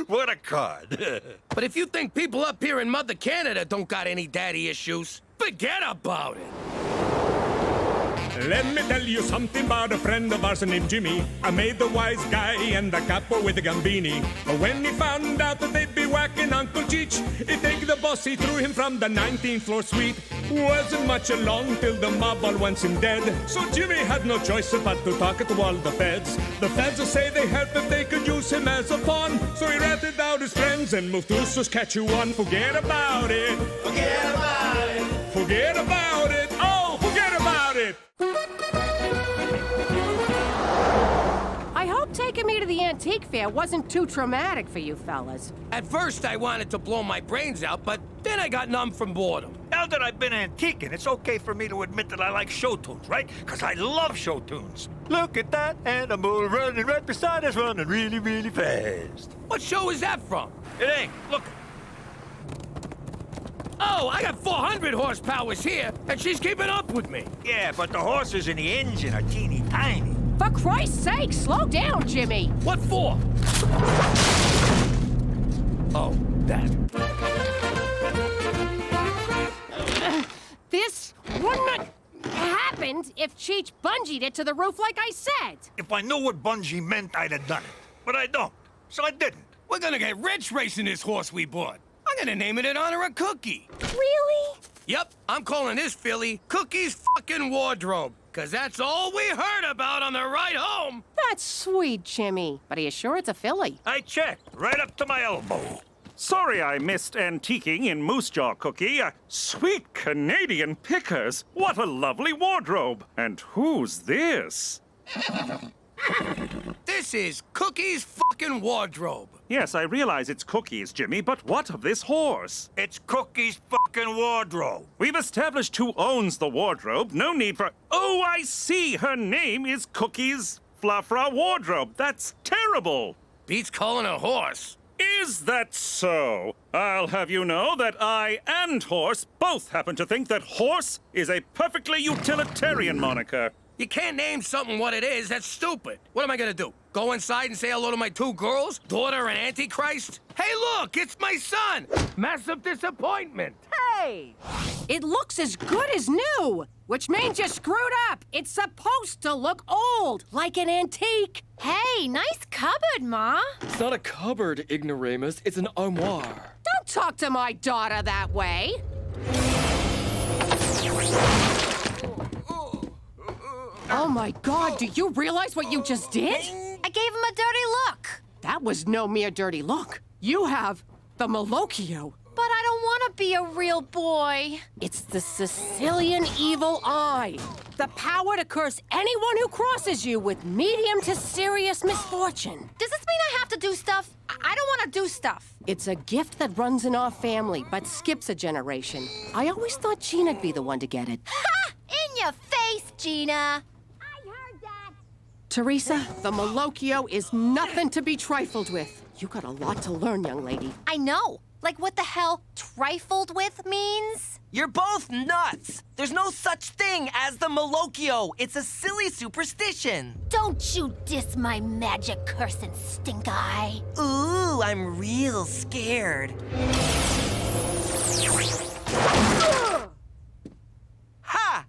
what a card. But if you think people up here in Mother Canada don't got any daddy issues, forget about it. Let me tell you something about a friend of ours named Jimmy. I made the wise guy and the capo with the gambini. But when he found out that they'd be whacking Uncle Cheech, he'd take the boss, he threw him from the 19th floor suite. Wasn't much along till the mob all wants him dead. So Jimmy had no choice but to talk to all the feds. The feds say they heard that they could use him as a pawn. So he ratted out his friends and moved to Saskatchewan. Forget about it. Forget about it. Forget about it. Oh, forget about it. I hope taking me to the antique fair wasn't too traumatic for you fellas. At first, I wanted to blow my brains out, but then I got numb from boredom. Now that I've been antiquing, it's okay for me to admit that I like show tunes, right? Because I love show tunes. Look at that animal running right beside us, running really, really fast. What show is that from? It ain't. Look. Oh, I got 400 horsepowers here, and she's keeping up with me. Yeah, but the horses in the engine are teeny tiny. For Christ's sake, slow down, Jimmy. What for? Oh, that. This wouldn't have happened if Cheech bungeed it to the roof like I said. If I knew what bungee meant, I'd have done it. But I don't, so I didn't. We're gonna get rich racing this horse we bought. I'm gonna name it in honor of Cookie. Really? Yep, I'm calling this filly Cookie's fucking wardrobe. Cause that's all we heard about on the ride home. That's sweet, Jimmy. But are you sure it's a filly? I checked, right up to my elbow. Sorry I missed antiquing in Moose Jaw, Cookie. Sweet Canadian pickers. What a lovely wardrobe. And who's this? This is Cookie's fucking wardrobe. Yes, I realize it's Cookie's, Jimmy, but what of this horse? It's Cookie's fucking wardrobe. We've established who owns the wardrobe. No need for... Oh, I see. Her name is Cookie's Flafra Wardrobe. That's terrible. Beats calling a horse. Is that so? I'll have you know that I and Horse both happen to think that Horse is a perfectly utilitarian moniker. You can't name something what it is. That's stupid. What am I gonna do? Go inside and say hello to my two girls? Daughter and Antichrist? Hey, look! It's my son! Massive disappointment. Hey! It looks as good as new, which means you screwed up. It's supposed to look old, like an antique. Hey, nice cupboard, Ma. It's not a cupboard, ignoramus. It's an armoire. Don't talk to my daughter that way. Oh my God, do you realize what you just did? I gave him a dirty look. That was no mere dirty look. You have the Malocchio. But I don't want to be a real boy. It's the Sicilian evil eye. The power to curse anyone who crosses you with medium to serious misfortune. Does this mean I have to do stuff? I don't want to do stuff. It's a gift that runs in our family, but skips a generation. I always thought Gina'd be the one to get it. Ha! In your face, Gina. Teresa, the Malocchio is nothing to be trifled with. You got a lot to learn, young lady. I know. Like what the hell trifled with means? You're both nuts! There's no such thing as the Malocchio. It's a silly superstition. Don't you diss my magic cursing stink eye. Ooh, I'm real scared. Ha!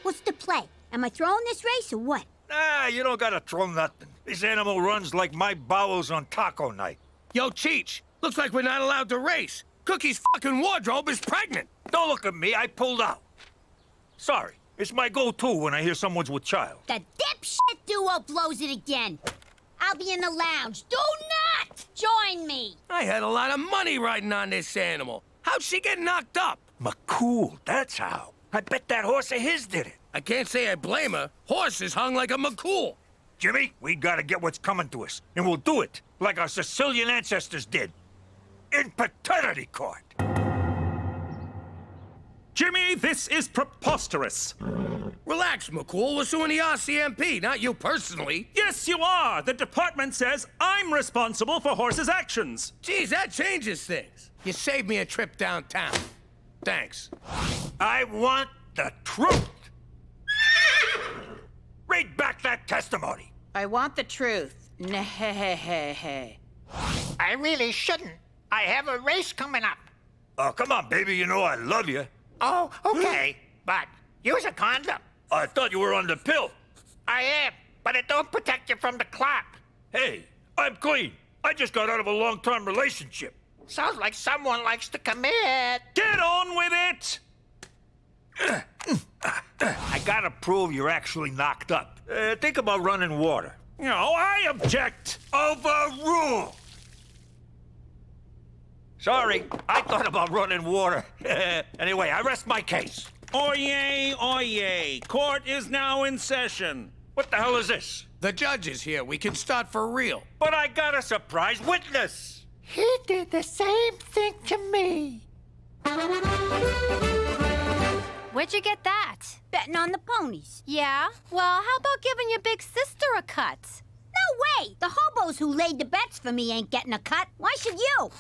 What's the play? Am I throwing this race or what? Ah, you don't gotta throw nothing. This animal runs like my bowels on taco night. Yo, Cheech, looks like we're not allowed to race. Cookie's fucking wardrobe is pregnant. Don't look at me, I pulled out. Sorry, it's my go-to when I hear someone's with child. The dipshit duo blows it again. I'll be in the lounge. Do not join me. I had a lot of money riding on this animal. How'd she get knocked up? McCool, that's how. I bet that horse of his did it. I can't say I blame her. Horses hung like a McCool. Jimmy, we gotta get what's coming to us, and we'll do it like our Sicilian ancestors did. In paternity court. Jimmy, this is preposterous. Relax, McCool. We're suing the RCMP, not you personally. Yes, you are. The department says I'm responsible for horses' actions. Geez, that changes things. You saved me a trip downtown. Thanks. I want the truth. Read back that testimony. I want the truth. Nah-hey-hey-hey. I really shouldn't. I have a race coming up. Oh, come on, baby. You know I love you. Oh, okay. But use a condom. I thought you were on the pill. I am, but it don't protect you from the clot. Hey, I'm clean. I just got out of a long-term relationship. Sounds like someone likes to commit. Get on with it! I gotta prove you're actually knocked up. Think about running water. No, I object. Overruled. Sorry, I thought about running water. Anyway, I rest my case. Oyez, oyez. Court is now in session. What the hell is this? The judge is here. We can start for real. But I got a surprise witness. He did the same thing to me. Where'd you get that? Betting on the ponies. Yeah? Well, how about giving your big sister a cut? No way! The hobos who laid the bets for me ain't getting a cut. Why should you?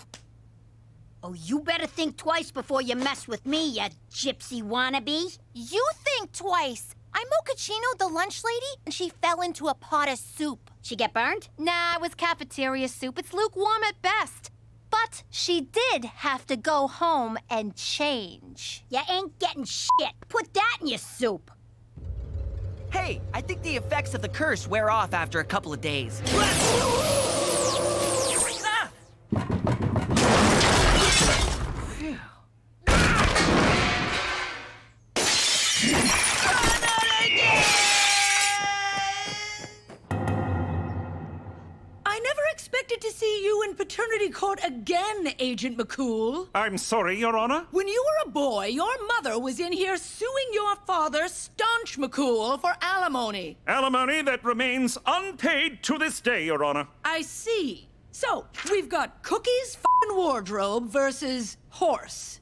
Oh, you better think twice before you mess with me, you gypsy wannabe. You think twice. I'm Mochaccino, the lunch lady, and she fell into a pot of soup. She get burned? Nah, it was cafeteria soup. It's lukewarm at best. But she did have to go home and change. You ain't getting shit. Put that in your soup. Hey, I think the effects of the curse wear off after a couple of days. Expected to see you in paternity court again, Agent McCool. I'm sorry, Your Honor. When you were a boy, your mother was in here suing your father, Staunch McCool, for alimony. Alimony that remains unpaid to this day, Your Honor. I see. So, we've got Cookie's f***ing wardrobe versus horse.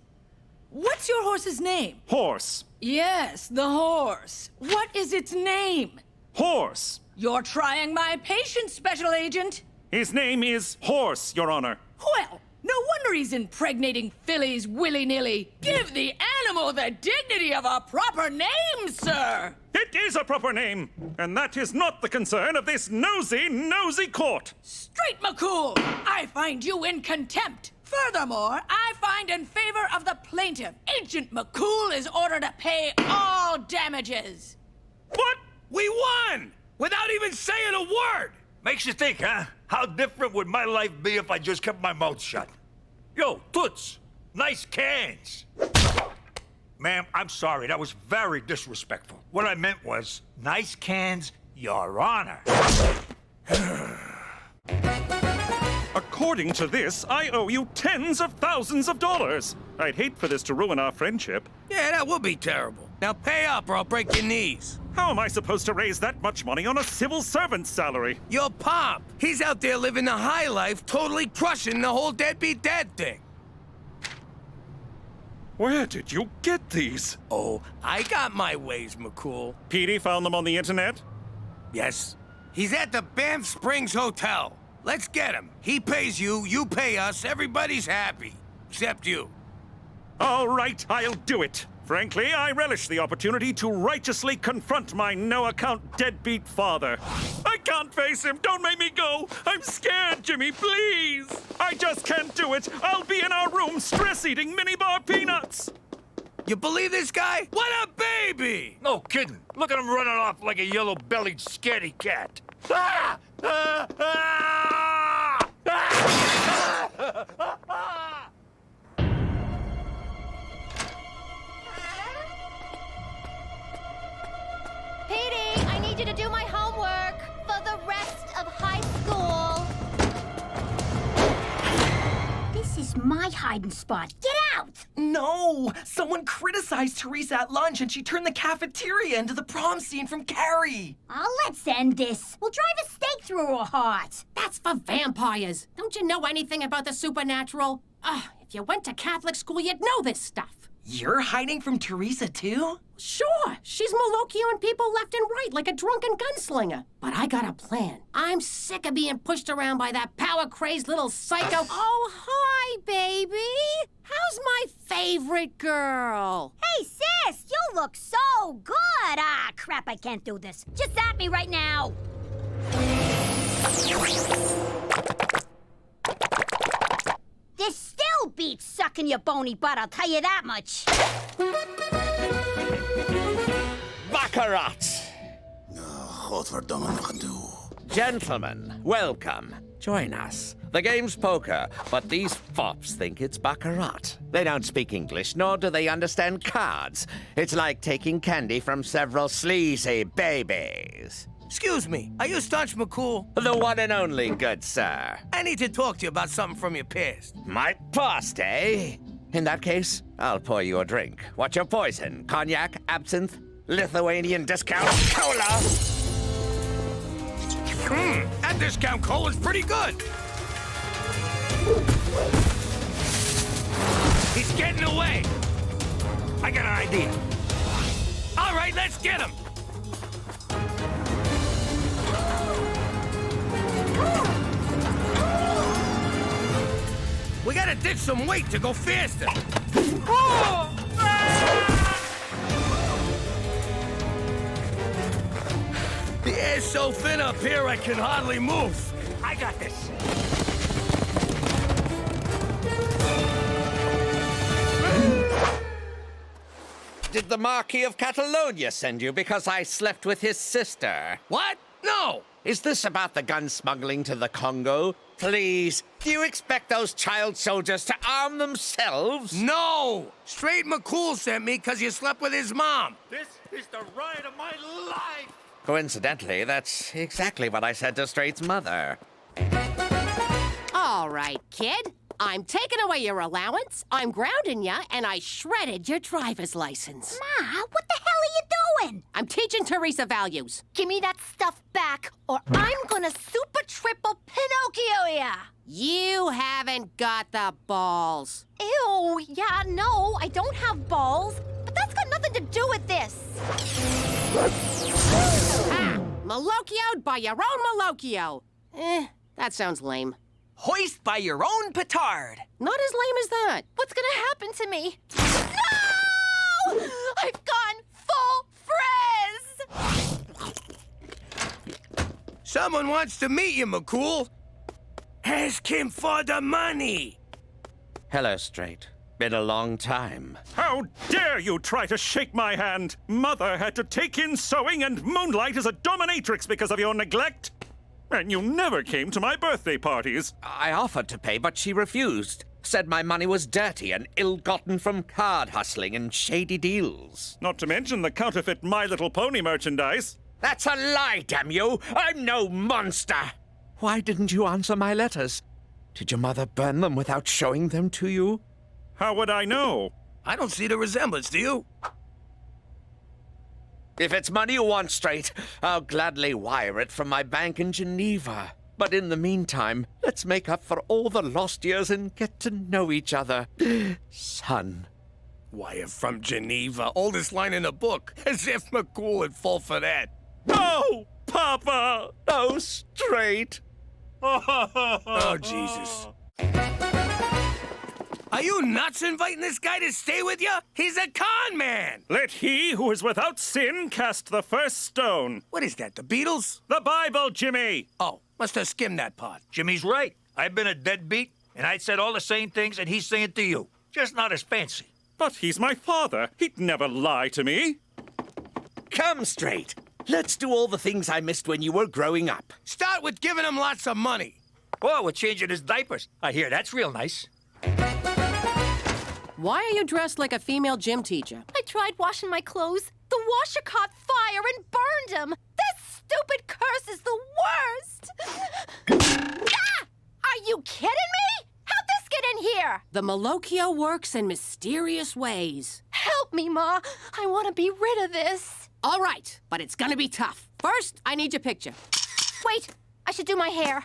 What's your horse's name? Horse. Yes, the horse. What is its name? Horse. You're trying my patience, Special Agent. His name is Horse, Your Honor. Well, no wonder he's impregnating fillies willy-nilly. Give the animal the dignity of a proper name, sir! It is a proper name, and that is not the concern of this nosy court. Straight, McCool! I find you in contempt. Furthermore, I find in favor of the plaintiff, Agent McCool is ordered to pay all damages. What? We won! Without even saying a word! Makes you think, huh? How different would my life be if I just kept my mouth shut? Yo, Toots, nice cans. Ma'am, I'm sorry, that was very disrespectful. What I meant was, nice cans, Your Honor. According to this, I owe you tens of thousands of dollars. I'd hate for this to ruin our friendship. Yeah, that would be terrible. Now pay up or I'll break your knees. How am I supposed to raise that much money on a civil servant's salary? Your pop. He's out there living the high life, totally crushing the whole deadbeat dad thing. Where did you get these? Oh, I got my ways, McCool. Petey found them on the internet? Yes. He's at the Banff Springs Hotel. Let's get him. He pays you, you pay us, everybody's happy. Except you. All right, I'll do it. Frankly, I relish the opportunity to righteously confront my no-account deadbeat father. I can't face him. Don't make me go. I'm scared, Jimmy, please. I just can't do it. I'll be in our room stress-eating minibar peanuts. You believe this guy? What a baby! No kidding. Look at him running off like a yellow-bellied scaredy cat. Ah! Ah! Ah! Ah! Petey, I need you to do my homework for the rest of high school. This is my hiding spot. Get out! No! Someone criticized Teresa at lunch and she turned the cafeteria into the prom scene from Carrie. Oh, let's end this. We'll drive a stake through her heart. That's for vampires. Don't you know anything about the supernatural? If you went to Catholic school, you'd know this stuff. You're hiding from Teresa, too? Sure, she's Malokioing people left and right like a drunken gunslinger. But I got a plan. I'm sick of being pushed around by that power-crazed little psycho. Oh, hi, baby. How's my favorite girl? Hey, sis, you look so good. Ah, crap, I can't do this. Just at me right now. This still beats sucking your bony butt, I'll tell you that much. Baccarat! Gentlemen, welcome. Join us. The game's poker, but these fops think it's baccarat. They don't speak English, nor do they understand cards. It's like taking candy from several sleazy babies. Excuse me, are you Staunch McCool? The one and only, good sir. I need to talk to you about something from your past. My past, eh? In that case, I'll pour you a drink. What's your poison? Cognac, absinthe, Lithuanian discount cola? That discount cola's pretty good. He's getting away. I got an idea. All right, let's get him. We gotta ditch some weight to go faster. The air's so thin up here, I can hardly move. I got this. Did the Marquis of Catalonia send you because I slept with his sister? What? No! Is this about the gun smuggling to the Congo? Please, do you expect those child soldiers to arm themselves? No! Straight McCool sent me because you slept with his mom. This is the ride of my life! Coincidentally, that's exactly what I said to Straight's mother. All right, kid. I'm taking away your allowance, I'm grounding ya, and I shredded your driver's license. Ma, what the hell are you doing? I'm teaching Teresa values. Give me that stuff back, or I'm gonna super triple Pinocchio ya! You haven't got the balls. Ew, yeah, no, I don't have balls. But that's got nothing to do with this. Ha! Malokioed by your own Malokio. That sounds lame. Hoist by your own petard. Not as lame as that. What's gonna happen to me? No! I've gone full frizz! Someone wants to meet you, McCool. Ask him for the money. Hello, Straight. Been a long time. How dare you try to shake my hand? Mother had to take in sewing and moonlight as a dominatrix because of your neglect. And you never came to my birthday parties. I offered to pay, but she refused. Said my money was dirty and ill-gotten from card hustling and shady deals. Not to mention the counterfeit My Little Pony merchandise. That's a lie, damn you! I'm no monster! Why didn't you answer my letters? Did your mother burn them without showing them to you? How would I know? I don't see the resemblance, do you? If it's money you want, Straight, I'll gladly wire it from my bank in Geneva. But in the meantime, let's make up for all the lost years and get to know each other. Son. Wire from Geneva, oldest line in the book. As if McCool would fall for that. Oh, Papa! Oh, Straight. Oh, Jesus. Are you nuts inviting this guy to stay with you? He's a con man! Let he who is without sin cast the first stone. What is that, the Beatles? The Bible, Jimmy! Oh, must have skimmed that part. Jimmy's right. I've been a deadbeat, and I said all the same things that he's saying to you. Just not as fancy. But he's my father. He'd never lie to me. Come, Straight. Let's do all the things I missed when you were growing up. Start with giving him lots of money. Oh, we're changing his diapers. I hear that's real nice. Why are you dressed like a female gym teacher? I tried washing my clothes. The washer caught fire and burned them. This stupid curse is the worst. Ah! Are you kidding me? How'd this get in here! The Malocchio works in mysterious ways. Help me, Ma. I want to be rid of this. All right, but it's gonna be tough. First, I need your picture. Wait, I should do my hair.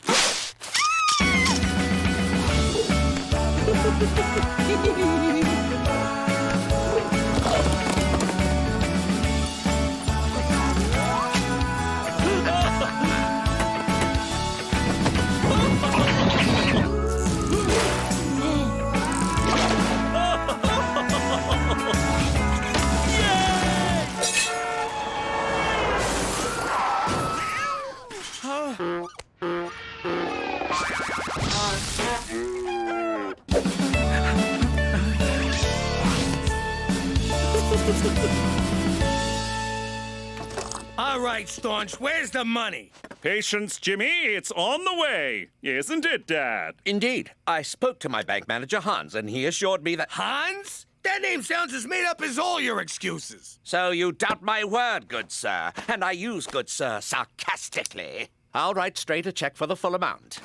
All right, Staunch, where's the money? Patience, Jimmy. It's on the way. Isn't it, Dad? Indeed. I spoke to my bank manager, Hans, and he assured me that... Hans? That name sounds as made up as all your excuses. So you doubt my word, good sir, and I use good sir sarcastically. I'll write straight a check for the full amount.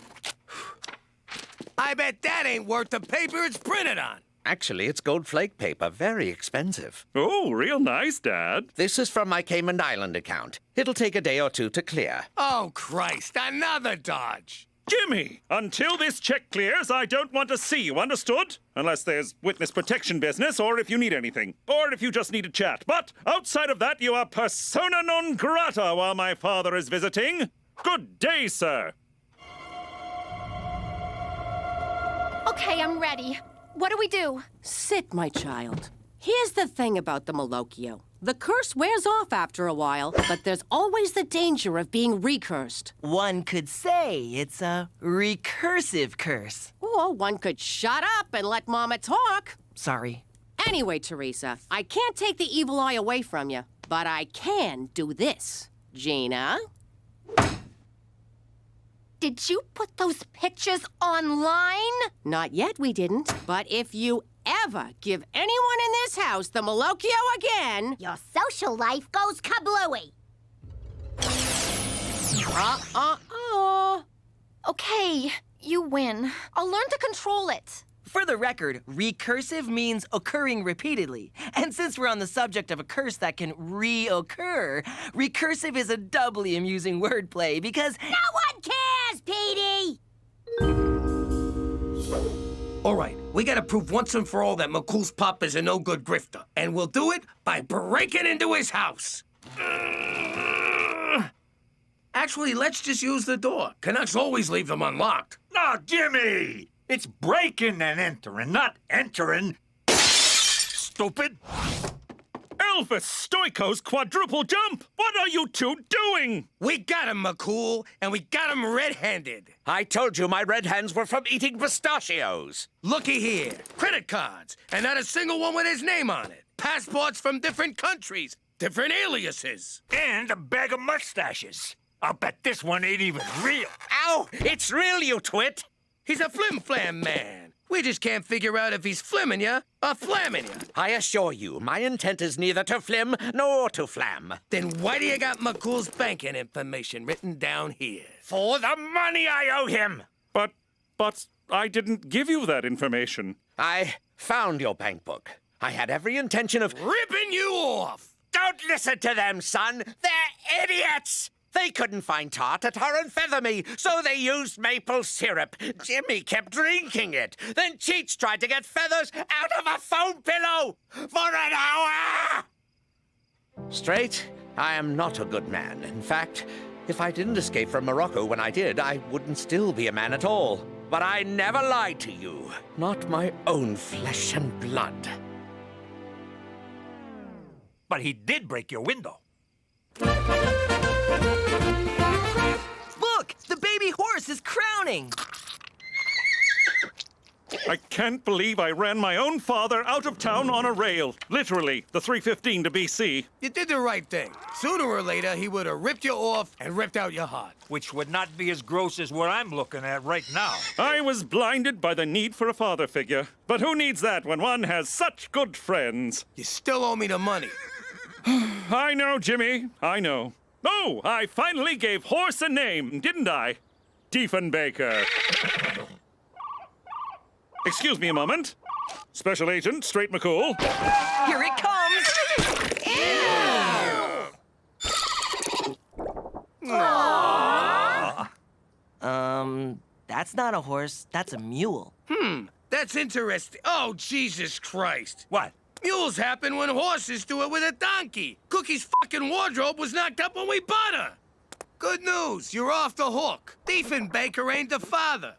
I bet that ain't worth the paper it's printed on. Actually, it's gold flake paper, very expensive. Oh, real nice, Dad. This is from my Cayman Island account. It'll take a day or two to clear. Oh, Christ, another dodge. Jimmy, until this check clears, I don't want to see you, understood? Unless there's witness protection business, or if you need anything. Or if you just need a chat. But outside of that, you are persona non grata while my father is visiting. Good day, sir. Okay, I'm ready. What do we do? Sit, my child. Here's the thing about the Malocchio. The curse wears off after a while, but there's always the danger of being recursed. One could say it's a recursive curse. Or one could shut up and let Mama talk. Sorry. Anyway, Teresa, I can't take the evil eye away from you, but I can do this. Gina? Did you put those pictures online? Not yet, we didn't. But if you ever give anyone in this house the Malocchio again... Your social life goes kablooey. Okay, you win. I'll learn to control it. For the record, recursive means occurring repeatedly. And since we're on the subject of a curse that can reoccur, recursive is a doubly amusing wordplay because... No one cares, Petey! All right, we gotta prove once and for all that McCool's pop is a no-good grifter. And we'll do it by breaking into his house. Actually, let's just use the door. Canucks always leave them unlocked. No, Jimmy! It's breaking and entering, not entering. Stupid. Elvis Stoiko's quadruple jump! What are you two doing? We got him, McCool, and we got him red-handed. I told you my red hands were from eating pistachios. Looky here. Credit cards, and not a single one with his name on it. Passports from different countries, different aliases. And a bag of mustaches. I'll bet this one ain't even real. Ow! It's real, you twit! He's a flim-flam man. We just can't figure out if he's flimming ya or flamming ya. I assure you, my intent is neither to flim nor to flam. Then why do you got McCool's banking information written down here? For the money I owe him! But I didn't give you that information. I found your bank book. I had every intention of... ripping you off! Don't listen to them, son! They're idiots! They couldn't find tar to tar and feather me, so they used maple syrup. Jimmy kept drinking it. Then Cheech tried to get feathers out of a foam pillow for an hour! Straight, I am not a good man. In fact, if I didn't escape from Morocco when I did, I wouldn't still be a man at all. But I never lied to you. Not my own flesh and blood. But he did break your window. Look! The baby horse is crowning! I can't believe I ran my own father out of town on a rail. Literally, the 315 to BC. You did the right thing. Sooner or later, he would have ripped you off and ripped out your heart. Which would not be as gross as what I'm looking at right now. I was blinded by the need for a father figure. But who needs that when one has such good friends? You still owe me the money. I know, Jimmy. I know. Oh, I finally gave horse a name, didn't I? Diefenbaker. Excuse me a moment. Special Agent Straight McCool. Here it comes! That's not a horse, that's a mule. That's interesting. Oh, Jesus Christ. What? Mules happen when horses do it with a donkey. Cookie's fucking wardrobe was knocked up when we bought her. Good news, you're off the hook. Diefenbaker ain't the father.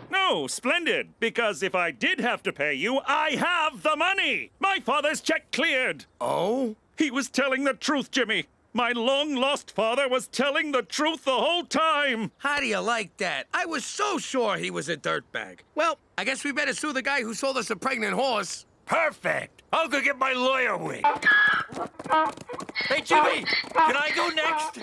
No, splendid. Because if I did have to pay you, I have the money. My father's check cleared. Oh? He was telling the truth, Jimmy. My long-lost father was telling the truth the whole time. How do you like that? I was so sure he was a dirtbag. Well, I guess we better sue the guy who sold us a pregnant horse. Perfect. I'll go get my lawyer wig. Hey, Jimmy, can I go next?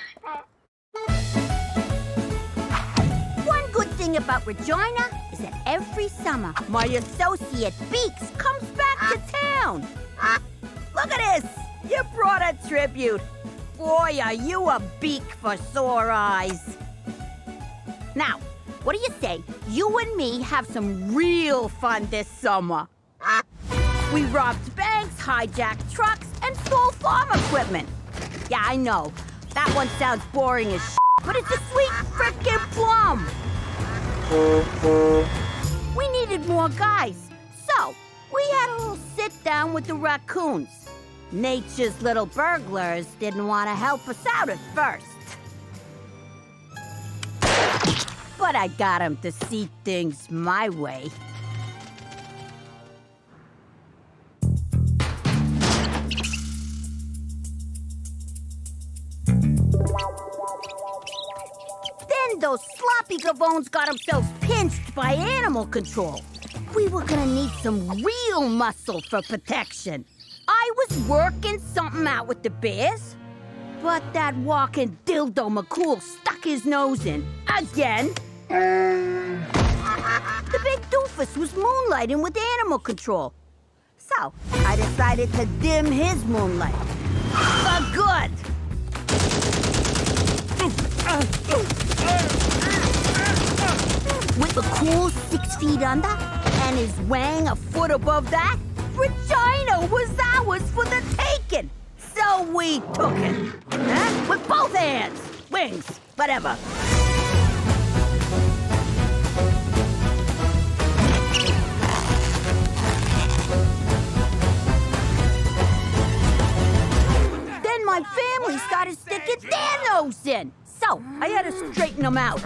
One good thing about Regina is that every summer, my associate Beaks comes back to town. Look at this! You brought a tribute. Boy, are you a beak for sore eyes. Now, what do you say you and me have some real fun this summer? We robbed banks, hijacked trucks, and stole farm equipment. Yeah, I know. That one sounds boring as shit, but it's a sweet frickin' plum. We needed more guys, so we had a little sit-down with the raccoons. Nature's little burglars didn't want to help us out at first. But I got them to see things my way. Then those sloppy gavones got themselves pinched by animal control. We were gonna need some real muscle for protection. I was working something out with the bears, but that walking dildo McCool stuck his nose in again. The big doofus was moonlighting with animal control. So I decided to dim his moonlight. For good. With McCool 6 feet under and his wang a foot above that, Regina was ours for the taking. So we took it. Huh? With both hands. Wings. Whatever. Then my family started sticking their nose in. So I had to straighten them out.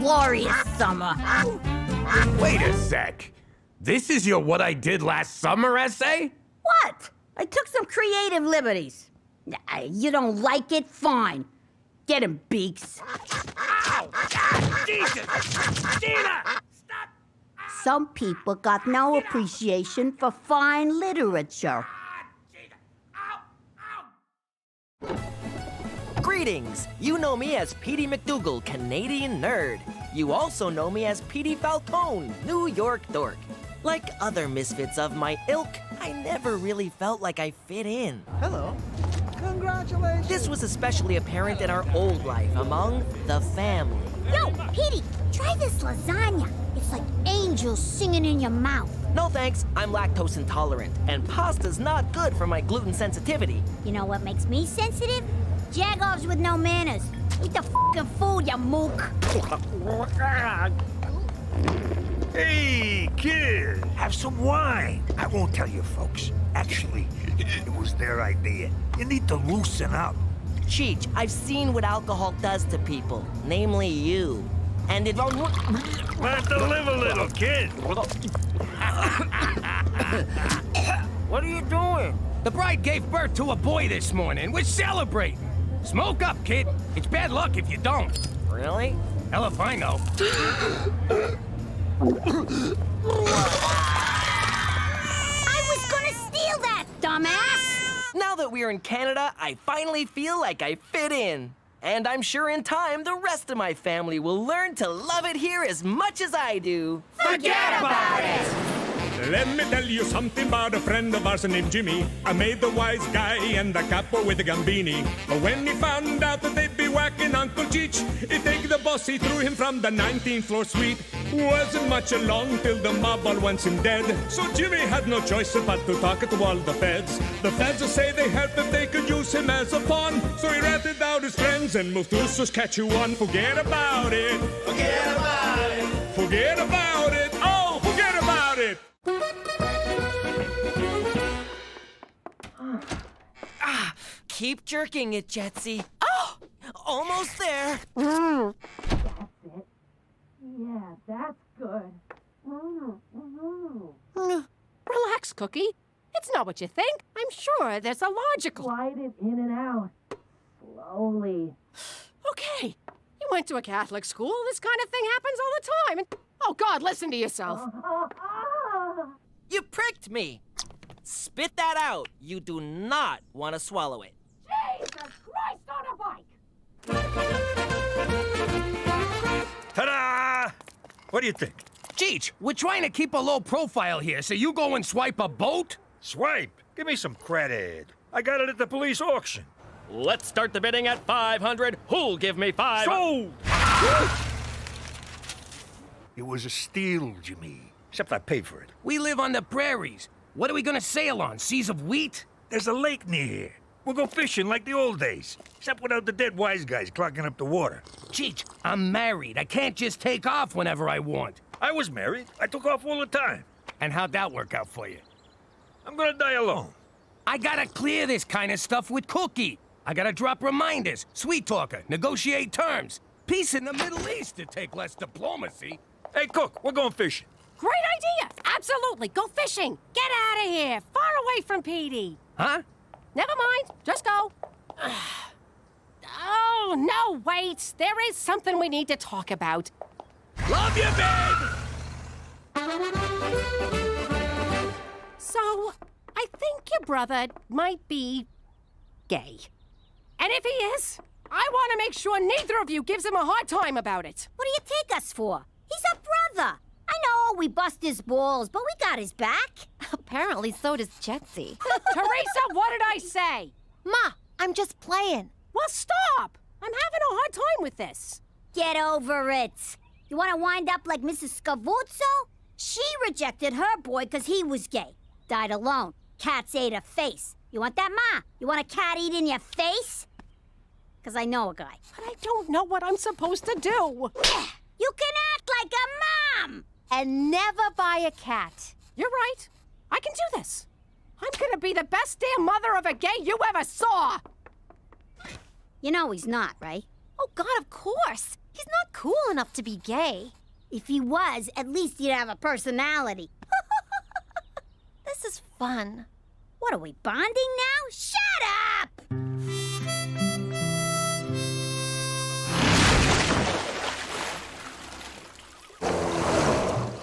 Glorious summer. Wait a sec. This is your what I did last summer essay? What? I took some creative liberties. You don't like it? Fine. Get him, Beaks. Ow! God, Jesus! Gina! Stop! Some people got no appreciation for fine literature. Greetings! You know me as Petey McDougal, Canadian nerd. You also know me as Petey Falcone, New York dork. Like other misfits of my ilk, I never really felt like I fit in. Hello. Congratulations. This was especially apparent in our old life among the family. Yo, Petey, try this lasagna. It's like angels singing in your mouth. No thanks, I'm lactose intolerant, and pasta's not good for my gluten sensitivity. You know what makes me sensitive? Jagoffs with no manners. Eat the f***ing food, you mook. Hey, kid, have some wine. I won't tell you folks. Actually, it was their idea. You need to loosen up. Cheech, I've seen what alcohol does to people, namely you. And it... Let to live a little, kid. What are you doing? The bride gave birth to a boy this morning. We're celebrating. Smoke up, kid. It's bad luck if you don't. Really? Hell if I know. I was gonna steal that, dumbass! Now that we're in Canada, I finally feel like I fit in. And I'm sure in time, the rest of my family will learn to love it here as much as I do. Forget about it! Let me tell you something about a friend of ours named Jimmy. I made the wise guy and the capo with the gambini. But when he found out that they'd be whacking Uncle Cheech, he take the boss, he threw him from the 19th floor suite. Wasn't much along till the mob all wants him dead. So Jimmy had no choice but to talk to all the feds. The feds will say they helped if they could use him as a pawn. So he ratted out his friends and moved to Saskatchewan. Forget about it. Forget about it. Forget about it. Oh, forget about it. Keep jerking it, Jetsy. Oh, almost there. That's it. Yeah, that's good. Relax, Cookie. It's not what you think. I'm sure there's a logical. Slide it in and out. Slowly. Okay. You went to a Catholic school. This kind of thing happens all the time. And, oh, God, listen to yourself. You pricked me. Spit that out. You do not want to swallow it. Jesus Christ on a bike! Ta-da! What do you think? Cheech, we're trying to keep a low profile here, so you go and swipe a boat? Swipe? Give me some credit. I got it at the police auction. Let's start the bidding at 500. Who'll give me 5? Sold! It was a steal, Jimmy. Except I paid for it. We live on the prairies. What are we gonna sail on? Seas of wheat? There's a lake near here. We'll go fishing like the old days. Except without the dead wise guys clogging up the water. Cheech, I'm married. I can't just take off whenever I want. I was married. I took off all the time. And how'd that work out for you? I'm gonna die alone. I gotta clear this kind of stuff with Cookie. I gotta drop reminders, sweet talker, negotiate terms. Peace in the Middle East to take less diplomacy. Hey, Cook, we're going fishing. Great idea! Absolutely! Go fishing! Get out of here! Far away from Petey! Huh? Never mind. Just go. Oh, no, wait. There is something we need to talk about. Love you, babe! So, I think your brother might be gay. And if he is, I want to make sure neither of you gives him a hard time about it. What do you take us for? He's a brother. I know we bust his balls, but we got his back. Apparently, so does Jetsy. Teresa, what did I say? Ma, I'm just playing. Well, stop! I'm having a hard time with this. Get over it. You want to wind up like Mrs. Scavuzzo? She rejected her boy because he was gay. Died alone. Cats ate her face. You want that, Ma? You want a cat eating your face? Because I know a guy. But I don't know what I'm supposed to do. You can act like a mom! And never buy a cat. You're right. I can do this. I'm gonna be the best damn mother of a gay you ever saw! You know he's not, right? Oh, God, of course. He's not cool enough to be gay. If he was, at least he'd have a personality. This is fun. What, are we bonding now? Shut up!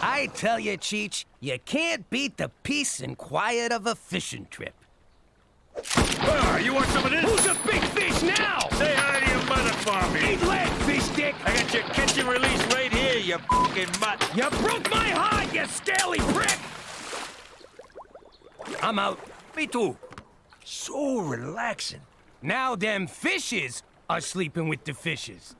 I tell you, Cheech, you can't beat the peace and quiet of a fishing trip. You want some of this? Who's a big fish now? Say hi to your mother for me. Eat lead, fish dick! I got your catch and release right here, you fucking mutt. You broke my heart, you scaly prick! I'm out. Me too. So relaxing. Now them fishes are sleeping with the fishes.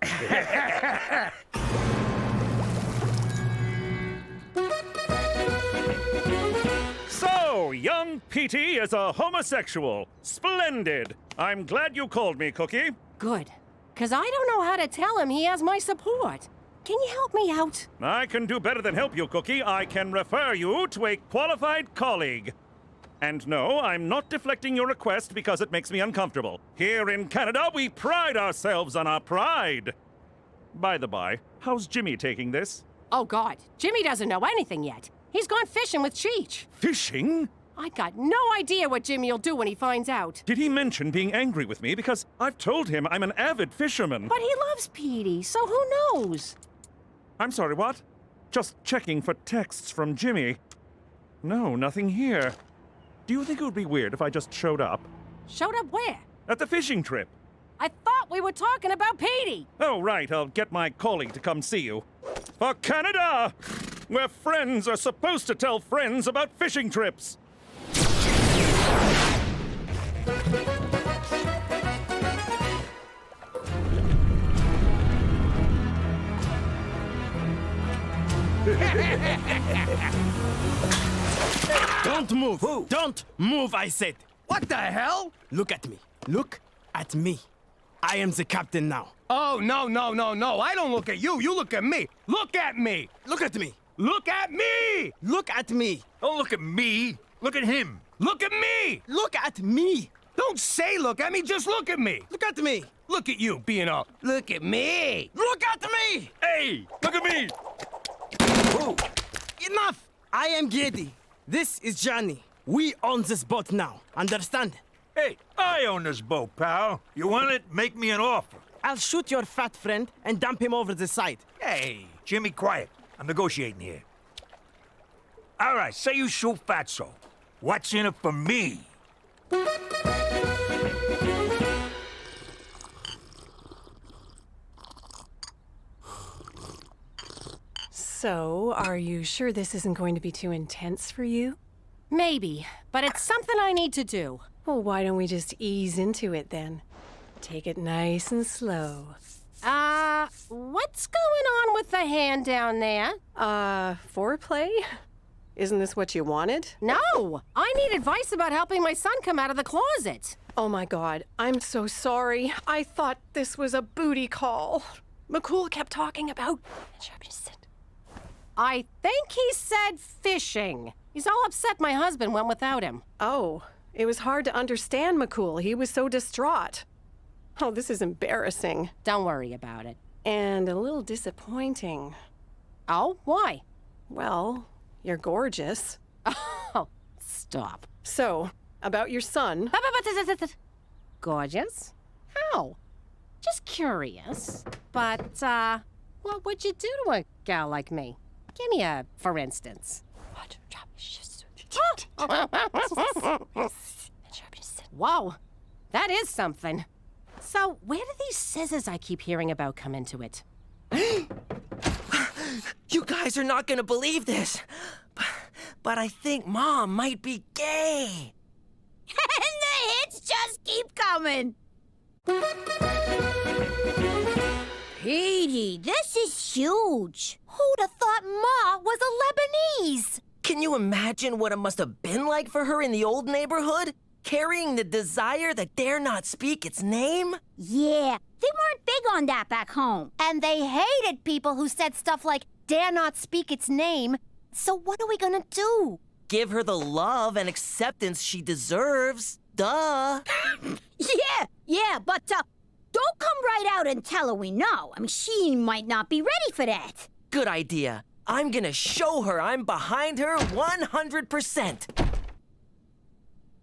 So, young Petey is a homosexual. Splendid. I'm glad you called me, Cookie. Good. Because I don't know how to tell him he has my support. Can you help me out? I can do better than help you, Cookie. I can refer you to a qualified colleague. And no, I'm not deflecting your request because it makes me uncomfortable. Here in Canada, we pride ourselves on our pride. By the by, how's Jimmy taking this? Oh, God. Jimmy doesn't know anything yet. He's gone fishing with Cheech. Fishing? I got no idea what Jimmy'll do when he finds out. Did he mention being angry with me? Because I've told him I'm an avid fisherman. But he loves Petey, so who knows? I'm sorry, what? Just checking for texts from Jimmy. No, nothing here. Do you think it would be weird if I just showed up? Showed up where? At the fishing trip. I thought we were talking about Petey. Oh, right. I'll get my colleague to come see you. For Canada, where friends are supposed to tell friends about fishing trips. Don't move! Don't move, I said! What the hell? Look at me. Look at me. I am the captain now. Oh, no, no, no, no. I don't look at you. You look at me. Look at me. Look at me. Look at me. Look at me. Don't look at me. Look at him. Look at me. Look at me. Don't say look at me. Just look at me. Look at me. Look at you being all, look at me. Look at me. Hey, look at me. Oh. Enough. I am Getty. This is Johnny. We own this boat now. Understand? Hey, I own this boat, pal. You want it? Make me an offer. I'll shoot your fat friend and dump him over the side. Hey, Jimmy, quiet. I'm negotiating here. All right, say you shoot Fatso. What's in it for me? So, are you sure this isn't going to be too intense for you? Maybe, but it's something I need to do. Well, why don't we just ease into it then? Take it nice and slow. What's going on with the hand down there? Foreplay? Isn't this what you wanted? No! I need advice about helping my son come out of the closet. Oh my God, I'm so sorry. I thought this was a booty call. McCool kept talking about... I think he said fishing. He's all upset my husband went without him. Oh, it was hard to understand McCool. He was so distraught. Oh, this is embarrassing. Don't worry about it. And a little disappointing. Oh, why? Well, you're gorgeous. Oh, stop. So, about your son. Gorgeous? How? Just curious. But, what would you do to a gal like me? Give me a for instance. Whoa, that is something. So, where do these scissors I keep hearing about come into it? You guys are not gonna believe this, but I think Mom might be gay. And the hits just keep coming. Petey, this is huge. Who'd have thought Ma was a Lebanese? Can you imagine what it must have been like for her in the old neighborhood? Carrying the desire that dare not speak its name? Yeah, they weren't big on that back home. And they hated people who said stuff like, dare not speak its name. So what are we gonna do? Give her the love and acceptance she deserves. Duh. Yeah, but don't come right out and tell her we know. I mean, she might not be ready for that. Good idea. I'm gonna show her I'm behind her 100%.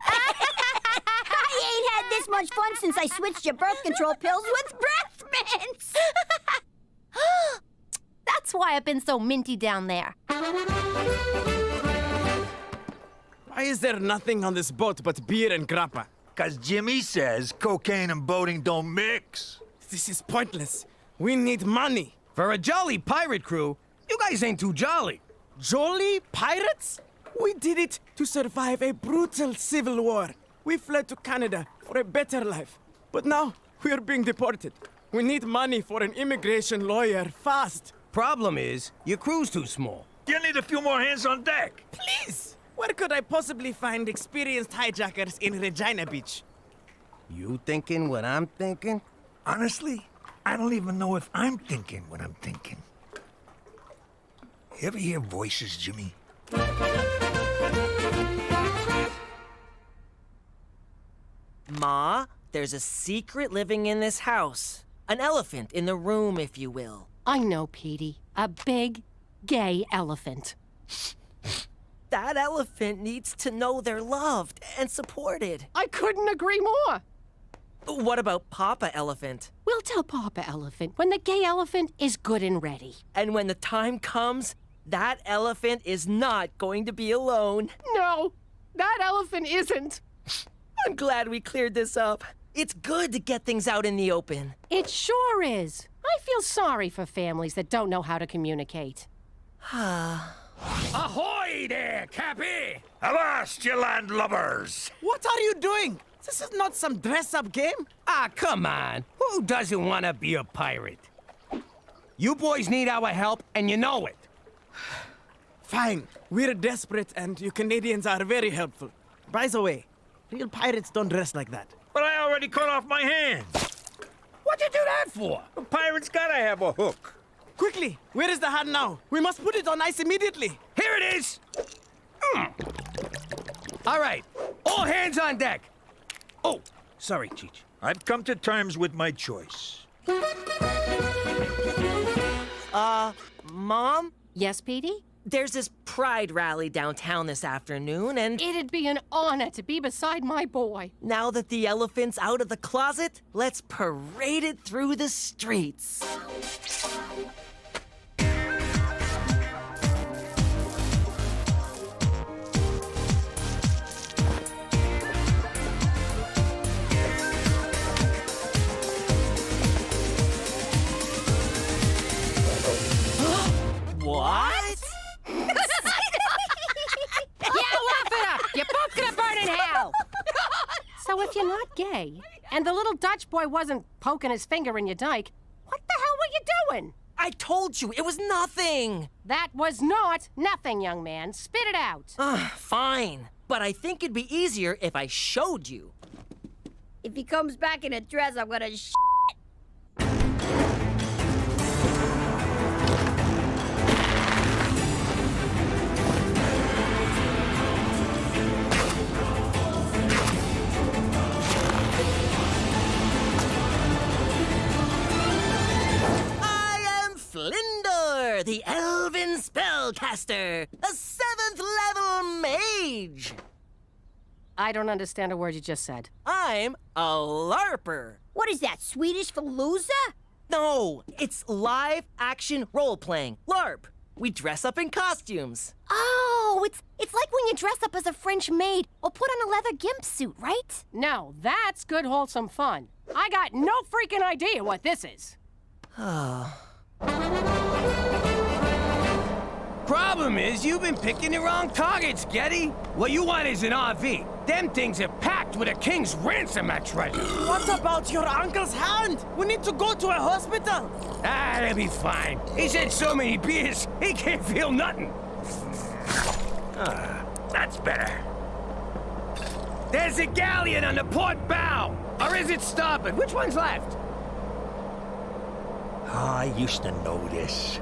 I ain't had this much fun since I switched your birth control pills with breath mints. That's why I've been so minty down there. Why is there nothing on this boat but beer and grappa? 'Cause Jimmy says cocaine and boating don't mix. This is pointless. We need money. For a jolly pirate crew, you guys ain't too jolly. Jolly pirates? We did it to survive a brutal civil war. We fled to Canada for a better life. But now, we are being deported. We need money for an immigration lawyer, fast. Problem is, your crew's too small. You need a few more hands on deck. Please! Where could I possibly find experienced hijackers in Regina Beach? You thinking what I'm thinking? Honestly, I don't even know if I'm thinking what I'm thinking. You ever hear voices, Jimmy? Ma, there's a secret living in this house. An elephant in the room, if you will. I know, Petey. A big, gay elephant. That elephant needs to know they're loved and supported. I couldn't agree more. What about Papa Elephant? We'll tell Papa Elephant when the gay elephant is good and ready. And when the time comes, That elephant is not going to be alone. No, that elephant isn't. I'm glad we cleared this up. It's good to get things out in the open. It sure is. I feel sorry for families that don't know how to communicate. Ahoy there, Cappy! Avast, you landlubbers! What are you doing? This is not some dress-up game. Ah, come on. Who doesn't want to be a pirate? You boys need our help, and you know it. Fine. We're desperate, and you Canadians are very helpful. By the way, real pirates don't dress like that. But I already cut off my hands. What'd you do that for? A pirate's gotta have a hook. Quickly, where is the hat now? We must put it on ice immediately. Here it is. All right, all hands on deck. Oh, sorry, Cheech. I've come to terms with my choice. Mom? Yes, Petey? There's this pride rally downtown this afternoon, and It'd be an honor to be beside my boy. now that the elephant's out of the closet, let's parade it through the streets. What? Yeah, laugh it up! You're both gonna burn in hell! So if you're not gay, and the little Dutch boy wasn't poking his finger in your dike, what the hell were you doing? I told you, it was nothing! That was not nothing, young man. Spit it out. Fine. But I think it'd be easier if I showed you. If he comes back in a dress, I'm gonna Flindor, the elven spellcaster, a 7th level mage. I don't understand a word you just said. I'm a LARPer. What is that, Swedish for loser? No, it's live action role playing. LARP. We dress up in costumes. Oh, it's like when you dress up as a French maid or put on a leather gimp suit, right? No, that's good, wholesome fun. I got no freaking idea what this is. Problem is, you've been picking the wrong targets, Getty. What you want is an RV. Them things are packed with a king's ransom at treasure. What about your uncle's hand? We need to go to a hospital. Ah, they'll be fine. He's had so many beers, he can't feel nothing. That's better. There's a galleon on the port bow. Or is it starboard? Which one's left? Oh, I used to know this.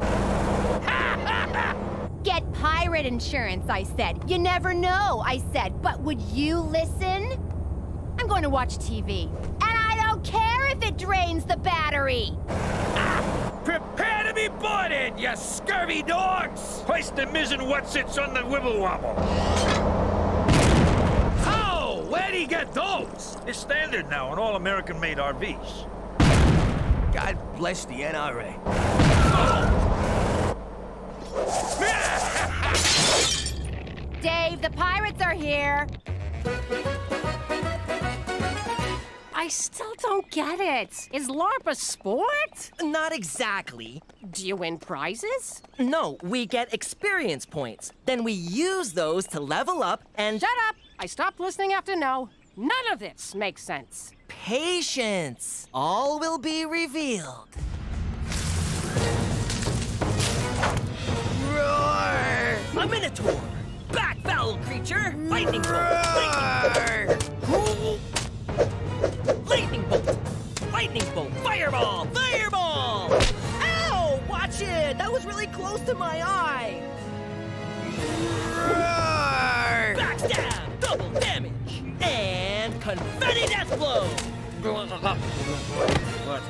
Get pirate insurance, I said. You never know, I said. But would you listen? I'm going to watch TV. And I don't care if it drains the battery. Prepare to be boarded, you scurvy dogs! Hoist the mizzen whatsits on the wibble wobble. Oh, where'd he get those? It's standard now on all American-made RVs. God bless the NRA. Dave, the pirates are here. I still don't get it. Is LARP a sport? Not exactly. Do you win prizes? No, we get experience points. Then we use those to level up and... Shut up! I stopped listening after no. None of this makes sense. Patience. All will be revealed. Roar! A minotaur. Back, foul creature. Lightning bolt. Lightning bolt. Lightning bolt. Fireball. Fireball. Ow! Watch it. That was really close to my eye. Roar! Backstab. Double damage. And confetti death blow. What?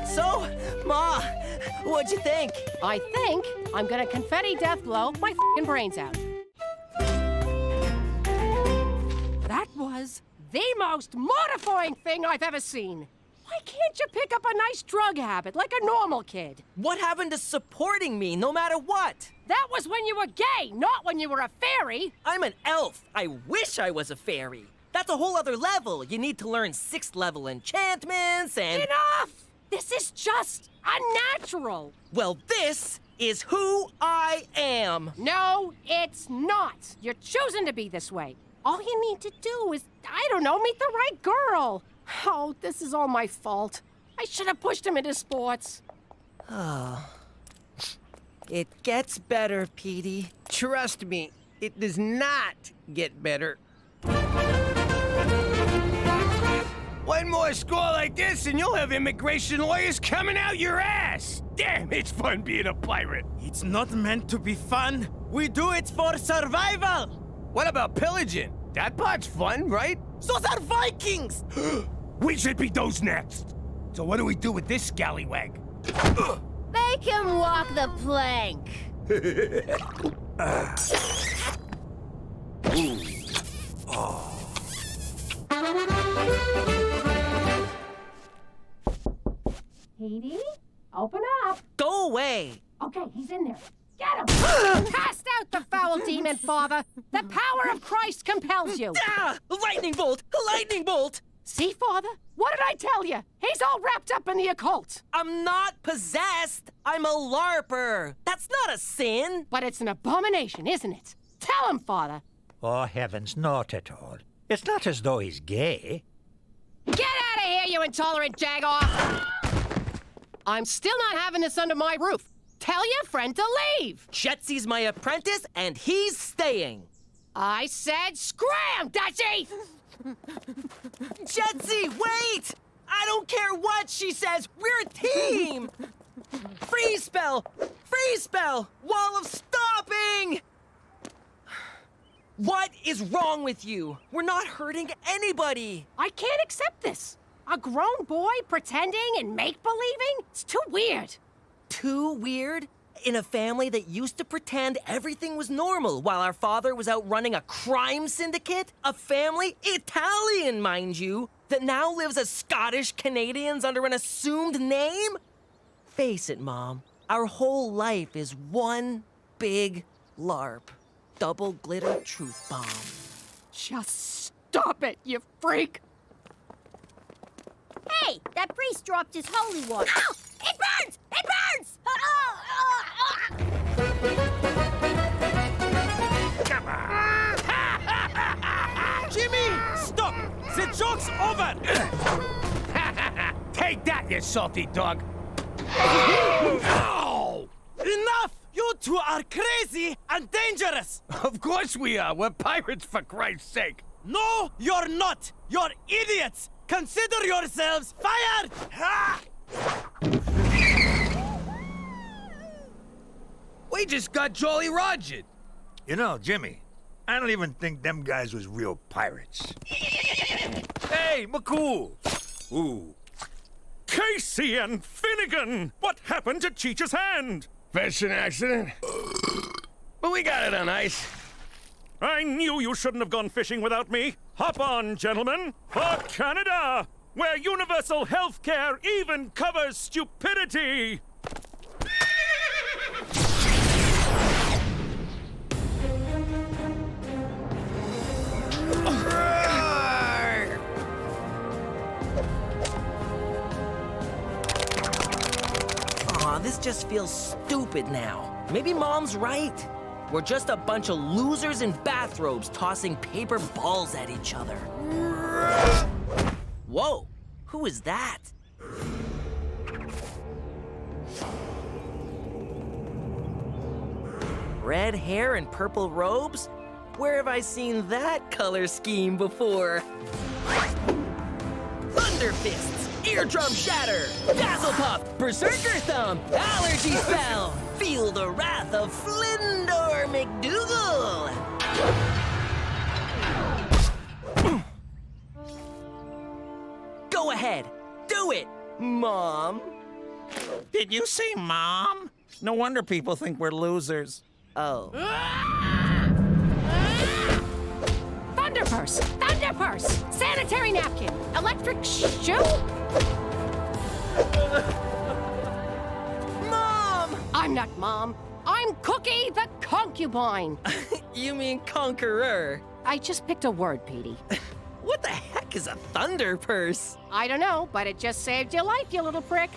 So, Ma, what'd you think? I think I'm gonna confetti death blow my f***ing brains out. That was the most mortifying thing I've ever seen. Why can't you pick up a nice drug habit like a normal kid? What happened to supporting me no matter what? That was when you were gay, not when you were a fairy. I'm an elf. I wish I was a fairy. That's a whole other level. You need to learn 6th level enchantments and... Enough! This is just unnatural. Well, this is who I am. No, it's not. You're choosing to be this way. All you need to do is, I don't know, meet the right girl. Oh, this is all my fault. I should have pushed him into sports. Oh. It gets better, Petey. Trust me, it does not get better. One more score like this and you'll have immigration lawyers coming out your ass! Damn, it's fun being a pirate! It's not meant to be fun. We do it for survival. What about pillaging? That part's fun, right? Those are Vikings! We should be those next! So what do we do with this scallywag? Make him walk the plank. Petey, open up. Go away. Okay, he's in there. Get him! Cast out the foul demon, Father. The power of Christ compels you. Ah! Lightning bolt! Lightning bolt! See, Father? What did I tell you? He's all wrapped up in the occult. I'm not possessed. I'm a LARPer. That's not a sin. But it's an abomination, isn't it? Tell him, Father. Oh, heavens, not at all. It's not as though he's gay. Get out of here, you intolerant jagoff! I'm still not having this under my roof. Tell your friend to leave. Jetsy's my apprentice, and he's staying. I said scram, Dutchie! Jetsy, wait! I don't care what she says. We're a team! Freeze spell! Freeze spell! Wall of stopping! What is wrong with you? We're not hurting anybody. I can't accept this. A grown boy pretending and make-believing? It's too weird. Too weird? In a family that used to pretend everything was normal while our father was out running a crime syndicate? A family, Italian, mind you, that now lives as Scottish Canadians under an assumed name? Face it, Mom. Our whole life is one big LARP. Double glitter truth bomb. Just stop it, you freak! Hey, that priest dropped his holy water. Ow! It burns! It burns! Come on! Jimmy, stop! The joke's over! Take that, you salty dog! Ow! Enough! You two are crazy and dangerous! Of course we are! We're pirates, for Christ's sake! No, you're not! You're idiots! Consider yourselves fired! Ha! We just got Jolly Rogered. You know, Jimmy, I don't even think them guys was real pirates. Hey, McCool! Ooh. Casey and Finnegan! What happened to Cheech's hand? Fishing accident. But we got it on ice. I knew you shouldn't have gone fishing without me. Hop on, gentlemen, for Canada, where universal health care even covers stupidity. Aw, this just feels stupid now. Maybe Mom's right. We're just a bunch of losers in bathrobes tossing paper balls at each other. Whoa, who is that? Red hair and purple robes? Where have I seen that color scheme before? Thunder fists, eardrum shatter, dazzle puff, berserker thumb, allergy spell. Feel the wrath of Flindor McDougal. Go ahead, do it, Mom. Did you say Mom? No wonder people think we're losers. Oh. Thunder purse, sanitary napkin, electric shoe. Mom! I'm not Mom. I'm Cookie the concubine. You mean conqueror? I just picked a word, Petey. What the heck is a thunder purse? I don't know, but it just saved your life, you little prick.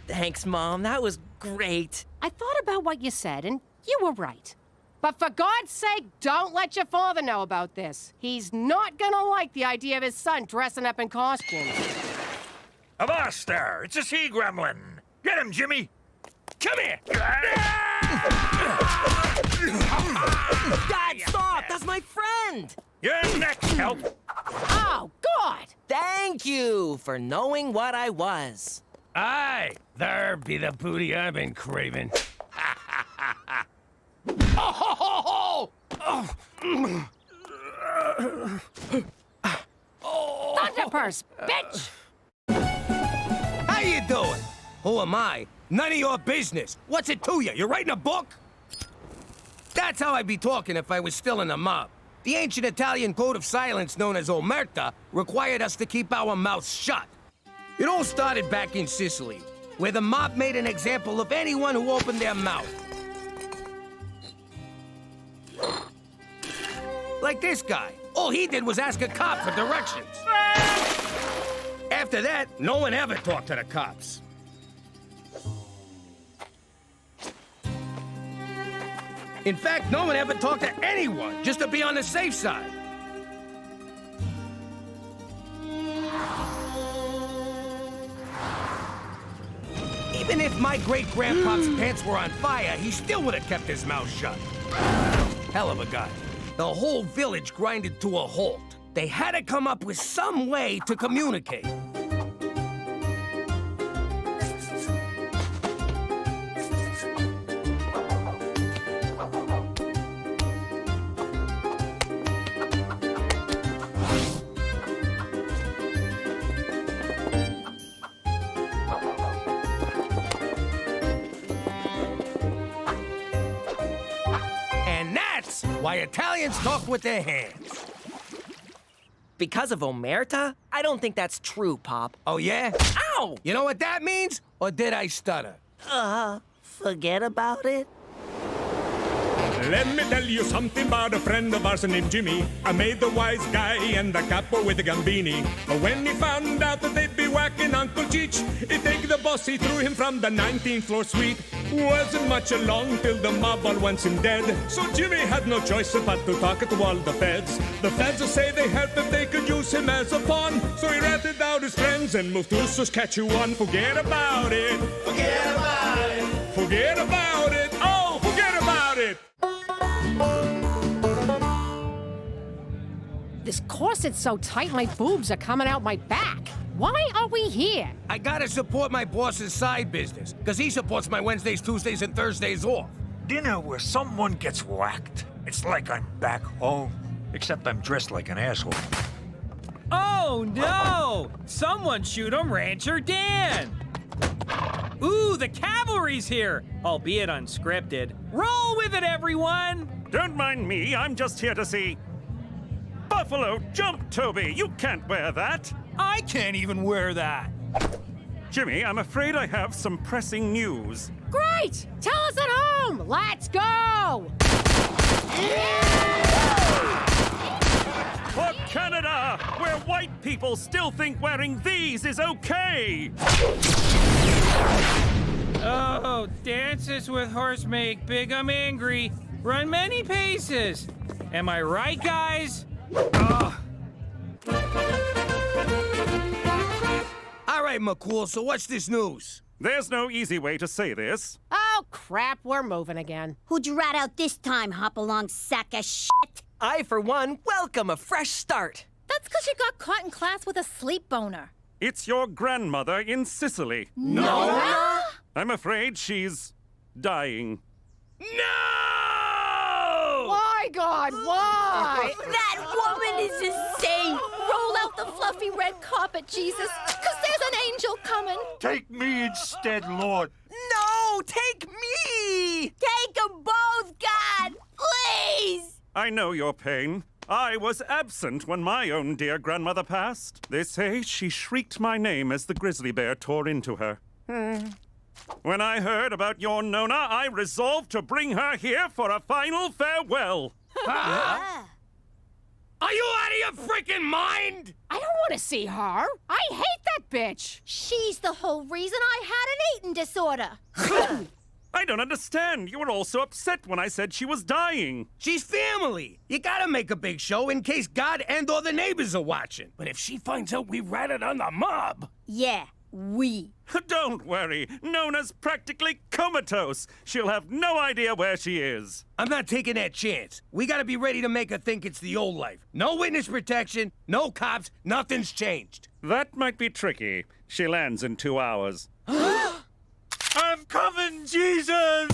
Thanks, Mom. That was great. I thought about what you said, and you were right. But for God's sake, don't let your father know about this. He's not gonna like the idea of his son dressing up in costumes. Avast there! It's a sea gremlin! Get him, Jimmy! Come here! Dad, stop! That's my friend! You're next, help! Oh, God! Thank you for knowing what I was. Aye, there be the booty I've been craving. Thunderpurse, bitch! How you doing? Who am I? None of your business. What's it to you? You writing a book? That's how I'd be talking if I was still in the mob. The ancient Italian code of silence known as omerta required us to keep our mouths shut. It all started back in Sicily, where the mob made an example of anyone who opened their mouth. Like this guy. All he did was ask a cop for directions. After that, no one ever talked to the cops. In fact, no one ever talked to anyone, just to be on the safe side. Even if my great-grandpa's pants were on fire, he still would have kept his mouth shut. Hell of a guy. The whole village grinded to a halt. They had to come up with some way to communicate. Why Italians talk with their hands. Because of omerta? I don't think that's true, Pop. Oh, yeah? Ow! You know what that means? Or did I stutter? Forget about it. Let me tell you something about a friend of ours named Jimmy. I made the wise guy and the capo with the gambini. But when he found out that they'd be whacking Uncle Cheech, he'd take the boss, he threw him from the 19th floor suite. Wasn't much along till the mob all wants him dead. So Jimmy had no choice but to talk to all the feds. The feds say they heard that they could use him as a pawn. So he ratted out his friends and moved to Saskatchewan. Forget about it. Forget about it. Forget about it. Oh, forget about it. This corset's so tight my boobs are coming out my back. Why are we here? I gotta support my boss's side business, because he supports my Wednesdays, Tuesdays, and Thursdays off. Dinner where someone gets whacked. It's like I'm back home, except I'm dressed like an asshole. Oh, no! Someone shoot him, Rancher Dan! Ooh, the cavalry's here, albeit unscripted. Roll with it, everyone! Don't mind me, I'm just here to see... Buffalo Jump, Toby! You can't wear that! I can't even wear that! Jimmy, I'm afraid I have some pressing news. Great! Tell us at home! Let's go! For Canada, where white people still think wearing these is okay! Oh, dances with horse make big 'em angry. Run many paces. Am I right, guys? All right, McCool, so what's this news? There's no easy way to say this. Oh, crap, we're moving again. Who'd you rat out this time, hop-along sack of shit? I, for one, welcome a fresh start. That's because you got caught in class with a sleep boner. It's your grandmother in Sicily. No! I'm afraid she's dying. No! Why, God, why? That woman is insane! Roll out the fluffy red carpet, Jesus, because there's an angel coming. Take me instead, Lord. No, take me! Take them both, God! Please! I know your pain. I was absent when my own dear grandmother passed. They say she shrieked my name as the grizzly bear tore into her. When I heard about your Nona, I resolved to bring her here for a final farewell. Huh? Are you out of your freaking mind? I don't want to see her. I hate that bitch. She's the whole reason I had an eating disorder. I don't understand. You were all so upset when I said she was dying. She's family. You gotta make a big show in case God and or the neighbors are watching. But if she finds out we ratted on the mob... Yeah, we. Don't worry. Nona's practically comatose. She'll have no idea where she is. I'm not taking that chance. We gotta be ready to make her think it's the old life. No witness protection, no cops, nothing's changed. That might be tricky. She lands in 2 hours. I'm coming, Jesus!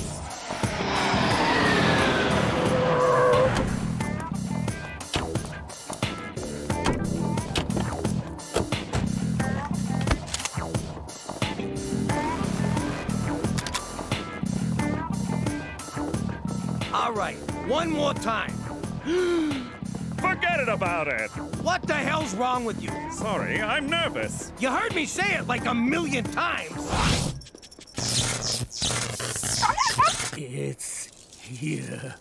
All right, one more time. Forget it about it. What the hell's wrong with you? Sorry, I'm nervous. You heard me say it like 1,000,000 times. It's here.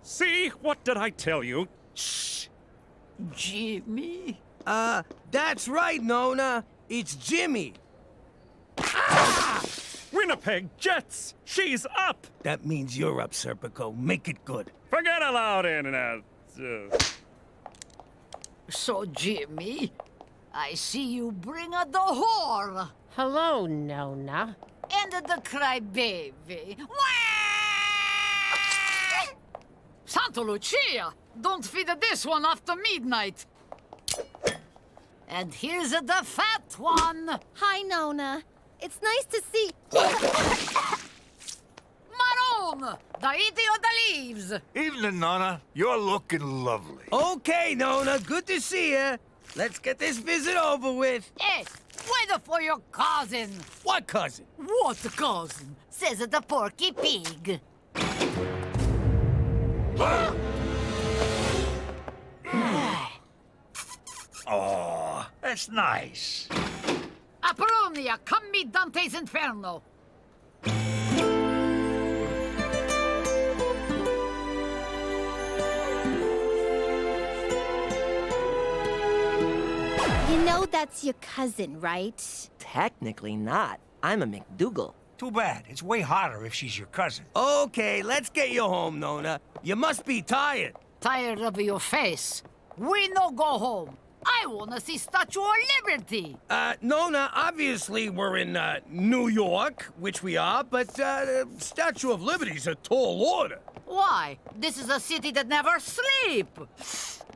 See? What did I tell you? Shh. Jimmy? That's right, Nona. It's Jimmy. Winnipeg Jets! She's up! That means you're up, Serpico. Make it good. Forget aloud, Internet. So, Jimmy, I see you bring a the whore. Hello, Nona. And the crybaby. Santa Lucia! Don't feed this one after midnight. And here's the fat one. Hi, Nona. It's nice to see... Maroon! The eating of the leaves. Evening, Nona. You're looking lovely. Okay, Nona. Good to see you. Let's get this visit over with. Hey, wait for your cousin. What cousin? What cousin? Says the Porky Pig. Oh, that's nice. Apollonia, come meet Dante's Inferno. You know that's your cousin, right? Technically not. I'm a McDougal. Too bad. It's way hotter if she's your cousin. Okay, let's get you home, Nona. You must be tired. Tired of your face. We no go home. I wanna see Statue of Liberty. Nona, obviously we're in, New York, which we are, but, Statue of Liberty's a tall order. Why? This is a city that never sleep.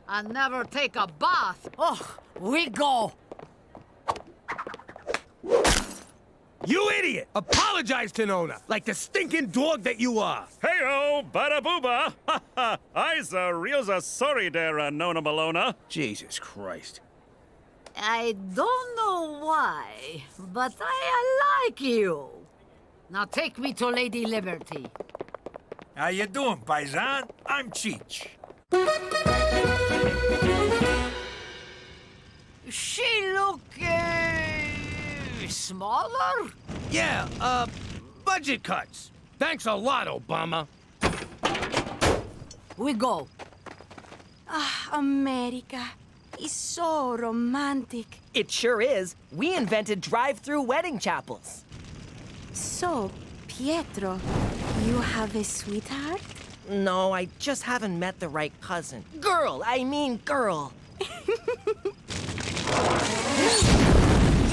And never take a bath. Oh, we go. You idiot! Apologize to Nona, like the stinking dog that you are. Hey-oh, bada booba! Ha ha! I's real sorry there, Nona Malona. Jesus Christ. I don't know why, but I like you. Now take me to Lady Liberty. How you doing, paisan? I'm Cheech. She look, smaller? Yeah, budget cuts. Thanks a lot, Obama. We go. Ah, America. It's so romantic. It sure is. We invented drive-through wedding chapels. So, Pietro, you have a sweetheart? No, I just haven't met the right cousin. Girl, I mean girl.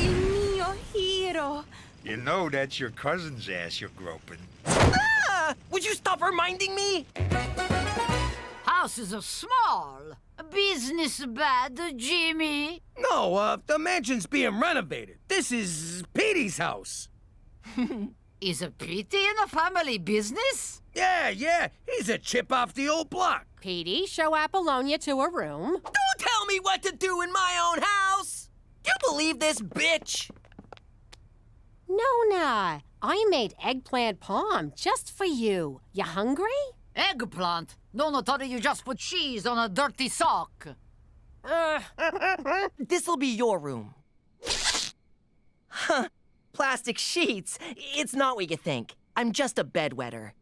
Il mio hero. You know that's your cousin's ass you're groping. Ah! Would you stop reminding me? House is small. Business bad, Jimmy. No, the mansion's being renovated. This is Petey's house. Is a Petey in a family business? Yeah. He's a chip off the old block. Petey, show Apollonia to her room. Don't tell me what to do in my own house! You believe this, bitch? Nona, I made eggplant palm just for you. You hungry? Eggplant? No, thought you just put cheese on a dirty sock. This'll be your room. Huh. Plastic sheets. It's not what you think. I'm just a bedwetter.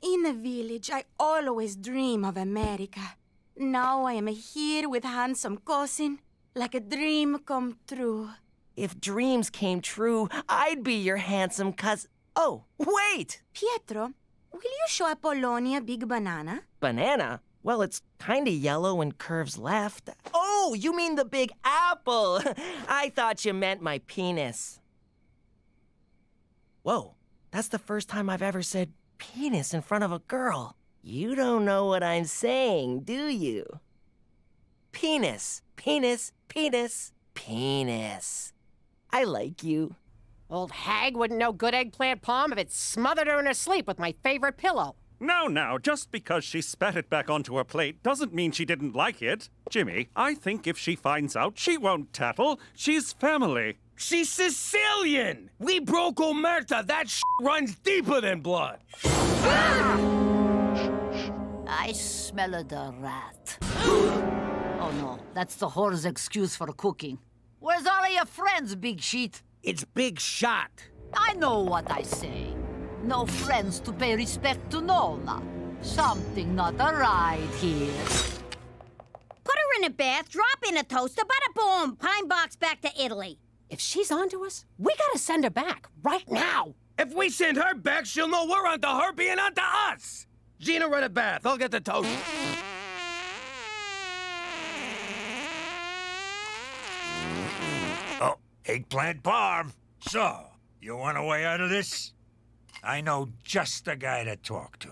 In the village, I always dream of America. Now I am here with handsome cousin, like a dream come true. If dreams came true, I'd be your handsome cousin. Oh, wait! Pietro, will you show Apollonia Big Banana? Banana? Well, it's kinda yellow and curves left. Oh, you mean the big apple! I thought you meant my penis. Whoa, that's the first time I've ever said penis in front of a girl. You don't know what I'm saying, do you? Penis, penis, penis, penis. I like you. Old hag wouldn't know good eggplant palm if it smothered her in her sleep with my favorite pillow. Now, just because she spat it back onto her plate doesn't mean she didn't like it. Jimmy, I think if she finds out, she won't tattle. She's family. She's Sicilian! We broke Omerta. That runs deeper than blood. I smell the rat. Oh no, that's the whore's excuse for cooking. Where's all of your friends, Big Sheet? It's Big Shot. I know what I say. No friends to pay respect to Nona. Something not right here. Put her in a bath, drop in a toaster, bada boom, pine box back to Italy. If she's onto us, we gotta send her back, right now. If we send her back, she'll know we're onto her being onto us. Gina, run a bath. I'll get the toaster. Oh, eggplant parm. So, you want a way out of this? I know just the guy to talk to.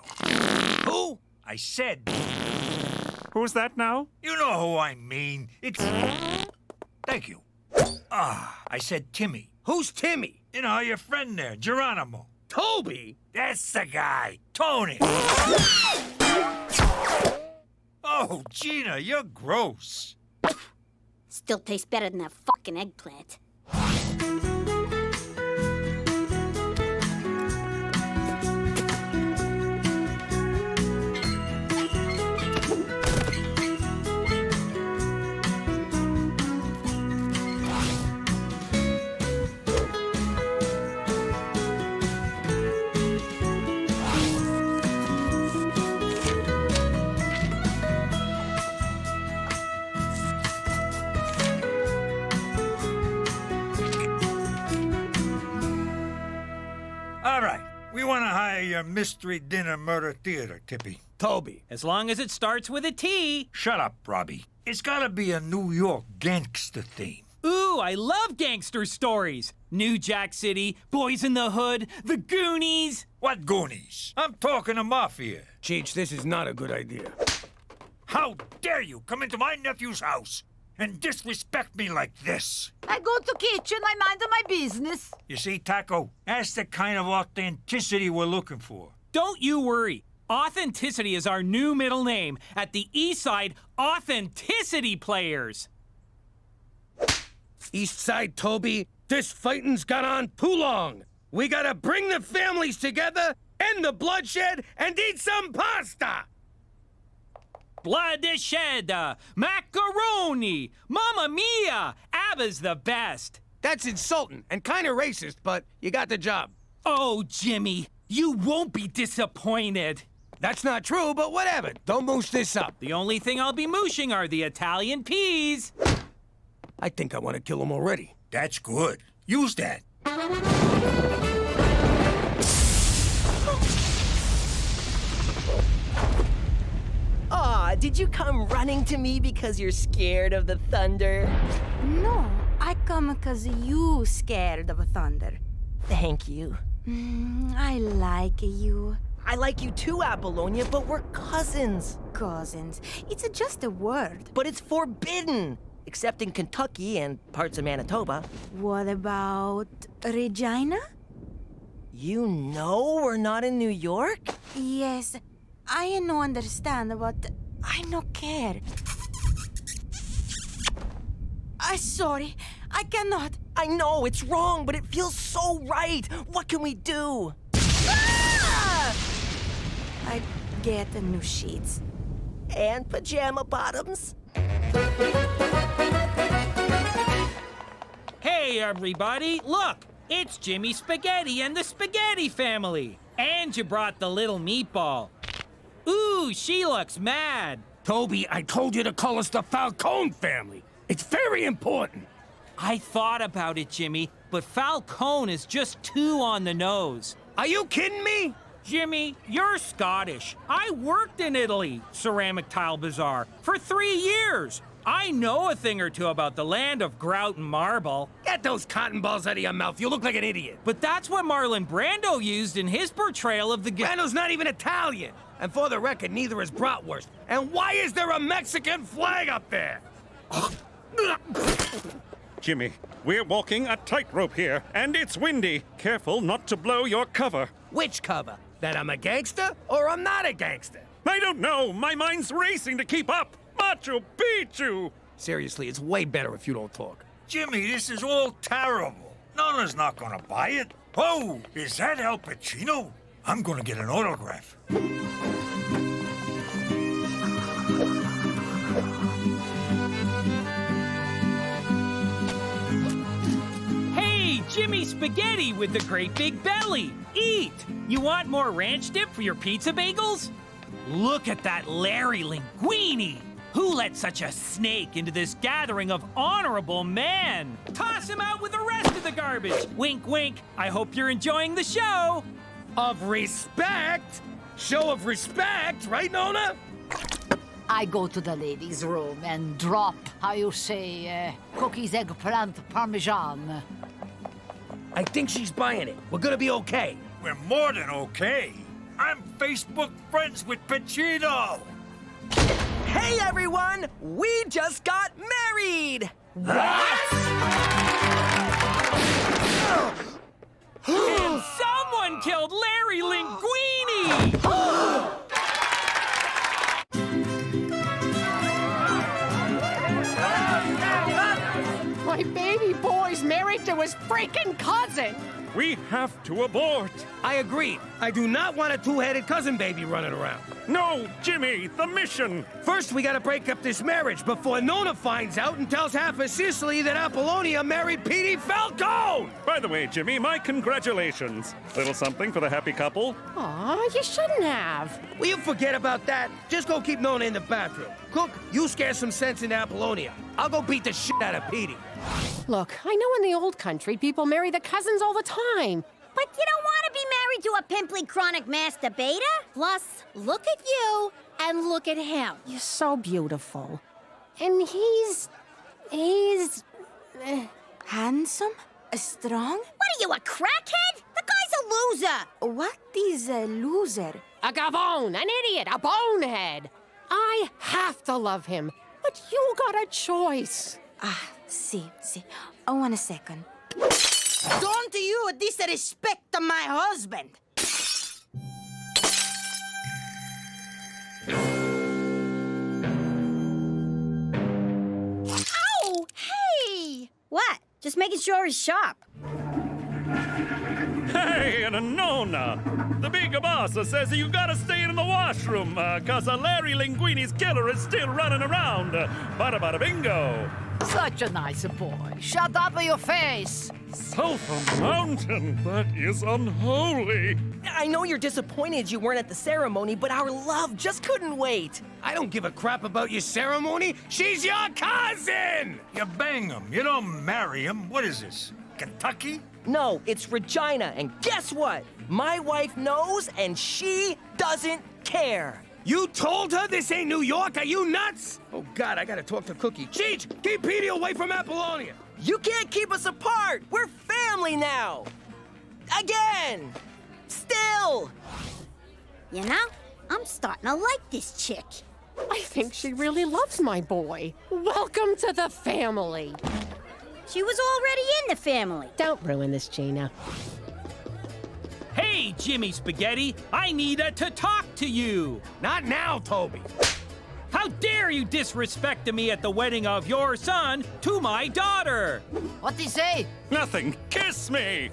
Who? I said... Who's that now? You know who I mean. It's... Thank you. I said Timmy. Who's Timmy? You know, your friend there, Geronimo. Toby? That's the guy. Tony. Oh, Gina, you're gross. Still tastes better than that fucking eggplant. All right. We want to hire your mystery dinner murder theater, Tippy. Toby. As long as it starts with a T. Shut up, Robbie. It's gotta be a New York gangster theme. Ooh, I love gangster stories. New Jack City, Boys in the Hood, The Goonies. What Goonies? I'm talking to Mafia. Cheech, this is not a good idea. How dare you come into my nephew's house and disrespect me like this? I go to kitchen, I mind my business. You see, Taco, that's the kind of authenticity we're looking for. Don't you worry. Authenticity is our new middle name. At the East Side, Authenticity Players. East Side, Toby, this fighting's gone on too long. We gotta bring the families together, end the bloodshed, and eat some pasta! Blood is shed, macaroni, Mamma Mia, ABBA's the best. That's insulting and kinda racist, but you got the job. Oh, Jimmy, you won't be disappointed. That's not true, but whatever. Don't moosh this up. The only thing I'll be mooshing are the Italian peas. I think I want to kill him already. That's good. Use that. Aw, did you come running to me because you're scared of the thunder? No, I come because you scared of thunder. Thank you. I like you. I like you too, Apollonia, but we're cousins. Cousins. It's just a word. But it's forbidden, except in Kentucky and parts of Manitoba. What about Regina? You know we're not in New York? Yes, I no understand, but I no care. I'm sorry, I cannot. I know, it's wrong, but it feels so right. What can we do? Ah! I get new sheets. And pajama bottoms. Hey, everybody, look! It's Jimmy Spaghetti and the Spaghetti family. And you brought the little meatball. Ooh, she looks mad. Toby, I told you to call us the Falcone family. It's very important. I thought about it, Jimmy, but Falcone is just too on the nose. Are you kidding me? Jimmy, you're Scottish. I worked in Italy, Ceramic Tile Bazaar, for 3 years. I know a thing or two about the land of grout and marble. Get those cotton balls out of your mouth. You look like an idiot. But that's what Marlon Brando used in his portrayal of the... Brando's not even Italian. And for the record, neither is Bratwurst. And why is there a Mexican flag up there? Jimmy, we're walking a tightrope here, and it's windy. Careful not to blow your cover. Which cover? That I'm a gangster or I'm not a gangster? I don't know. My mind's racing to keep up. Machu Picchu! Seriously, it's way better if you don't talk. Jimmy, this is all terrible. Nona's not gonna buy it. Whoa, is that Al Pacino? I'm gonna get an autograph. Hey, Jimmy Spaghetti with the great big belly. Eat! You want more ranch dip for your pizza bagels? Look at that Larry Linguini! Who let such a snake into this gathering of honorable men? Toss him out with the rest of the garbage! Wink, wink. I hope you're enjoying the show! Of respect? Show of respect, right, Nona? I go to the ladies' room and drop, how you say, cookies, eggplant, parmesan. I think she's buying it. We're gonna be okay. We're more than okay. I'm Facebook friends with Pacino. Hey, everyone! We just got married! And someone killed Larry Linguini! My baby boy's married to his freaking cousin! We have to abort. I agree. I do not want a two-headed cousin baby running around. No, Jimmy, the mission. First, we gotta break up this marriage before Nona finds out and tells half of Sicily that Apollonia married Petey Falcone! By the way, Jimmy, my congratulations. Little something for the happy couple. Aw, you shouldn't have. Will you forget about that? Just go keep Nona in the bathroom. Cook, you scare some sense into Apollonia. I'll go beat the shit out of Petey. Look, I know in the old country people marry their cousins all the time. But you don't want to be married to a pimply chronic masturbator? Plus, look at you and look at him. You're so beautiful. And he's handsome? Strong? What are you, a crackhead? The guy's a loser. What is a loser? A gavone, an idiot, a bonehead. I have to love him, but you got a choice. See. Oh, 1 second. Don't you disrespect my husband. Ow! Hey! What? Just making sure he's sharp. Hey, and Nona. The big boss says you gotta stay in the washroom, cause Larry Linguini's killer is still running around. Bada bada bingo. Such a nice boy. Shut up your face. Sulphur Mountain, that is unholy. I know you're disappointed you weren't at the ceremony, but our love just couldn't wait. I don't give a crap about your ceremony. She's your cousin! You bang him. You don't marry him. What is this, Kentucky? No, it's Regina, and guess what? My wife knows, and she doesn't care. You told her this ain't New York? Are you nuts? Oh, God, I gotta talk to Cookie. Cheech, keep Petey away from Apollonia. You can't keep us apart. We're family now. Again. Still. You know, I'm starting to like this chick. I think she really loves my boy. Welcome to the family. She was already in the family. Don't ruin this, Gina. Hey, Jimmy Spaghetti, I need to talk to you. Not now, Toby. How dare you disrespect me at the wedding of your son to my daughter? What'd he say? Nothing. Kiss me.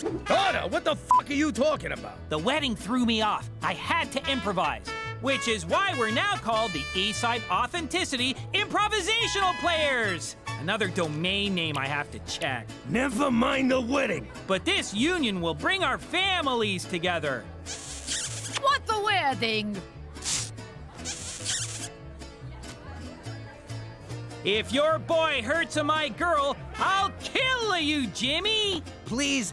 Donna, what the fuck are you talking about? The wedding threw me off. I had to improvise. Which is why we're now called the Eastside Authenticity Improvisational Players. Another domain name I have to check. Never mind the wedding. But this union will bring our families together. What the wedding? If your boy hurts my girl, I'll kill you, Jimmy! Please,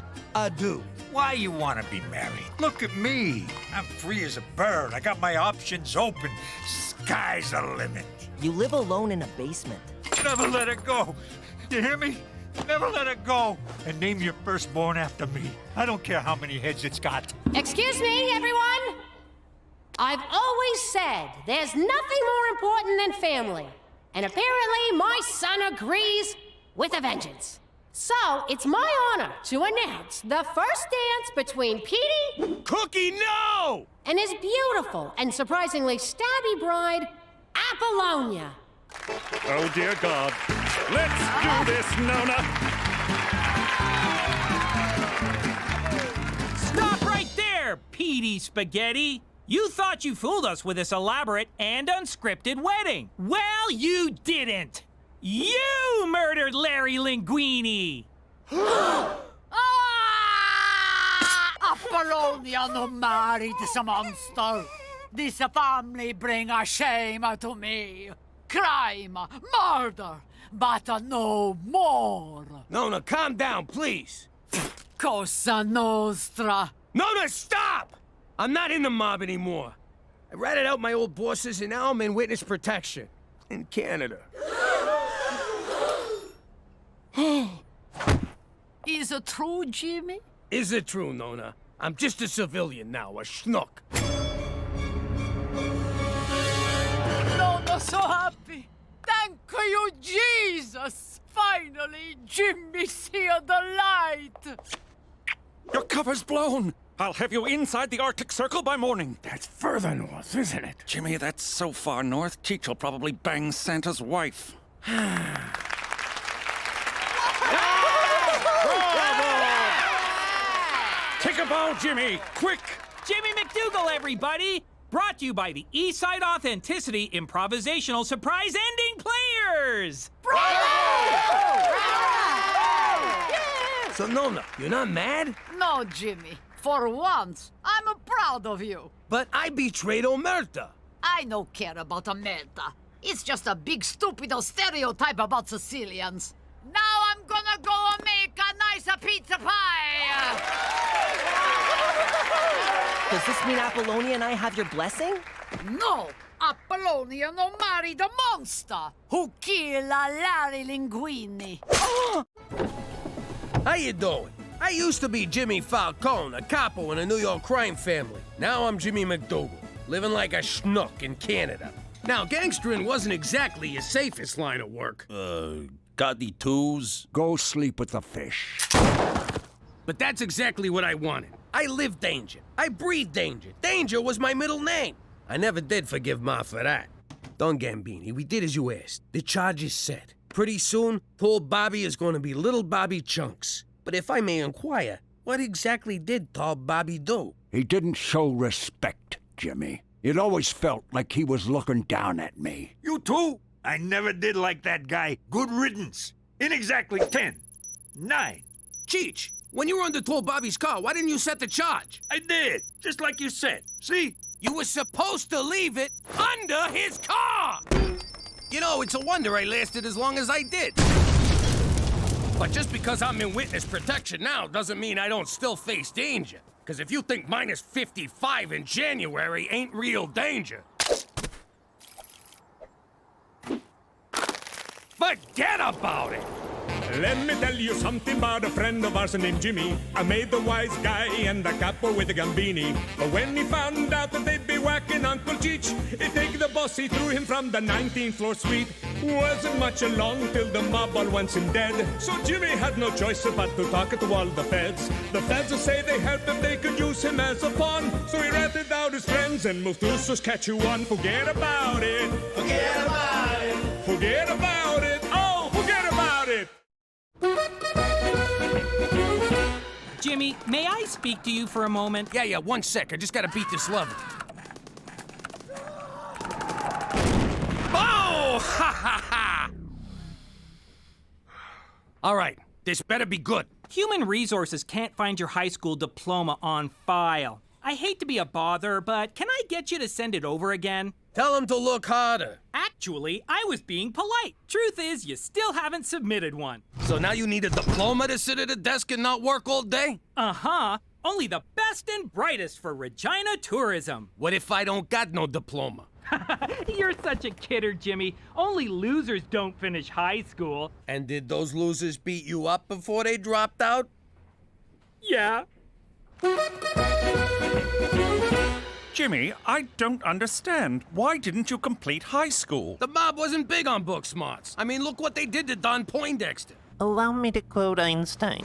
do. Why you want to be married? Look at me. I'm free as a bird. I got my options open. Sky's the limit. You live alone in a basement. Never let it go. You hear me? Never let it go. And name your firstborn after me. I don't care how many heads it's got. Excuse me, everyone. I've always said there's nothing more important than family. And apparently my son agrees with a vengeance. So it's my honor to announce the first dance between Petey... Cookie, no! ...and his beautiful and surprisingly stabby bride, Apollonia. Oh, dear God. Let's do this, Nona! Stop right there, Petey Spaghetti! You thought you fooled us with this elaborate and unscripted wedding. Well, you didn't! You murdered Larry Linguini! Apollonia no married this monster. This family bring a shame to me. Crime, murder, but no more. Nona, calm down, please. Cosa Nostra. Nona, stop! I'm not in the mob anymore. I ratted out my old bosses and now I'm in witness protection. In Canada. Is it true, Jimmy? Is it true, Nona? I'm just a civilian now, a schnook. Nona, so happy. Thank you, Jesus. Finally, Jimmy see the light. Your cover's blown. I'll have you inside the Arctic Circle by morning. That's further north, isn't it? Jimmy, that's so far north, Cheech will probably bang Santa's wife. Take a bow, Jimmy! Quick! Jimmy McDougal, everybody! Brought to you by the Eastside Authenticity Improvisational Surprise Ending Players! So, Nona, you're not mad? No, Jimmy. For once, I'm proud of you. But I betrayed Omerta. I no care about Omerta. It's just a big stupid stereotype about Sicilians. Now I'm gonna go and make a nice pizza pie! Does this mean Apollonia and I have your blessing? No! Apollonia no marry the monster who killed Larry Linguini. How you doing? I used to be Jimmy Falcone, a capo in a New York crime family. Now I'm Jimmy McDougal, living like a schnook in Canada. Now, gangstering wasn't exactly your safest line of work. Got the twos? Go sleep with the fish. But that's exactly what I wanted. I lived danger. I breathed danger. Danger was my middle name. I never did forgive Ma for that. Don Gambini, we did as you asked. The charge is set. Pretty soon, tall Bobby is going to be little Bobby Chunks. But if I may inquire, what exactly did tall Bobby do? He didn't show respect, Jimmy. It always felt like he was looking down at me. You too? I never did like that guy. Good riddance. In exactly 10, 9. Cheech, when you were under tall Bobby's car, why didn't you set the charge? I did, just like you said. See? You were supposed to leave it under his car! You know, it's a wonder I lasted as long as I did. But just because I'm in witness protection now doesn't mean I don't still face danger. Because if you think minus 55 in January ain't real danger, forget about it! Let me tell you something about a friend of ours named Jimmy. I made the wise guy and the capo with the gambini. But when he found out that they'd be whacking Uncle Cheech, he'd take the boss, he threw him from the 19th floor suite. Wasn't much along till the mob all wants him dead. So Jimmy had no choice but to talk to all the feds. The feds will say they helped him, they could use him as a pawn. So he ratted out his friends and moved to Saskatchewan. Forget about it. Forget about it. Forget about it. Oh, forget about it. Jimmy, may I speak to you for a moment? Yeah, 1 sec. I just gotta beat this level. Oh! Ha ha ha! All right, this better be good. Human Resources can't find your high school diploma on file. I hate to be a bother, but can I get you to send it over again? Tell him to look harder. Actually, I was being polite. Truth is, you still haven't submitted one. So now you need a diploma to sit at a desk and not work all day? Uh-huh. Only the best and brightest for Regina tourism. What if I don't got no diploma? You're such a kidder, Jimmy. Only losers don't finish high school. And did those losers beat you up before they dropped out? Yeah. Jimmy, I don't understand. Why didn't you complete high school? The mob wasn't big on book smarts. I mean, look what they did to Don Poindexter. Allow me to quote Einstein.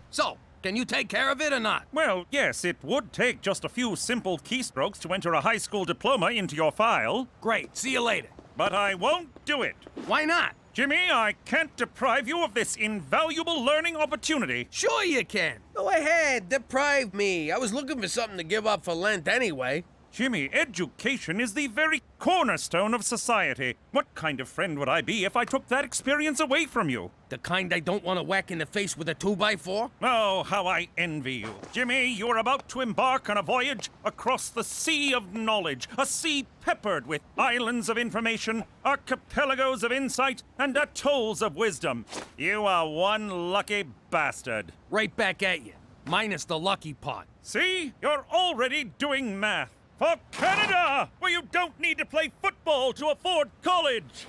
So, can you take care of it or not? Well, yes, it would take just a few simple keystrokes to enter a high school diploma into your file. Great, see you later. But I won't do it. Why not? Jimmy, I can't deprive you of this invaluable learning opportunity. Sure you can. Go ahead, deprive me. I was looking for something to give up for Lent anyway. Jimmy, education is the very cornerstone of society. What kind of friend would I be if I took that experience away from you? The kind I don't want to whack in the face with a 2x4? Oh, how I envy you. Jimmy, you are about to embark on a voyage across the sea of knowledge, a sea peppered with islands of information, archipelagos of insight, and atolls of wisdom. You are one lucky bastard. Right back at you, minus the lucky part. See? You're already doing math. For Canada, where you don't need to play football to afford college.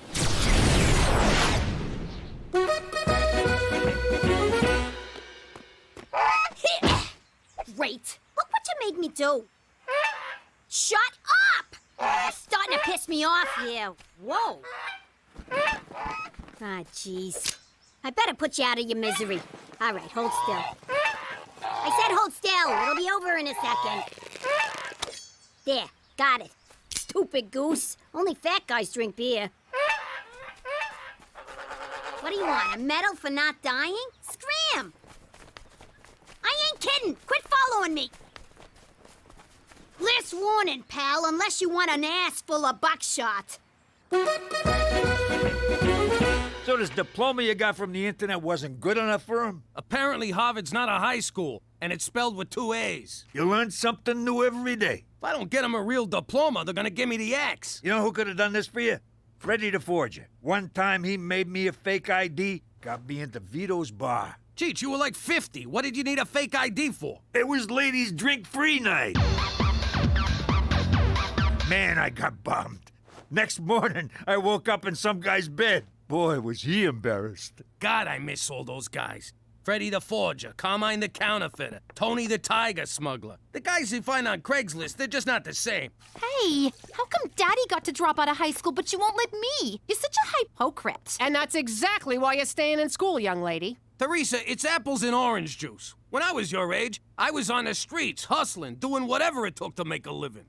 Great. Look what you made me do. Shut up! You're starting to piss me off here. Whoa. Ah, jeez. I better put you out of your misery. All right, hold still. I said hold still. It'll be over in a second. There, got it. Stupid goose. Only fat guys drink beer. What do you want, a medal for not dying? Scram! I ain't kidding. Quit following me. Last warning, pal, unless you want an ass full of buckshot. So this diploma you got from the internet wasn't good enough for him? Apparently Harvard's not a high school, and it's spelled with 2 A's. You learn something new every day. If I don't get them a real diploma, they're gonna give me the X. You know who could have done this for you? Freddy the Forger. One time he made me a fake ID, got me into Vito's bar. Cheech, you were like 50. What did you need a fake ID for? It was ladies' drink-free night. Man, I got bummed. Next morning, I woke up in some guy's bed. Boy, was he embarrassed. God, I miss all those guys. Freddy the Forger, Carmine the Counterfeiter, Tony the Tiger Smuggler. The guys you find on Craigslist, they're just not the same. Hey, how come Daddy got to drop out of high school, but you won't let me? You're such a hypocrite. And that's exactly why you're staying in school, young lady. Teresa, it's apples and orange juice. When I was your age, I was on the streets, hustling, doing whatever it took to make a living.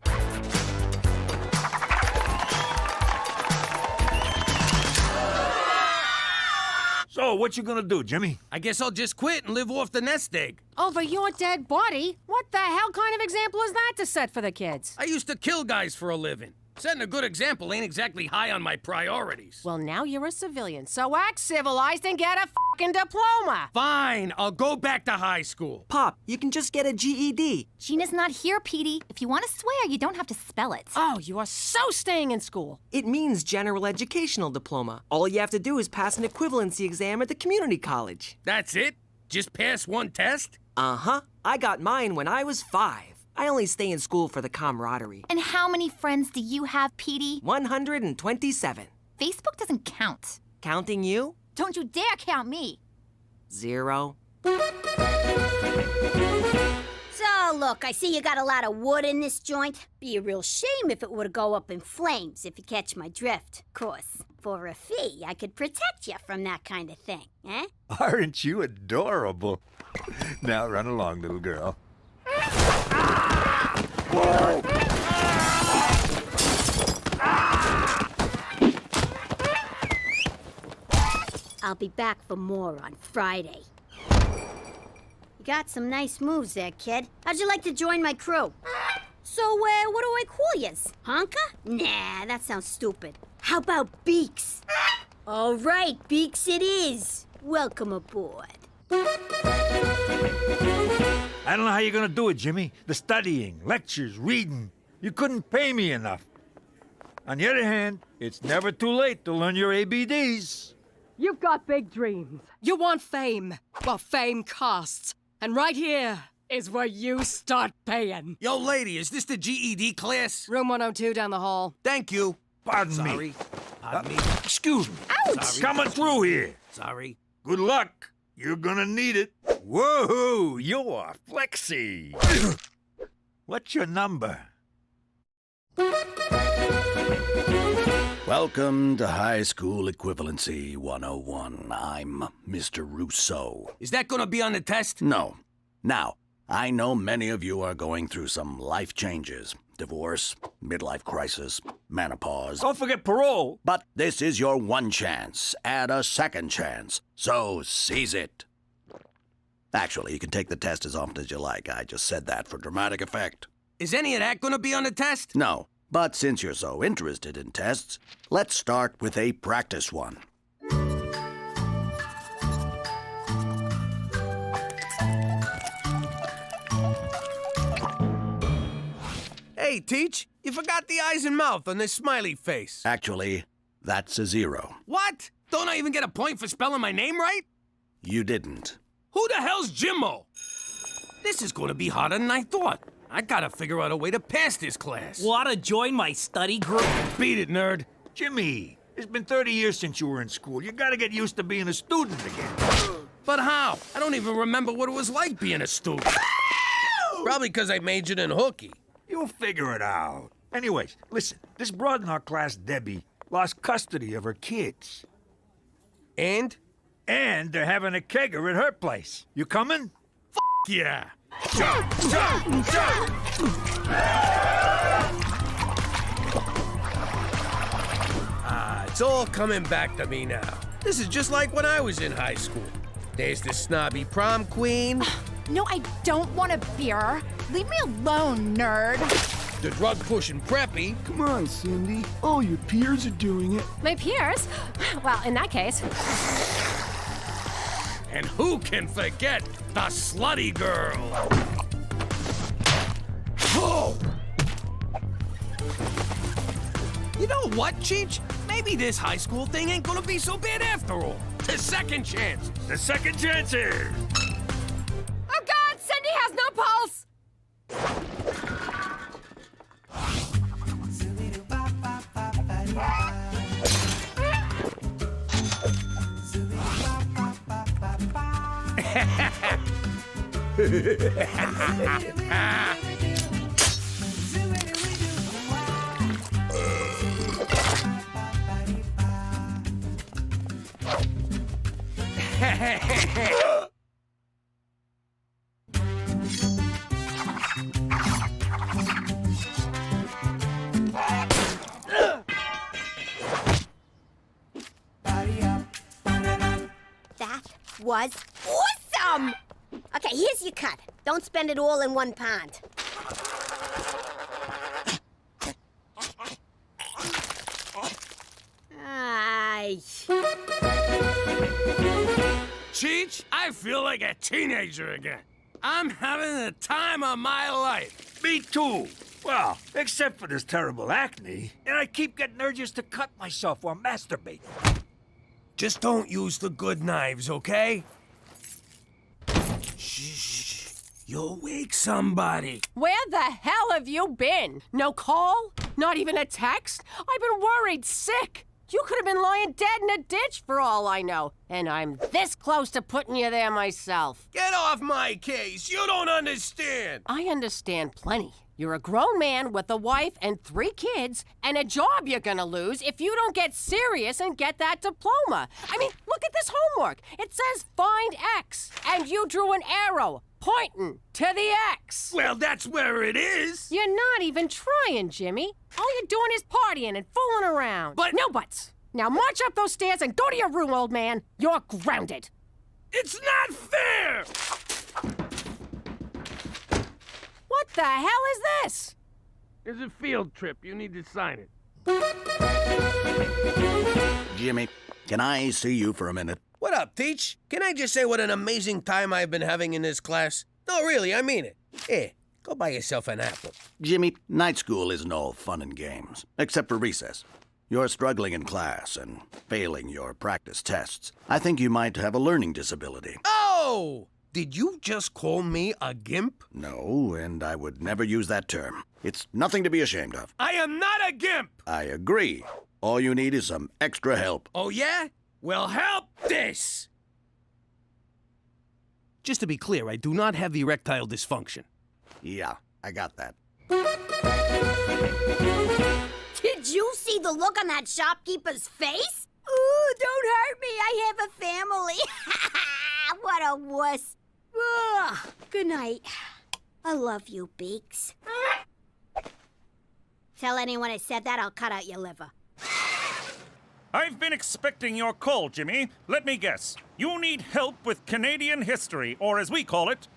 So, what you gonna do, Jimmy? I guess I'll just quit and live off the nest egg. Over your dead body? What the hell kind of example is that to set for the kids? I used to kill guys for a living. Setting a good example ain't exactly high on my priorities. Well, now you're a civilian, so act civilized and get a fucking diploma. Fine, I'll go back to high school. Pop, you can just get a GED. Gina's not here, Petey. If you want to swear, you don't have to spell it. Oh, you are so staying in school. It means general educational diploma. All you have to do is pass an equivalency exam at the community college. That's it? Just pass one test? Uh-huh. I got mine when I was 5. I only stay in school for the camaraderie. And how many friends do you have, Petey? 127. Facebook doesn't count. Counting you? Don't you dare count me. 0. So, look, I see you got a lot of wood in this joint. Be a real shame if it were to go up in flames, if you catch my drift. Of course, for a fee, I could protect you from that kind of thing, eh? Aren't you adorable? Now run along, little girl. Whoa! I'll be back for more on Friday. You got some nice moves there, kid. How'd you like to join my crew? So, what do I call yous? Honka? Nah, that sounds stupid. How about Beaks? All right, Beaks it is. Welcome aboard. I don't know how you're gonna do it, Jimmy. The studying, lectures, reading. You couldn't pay me enough. On the other hand, it's never too late to learn your ABDs. You've got big dreams. You want fame. Well, fame costs. And right here is where you start paying. Yo, lady, is this the GED class? Room 102 down the hall. Thank you. Pardon me. Sorry. Pardon me. Excuse me. Ouch! Sorry. Coming through here. Sorry. Good luck. You're gonna need it. Whoa, you're flexy. What's your number? Welcome to High School Equivalency 101. I'm Mr. Rousseau. Is that gonna be on the test? No. Now, I know many of you are going through some life changes. Divorce, midlife crisis, menopause. Don't forget parole. But this is your one chance. Add a second chance. So seize it. Actually, you can take the test as often as you like. I just said that for dramatic effect. Is any of that gonna be on the test? No. But since you're so interested in tests, let's start with a practice one. Hey, Teach, you forgot the eyes and mouth on this smiley face. Actually, that's a 0. What? Don't I even get a point for spelling my name right? You didn't. Who the hell's Jimbo? This is gonna be harder than I thought. I gotta figure out a way to pass this class. Wanna join my study group? Beat it, nerd. Jimmy, it's been 30 years since you were in school. You gotta get used to being a student again. But how? I don't even remember what it was like being a student. Probably because I majored in hooky. You'll figure it out. Anyways, listen, this broad in our class, Debbie, lost custody of her kids. And? And they're having a kegger at her place. You coming? Yeah. Jump, jump, jump! It's all coming back to me now. This is just like when I was in high school. There's the snobby prom queen. No, I don't want a beer. Leave me alone, nerd. The drug-pushing preppy. Come on, Cindy. All your peers are doing it. My peers? Well, in that case. And who can forget the slutty girl? Oh! You know what, Cheech? Maybe this high school thing ain't gonna be so bad after all. The second chance. The second chances. Oh, God! Cindy has no pulse! That was awesome! Okay, here's your cut. Don't spend it all in one pond. Cheech, I feel like a teenager again. I'm having the time of my life. Me too. Well, except for this terrible acne. And I keep getting urges to cut myself or masturbate. Just don't use the good knives, okay? Shh. You'll wake somebody. Where the hell have you been? No call? Not even a text? I've been worried sick. You could have been lying dead in a ditch for all I know. And I'm this close to putting you there myself. Get off my case. You don't understand. I understand plenty. You're a grown man with a wife and 3 kids and a job you're gonna lose if you don't get serious and get that diploma. I mean, look at this homework. It says find X, and you drew an arrow pointing to the X. Well, that's where it is. You're not even trying, Jimmy. All you're doing is partying and fooling around. But no buts. Now march up those stairs and go to your room, old man. You're grounded. It's not fair! What the hell is this? It's a field trip. You need to sign it. Jimmy, can I see you for a minute? What up, Teach? Can I just say what an amazing time I've been having in this class? No, really, I mean it. Here, go buy yourself an apple. Jimmy, night school isn't all fun and games, except for recess. You're struggling in class and failing your practice tests. I think you might have a learning disability. Oh! Did you just call me a gimp? No, and I would never use that term. It's nothing to be ashamed of. I am not a gimp! I agree. All you need is some extra help. Oh, yeah? Well, help this! Just to be clear, I do not have erectile dysfunction. Yeah, I got that. Did you see the look on that shopkeeper's face? Ooh, don't hurt me. I have a family. What a wuss. Ugh. Good night. I love you, Beaks. Tell anyone I said that, I'll cut out your liver. I've been expecting your call, Jimmy. Let me guess. You need help with Canadian history, or as we call it,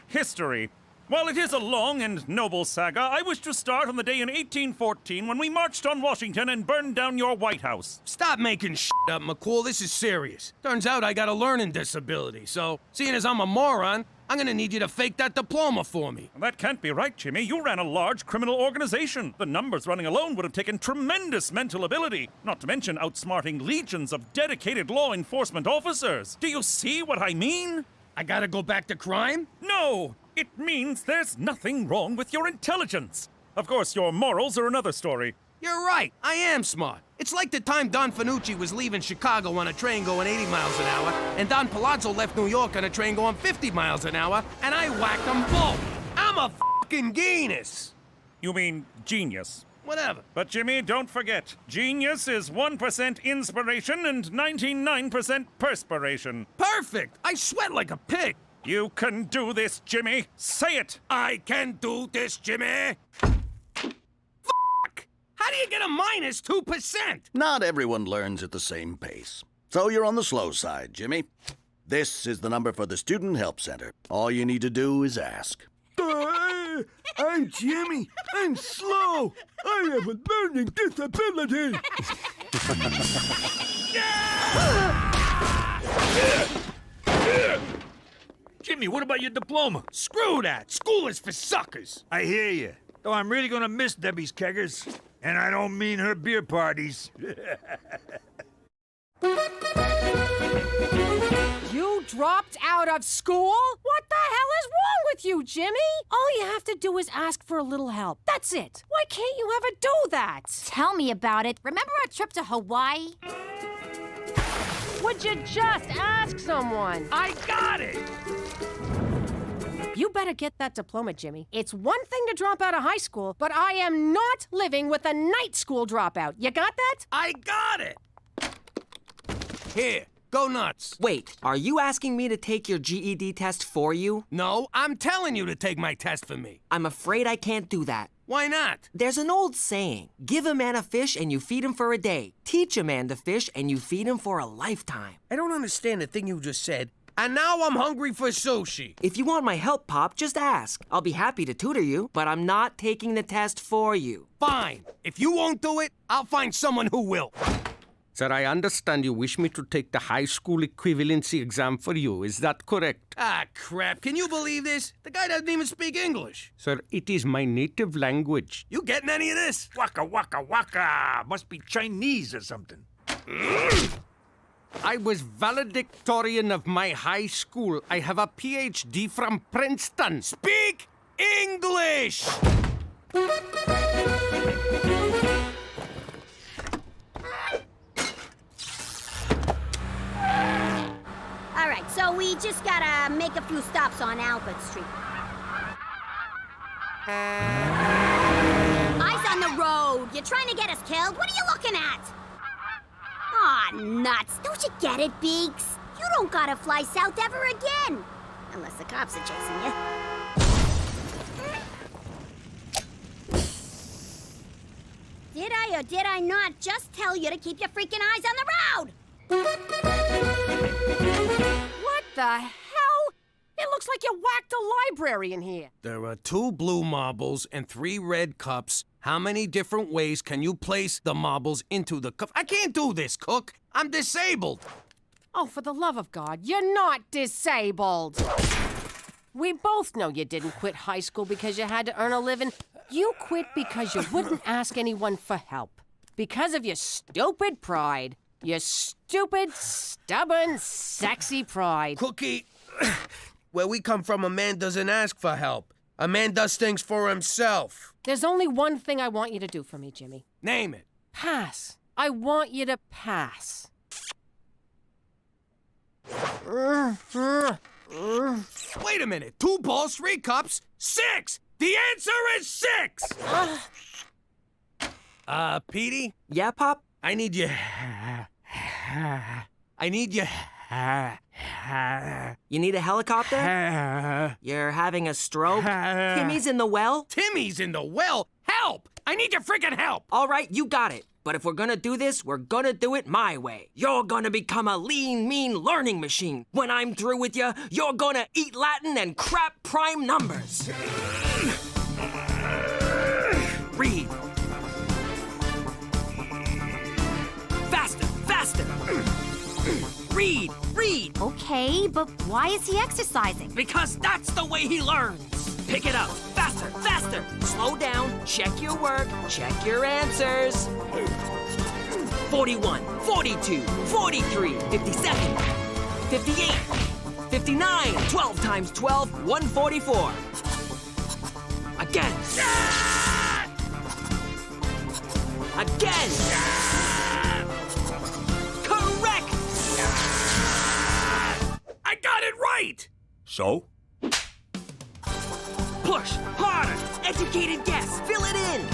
history. While it is a long and noble saga, I wish to start on the day in 1814 when we marched on Washington and burned down your White House. Stop making shit up, McCool. This is serious. Turns out I got a learning disability, so seeing as I'm a moron, I'm gonna need you to fake that diploma for me. That can't be right, Jimmy. You ran a large criminal organization. The numbers running alone would have taken tremendous mental ability, not to mention outsmarting legions of dedicated law enforcement officers. Do you see what I mean? I gotta go back to crime? No! It means there's nothing wrong with your intelligence. Of course, your morals are another story. You're right. I am smart. It's like the time Don Fanucci was leaving Chicago on a train going 80 miles an hour, and Don Palazzo left New York on a train going 50 miles an hour, and I whacked them both. I'm a fucking genius. You mean genius? Whatever. But Jimmy, don't forget, genius is 1% inspiration and 99% perspiration. Perfect! I sweat like a pig. You can do this, Jimmy. Say it. I can do this, Jimmy. How do you get a minus 2%? Not everyone learns at the same pace. So you're on the slow side, Jimmy. This is the number for the Student Help Center. All you need to do is ask. I'm Jimmy. I'm slow. I have a learning disability. Jimmy, what about your diploma? Screw that. School is for suckers. I hear you. Though I'm really gonna miss Debbie's keggers. And I don't mean her beer parties. You dropped out of school? What the hell is wrong with you, Jimmy? All you have to do is ask for a little help. That's it. Why can't you ever do that? Tell me about it. Remember our trip to Hawaii? Would you just ask someone? I got it! You better get that diploma, Jimmy. It's one thing to drop out of high school, but I am not living with a night school dropout. You got that? I got it! Here, go nuts. Wait, are you asking me to take your GED test for you? No, I'm telling you to take my test for me. I'm afraid I can't do that. Why not? There's an old saying, give a man a fish and you feed him for a day. Teach a man to fish and you feed him for a lifetime. I don't understand the thing you just said. And now I'm hungry for sushi. If you want my help, Pop, just ask. I'll be happy to tutor you, but I'm not taking the test for you. Fine. If you won't do it, I'll find someone who will. Sir, I understand you wish me to take the high school equivalency exam for you. Is that correct? Ah, crap. Can you believe this? The guy doesn't even speak English. Sir, it is my native language. You getting any of this? Waka, waka, waka. Must be Chinese or something. I was valedictorian of my high school. I have a PhD from Princeton. Speak English! All right, so we just gotta make a few stops on Albert Street. Eyes on the road. You're trying to get us killed? What are you looking at? Aw, nuts. Don't you get it, Beaks? You don't gotta fly south ever again. Unless the cops are chasing you. Did I or did I not just tell you to keep your freaking eyes on the road? What the hell? It looks like you whacked a library in here. There are 2 blue marbles and 3 red cups. How many different ways can you place the marbles into the cup? I can't do this, Cook. I'm disabled. Oh, for the love of God, you're not disabled. We both know you didn't quit high school because you had to earn a living. You quit because you wouldn't ask anyone for help. Because of your stupid pride. Your stupid, stubborn, sexy pride. Cookie, where we come from, a man doesn't ask for help. A man does things for himself. There's only one thing I want you to do for me, Jimmy. Name it. Pass. I want you to pass. Wait a minute. 2 balls, 3 cups, 6! The answer is 6! Petey? Yeah, Pop? I need you... You need a helicopter? You're having a stroke? Timmy's in the well? Timmy's in the well? Help! I need your freaking help! All right, you got it. But if we're gonna do this, we're gonna do it my way. You're gonna become a lean, mean learning machine. When I'm through with you, you're gonna eat Latin and crap prime numbers. Read. Faster, faster. Read, read. Okay, but why is he exercising? Because that's the way he learns. Pick it up. Faster, faster. Slow down. Check your work. Check your answers. 41, 42, 43, 57, 58, 59. 12 times 12, 144. Again. Again. Correct. I got it right! So? Push harder. Educated guess. Fill it in.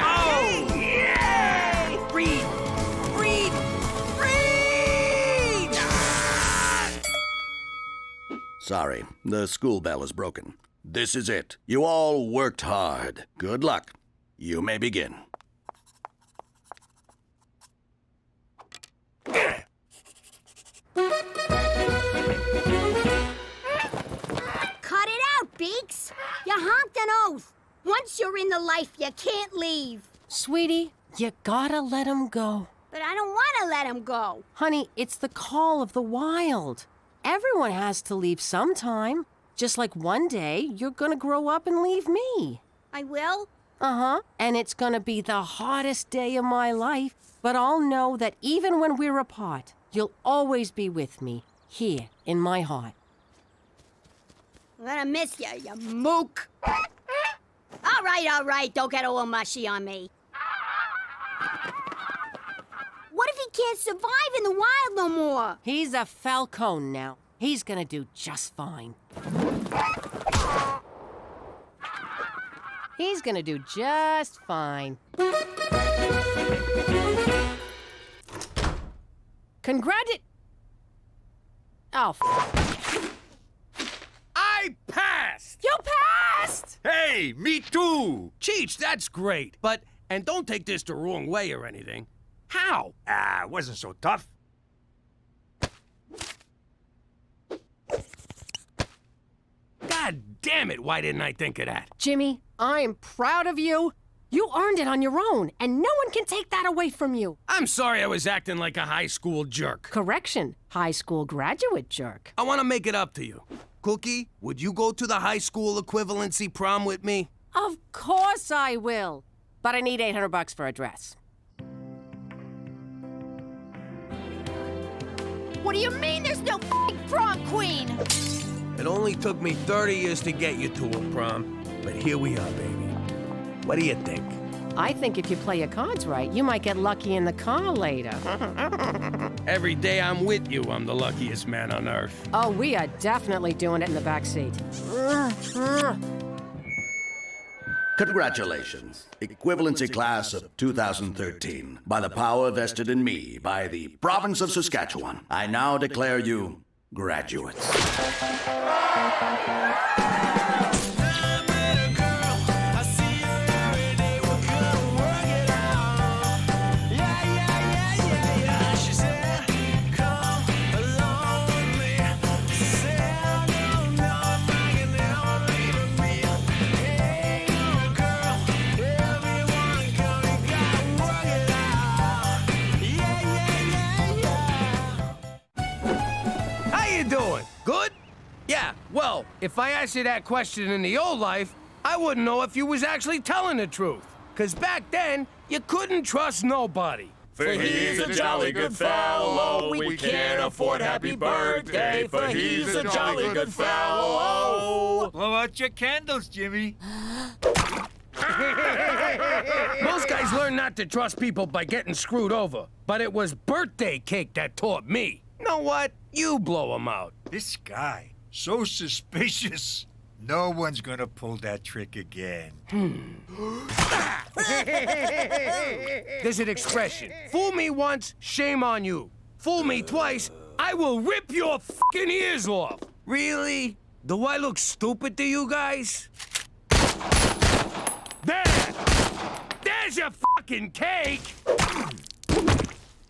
Oh! Yay! Read. Read. Read! Sorry, the school bell is broken. This is it. You all worked hard. Good luck. You may begin. Cut it out, Beaks. You honked an oath. Once you're in the life, you can't leave. Sweetie, you gotta let him go. But I don't want to let him go. Honey, it's the call of the wild. Everyone has to leave sometime. Just like one day, you're gonna grow up and leave me. I will? Uh-huh. And it's gonna be the hardest day of my life. But I'll know that even when we're apart, you'll always be with me, here in my heart. I'm gonna miss you, you mook. All right. Don't get all mushy on me. What if he can't survive in the wild no more? He's a falcon now. He's gonna do just fine. He's gonna do just fine. Oh, I passed! You passed! Hey, me too! Cheech, that's great. But, and don't take this the wrong way or anything. How? It wasn't so tough. God damn it, why didn't I think of that? Jimmy, I'm proud of you. You earned it on your own, and no one can take that away from you. I'm sorry I was acting like a high school jerk. Correction, high school graduate jerk. I want to make it up to you. Cookie, would you go to the high school equivalency prom with me? Of course I will. But I need $800 for a dress. What do you mean there's no prom queen? It only took me 30 years to get you to a prom, but here we are, baby. What do you think? I think if you play your cards right, you might get lucky in the car later. Every day I'm with you, I'm the luckiest man on earth. Oh, we are definitely doing it in the back seat. Congratulations. Equivalency class of 2013. By the power vested in me by the province of Saskatchewan, I now declare you graduates. if I asked you that question in the old life, I wouldn't know if you was actually telling the truth. 'Cause back then, you couldn't trust nobody. For he's a jolly good fellow, we can't afford happy birthday, for he's a jolly good fellow. Blow out your candles, Jimmy. Most guys learn not to trust people by getting screwed over, but it was birthday cake that taught me. Know what? You blow him out. This guy, so suspicious. No one's gonna pull that trick again. There's an expression. Fool me once, shame on you. Fool me twice, I will rip your fucking ears off. Really? Do I look stupid to you guys? There! There's your fucking cake!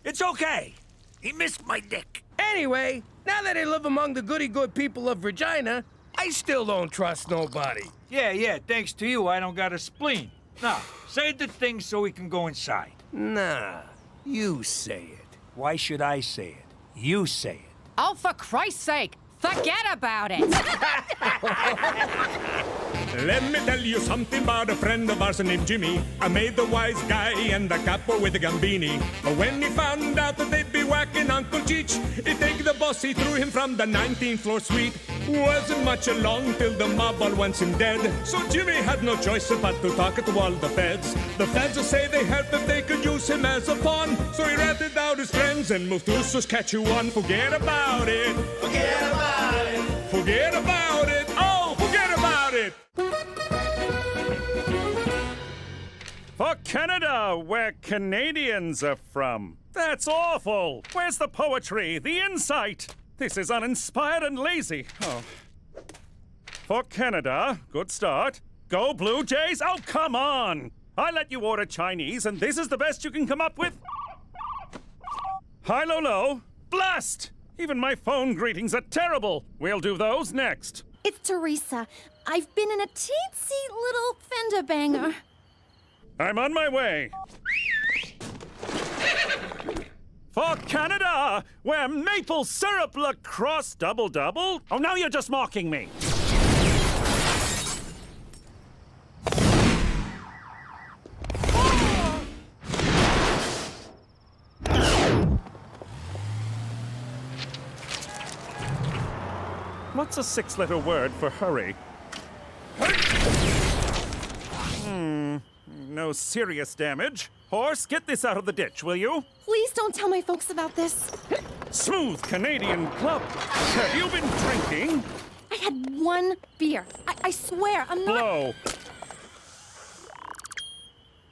It's okay. He missed my dick. Anyway, now that I live among the goody-good people of Regina, I still don't trust nobody. Yeah, thanks to you, I don't got a spleen. Now, say the thing so we can go inside. Nah, you say it. Why should I say it? You say it. Oh, for Christ's sake, forget about it. Let me tell you something about a friend of ours named Jimmy. I made the wise guy and the capo with the gambini. But when he found out that they'd be whacking Uncle Cheech, he take the boss, he threw him from the 19th floor suite. Wasn't much along till the mob all wants him dead. So Jimmy had no choice but to talk to all the feds. The feds will say they heard that they could use him as a pawn. So he ratted out his friends and moved to Saskatchewan. Forget about it. Forget about it. Forget about it. Oh, forget about it. For Canada, where Canadians are from. That's awful. Where's the poetry, the insight? This is uninspired and lazy. Oh. For Canada, good start. Go Blue Jays. Oh, come on. I let you order Chinese, and this is the best you can come up with? High, low, low. Blast! Even my phone greetings are terrible. We'll do those next. It's Teresa. I've been in a teensy little fender banger. I'm on my way. For Canada, where maple syrup lacrosse double-double. Oh, now you're just mocking me. What's a 6-letter word for hurry? No serious damage. Horse, get this out of the ditch, will you? Please don't tell my folks about this. Smooth Canadian club. Have you been drinking? I had one beer. I swear, I'm not...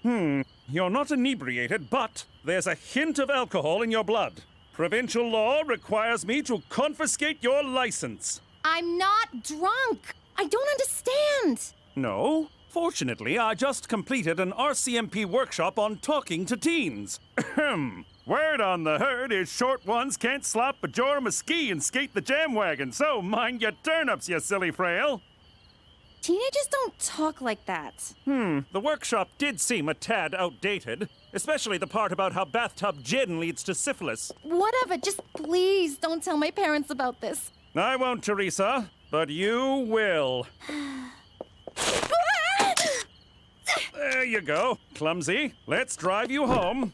Blow. You're not inebriated, but there's a hint of alcohol in your blood. Provincial law requires me to confiscate your license. I'm not drunk. I don't understand. No. Fortunately, I just completed an RCMP workshop on talking to teens. Word on the herd is short ones can't slap a Jorma ski and skate the jam wagon, so mind your turnips, you silly frail. Teenagers don't talk like that. The workshop did seem a tad outdated, especially the part about how bathtub gin leads to syphilis. Whatever, just please don't tell my parents about this. I won't, Teresa, but you will. There you go, clumsy. Let's drive you home.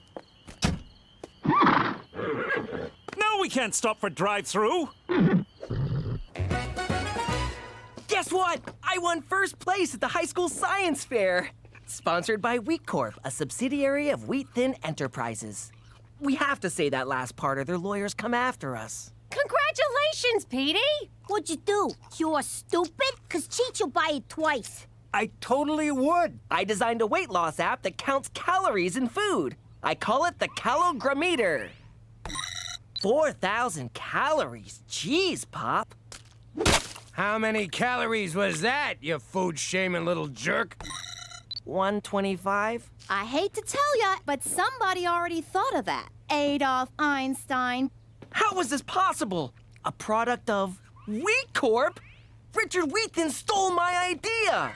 No, we can't stop for drive-through. Guess what? I won first place at the high school science fair. Sponsored by Wheat Corp, a subsidiary of Wheat Thin Enterprises. We have to say that last part or their lawyers come after us. Congratulations, Petey! What'd you do? You're stupid? 'Cause Cheech will buy it twice. I totally would. I designed a weight loss app that counts calories in food. I call it the Calogrammeter. 4,000 calories. Jeez, Pop. How many calories was that, you food-shaming little jerk? 125. I hate to tell ya, but somebody already thought of that. Adolf Einstein. How was this possible? A product of Wheat Corp? Richard Wheaton stole my idea!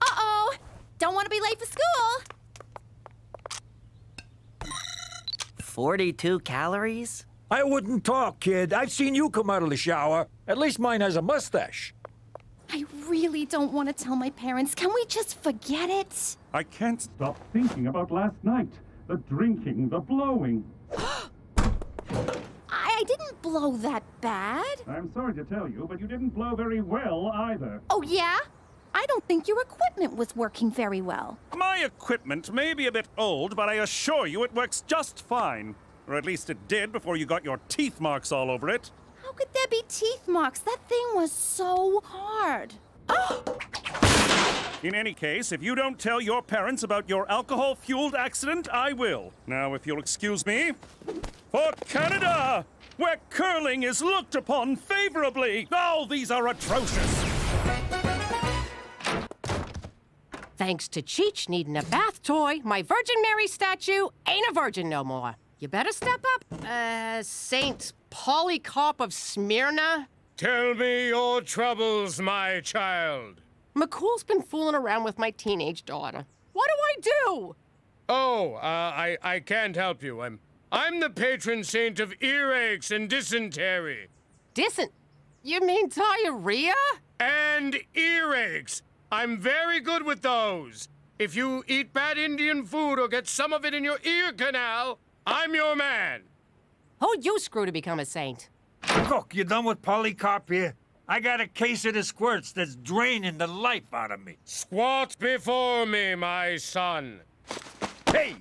Uh-oh! Don't want to be late for school! 42 calories? I wouldn't talk, kid. I've seen you come out of the shower. At least mine has a mustache. I really don't want to tell my parents. Can we just forget it? I can't stop thinking about last night. The drinking, the blowing. I didn't blow that bad. I'm sorry to tell you, but you didn't blow very well either. Oh, yeah? I don't think your equipment was working very well. My equipment may be a bit old, but I assure you it works just fine. Or at least it did before you got your teeth marks all over it. How could there be teeth marks? That thing was so hard. In any case, if you don't tell your parents about your alcohol-fueled accident, I will. Now, if you'll excuse me, for Canada, where curling is looked upon favorably. Oh, these are atrocious. Thanks to Cheech needing a bath toy, my Virgin Mary statue ain't a virgin no more. You better step up, Saint Polycarp of Smyrna. Tell me your troubles, my child. McCool's been fooling around with my teenage daughter. What do I do? Oh, I can't help you. I'm the patron saint of earaches and dysentery. You mean diarrhea? And earaches. I'm very good with those. If you eat bad Indian food or get some of it in your ear canal, I'm your man. Who'd you screw to become a saint? Cook, you done with Polycarp here? I got a case of the squirts that's draining the life out of me. Squat before me, my son. Hey!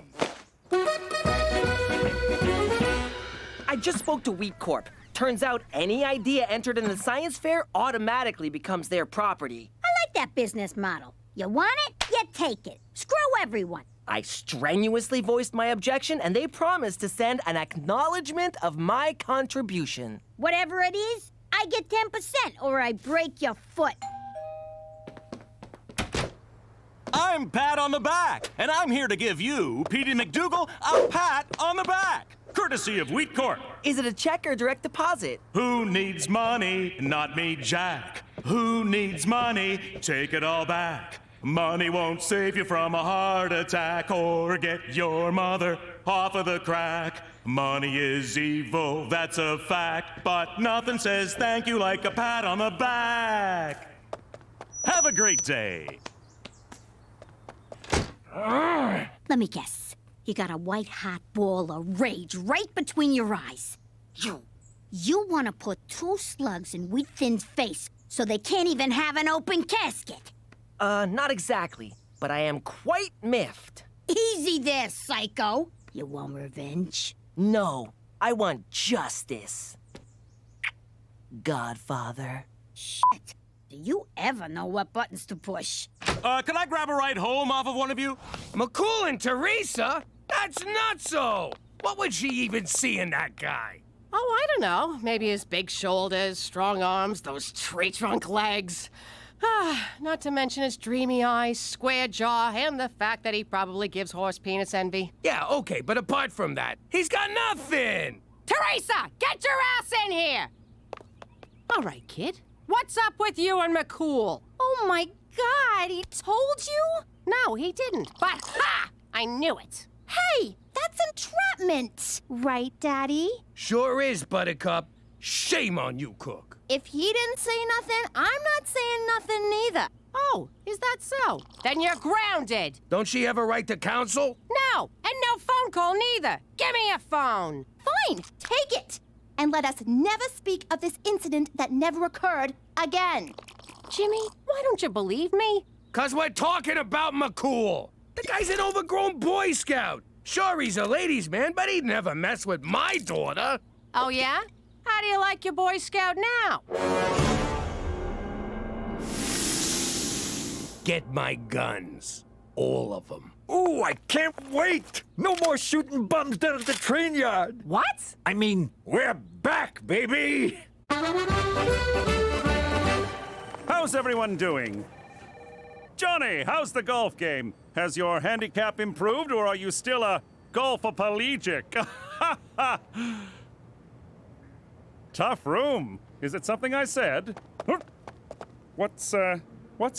I just spoke to Wheat Corp. Turns out any idea entered in the science fair automatically becomes their property. I like that business model. You want it, you take it. Screw everyone. I strenuously voiced my objection, and they promised to send an acknowledgement of my contribution. Whatever it is, I get 10% or I break your foot. I'm Pat on the Back, and I'm here to give you, Petey McDougal, a pat on the back. Courtesy of Wheat Corp. Is it a check or direct deposit? Who needs money? Not me, Jack. Who needs money? Take it all back. Money won't save you from a heart attack or get your mother off of the crack. Money is evil, that's a fact, but nothing says thank you like a pat on the back. Have a great day. Let me guess. You got a white-hot ball of rage right between your eyes. You want to put 2 slugs in Wheat Thin's face so they can't even have an open casket. Not exactly, but I am quite miffed. Easy there, psycho. You want revenge? No, I want justice. Godfather. Shit. Do you ever know what buttons to push? Can I grab a ride home off of one of you? McCool and Teresa? That's nutso! What would she even see in that guy? Oh, I don't know. Maybe his big shoulders, strong arms, those tree-trunk legs. Not to mention his dreamy eyes, square jaw, and the fact that he probably gives horse penis envy. Yeah, okay, but apart from that, he's got nothing! Teresa, get your ass in here! All right, kid. What's up with you and McCool? Oh my God, he told you? No, he didn't. But ha! I knew it. Hey, that's entrapment. Right, Daddy? Sure is, Buttercup. Shame on you, Cook. If he didn't say nothing, I'm not saying nothing neither. Oh, is that so? Then you're grounded. Don't she have a right to counsel? No, and no phone call neither. Give me a phone. Fine, take it. And let us never speak of this incident that never occurred again. Jimmy, why don't you believe me? 'Cause we're talking about McCool. The guy's an overgrown Boy Scout. Sure, he's a ladies' man, but he'd never mess with my daughter. Oh, yeah? How do you like your Boy Scout now? Get my guns. All of them. Ooh, I can't wait! No more shooting bums down at the train yard. What? I mean, we're back, baby! How's everyone doing? Johnny, how's the golf game? Has your handicap improved, or are you still a golfoplegic? Tough room. Is it something I said? What's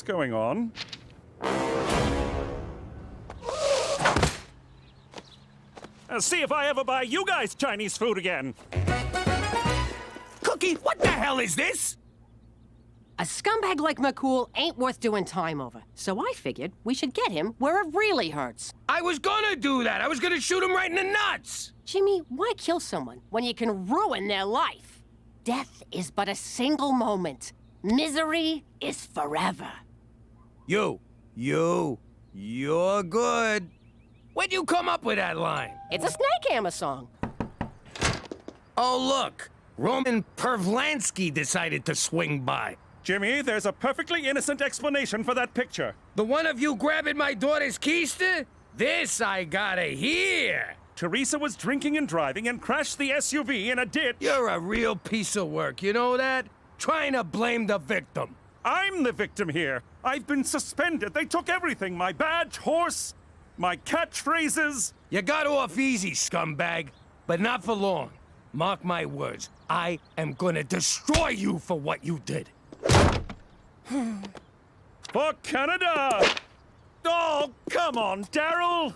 going on? See if I ever buy you guys Chinese food again. Cookie, what the hell is this? A scumbag like McCool ain't worth doing time over. So I figured we should get him where it really hurts. I was gonna do that. I was gonna shoot him right in the nuts. Jimmy, why kill someone when you can ruin their life? Death is but a single moment. Misery is forever. You're good. Where'd you come up with that line? It's a Snake Hammer song. Oh, look. Roman Pervlansky decided to swing by. Jimmy, there's a perfectly innocent explanation for that picture. The one of you grabbing my daughter's keister? This I gotta hear. Teresa was drinking and driving and crashed the SUV in a ditch. You're a real piece of work, you know that? Trying to blame the victim. I'm the victim here. I've been suspended. They took everything. My badge, horse, my catchphrases. You got off easy, scumbag, but not for long. Mark my words. I am gonna destroy you for what you did. For Canada! Oh, come on, Daryl!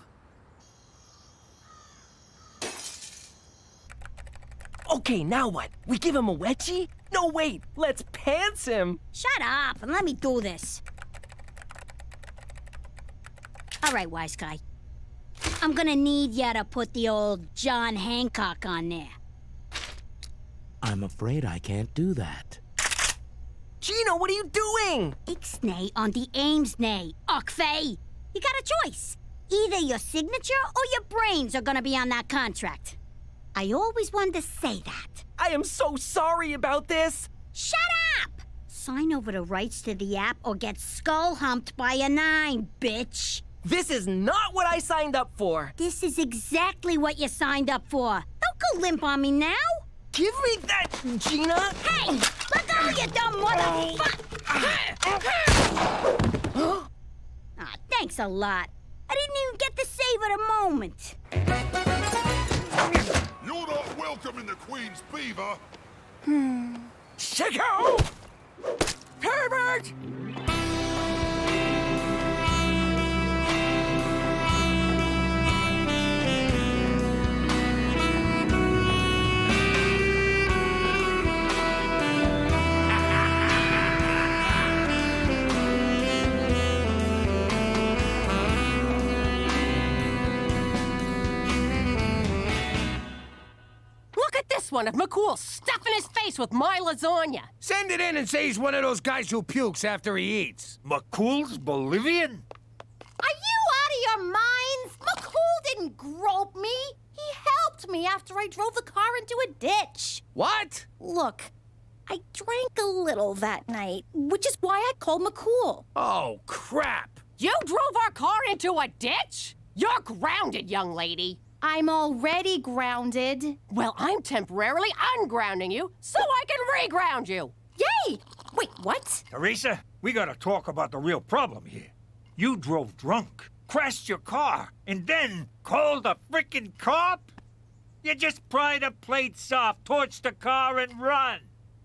Okay, now what? We give him a wedgie? No, wait, let's pants him. Shut up and let me do this. All right, wise guy. I'm gonna need ya to put the old John Hancock on there. I'm afraid I can't do that. Gino, what are you doing? Ixnay on the Amesnay, Okfei. You got a choice. Either your signature or your brains are gonna be on that contract. I always wanted to say that. I am so sorry about this. Shut up! Sign over the rights to the app or get skull humped by a 9, bitch. This is not what I signed up for. This is exactly what you signed up for. Don't go limp on me now. Give me that, Gina! Hey! Let go, you dumb motherfucker! Ah, thanks a lot. I didn't even get to savor the moment. You're not welcome in the Queen's Beaver. Sicko! Herbert! One of McCool stuffing his face with my lasagna. Send it in and say he's one of those guys who pukes after he eats. McCool's Bolivian? Are you out of your minds? McCool didn't grope me. He helped me after I drove the car into a ditch. What? Look, I drank a little that night, which is why I called McCool. Oh, crap. You drove our car into a ditch? You're grounded, young lady. I'm already grounded. Well, I'm temporarily ungrounding you so I can reground you. Yay! Wait, what? Teresa, we gotta talk about the real problem here. You drove drunk, crashed your car, and then called a frickin' cop? You just pry the plates off, torch the car, and run.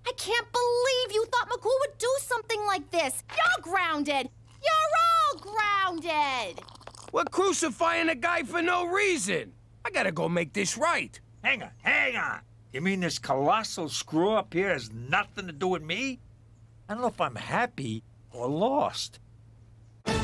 I can't believe you thought McCool would do something like this. You're grounded. You're all grounded. We're crucifying a guy for no reason. I gotta go make this right. Hang on. You mean this colossal screw-up here has nothing to do with me? I don't know if I'm happy or lost. I'm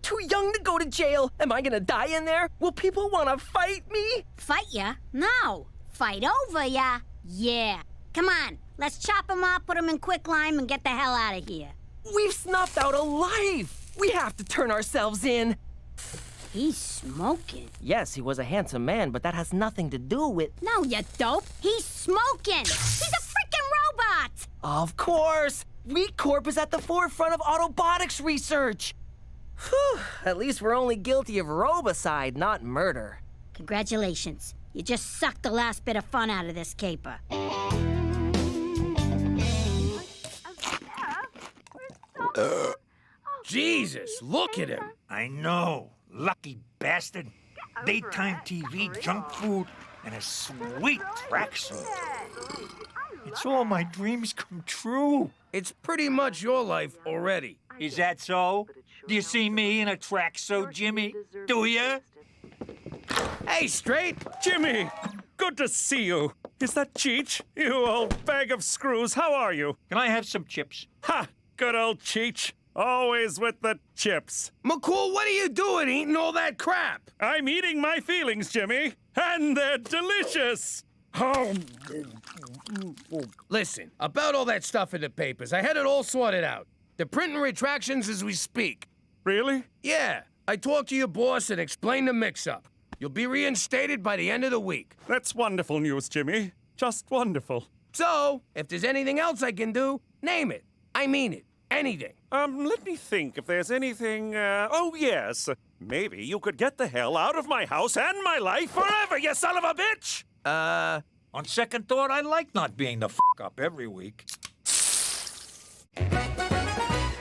too young to go to jail. Am I gonna die in there? Will people want to fight me? Fight ya? No. Fight over ya? Yeah. Come on, let's chop him up, put him in quicklime, and get the hell out of here. We've snuffed out a life. We have to turn ourselves in. He's smoking. Yes, he was a handsome man, but that has nothing to do with... No, you dope. He's smoking. He's a freaking robot. Of course. Wheat Corp is at the forefront of autobotics research. Whew, at least we're only guilty of robicide, not murder. Congratulations. You just sucked the last bit of fun out of this caper. Jesus, look at him. I know. Lucky bastard. Daytime TV, junk food, and a sweet tracksuit. It's all my dreams come true. It's pretty much your life already. Is that so? Do you see me in a tracksuit, Jimmy? Do ya? Hey, Straight. Jimmy! good to see you. Is that Cheech? You old bag of screws, how are you? Can I have some chips? Ha! Good old Cheech. Always with the chips. McCool, what are you doing eating all that crap? I'm eating my feelings, Jimmy. And they're delicious. Listen, about all that stuff in the papers, I had it all sorted out. They're printing retractions as we speak. Really? Yeah. I talked to your boss and explained the mix-up. You'll be reinstated by the end of the week. That's wonderful news, Jimmy. Just wonderful. So, if there's anything else I can do, name it. I mean it. Anything. Let me think if there's anything, oh yes. Maybe you could get the hell out of my house and my life forever, you son of a bitch! On second thought, I like not being the up every week.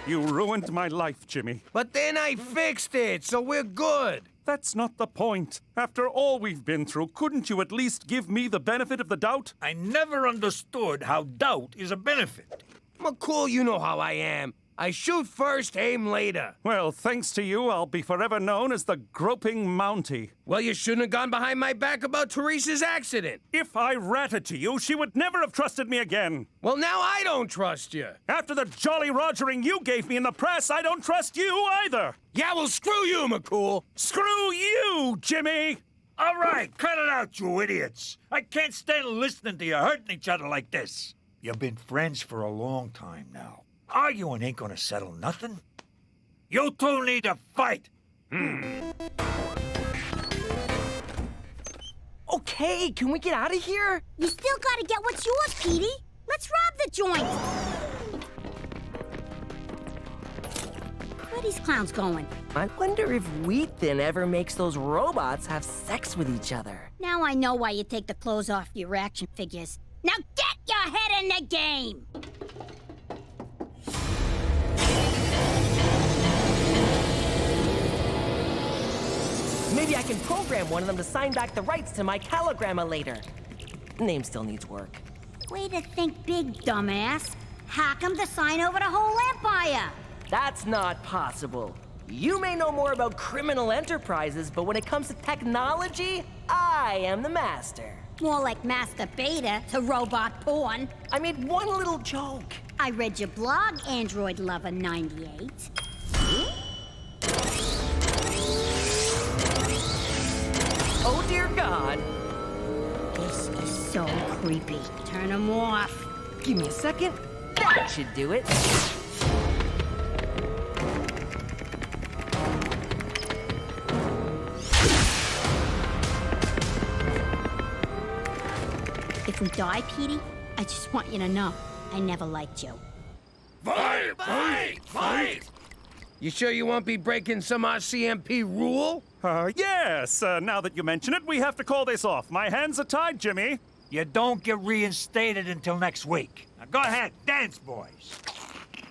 You ruined my life, Jimmy. But then I fixed it, so we're good. That's not the point. After all we've been through, couldn't you at least give me the benefit of the doubt? I never understood how doubt is a benefit. McCool, you know how I am. I shoot first, aim later. Well, thanks to you, I'll be forever known as the groping Mountie. Well, you shouldn't have gone behind my back about Teresa's accident. If I ratted to you, she would never have trusted me again. Well, now I don't trust you. After the jolly rogering you gave me in the press, I don't trust you either. Yeah, well, screw you, McCool. Screw you, Jimmy. All right, cut it out, you idiots. I can't stand listening to you hurting each other like this. You've been friends for a long time now. Arguing ain't gonna settle nothing. You two need to fight. Okay, can we get out of here? You still gotta get what's yours, Petey. Let's rob the joint. Where these clowns going? I wonder if wheat thin ever makes those robots have sex with each other. Now I know why you take the clothes off your action figures. Now get your head in the game! Maybe I can program one of them to sign back the rights to my calogramma later. Name still needs work. Way to think big, dumbass. Hack 'em to sign over the whole empire. That's not possible. You may know more about criminal enterprises, but when it comes to technology, I am the master. More like Master Beta to robot porn. I made one little joke. I read your blog, Android Lover 98. Oh, dear God. This is so creepy. Turn them off. Give me a second. That should do it. If we die, Petey, I just want you to know I never liked you. Fight! Fight! Fight! You sure you won't be breaking some RCMP rule? Yes. Now that you mention it, we have to call this off. My hands are tied, Jimmy. You don't get reinstated until next week. Now go ahead, dance, boys.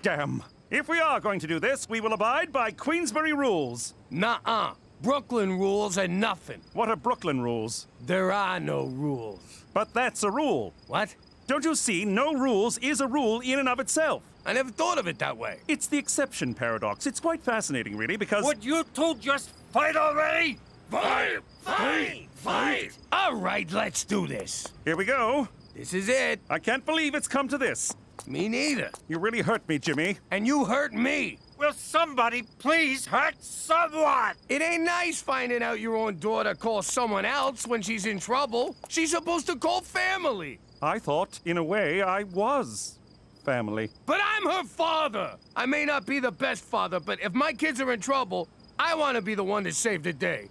Damn. If we are going to do this, we will abide by Queensberry rules. Nuh-uh. Brooklyn rules are nothing. What are Brooklyn rules? There are no rules. But that's a rule. What? Don't you see, no rules is a rule in and of itself. I never thought of it that way. It's the exception paradox. It's quite fascinating, really, because... Would you two just fight already? Fight! Fight! Fight! All right, let's do this. Here we go. This is it. I can't believe it's come to this. Me neither. You really hurt me, Jimmy. And you hurt me. Will somebody please hurt someone? It ain't nice finding out your own daughter calls someone else when she's in trouble. She's supposed to call family. I thought, in a way, I was family. But I'm her father. I may not be the best father, but if my kids are in trouble, I want to be the one to save the day.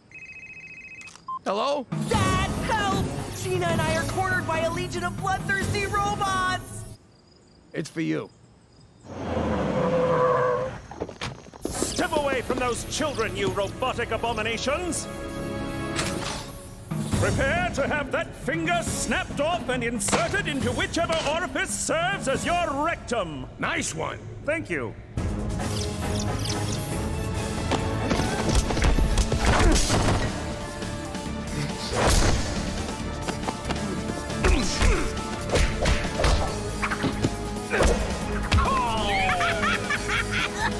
Hello? Dad, help! Gina and I are cornered by a legion of bloodthirsty robots! It's for you. Step away from those children, you robotic abominations! Prepare to have that finger snapped off and inserted into whichever orifice serves as your rectum. Nice one. Thank you.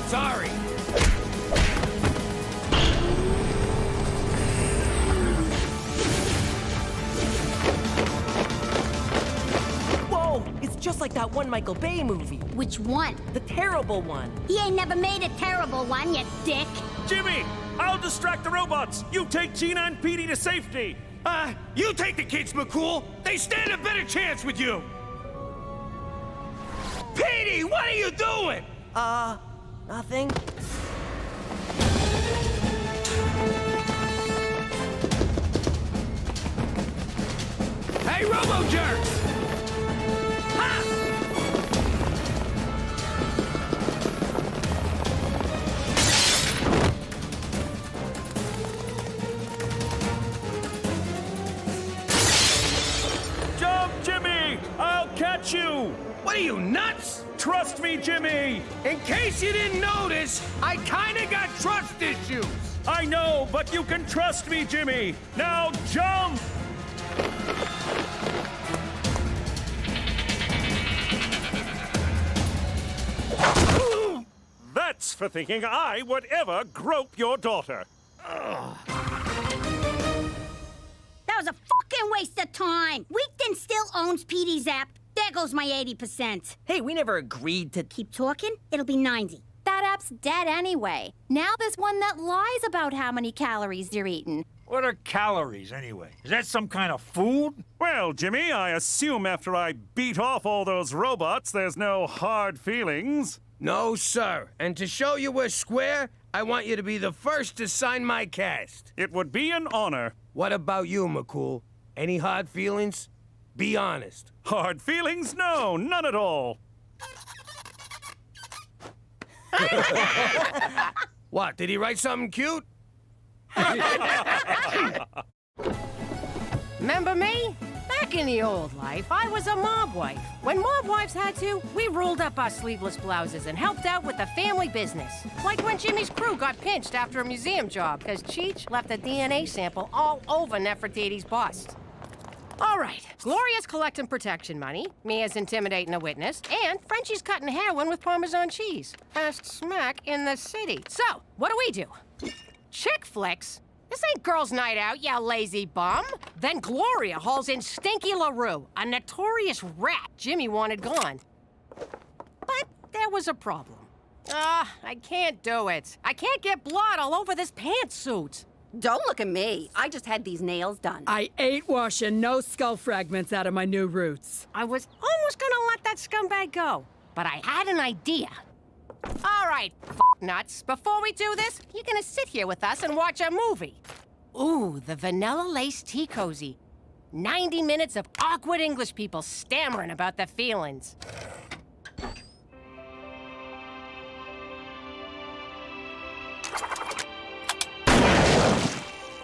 Sorry. that one Michael Bay movie. Which one? The terrible one. He ain't never made a terrible one, you dick. Jimmy, I'll distract the robots. You take Gina and Petey to safety. You take the kids, McCool. They stand a better chance with you. Petey, what are you doing? Nothing. Hey, Robo-Jerks! Ha! Jump, Jimmy! I'll catch you! What are you, nuts? Trust me, Jimmy! In case you didn't notice, I kinda got trust issues. I know, but you can trust me, Jimmy! Now jump! That's for thinking I would ever grope your daughter. That was a fucking waste of time. Weekden still owns Petey's app. There goes my 80%. Hey, we never agreed to... Keep talking, it'll be 90. That app's dead anyway. Now there's one that lies about how many calories you're eating. What are calories, anyway? Is that some kind of food? Well, Jimmy, I assume after I beat off all those robots, there's no hard feelings. No, sir. And to show you we're square, I want you to be the first to sign my cast. It would be an honor. What about you, McCool? Any hard feelings? Be honest. Hard feelings? No, none at all. What, did he write something cute? Remember me? Back in the old life, I was a mob wife. When mob wives had to, we rolled up our sleeveless blouses and helped out with the family business. Like when Jimmy's crew got pinched after a museum job because Cheech left a DNA sample all over Nefertiti's bust. All right, Gloria's collecting protection money, Mia's intimidating a witness, and Frenchie's cutting heroin with Parmesan cheese. Fast smack in the city. So, what do? Chick flicks? This ain't girls' night out, you lazy bum. Then Gloria hauls in Stinky LaRue, a notorious rat Jimmy wanted gone. But there was a problem. I can't do it. I can't get blood all over this pantsuit. Don't look at me. I just had these nails done. I ain't washing no skull fragments out of my new roots. I was almost gonna let that scumbag go, but I had an idea. All right, nuts. Before we do this, you're gonna sit here with us and watch a movie. Ooh, the Vanilla Lace Tea Cozy. 90 minutes of awkward English people stammering about their feelings.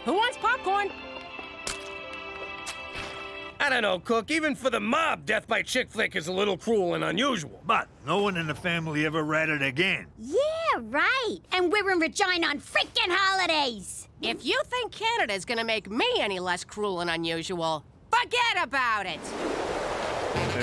Who wants popcorn? I don't know, Cook. Even for the mob, death by chick flick is a little cruel and unusual. But no one in the family ever read it again. Yeah, right. And we're in Regina on freaking holidays. If you think Canada's gonna make me any less cruel and unusual, forget about it.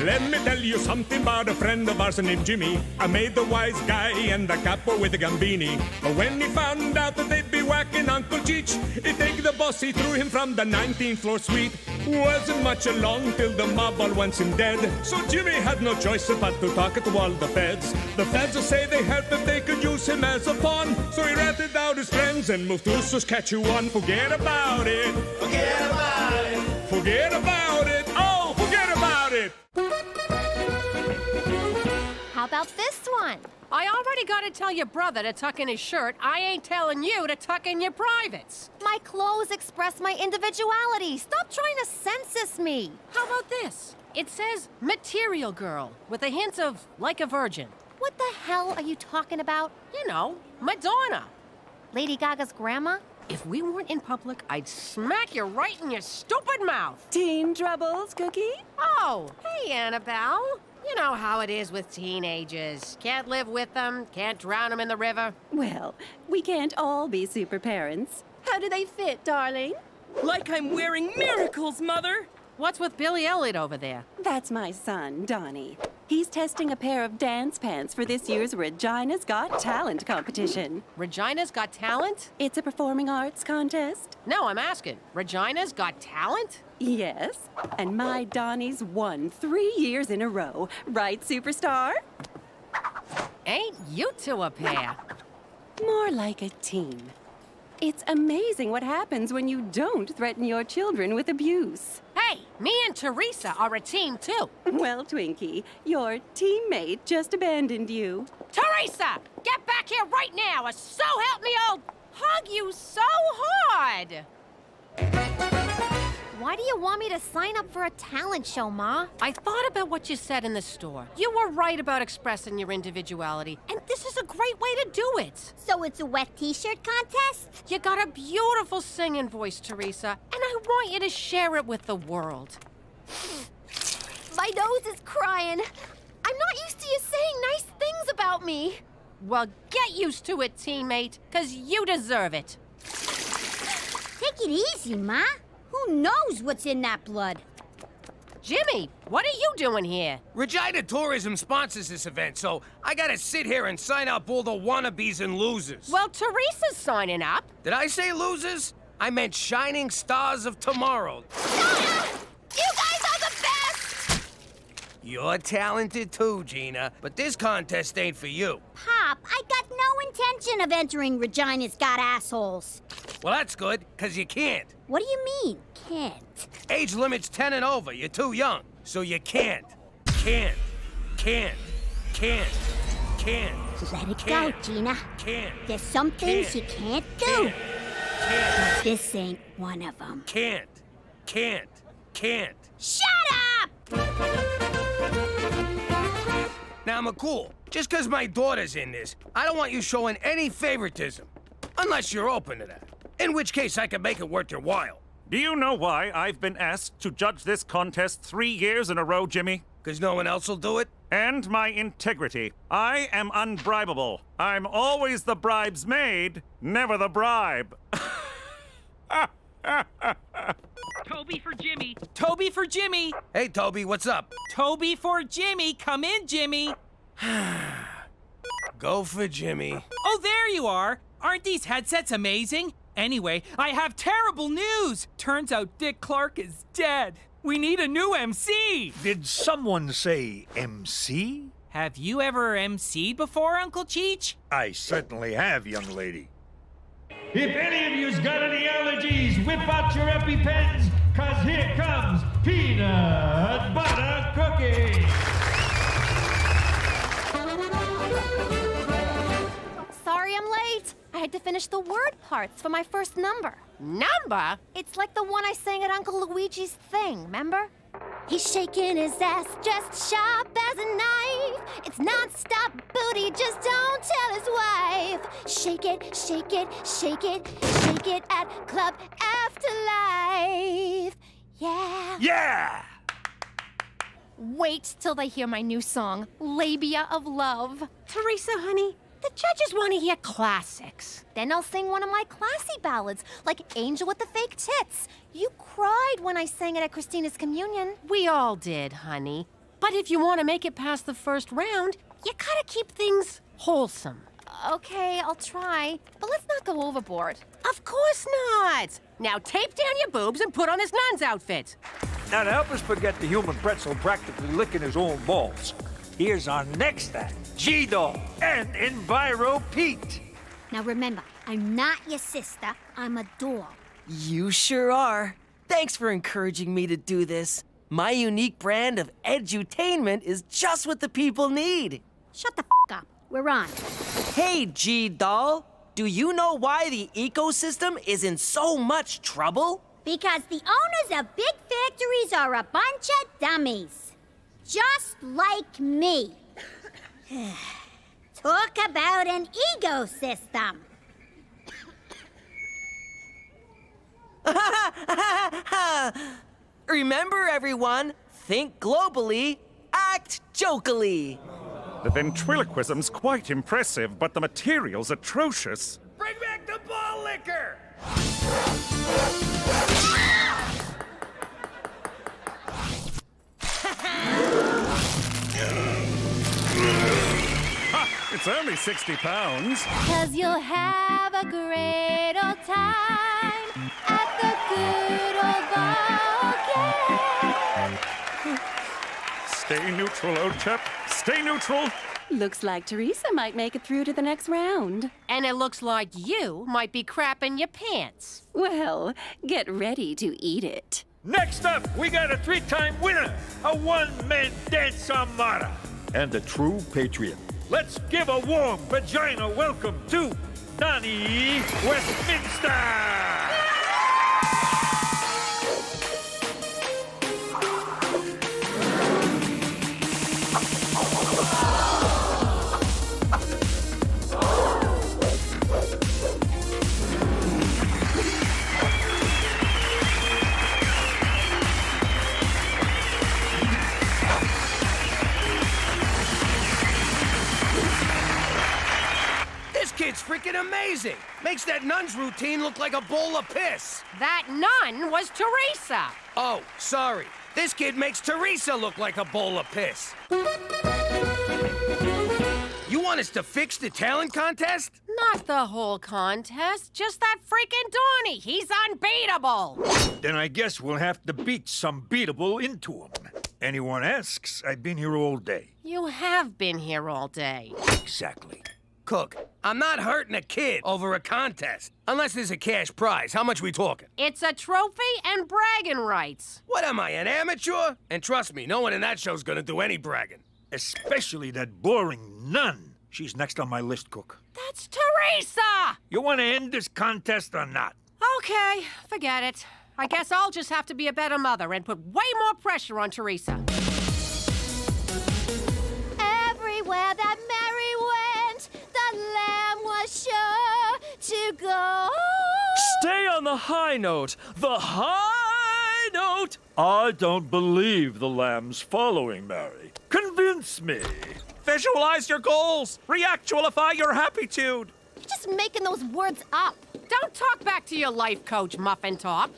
Let me tell you something about a friend of ours named Jimmy. I made the wise guy and the capo with the gambini. But when he found out that they'd be whacking Uncle Cheech, he take the boss, he threw him from the 19th floor suite. Wasn't much along till the mob all wants him dead. So Jimmy had no choice but to talk to all the feds. The feds say they heard that they could use him as a pawn. So he ratted out his friends and moved to Saskatchewan. Forget about it. Forget about it. Forget about it. Oh, forget about it. How about this one? I already gotta tell your brother to tuck in his shirt. I ain't telling you to tuck in your privates. My clothes express my individuality. Stop trying to census me. How about this? It says Material Girl with a hint of like a virgin. What the hell are you talking about? You know, Madonna. Lady Gaga's grandma? If we weren't in public, I'd smack you right in your stupid mouth. Teen troubles, Cookie? Oh, hey, Annabelle. You know how it is with teenagers. Can't live with them, can't drown them in the river. Well, we can't all be super parents. How do they fit, darling? Like I'm wearing miracles, Mother! What's with Billy Elliot over there? That's my son, Donnie. He's testing a pair of dance pants for this year's Regina's Got Talent competition. Regina's Got Talent? It's a performing arts contest. No, I'm asking. Regina's Got Talent? Yes, and my Donnie's won 3 years in a row. Right, superstar? Ain't you two a pair? More like a team. It's amazing what happens when you don't threaten your children with abuse. Hey, me and Teresa are a team, too. Well, Twinkie, your teammate just abandoned you. Teresa, get back here right now, or so help me I'll hug you so hard. Why do you want me to sign up for a talent show, Ma? I thought about what you said in the store. You were right about expressing your individuality, and this is a great way to do it. So it's a wet t-shirt contest? You got a beautiful singing voice, Teresa, and I want you to share it with the world. My nose is crying. I'm not used to you saying nice things about me. Well, get used to it, teammate, 'cause you deserve it. Take it easy, Ma. Who knows what's in that blood? Jimmy, what are you doing here? Regina Tourism sponsors this event, so I gotta sit here and sign up all the wannabes and losers. Well, Teresa's signing up. Did I say losers? I meant shining stars of tomorrow. You guys are the best! You're talented too, Gina, but this contest ain't for you. Pop, I got no intention of entering Regina's Got Assholes. Well, that's good, 'cause you can't. What do you mean, can't? Age limit's 10 and over. You're too young. So you can't. Can't. Let it go, Gina. Can't. There's some things you can't do. This ain't one of them. Can't. Shut up! Now, McCool, just 'cause my daughter's in this, I don't want you showing any favoritism. Unless you're open to that. In which case, I can make it worth your while. Do you know why I've been asked to judge this contest 3 years in a row, Jimmy? 'Cause no one else will do it? And my integrity. I am unbribable. I'm always the bribes made, never the bribe. Toby for Jimmy. Toby for Jimmy. Hey, Toby, what's up? Toby for Jimmy. Come in, Jimmy. Go for Jimmy. Oh, there you are. Aren't these headsets amazing? Anyway, I have terrible news. Turns out Dick Clark is dead. We need a new MC. Did someone say MC? Have you ever MC'd before, Uncle Cheech? I certainly have, young lady. If any of you's got any allergies, whip out your EpiPens, 'cause here comes Peanut Butter Cookie. Sorry I'm late. I had to finish the word parts for my first number. Number? It's like the one I sang at Uncle Luigi's thing, remember? He's shaking his ass just sharp as a knife. It's non-stop booty, just don't tell his wife. Shake it, shake it, shake it, shake it at Club Afterlife. Yeah. Yeah! Wait till they hear my new song, Labia of Love. Teresa, honey, the judges want to hear classics. Then I'll sing one of my classy ballads, like Angel with the Fake Tits. You cried when I sang it at Christina's communion. We all did, honey. But if you want to make it past the first round, you gotta keep things wholesome. Okay, I'll try, but let's not go overboard. Of course not! Now tape down your boobs and put on this nun's outfit. Now, to help us forget the human pretzel practically licking his own balls, here's our next act, G-Doll and Enviro Pete. Now remember, I'm not your sister, I'm a doll. You sure are. Thanks for encouraging me to do this. My unique brand of edutainment is just what the people need. Shut the up. We're on. Hey, G-Doll. Do you know why the ecosystem is in so much trouble? Because the owners of big factories are a bunch of dummies. Just like me. Talk about an ecosystem. Remember, everyone, think globally, act jokily. The ventriloquism's quite impressive, but the material's atrocious. Bring back the ball liquor! Ha! It's only 60 pounds. 'Cause you'll have a great old time at the good Stay neutral, old chap. Stay neutral. Looks like Teresa might make it through to the next round. And it looks like you might be crapping your pants. Well, get ready to eat it. Next up, we got a 3-time winner, a one-man dance armada, and a true patriot. Let's give a warm vagina welcome to Donnie Westminster! Kid's freaking amazing. Makes that nun's routine look like a bowl of piss. That nun was Teresa. Oh, sorry. This kid makes Teresa look like a bowl of piss. You want us to fix the talent contest? Not the whole contest, just that freaking Donnie. He's unbeatable. Then I guess we'll have to beat some beatable into him. Anyone asks, I've been here all day. You have been here all day. Exactly. Cook, I'm not hurting a kid over a contest. Unless there's a cash prize. How much we talking? It's a trophy and bragging rights. What am I, an amateur? And trust me, no one in that show's gonna do any bragging. Especially that boring nun. She's next on my list, Cook. That's Teresa! You want to end this contest or not? Okay, forget it. I guess I'll just have to be a better mother and put way more pressure on Teresa. Everywhere that Mary went, the lamb was sure to go. Stay on the high note. The high note. I don't believe the lamb's following Mary. Convince me. Visualize your goals. Reactualify your happitude. You're just making those words up. Don't talk back to your life coach, Muffin Top.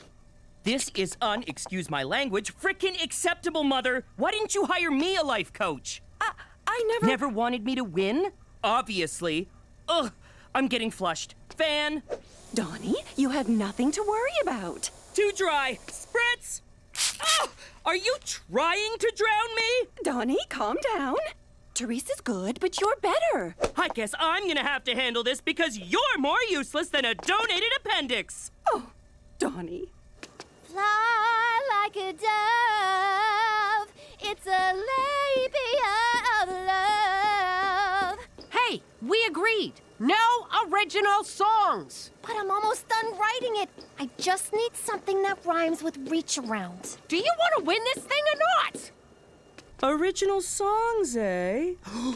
This is excuse my language, frickin' acceptable, Mother. Why didn't you hire me a life coach? I Never wanted me to win? Obviously. Ugh, I'm getting flushed. Fan. Donnie, you have nothing to worry about. Too dry. Spritz! Oh, are you trying to drown me? Donnie, calm down. Teresa's good, but you're better. I guess I'm gonna have to handle this because you're more useless than a donated appendix. Oh, Donnie. Fly like a dove. It's a labia of love. Hey, we agreed. No original songs. But I'm almost done writing it. I just need something that rhymes with reach around. Do you want to win this thing or not? Original songs, eh?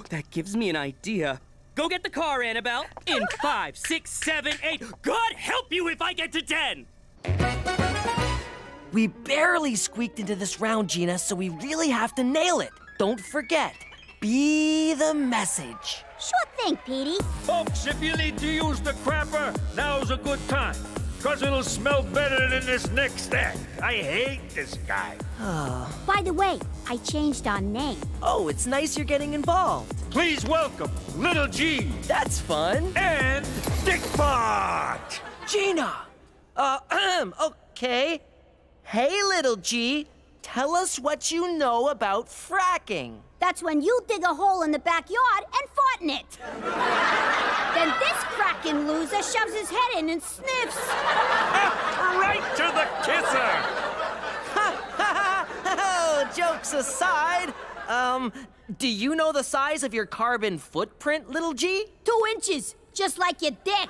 That gives me an idea. Go get the car, Annabelle. In 5, 6, 7, 8. God help you if I get to 10! We barely squeaked into this round, Gina, so we really have to nail it. Don't forget, be the message. Sure thing, Petey. Folks, if you need to use the crapper, now's a good time. Because it'll smell better than this next act. I hate this guy. By the way, I changed our name. Oh, it's nice you're getting involved. Please welcome Little G. That's fun. And Dickpot. Gina! Okay. Hey, Little G, tell us what you know about fracking. That's when you dig a hole in the backyard and fart in it. Then this cracking loser shoves his head in and sniffs. Right to the kisser. Oh, jokes aside, do you know the size of your carbon footprint, Little G? 2 inches, just like your dick.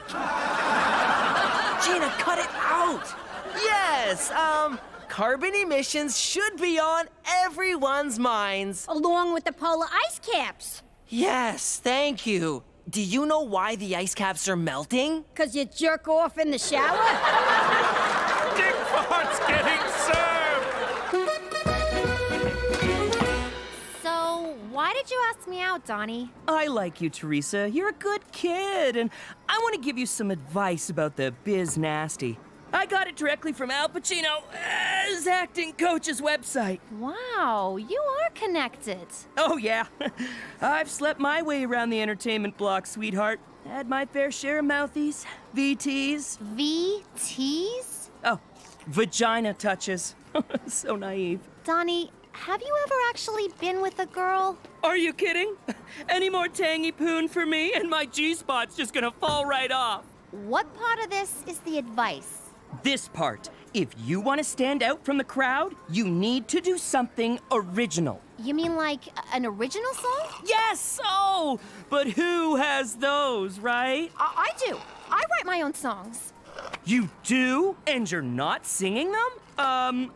Gina, cut it out. Yes, carbon emissions should be on everyone's minds. Along with the polar ice caps. Yes, thank you. Do you know why the ice caps are melting? 'Cause you jerk off in the shower? Dickpot's getting served! So, why did you ask me out, Donnie? I like you, Teresa. You're a good kid, and I want to give you some advice about the biz nasty. I got it directly from Al Pacino's acting coach's website. Wow, you are connected. Oh, yeah. I've slept my way around the entertainment block, sweetheart. Had my fair share of mouthies, VTs. VTs? Oh, Vagina touches. So naive. Donnie, have you ever actually been with a girl? Are you kidding? Any more tangy poon for me and my G-spot's just gonna fall right off. What part of this is the advice? This part. If you want to stand out from the crowd, you need to do something original. You mean like an original song? Yes! Oh! But who has those, right? I do. I write my own songs. You do? And you're not singing them?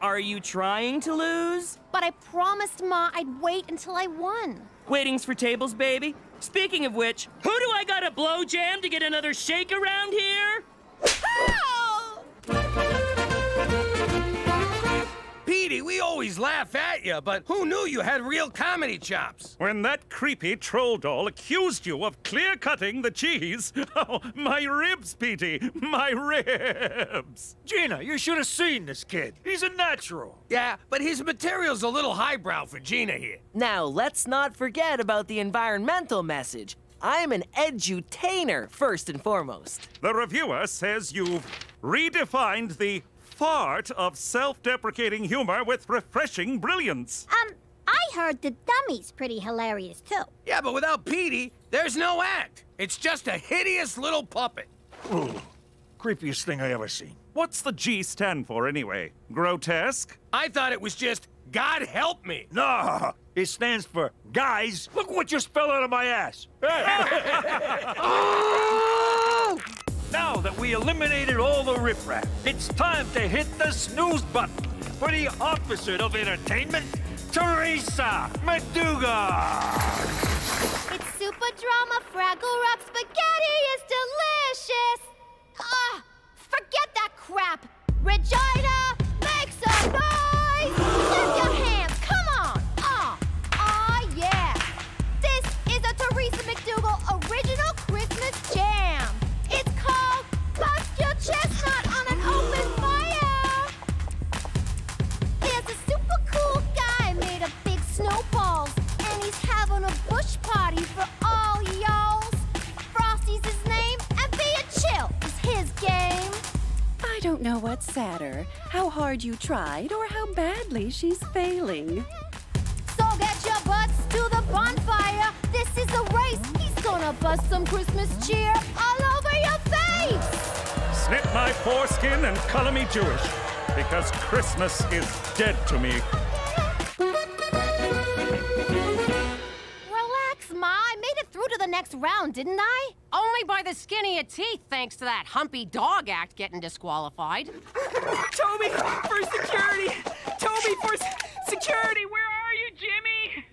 Are you trying to lose? But I promised Ma I'd wait until I won. Waiting's for tables, baby. Speaking of which, who do I gotta blow jam to get another shake around here? Petey, we always laugh at you, but who knew you had real comedy chops? When that creepy troll doll accused you of clear-cutting the cheese. Oh, my ribs, Petey, my ribs. Gina, you should have seen this kid. He's a natural. Yeah, but his material's a little highbrow for Gina here. Now, let's not forget about the environmental message. I'm an edutainer, first and foremost. The reviewer says you've redefined the fart of self-deprecating humor with refreshing brilliance. I heard the dummy's pretty hilarious, too. Yeah, but without Petey, there's no act. It's just a hideous little puppet. Ooh, creepiest thing I ever seen. What's the G stand for anyway? Grotesque? I thought it was just, God help me. No, it stands for guys. Look what you spell out of my ass. Oh! Now that we eliminated all the riffraff, it's time to hit the snooze button for the opposite of entertainment, Teresa Meduga. It's super drama, Fraggle Rock spaghetti is delicious. Forget that crap. Regina, make some noise. Clap your hands, come on. Yeah. This is a Teresa McDougal original Christmas jam. It's called Bust Your Chestnut on an Open Fire. There's a super cool guy made of big snowballs, and he's having a bush party for all y'alls. Frosty's his name, and being chill is his game. I don't know what's sadder, how hard you tried or how badly she's failing. So get your butts to the bonfire. This is a race. He's gonna bust some Christmas cheer all over your face. Snip my foreskin and color me Jewish, because Christmas is dead to me. Relax, Ma. I made it through to the next round, didn't I? Only by the skin of your teeth, thanks to that humpy dog act getting disqualified. Toby, for security! Toby, for security! Where are you, Jimmy?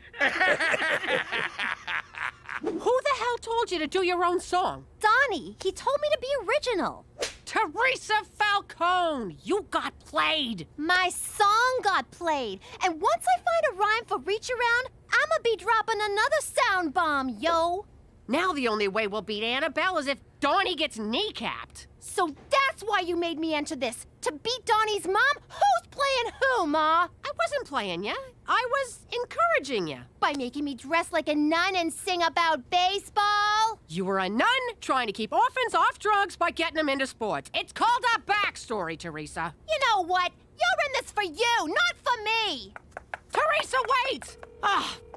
Who the hell told you to do your own song? Donnie. He told me to be original. Teresa Falcone, you got played. My song got played. And once I find a rhyme for Reach Around, I'ma be dropping another sound bomb, yo. Now the only way we'll beat Annabelle is if Donnie gets kneecapped. So that's why you made me enter this. To beat Donnie's mom? Who's playing who, Ma? I wasn't playing you. I was encouraging you. By making me dress like a nun and sing about baseball? You were a nun trying to keep orphans off drugs by getting them into sports. It's called a backstory, Teresa. You know what? You're in this for you, not for me. Teresa, wait!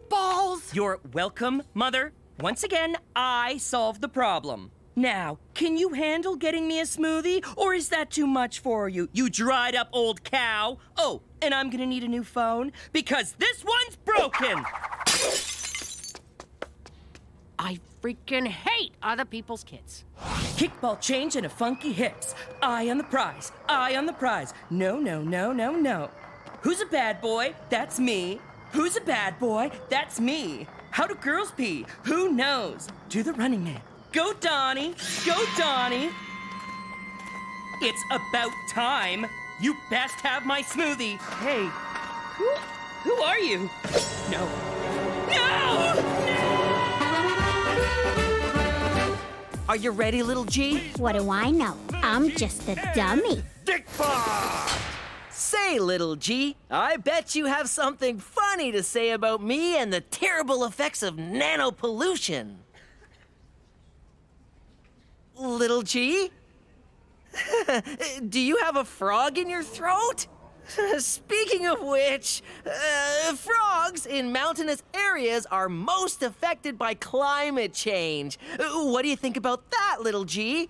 Balls! You're welcome, Mother. Once again, I solved the problem. Now, can you handle getting me a smoothie, or is that too much for you, you dried up old cow? Oh, and I'm gonna need a new phone, because this one's broken! I freaking hate other people's kids. Kickball change and a funky hips. Eye on the prize, eye on the prize. No, no, no, no, no. Who's a bad boy? That's me. Who's a bad boy? That's me. How do girls pee? Who knows? Do the running man. Go, Donnie! Go, Donnie! It's about time. You best have my smoothie. Hey, who are you? No. No! Are you ready, little G? What do I know? I'm just a dummy. Dick bar! Say, little G, I bet you have something funny to say about me and the terrible effects of nanopollution. Little G? Do you have a frog in your throat? Speaking of which, frogs in mountainous areas are most affected by climate change. What do you think about that, little G?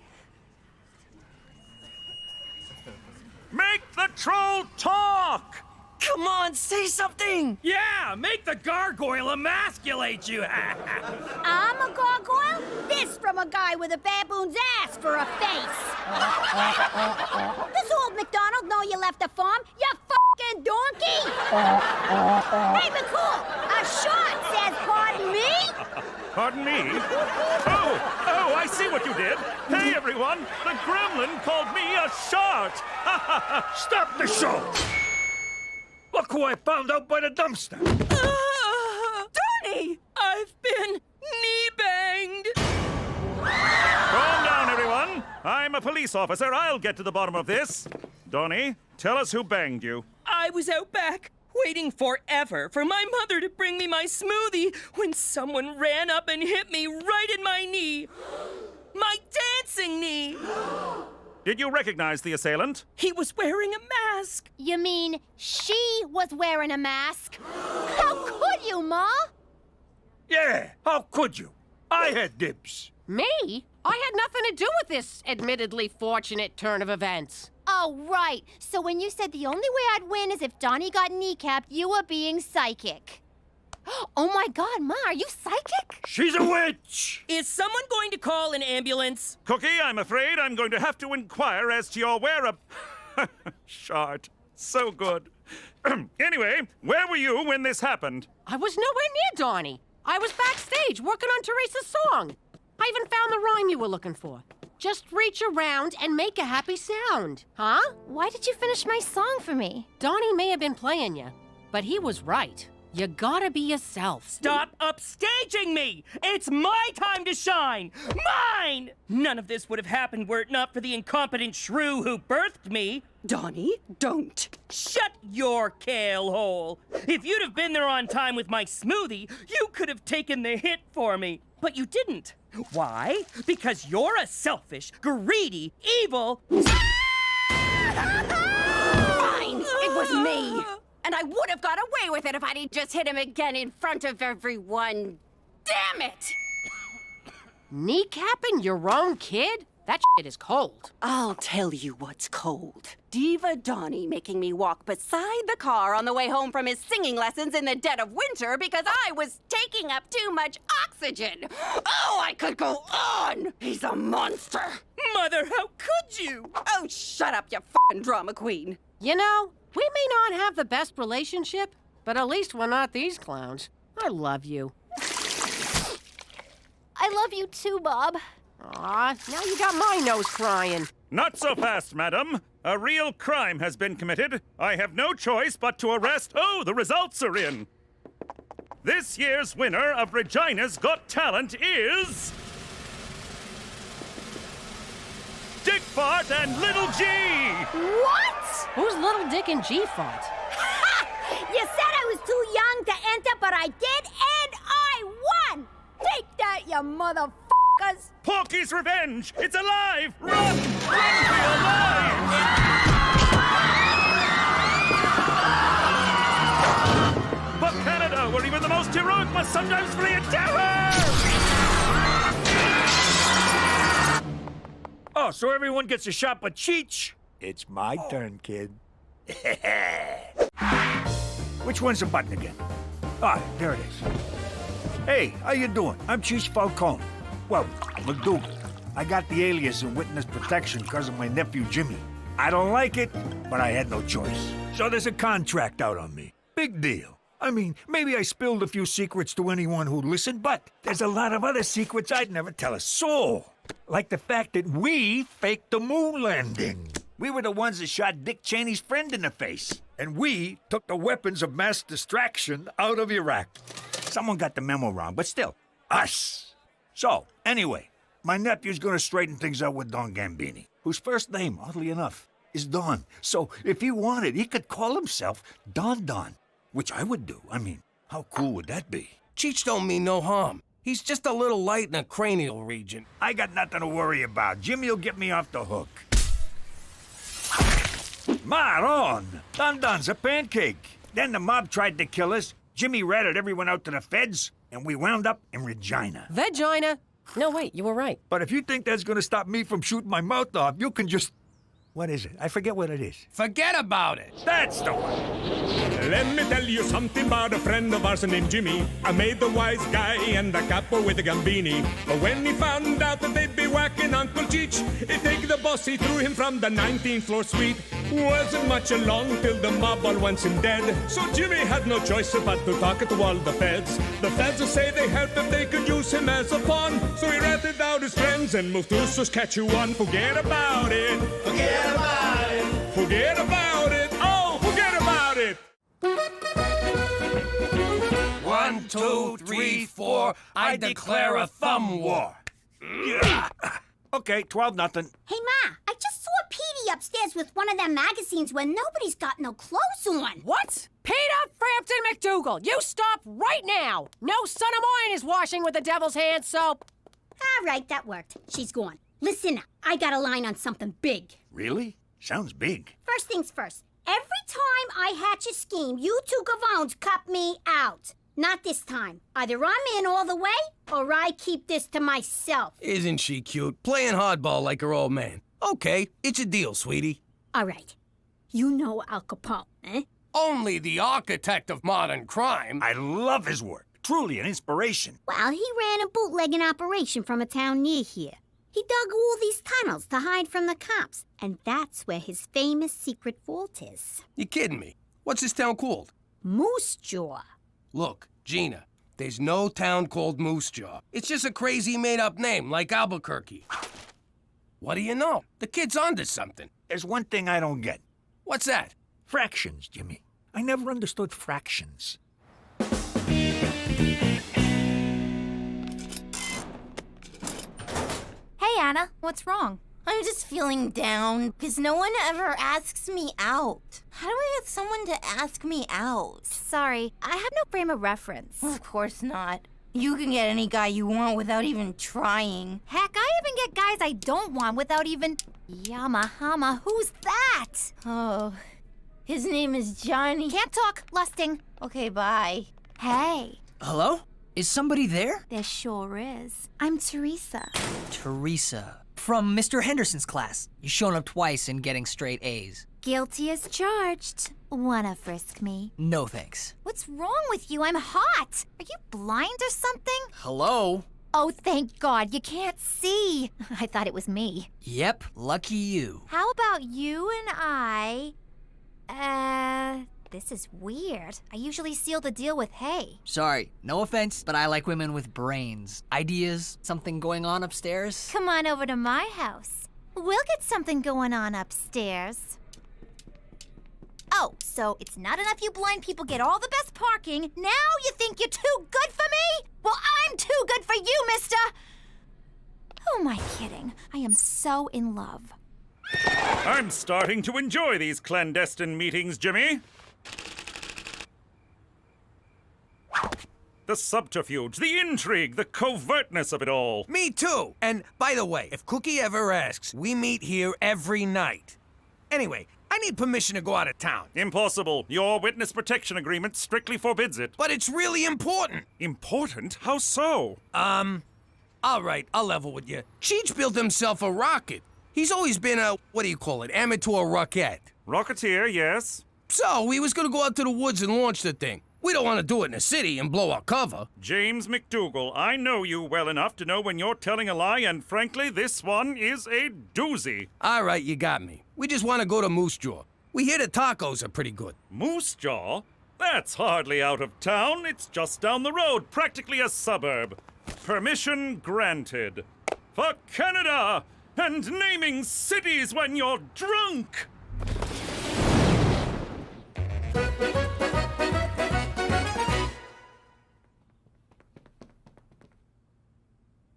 Make the troll talk! Come on, say something! Yeah, make the gargoyle emasculate you! I'm a gargoyle? This from a guy with a baboon's ass for a face. Does old MacDonald know you left the farm, you fucking donkey? Hey, McCool, a short says pardon me? Pardon me? Oh, I see what you did. Hey, everyone, the gremlin called me a shart. Stop the show! Look who I found out by the dumpster. Donnie! I've been knee-banged! Calm down, everyone. I'm a police officer. I'll get to the bottom of this. Donnie, tell us who banged you. I was out back, waiting forever for my mother to bring me my smoothie when someone ran up and hit me right in my knee. My dancing knee! Did you recognize the assailant? He was wearing a mask. You mean she was wearing a mask? How could you, Ma? Yeah, how could you? I had dibs. Me? I had nothing to do with this admittedly fortunate turn of events. Oh, right. So when you said the only way I'd win is if Donnie got kneecapped, you were being psychic. Oh my God, Ma, are you psychic? She's a witch! Is someone going to call an ambulance? Cookie, I'm afraid I'm going to have to inquire as to your shart. So good. Anyway, where were you when this happened? I was nowhere near Donnie. I was backstage working on Teresa's song. I even found the rhyme you were looking for. Just reach around and make a happy sound. Huh? Why did you finish my song for me? Donnie may have been playing you, but he was right. You gotta be yourself. Stop upstaging me! It's my time to shine! Mine! None of this would have happened were it not for the incompetent shrew who birthed me. Donnie, don't. Shut your kale hole! If you'd have been there on time with my smoothie, you could have taken the hit for me. But you didn't. Why? Because you're a selfish, greedy, evil... Fine! It was me! And I would have got away with it if I'd just hit him again in front of everyone. Damn it! Kneecapping your own kid? That shit is cold. I'll tell you what's cold. Diva Donnie making me walk beside the car on the way home from his singing lessons in the dead of winter because I was taking up too much oxygen. Oh, I could go on! He's a monster! Mother, how could you? Oh, shut up, you f***ing drama queen. You know, we may not have the best relationship, but at least we're not these clowns. I love you. I love you too, Bob. Aw, now you got my nose crying. Not so fast, madam. A real crime has been committed. I have no choice but to arrest... Oh, the results are in. This year's winner of Regina's Got Talent is... Dick Fart and Little G! What? Who's Little Dick and G Fart? Ha! You said I was too young to enter, but I did, and I won! Take that, you motherfuckers! Porky's Revenge! It's alive! Run! Run for your lives! For Canada, where even the most heroic must sometimes flee in terror! Oh, so everyone gets a shot but Cheech? It's my turn, kid. Which one's the button again? Ah, there it is. Hey, how you doing? I'm Cheech Falcone. Well, McDougal. I got the alias in witness protection because of my nephew Jimmy. I don't like it, but I had no choice. So there's a contract out on me. Big deal. I mean, maybe I spilled a few secrets to anyone who'd listen, but there's a lot of other secrets I'd never tell a soul. Like the fact that we faked the moon landing. We were the ones that shot Dick Cheney's friend in the face. And we took the weapons of mass distraction out of Iraq. Someone got the memo wrong, but still, us. So, anyway, my nephew's gonna straighten things out with Don Gambini, whose first name, oddly enough, is Don. So, if he wanted, he could call himself Don Don, which I would do. I mean, how cool would that be? Cheech don't mean no harm. He's just a little light in the cranial region. I got nothing to worry about. Jimmy'll get me off the hook. Maron! Dun-dun's a pancake. Then the mob tried to kill us. Jimmy ratted everyone out to the feds, and we wound up in Regina. Vagina? No, wait, you were right. But if you think that's gonna stop me from shooting my mouth off, you can just... What is it? I forget what it is. Forget about it. That's the one. Let me tell you something about a friend of ours named Jimmy. I made the wise guy and the capo with the gambini. But when he found out that they'd be whacking Uncle Cheech, he take the boss, he threw him from the 19th floor suite. Wasn't much along till the mob all wants him dead. So Jimmy had no choice but to talk to all the feds. The feds will say they help if they could use him as a pawn. So he ratted out his friends and moved to Saskatchewan. Forget about it. Forget about it. Forget about it. Oh, forget about it. 1, 2, 3, 4. I declare a thumb war. Yeah. Okay, 12-0. Hey, Ma, I just saw Petey upstairs with one of them magazines where nobody's got no clothes on. What? Peter Frampton McDougal, you stop right now! No son of mine is washing with the devil's hand soap. All right, that worked. She's gone. Listen, I got a line on something big. Really? Sounds big. First things first. Every time I hatch a scheme, you two gavones cut me out. Not this time. Either I'm in all the way, or I keep this to myself. Isn't she cute? Playing hardball like her old man. Okay, it's a deal, sweetie. All right. You know Al Capone, eh? Only the architect of modern crime. I love his work. Truly an inspiration. Well, he ran a bootlegging operation from a town near here. He dug all these tunnels to hide from the cops, and that's where his famous secret vault is. You kidding me? What's this town called? Moose Jaw. Look, Gina, there's no town called Moose Jaw. It's just a crazy made-up name, like Albuquerque. What do you know? The kid's onto something. There's one thing I don't get. What's that? Fractions, Jimmy. I never understood fractions. Hey, Anna, what's wrong? I'm just feeling down because no one ever asks me out. How do I get someone to ask me out? Sorry, I have no frame of reference. Of course not. You can get any guy you want without even trying. Heck, I even get guys I don't want without even... Yamahama, who's that? Oh, his name is Johnny. Can't talk, lusting. Okay, bye. Hey. Hello? Is somebody there? There sure is. I'm Teresa. Teresa. From Mr. Henderson's class. You've shown up twice and getting straight A's. Guilty as charged. Wanna frisk me? No thanks. What's wrong with you? I'm hot. Are you blind or something? Hello? Oh, thank God, you can't see. I thought it was me. Yep, lucky you. How about you and I... This is weird. I usually seal the deal with hey. Sorry, no offense, but I like women with brains. Ideas? Something going on upstairs? Come on over to my house. We'll get something going on upstairs. Oh, so it's not enough you blind people get all the best parking. Now you think you're too good for me? Well, I'm too good for you, mister! Who am I kidding? I am so in love. I'm starting to enjoy these clandestine meetings, Jimmy. The subterfuge, the intrigue, the covertness of it all. Me too. And by the way, if Cookie ever asks, we meet here every night. Anyway, I need permission to go out of town. Impossible. Your witness protection agreement strictly forbids it. But it's really important. Important? How so? All right, I'll level with you. Cheech built himself a rocket. He's always been a, amateur rocket. Rocketeer, yes. So, he was gonna go out to the woods and launch the thing. We don't want to do it in the city and blow our cover. James McDougal, I know you well enough to know when you're telling a lie, and frankly, this one is a doozy. All right, you got me. We just want to go to Moose Jaw. We hear the tacos are pretty good. Moose Jaw? That's hardly out of town. It's just down the road, practically a suburb. Permission granted. For Canada! And naming cities when you're drunk!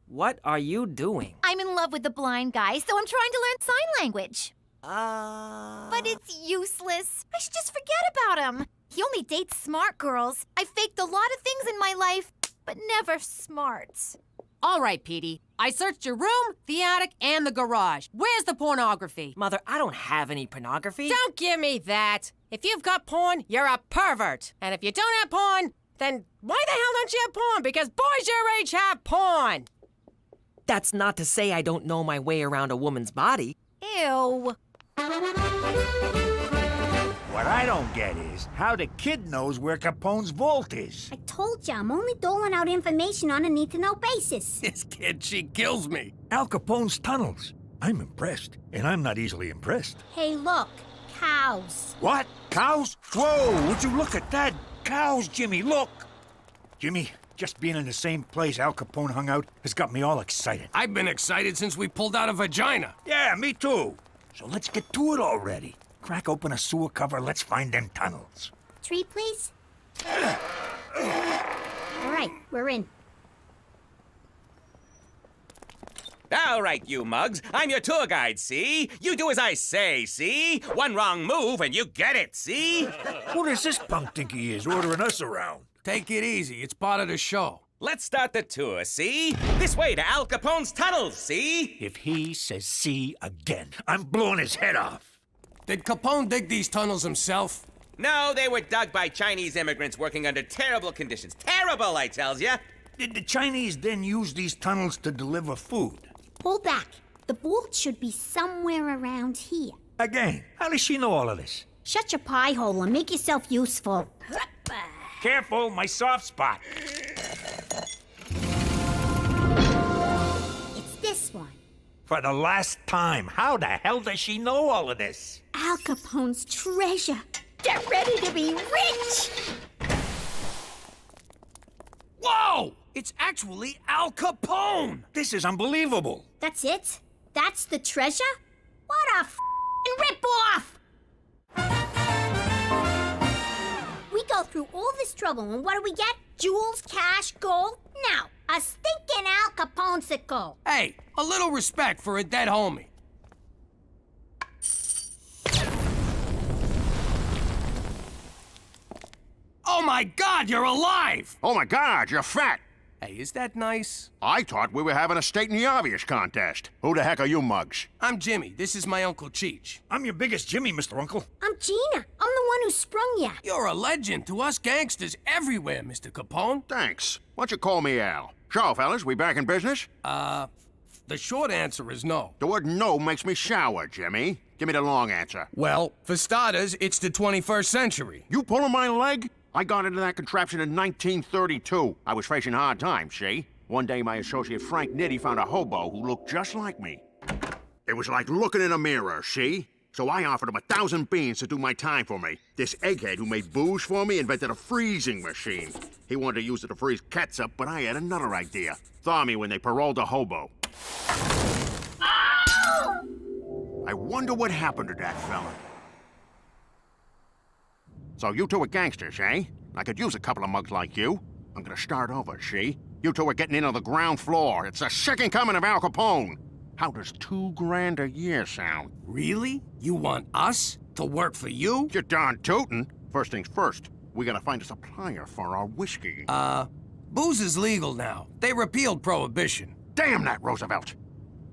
What are you doing? I'm in love with the blind guy, so I'm trying to learn sign language. But it's useless. I should just forget about him. He only dates smart girls. I faked a lot of things in my life, but never smart. All right, Petey. I searched your room, the attic, and the garage. Where's the pornography? Mother, I don't have any pornography. Don't give me that. If you've got porn, you're a pervert. And if you don't have porn, then why the hell don't you have porn? Because boys your age have porn. That's not to say I don't know my way around a woman's body. Ew. What I don't get is how the kid knows where Capone's vault is. I told you, I'm only doling out information on a need-to-know basis. This kid, she kills me. Al Capone's tunnels. I'm impressed, and I'm not easily impressed. Hey, look, cows. What? Cows? Whoa, would you look at that? Cows, Jimmy, look! Jimmy, just being in the same place Al Capone hung out has got me all excited. I've been excited since we pulled out a vagina. Yeah, me too. So let's get to it already. Crack open a sewer cover, let's find them tunnels. Treat, please. All right, we're in. All right, you mugs. I'm your tour guide, see? You do as I say, see? One wrong move and you get it, see? Who does this punk think he is, ordering us around? Take it easy. It's part of the show. Let's start the tour, see? This way to Al Capone's tunnels, see? If he says see again, I'm blowing his head off. Did Capone dig these tunnels himself? No, they were dug by Chinese immigrants working under terrible conditions. Terrible, I tells ya. Did the Chinese then use these tunnels to deliver food? Hold back. The vault should be somewhere around here. Again, how does she know all of this? Shut your pie hole and make yourself useful. Careful, my soft spot. It's this one. For the last time, how the hell does she know all of this? Al Capone's treasure. Get ready to be rich! Whoa! It's actually Al Capone! This is unbelievable. That's it? That's the treasure? What a f***ing rip-off! We go through all this trouble, and what do we get? Jewels, cash, gold? No, a stinking Al Capone-sicle. Hey, a little respect for a dead homie. Oh my God, you're alive! Oh my God, you're fat! Hey, is that nice? I thought we were having a stating the obvious contest. Who the heck are you mugs? I'm Jimmy. This is my Uncle Cheech. I'm your biggest Jimmy, Mr. Uncle. I'm Gina. I'm the one who sprung ya. You're a legend to us gangsters everywhere, Mr. Capone. Thanks. Why don't you call me Al? So, fellas, we back in business? The short answer is no. The word no makes me sour, Jimmy. Give me the long answer. Well, for starters, it's the 21st century. You pulling my leg? I got into that contraption in 1932. I was facing hard times, see? One day, my associate Frank Nitti found a hobo who looked just like me. It was like looking in a mirror, see? So I offered him 1,000 beans to do my time for me. This egghead who made booze for me invented a freezing machine. He wanted to use it to freeze ketchup, but I had another idea. Thaw me when they paroled a hobo. I wonder what happened to that fella. So you two are gangsters, eh? I could use a couple of mugs like you. I'm gonna start over, see? You two are getting in on the ground floor. It's the second coming of Al Capone. How does $2 grand a year sound? Really? You want us to work for you? You're darn tootin'. First things first, we gotta find a supplier for our whiskey. Booze is legal now. They repealed Prohibition. Damn that Roosevelt!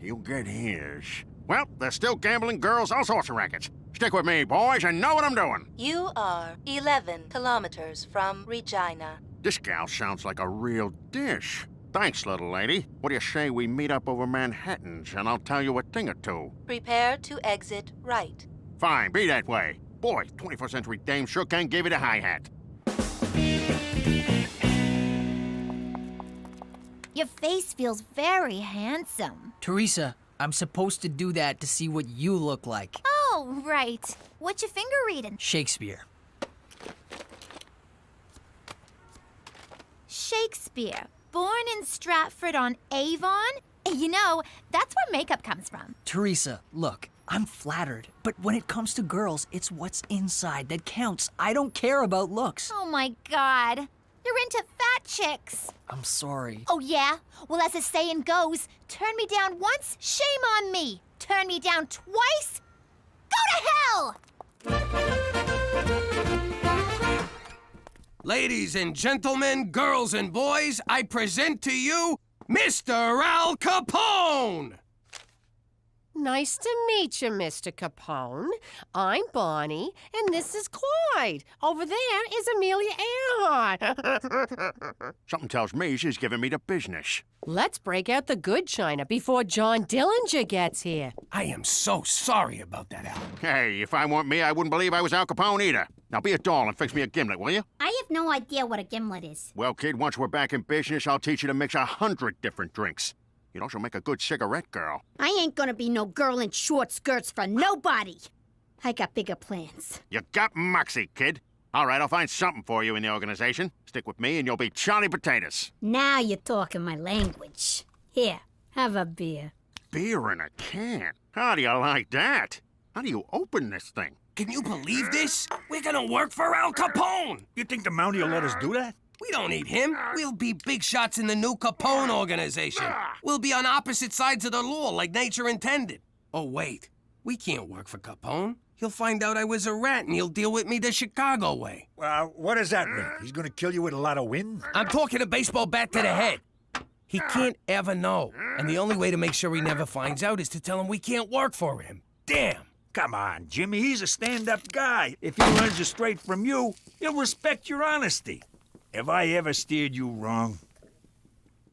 You get his. Well, there's still gambling, girls, all sorts of rackets. Stick with me, boys, and know what I'm doing. You are 11 kilometers from Regina. This gal sounds like a real dish. Thanks, little lady. What do you say we meet up over Manhattan's, and I'll tell you a thing or two? Prepare to exit right. Fine, be that way. Boy, 21st century dame sure can give it a hi-hat. Your face feels very handsome. Teresa, I'm supposed to do that to see what you look like. Oh, right. What's your finger reading? Shakespeare. Shakespeare. Born in Stratford-on-Avon? You know, that's where makeup comes from. Teresa, look, I'm flattered, but when it comes to girls, it's what's inside that counts. I don't care about looks. Oh my God. You're into fat chicks. I'm sorry. Oh yeah? Well, as the saying goes, turn me down once, shame on me. Turn me down twice, go to hell! Ladies and gentlemen, girls and boys, I present to you Mr. Al Capone! Nice to meet you, Mr. Capone. I'm Bonnie, and this is Clyde. Over there is Amelia Earhart. Something tells me she's giving me the business. Let's break out the good china before John Dillinger gets here. I am so sorry about that, Al. Hey, if I weren't me, I wouldn't believe I was Al Capone either. Now be a doll and fix me a gimlet, will you? I have no idea what a gimlet is. Well, kid, once we're back in business, I'll teach you to mix 100 different drinks. You'd also make a good cigarette girl. I ain't gonna be no girl in short skirts for nobody. I got bigger plans. You got moxie, kid. All right, I'll find something for you in the organization. Stick with me and you'll be Charlie Potatoes. Now you're talking my language. Here, have a beer. Beer in a can? How do you like that? How do you open this thing? Can you believe this? We're gonna work for Al Capone! You think the Mountie will let us do that? We don't need him. We'll be big shots in the new Capone organization. We'll be on opposite sides of the law like nature intended. Oh, wait. We can't work for Capone. He'll find out I was a rat and he'll deal with me the Chicago way. What does that mean? He's gonna kill you with a lot of wind? I'm talking a baseball bat to the head. He can't ever know. And the only way to make sure he never finds out is to tell him we can't work for him. Damn. Come on, Jimmy. He's a stand-up guy. If he learns it straight from you, he'll respect your honesty. Have I ever steered you wrong?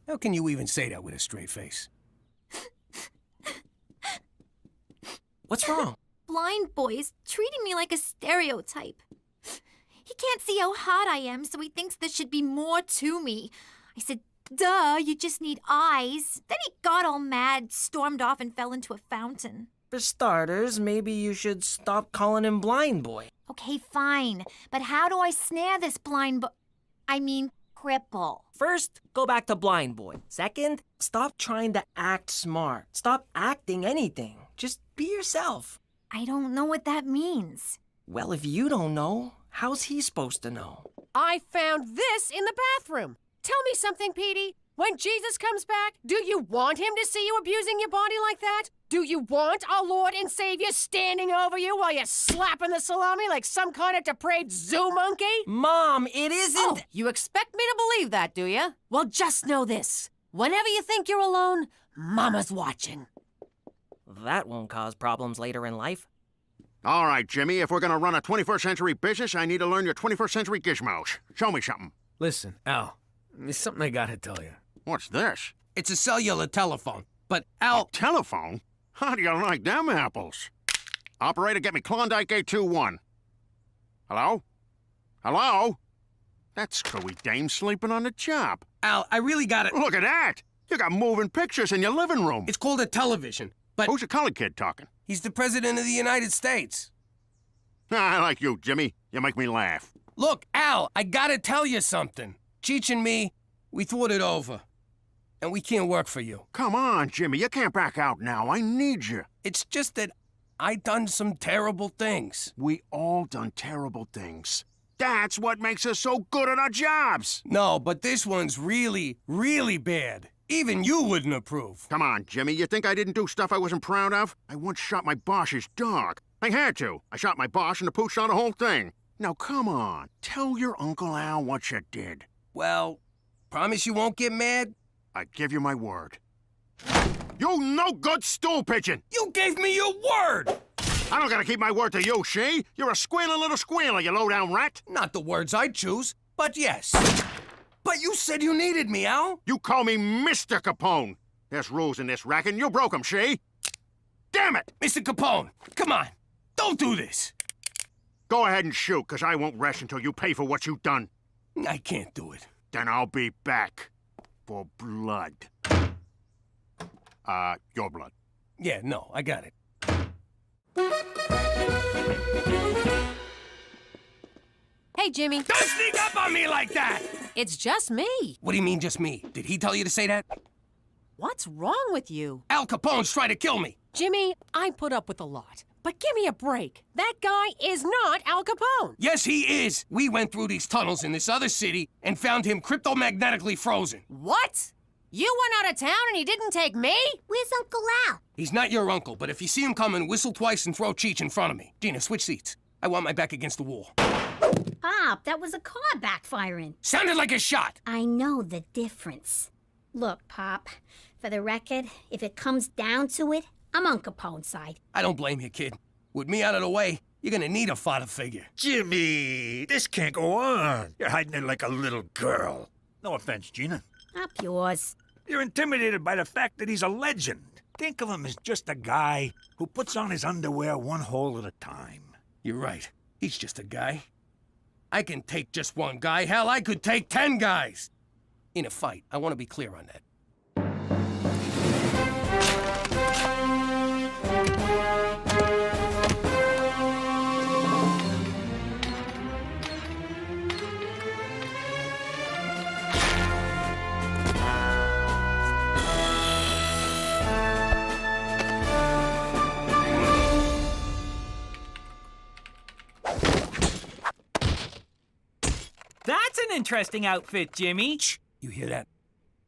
How can you even say that with a straight face? What's wrong? Blind boy is treating me like a stereotype. He can't see how hot I am, so he thinks there should be more to me. I said, duh, you just need eyes. Then he got all mad, stormed off, and fell into a fountain. For starters, maybe you should stop calling him Blind Boy. Okay, fine. But how do I snare this cripple? First, go back to Blind Boy. Second, stop trying to act smart. Stop acting anything. Just be yourself. I don't know what that means. Well, if you don't know, how's he supposed to know? I found this in the bathroom. Tell me something, Petey. When Jesus comes back, do you want him to see you abusing your body like that? Do you want our Lord and Savior standing over you while you're slapping the salami like some kind of depraved zoo monkey? Mom, it isn't... Oh, you expect me to believe that, do you? Well, just know this. Whenever you think you're alone, Mama's watching. That won't cause problems later in life. All right, Jimmy, if we're gonna run a 21st century business, I need to learn your 21st century gizmos. Show me something. Listen, Al, there's something I gotta tell you. What's this? It's a cellular telephone, but Al... A telephone? How do you like them apples? Operator, get me Klondike 821. Hello? Hello? That screwy dame sleeping on the job. Al, I really gotta... Look at that! You got moving pictures in your living room. It's called a television, but... Who's the colored kid talking? He's the President of the United States. I like you, Jimmy. You make me laugh. Look, Al, I gotta tell you something. Cheech and me, we thought it over. And we can't work for you. Come on, Jimmy. You can't back out now. I need you. It's just that I done some terrible things. We all done terrible things. That's what makes us so good at our jobs. No, but this one's really, really bad. Even you wouldn't approve. Come on, Jimmy. You think I didn't do stuff I wasn't proud of? I once shot my boss's dog. I had to. I shot my boss and the pooch shot the whole thing. Now, come on. Tell your Uncle Al what you did. Well, promise you won't get mad? I give you my word. You no-good stool pigeon! You gave me your word! I don't gotta keep my word to you, she. You're a squealing little squealer, you low-down rat. Not the words I'd choose, but yes. But you said you needed me, Al. You call me Mr. Capone. There's rules in this racket, and you broke them, she. Damn it! Mr. Capone, come on. Don't do this. Go ahead and shoot, because I won't rest until you pay for what you've done. I can't do it. Then I'll be back. For blood. Your blood. Yeah, no, I got it. Hey, Jimmy. Don't sneak up on me like that! It's just me. What do you mean, just me? Did he tell you to say that? What's wrong with you? Al Capone's trying to kill me. Jimmy, I put up with a lot. But give me a break. That guy is not Al Capone. Yes, he is. We went through these tunnels in this other city and found him cryptomagnetically frozen. What? You went out of town and he didn't take me? Where's Uncle Al? He's not your uncle, but if you see him coming, whistle twice and throw Cheech in front of me. Gina, switch seats. I want my back against the wall. Pop, that was a car backfiring. Sounded like a shot. I know the difference. Look, Pop, for the record, if it comes down to it, I'm on Capone's side. I don't blame you, kid. With me out of the way, you're gonna need a father figure. Jimmy, this can't go on. You're hiding it like a little girl. No offense, Gina. Up yours. You're intimidated by the fact that he's a legend. Think of him as just a guy who puts on his underwear one hole at a time. You're right. He's just a guy. I can take just one guy. Hell, I could take 10 guys. In a fight, I want to be clear on that. That's an interesting outfit, Jimmy. Shh! You hear that?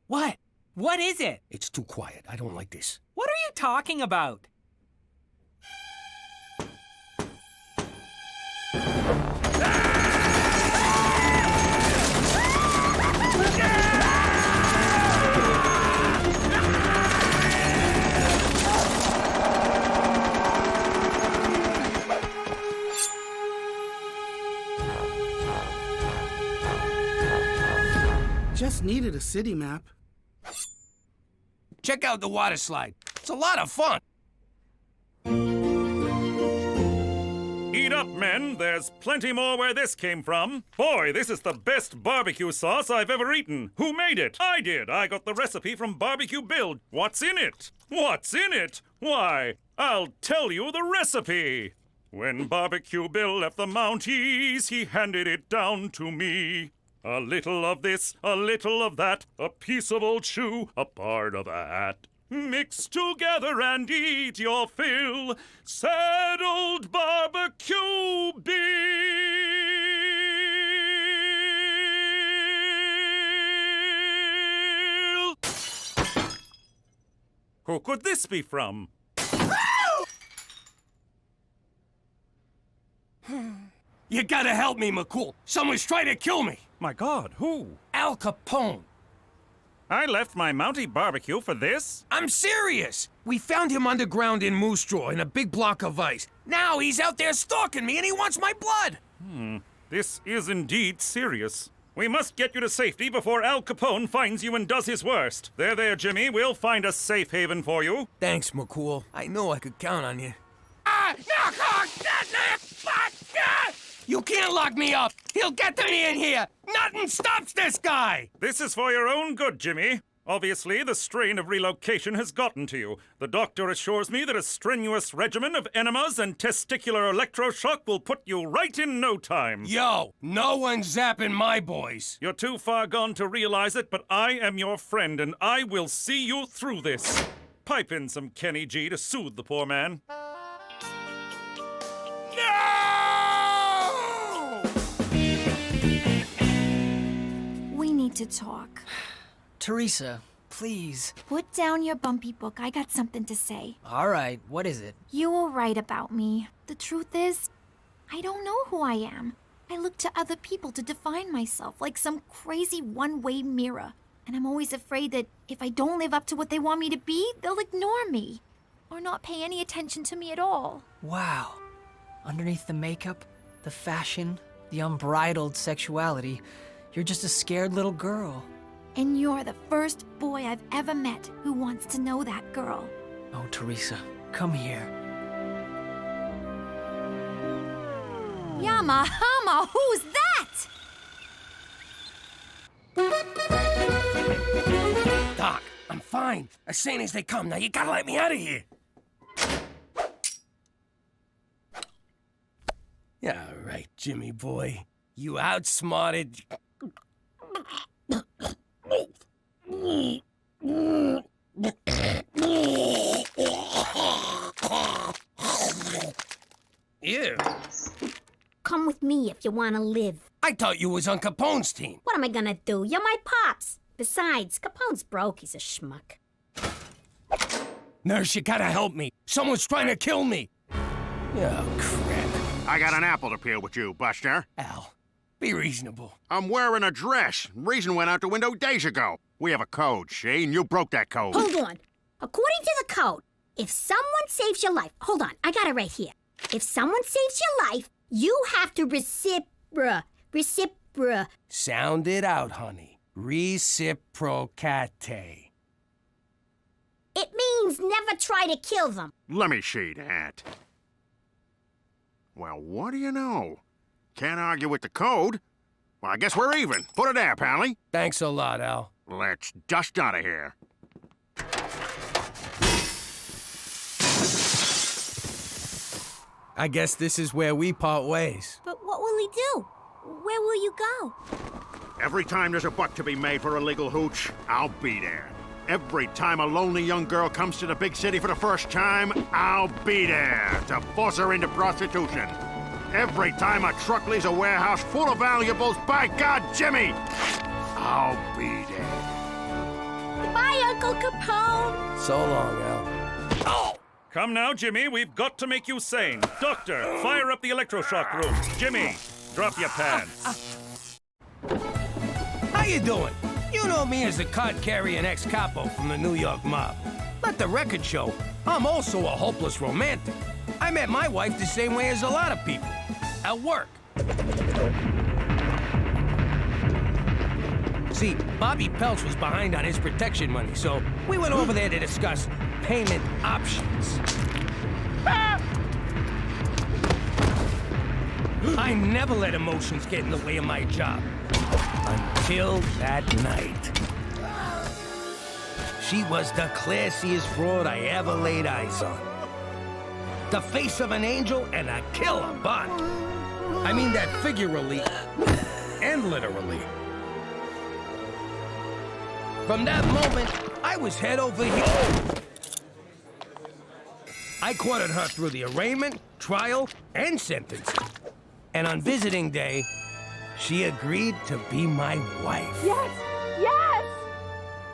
What? What is it? It's too quiet. I don't like this. What are you talking about? Just needed a city map. Check out the water slide. It's a lot of fun. Eat up, men. There's plenty more where this came from. Boy, this is the best barbecue sauce I've ever eaten. Who made it? I did. I got the recipe from Barbecue Bill. What's in it? What's in it? Why, I'll tell you the recipe. When Barbecue Bill left the Mounties, he handed it down to me. A little of this, a little of that, a piece of old shoe, a part of a hat. Mix together and eat your fill. Sad old Barbecue Bill. Who could this be from? You gotta help me, McCool. Someone's trying to kill me. My God, who? Al Capone. I left my Mountie barbecue for this? I'm serious. We found him underground in Moose Jaw in a big block of ice. Now he's out there stalking me and he wants my blood. This is indeed serious. We must get you to safety before Al Capone finds you and does his worst. There, Jimmy. We'll find a safe haven for you. Thanks, McCool. I know I could count on you. You can't lock me up! He'll get to me in here! Nothing stops this guy! This is for your own good, Jimmy. Obviously, the strain of relocation has gotten to you. The doctor assures me that a strenuous regimen of enemas and testicular electroshock will put you right in no time. Yo, no one's zapping my boys. You're too far gone to realize it, but I am your friend, and I will see you through this. Pipe in some Kenny G to soothe the poor man. We need to talk. Teresa, please. Put down your bumpy book. I got something to say. All right, what is it? You were right about me. The truth is, I don't know who I am. I look to other people to define myself like some crazy one-way mirror. And I'm always afraid that if I don't live up to what they want me to be, they'll ignore me. Or not pay any attention to me at all. Wow. Underneath the makeup, the fashion, the unbridled sexuality, you're just a scared little girl. And you're the first boy I've ever met who wants to know that girl. Oh, Teresa, come here. Yama Hama, who's that? Doc, I'm fine. As sane as they come. Now you gotta let me out of here. Yeah, right, Jimmy boy. You outsmarted... Ew. Come with me if you want to live. I thought you was on Capone's team. What am I gonna do? You're my pops. Besides, Capone's broke. He's a schmuck. Nurse, you gotta help me. Someone's trying to kill me. Oh, crap. I got an apple to peel with you, Buster. Al, be reasonable. I'm wearing a dress. Reason went out the window days ago. We have a code, she, and you broke that code. Hold on. According to the code, if someone saves your life... Hold on, I got it right here. If someone saves your life, you have to reciprocate. Sound it out, honey. Reciprocate. It means never try to kill them. Let me see that. Well, what do you know? Can't argue with the code. Well, I guess we're even. Put it there, Pally. Thanks a lot, Al. Let's dust out of here. I guess this is where we part ways. But what will he do? Where will you go? Every time there's a buck to be made for illegal hooch, I'll be there. Every time a lonely young girl comes to the big city for the first time, I'll be there to force her into prostitution. Every time a truck leaves a warehouse full of valuables, by God, Jimmy, I'll be there. Bye, Uncle Capone. So long, Al. Oh! Come now, Jimmy, we've got to make you sane. Doctor, fire up the electroshock room. Jimmy, drop your pants. How you doing? You know me as the card-carrying ex-capo from the New York mob. Let the record show, I'm also a hopeless romantic. I met my wife the same way as a lot of people. At work. See, Bobby Peltz was behind on his protection money, so we went over there to discuss payment options. I never let emotions get in the way of my job. Until that night. She was the classiest fraud I ever laid eyes on. The face of an angel and a killer butt. I mean that figuratively and literally. From that moment, I was head over heels. I courted her through the arraignment, trial, and sentencing. And on visiting day, she agreed to be my wife. Yes! Yes!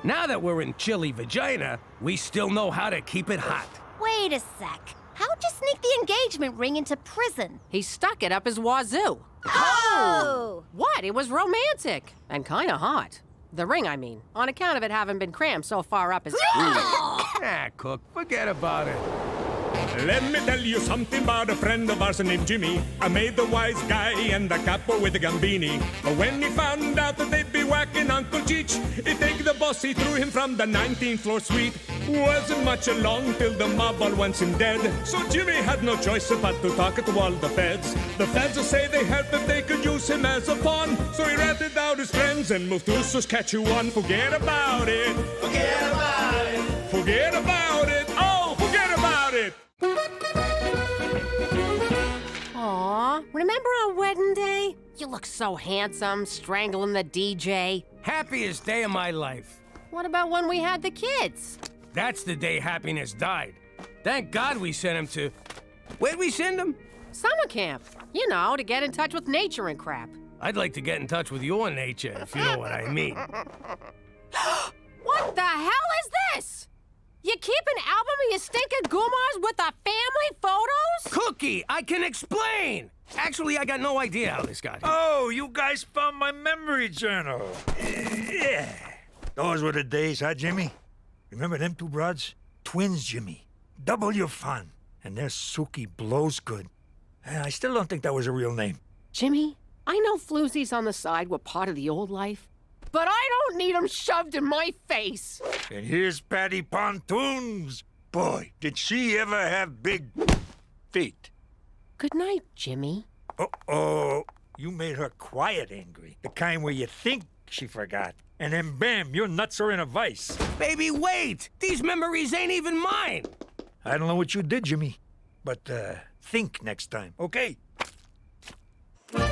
Now that we're in chilly Regina, we still know how to keep it hot. Wait a sec. How'd you sneak the engagement ring into prison? He stuck it up his wazoo. Oh! What? It was romantic. And kinda hot. The ring, I mean. On account of it having been crammed so far up his... Ah, Cook, forget about it. Let me tell you something about a friend of ours named Jimmy. I made the wise guy and the capo with the gambini. But when he found out that they'd be whacking Uncle Cheech, he take the boss, he threw him from the 19th floor suite. Wasn't much along till the mob all wants him dead. So Jimmy had no choice but to talk to all the feds. The feds will say they heard that they could use him as a pawn. So he ratted out his friends and moved to Saskatchewan. Forget about it. Forget about it. Forget about it. Oh, forget about it. Aw, remember our wedding day? You look so handsome, strangling the DJ. Happiest day of my life. What about when we had the kids? That's the day happiness died. Thank God we sent him to... Where'd we send him? Summer camp. You know, to get in touch with nature and crap. I'd like to get in touch with your nature, if you know what I mean. What the hell is this? You keep an album of your stinking goomars with the family photos? Cookie, I can explain! Actually, I got no idea how this got here. Oh, you guys found my memory journal. Yeah. Those were the days, huh, Jimmy? Remember them two broads? Twins, Jimmy. Double your fun. And their Suki blows good. I still don't think that was a real name. Jimmy, I know floozies on the side were part of the old life, but I don't need them shoved in my face. And here's Patty Pontoons. Boy, did she ever have big feet. Good night, Jimmy. Uh-oh. You made her quiet angry. The kind where you think she forgot. And then bam, your nuts are in a vice. Baby, wait! These memories ain't even mine! I don't know what you did, Jimmy. But, think next time, okay? I'm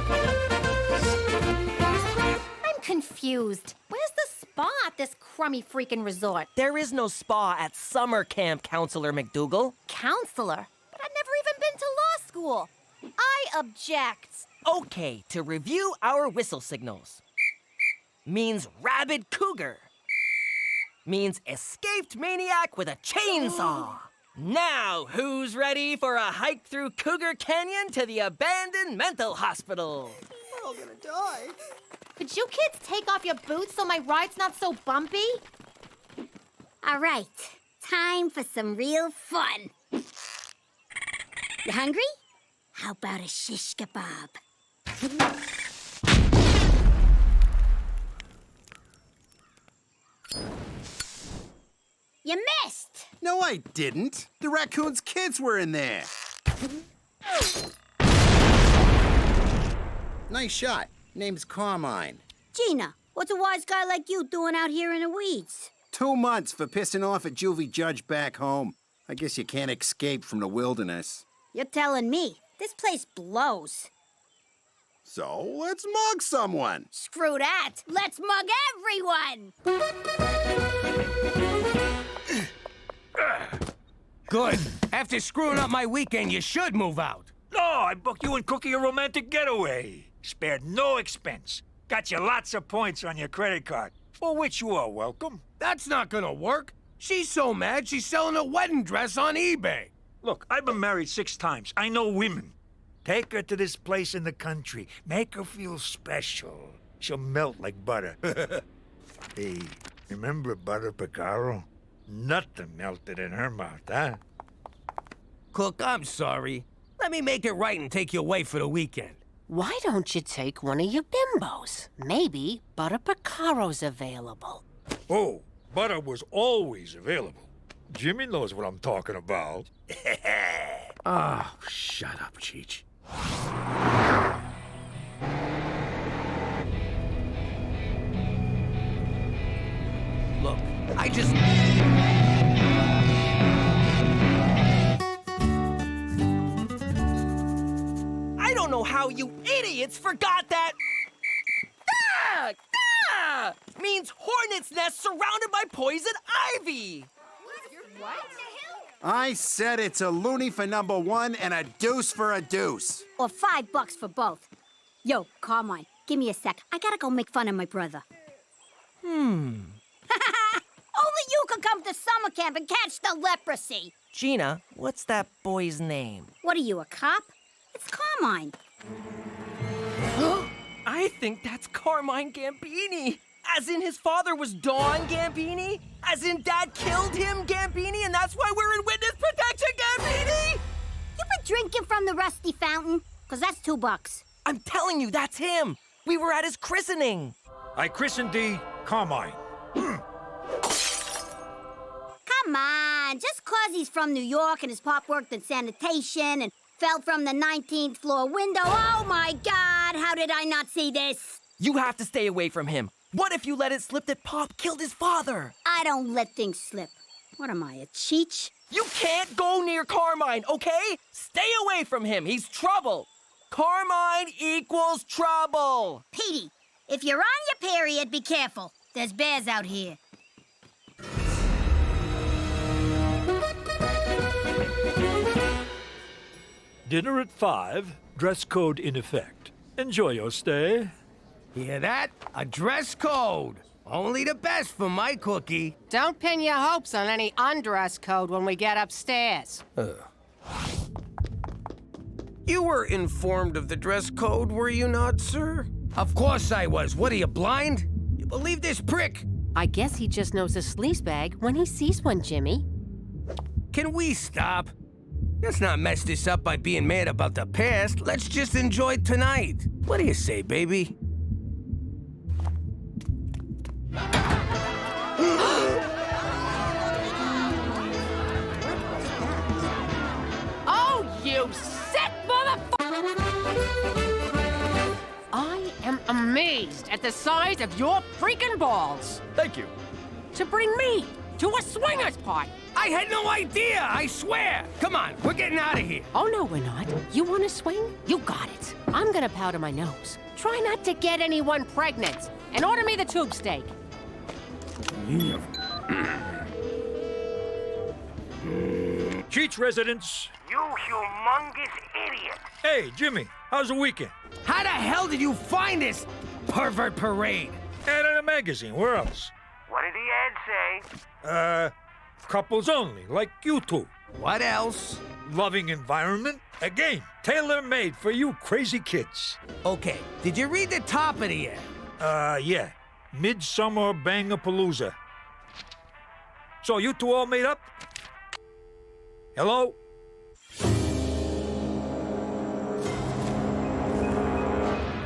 confused. Where's the spa at this crummy freaking resort? There is no spa at summer camp, Counselor McDougal. Counselor? But I've never even been to law school. I object. Okay, to review our whistle signals. Means rabid cougar. Means escaped maniac with a chainsaw. Now, who's ready for a hike through Cougar Canyon to the abandoned mental hospital? all gonna die. Could you kids take off your boots so my ride's not so bumpy? All right, time for some real fun. You hungry? How about a shish kebab? You missed! No, I didn't. The raccoon's kids were in there. Nice shot. Name's Carmine. Gina, what's a wise guy like you doing out here in the weeds? 2 months for pissing off a juvie judge back home. I guess you can't escape from the wilderness. You're telling me. This place blows. So, let's mug someone. Screw that. Let's mug everyone. Good. After screwing up my weekend, you should move out. No, I booked you and Cookie a romantic getaway. Spared no expense. Got you lots of points on your credit card, for which you are welcome. That's not gonna work. She's so mad she's selling a wedding dress on eBay. Look, I've been married 6 times. I know women. Take her to this place in the country. Make her feel special. She'll melt like butter. Hey, remember Butter Picaro? Nothing melted in her mouth, huh? Cook, I'm sorry. Let me make it right and take you away for the weekend. Why don't you take one of your bimbos? Maybe Butter Picaro's available. Oh, butter was always available. Jimmy knows what I'm talking about. Oh, shut up, Cheech. Look, I just... I don't know how you idiots forgot that... Ah! Ah! Means hornet's nest surrounded by poison ivy. What? I said it's a loony for number 1 and a deuce for a deuce. Or $5 for both. Yo, Carmine, give me a sec. I gotta go make fun of my brother. Only you can come to summer camp and catch the leprosy. Gina, what's that boy's name? What are you, a cop? It's Carmine. I think that's Carmine Gambini. As in his father was Don Gambini? As in Dad killed him, Gambini, and that's why we're in witness protection, Gambini? You been drinking from the rusty fountain? 'Cause that's $2. I'm telling you, that's him. We were at his christening. I christened thee Carmine. Come on, just 'cause he's from New York and his pop worked in sanitation and fell from the 19th floor window. Oh my God, how did I not see this? You have to stay away from him. What if you let it slip that Pop killed his father? I don't let things slip. What am I, a cheech? You can't go near Carmine, okay? Stay away from him. He's trouble. Carmine equals trouble. Petey, if you're on your period, be careful. There's bears out here. Dinner at 5, dress code in effect. Enjoy your stay. Hear that? A dress code. Only the best for my cookie. Don't pin your hopes on any undress code when we get upstairs. You were informed of the dress code, were you not, sir? Of course I was. What are you, blind? You believe this prick? I guess he just knows a sleaze bag when he sees one, Jimmy. Can we stop? Let's not mess this up by being mad about the past. Let's just enjoy tonight. What do you say, baby? Oh, you sick motherfucker! I am amazed at the size of your freaking balls. Thank you. To bring me to a swingers party. I had no idea, I swear. Come on, we're getting out of here. Oh, no, we're not. You want to swing? You got it. I'm gonna powder my nose. Try not to get anyone pregnant. And order me the tube steak. Cheech residents. You humongous idiot. Hey, Jimmy, how's the weekend? How the hell did you find this pervert parade? Ad in a magazine, where else? What did the ad say? Couples only, like you two. What else? Loving environment. A game tailor-made for you crazy kids. Okay, did you read the top of the ad? Yeah. Midsummer Bangapalooza. So you two all made up? Hello?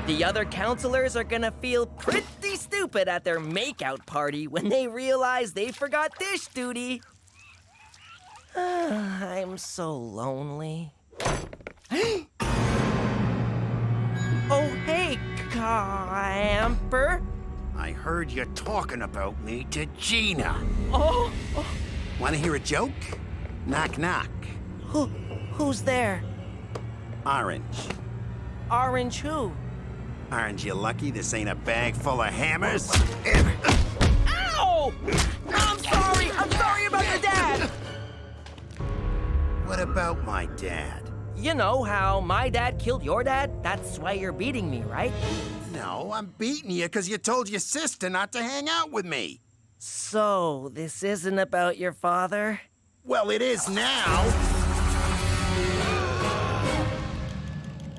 The other counselors are gonna feel pretty stupid at their makeout party when they realize they forgot dish duty. I'm so lonely. Oh, hey, camper. I heard you talking about me to Gina. Oh. Want to hear a joke? Knock, knock. Who's there? Orange. Orange who? Aren't you lucky this ain't a bag full of hammers? Ow! I'm sorry about your dad! What about my dad? You know how my dad killed your dad? That's why you're beating me, right? No, I'm beating you because you told your sister not to hang out with me. So, this isn't about your father? Well, it is now.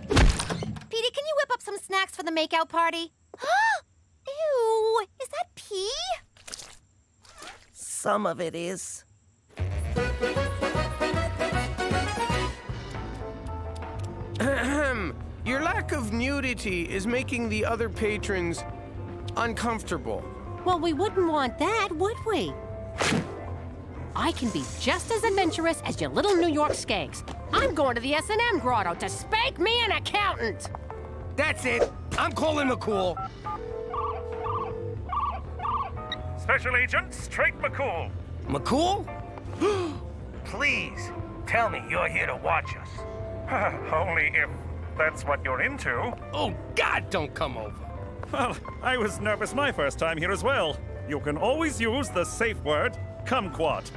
Petey, can you whip up some snacks for the makeout party? Ew, is that pee? Some of it is. Your lack of nudity is making the other patrons uncomfortable. Well, we wouldn't want that, would we? I can be just as adventurous as your little New York skanks. I'm going to the S&M grotto to spank me an accountant. That's it. I'm calling McCool. Special Agent Straight McCool. McCool? Please, tell me you're here to watch us. Only if that's what you're into. Oh, God, don't come over. Well, I was nervous my first time here as well. You can always use the safe word, kumquat.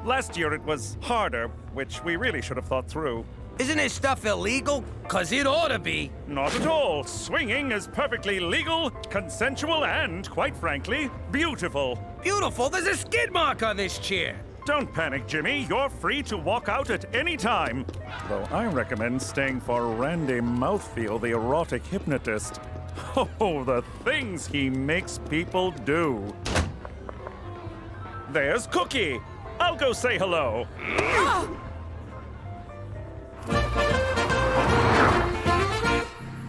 Last year it was harder, which we really should have thought through. Isn't this stuff illegal? 'Cause it ought to be. Not at all. Swinging is perfectly legal, consensual, and, quite frankly, beautiful. Beautiful? There's a skid mark on this chair. Don't panic, Jimmy. You're free to walk out at any time. Though I recommend staying for Randy Mouthfeel, the erotic hypnotist. Oh, the things he makes people do. There's Cookie. I'll go say hello.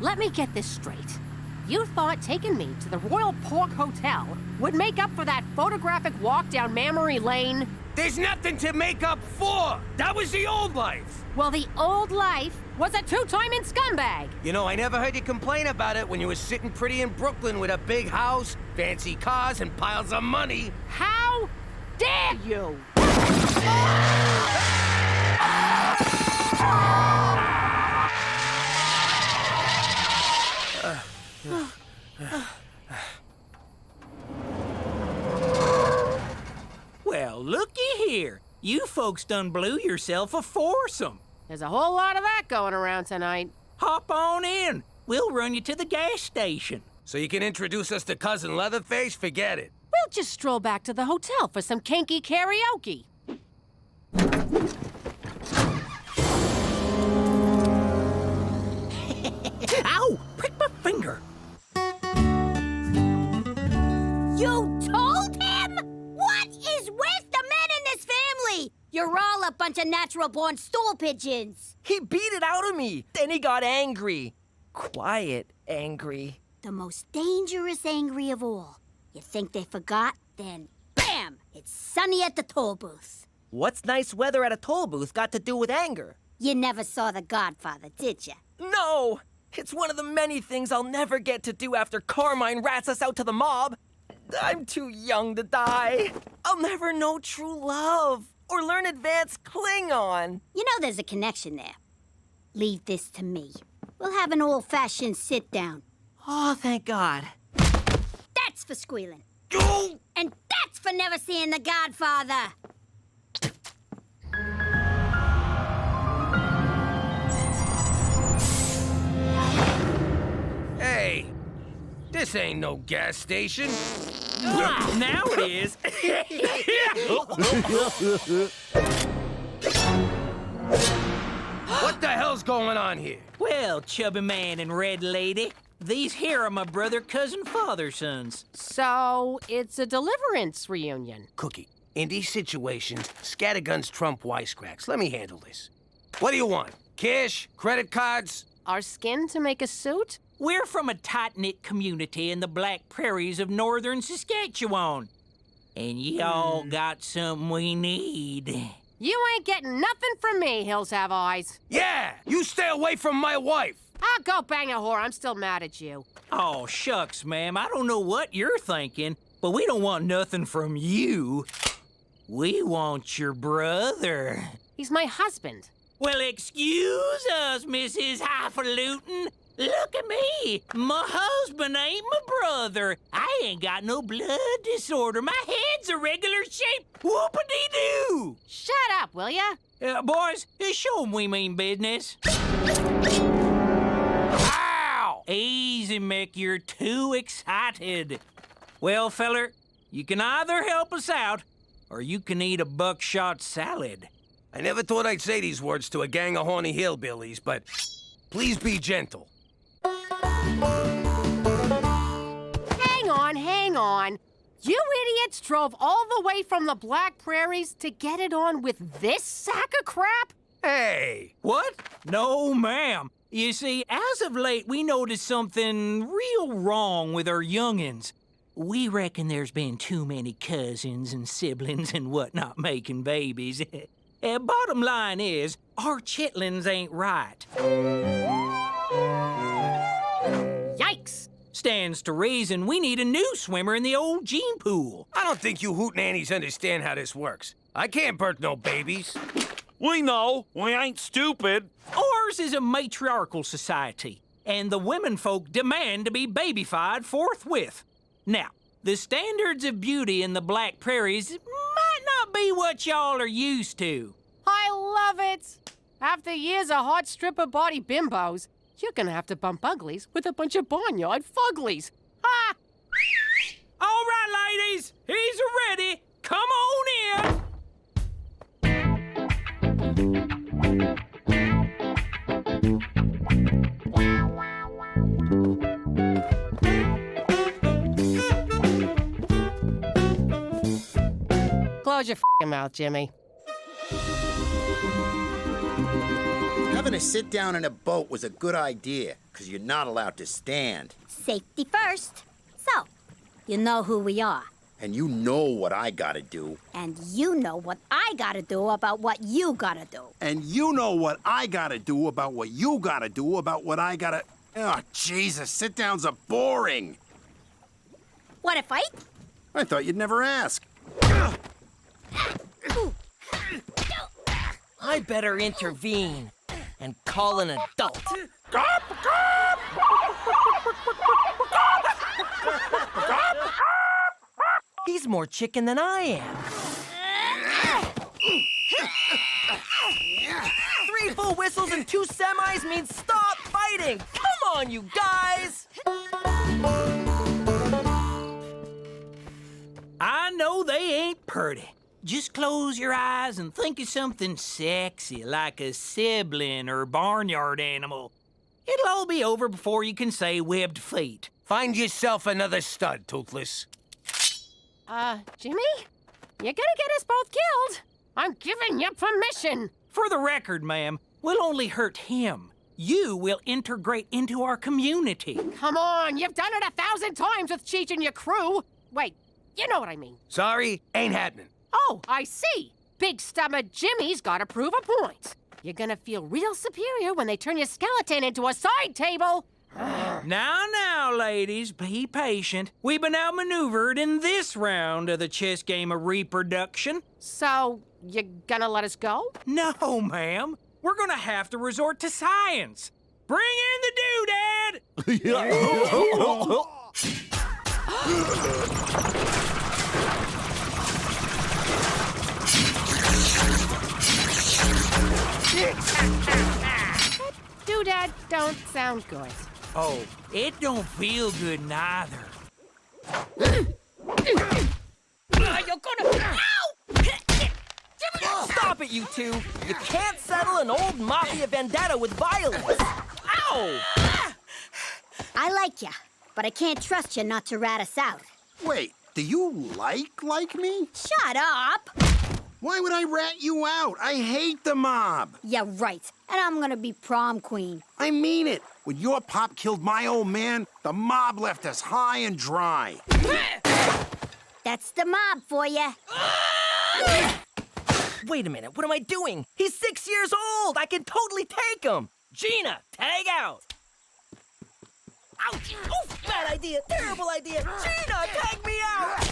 Let me get this straight. You thought taking me to the Royal Pork Hotel would make up for that photographic walk down Memory Lane? There's nothing to make up for. That was the old life. Well, the old life was a two-timing scumbag. You know, I never heard you complain about it when you were sitting pretty in Brooklyn with a big house, fancy cars, and piles of money. How dare you? Well, looky here. You folks done blew yourself a foursome. There's a whole lot of that going around tonight. Hop on in. We'll run you to the gas station. So you can introduce us to Cousin Leatherface? Forget it. We'll just stroll back to the hotel for some kinky karaoke. Ow! Prick my finger. You told him? What is with the men in this family? You're all a bunch of natural-born stool pigeons. He beat it out of me. Then he got angry. Quiet angry. The most dangerous angry of all. You think they forgot? Then, bam! It's sunny at the toll booth. What's nice weather at a toll booth got to do with anger? You never saw The Godfather, did you? No! It's one of the many things I'll never get to do after Carmine rats us out to the mob. I'm too young to die. I'll never know true love or learn advanced Klingon. You know there's a connection there. Leave this to me. We'll have an old-fashioned sit-down. Oh, thank God. That's for squealing. And that's for never seeing The Godfather. Hey, this ain't no gas station. Now it is. hell's going on here? Well, chubby man and red lady, these here are my brother, cousin, father sons. So, it's a deliverance reunion. Cookie, in these situations, scatterguns trump wisecracks. Let me handle this. What do you want? Cash? Credit cards? Our skin to make a suit? We're from a tight-knit community in the Black Prairies of northern Saskatchewan. And y'all got something we need. You ain't getting nothing from me, Hills Have Eyes. Yeah! You stay away from my wife! I'll go bang a whore. I'm still mad at you. Oh, shucks, ma'am. I don't know what you're thinking, but we don't want nothing from you. We want your brother. He's my husband. Well, excuse us, Mrs. Highfalutin. Look at me. My husband ain't my brother. I ain't got no blood disorder. My head's a regular shape. Whoop-a-dee-doo. Shut up, will ya? Boys, show 'em we mean business. Ow! Easy, Mick. You're too excited. Well, feller, you can either help us out, or you can eat a buckshot salad. I never thought I'd say these words to a gang of horny hillbillies, but please be gentle. Hang on. You idiots drove all the way from the Black Prairies to get it on with this sack of crap? Hey! What? No, ma'am. You see, as of late, we noticed something real wrong with our youngins. We reckon there's been too many cousins and siblings and whatnot making babies. Bottom line is, our chitlins ain't right. Yikes! Stands to reason we need a new swimmer in the old gene pool. I don't think you hootenannies understand how this works. I can't birth no babies. We know. We ain't stupid. Ours is a matriarchal society, and the women folk demand to be babyfied forthwith. Now, the standards of beauty in the Black Prairies might not be what y'all are used to. I love it! After years of hot stripper body bimbos, you're gonna have to bump uglies with a bunch of barnyard fuglies. Ha! All right, ladies, he's ready. Come on in. Close your f***ing mouth, Jimmy. Having a sit down in a boat was a good idea, because you're not allowed to stand. Safety first. So, you know who we are. And you know what I gotta do. And you know what I gotta do about what you gotta do. And you know what I gotta do about what you gotta do about what I gotta... Oh, Jesus, sit-downs are boring. Want to fight? I thought you'd never ask. I better intervene and call an adult. He's more chicken than I am. 3 full whistles and 2 semis means stop fighting! Come on, you guys! I know they ain't purty. Just close your eyes and think of something sexy, like a sibling or barnyard animal. It'll all be over before you can say webbed feet. Find yourself another stud, Toothless. Jimmy? You're gonna get us both killed. I'm giving you permission. For the record, ma'am, we'll only hurt him. You will integrate into our community. Come on, you've done it 1,000 times with Cheech and your crew. Wait, you know what I mean. Sorry, ain't happening. Oh, I see. Big stomach Jimmy's gotta prove a point. You're gonna feel real superior when they turn your skeleton into a side table. Now, ladies, be patient. We've been outmaneuvered in this round of the chess game of reproduction. So, you gonna let us go? No, ma'am. We're gonna have to resort to science. Bring in the doodad! Doodad don't sound good. Oh, it don't feel good neither. You're gonna... Ow! Stop it, you two! You can't settle an old mafia vendetta with violence! Ow! I like ya, but I can't trust you not to rat us out. Wait, do you like me? Shut up! Why would I rat you out? I hate the mob. Yeah, right. And I'm gonna be prom queen. I mean it. When your pop killed my old man, the mob left us high and dry. That's the mob for ya. Wait a minute, what am I doing? He's 6 years old! I can totally take him! Gina, tag out! Ouch! Oof, bad idea, terrible idea! Gina, tag me out!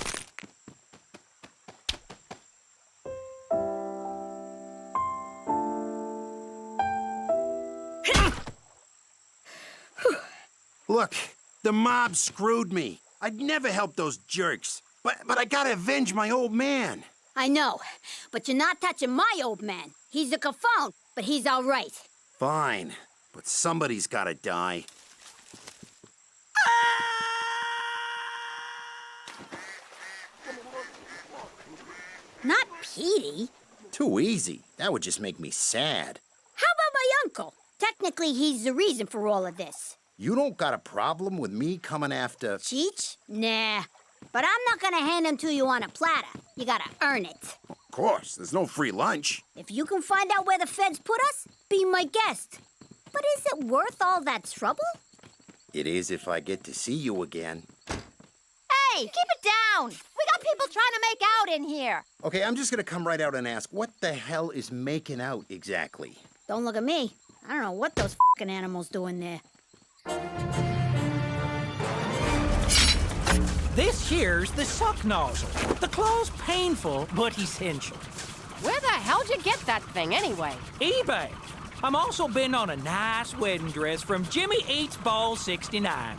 Look, the mob screwed me. I'd never help those jerks. But I gotta avenge my old man. I know, but you're not touching my old man. He's a cafone, but he's all right. Fine, but somebody's gotta die. Not Petey. Too easy. That would just make me sad. How about my uncle? Technically, he's the reason for all of this. You don't got a problem with me coming after... Cheech? Nah. But I'm not gonna hand him to you on a platter. You gotta earn it. Of course, there's no free lunch. If you can find out where the feds put us, be my guest. But is it worth all that trouble? It is if I get to see you again. Hey, keep it down. We got people trying to make out in here. Okay, I'm just gonna come right out and ask, what the hell is making out exactly? Don't look at me. I don't know what those fucking animals do in there. This here's the suck nozzle. The claw's painful, but essential. Where the hell'd you get that thing anyway? eBay. I'm also bidding on a nice wedding dress from Jimmy Eats Ball 69.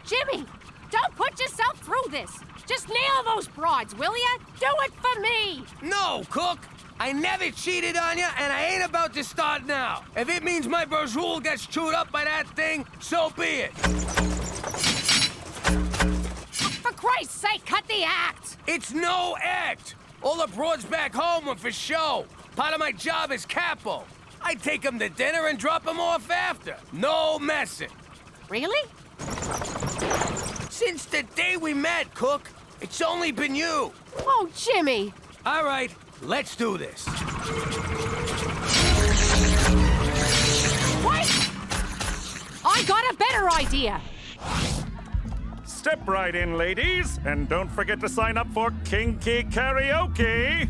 Jimmy, don't put yourself through this. Just nail those broads, will ya? Do it for me. No, Cook. I never cheated on you, and I ain't about to start now. If it means my Berjoul gets chewed up by that thing, so be it. For Christ's sake, cut the act. It's no act. All the broads back home were for show. Part of my job is capo. I take them to dinner and drop them off after. No messing. Really? Since the day we met, Cook, it's only been you. Oh, Jimmy. All right, let's do this. Wait! I got a better idea. Step right in, ladies, and don't forget to sign up for Kinky Karaoke.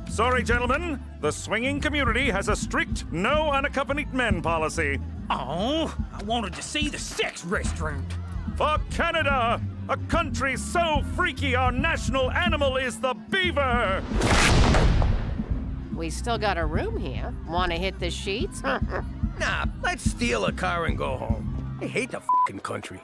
Sorry, gentlemen, the swinging community has a strict no unaccompanied men policy. Oh, I wanted to see the sex restaurant. For Canada, a country so freaky our national animal is the beaver. We still got a room here. Want to hit the sheets? Nah, let's steal a car and go home. I hate the fucking country.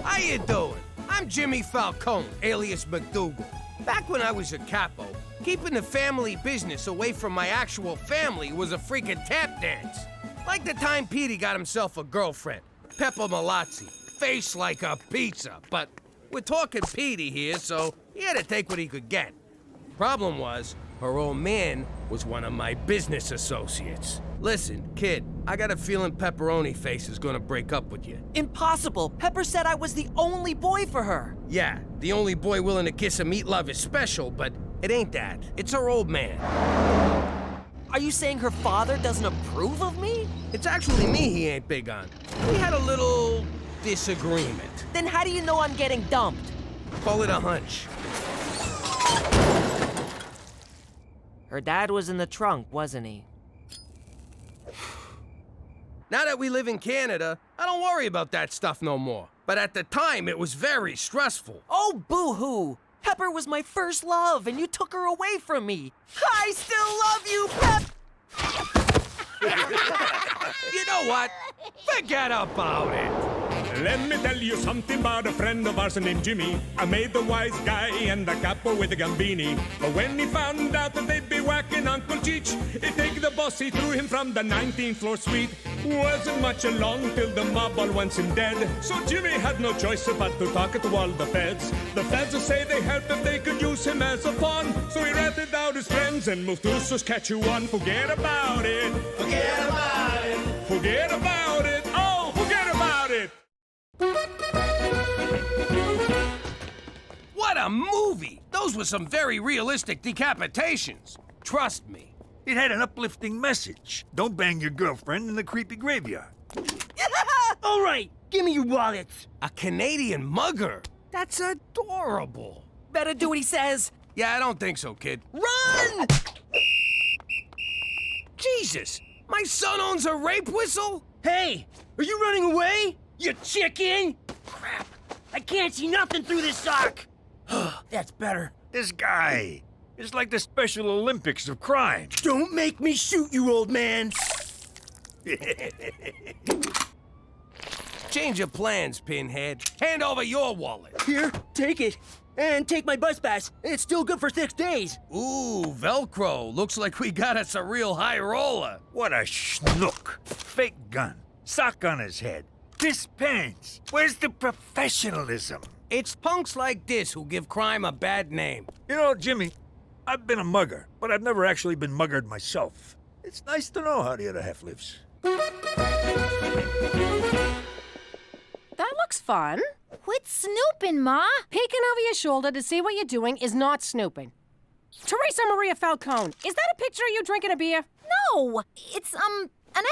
How you doing? I'm Jimmy Falcone, alias McDougal. Back when I was a capo, keeping the family business away from my actual family was a freaking tap dance. Like the time Petey got himself a girlfriend, Peppa Malazzi, face like a pizza. But we're talking Petey here, so he had to take what he could get. Problem was, her old man was one of my business associates. Listen, kid, I got a feeling Pepperoni Face is gonna break up with you. Impossible! Pepper said I was the only boy for her. Yeah, the only boy willing to kiss a meat love is special, but it ain't that. It's her old man. Are you saying her father doesn't approve of me? It's actually me he ain't big on. We had a little disagreement. Then how do you know I'm getting dumped? Call it a hunch. Her dad was in the trunk, wasn't he? Now that we live in Canada, I don't worry about that stuff no more. But at the time, it was very stressful. Oh, boo-hoo! Pepper was my first love, and you took her away from me. I still love you, Pep! You know what? Forget about it. Let me tell you something about a friend of ours named Jimmy. I made the wise guy and the capo with the gambini. But when he found out that they'd be whacking Uncle Cheech, he take the boss, he threw him from the 19th floor suite. Wasn't much along till the mob all wants him dead. So Jimmy had no choice but to talk to all the feds. The feds will say they helped him, they could use him as a pawn. So he ratted out his friends and moved to Saskatchewan. Forget about it. Forget about it. Forget about it. Oh, forget about it. What a movie! Those were some very realistic decapitations. Trust me. It had an uplifting message. Don't bang your girlfriend in the creepy graveyard. All right, give me your wallets. A Canadian mugger? That's adorable. Better do what he says. Yeah, I don't think so, kid. Run! Jesus! My son owns a rape whistle? Hey! Are you running away? You chicken! Crap! I can't see nothing through this sock! That's better. This guy is like the Special Olympics of crime. Don't make me shoot you, old man! Change of plans, Pinhead. Hand over your wallet. Here, take it. And take my bus pass. It's still good for 6 days. Ooh, Velcro. Looks like we got us a real high roller. What a schnook. Fake gun. Sock on his head. Piss pants. Where's the professionalism? It's punks like this who give crime a bad name. You know, Jimmy, I've been a mugger, but I've never actually been muggered myself. It's nice to know how the other half lives. That looks fun. Quit snooping, Ma. Peeking over your shoulder to see what you're doing is not snooping. Teresa Maria Falcone, is that a picture of you drinking a beer? No, it's, an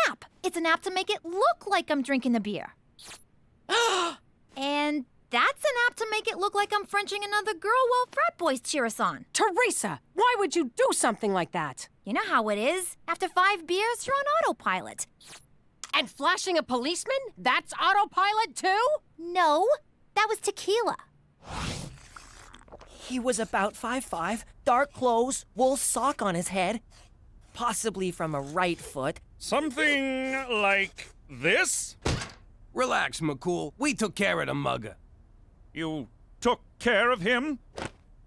app. It's an app to make it look like I'm drinking a beer. And that's an app to make it look like I'm Frenching another girl while frat boys cheer us on. Teresa, why would you do something like that? You know how it is. After 5 beers, you're on autopilot. And flashing a policeman? That's autopilot too? No, that was tequila. He was about 5'5", dark clothes, wool sock on his head, possibly from a right foot. Something like this? Relax, McCool. We took care of the mugger. You took care of him?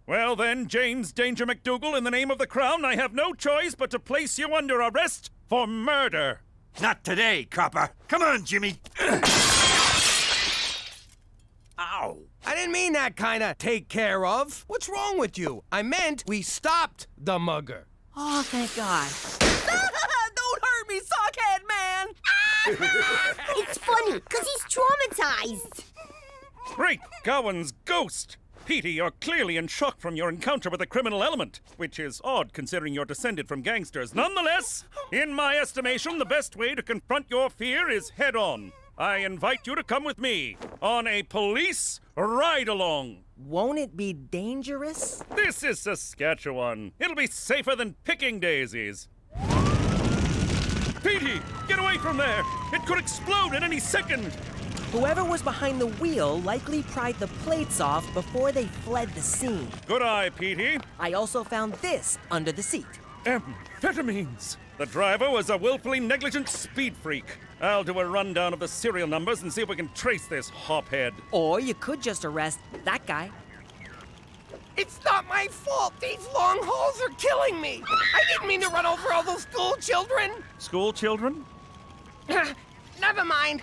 Well then, James Danger McDougal, in the name of the Crown, I have no choice but to place you under arrest for murder. Not today, copper. Come on, Jimmy. Ow. I didn't mean that kind of take care of. What's wrong with you? I meant we stopped the mugger. Oh, thank God. Don't hurt me, sockhead man! It's funny, because he's traumatized. Great Gowan's ghost! Petey, you're clearly in shock from your encounter with a criminal element, which is odd considering you're descended from gangsters. Nonetheless, in my estimation, the best way to confront your fear is head-on. I invite you to come with me on a police ride-along. Won't it be dangerous? This is Saskatchewan. It'll be safer than picking daisies. Petey, get away from there! It could explode at any second! Whoever was behind the wheel likely pried the plates off before they fled the scene. Good eye, Petey. I also found this under the seat. Amphetamines. The driver was a willfully negligent speed freak. I'll do a rundown of the serial numbers and see if we can trace this hophead. Or you could just arrest that guy. It's not my fault. These long holes are killing me. I didn't mean to run over all those school children. School children? Never mind.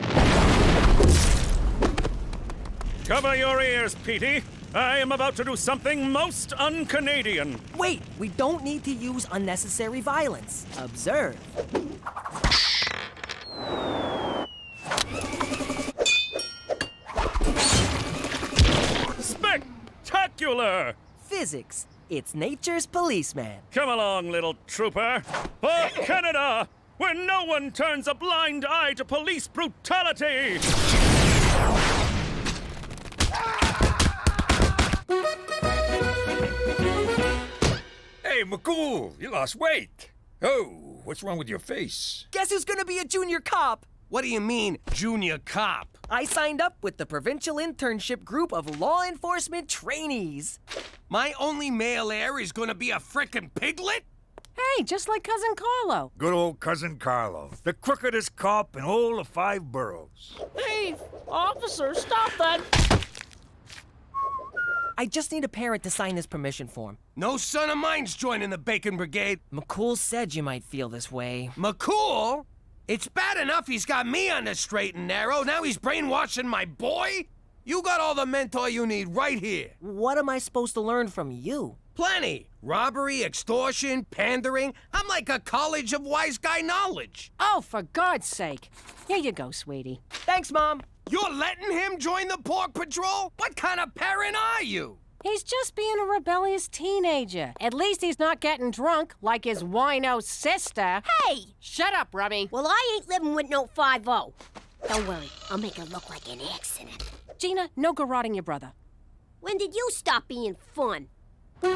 Cover your ears, Petey. I am about to do something most un-Canadian. Wait, we don't need to use unnecessary violence. Observe. Spectacular! Physics. It's nature's policeman. Come along, little trooper. For Canada, where no one turns a blind eye to police brutality! Hey, McCool, you lost weight. Oh, what's wrong with your face? Guess who's gonna be a junior cop? What do you mean, junior cop? I signed up with the provincial internship group of law enforcement trainees. My only male heir is gonna be a frickin' piglet? Hey, just like Cousin Carlo. Good old Cousin Carlo. The crookedest cop in all the 5 boroughs. Hey, officer, stop that! I just need a parent to sign this permission form. No son of mine's joining the Bacon Brigade. McCool said you might feel this way. McCool? It's bad enough he's got me on the straight and narrow. Now he's brainwashing my boy? You got all the mentor you need right here. What am I supposed to learn from you? Plenty. Robbery, extortion, pandering. I'm like a college of wise guy knowledge. Oh, for God's sake. Here you go, sweetie. Thanks, Mom. You're letting him join the Pork Patrol? What kind of parent are you? He's just being a rebellious teenager. At least he's not getting drunk like his wino sister. Hey! Shut up, Rummy. Well, I ain't living with no 5-0. Don't worry, I'll make it look like an accident. Gina, no garroting your brother. When did you stop being fun? I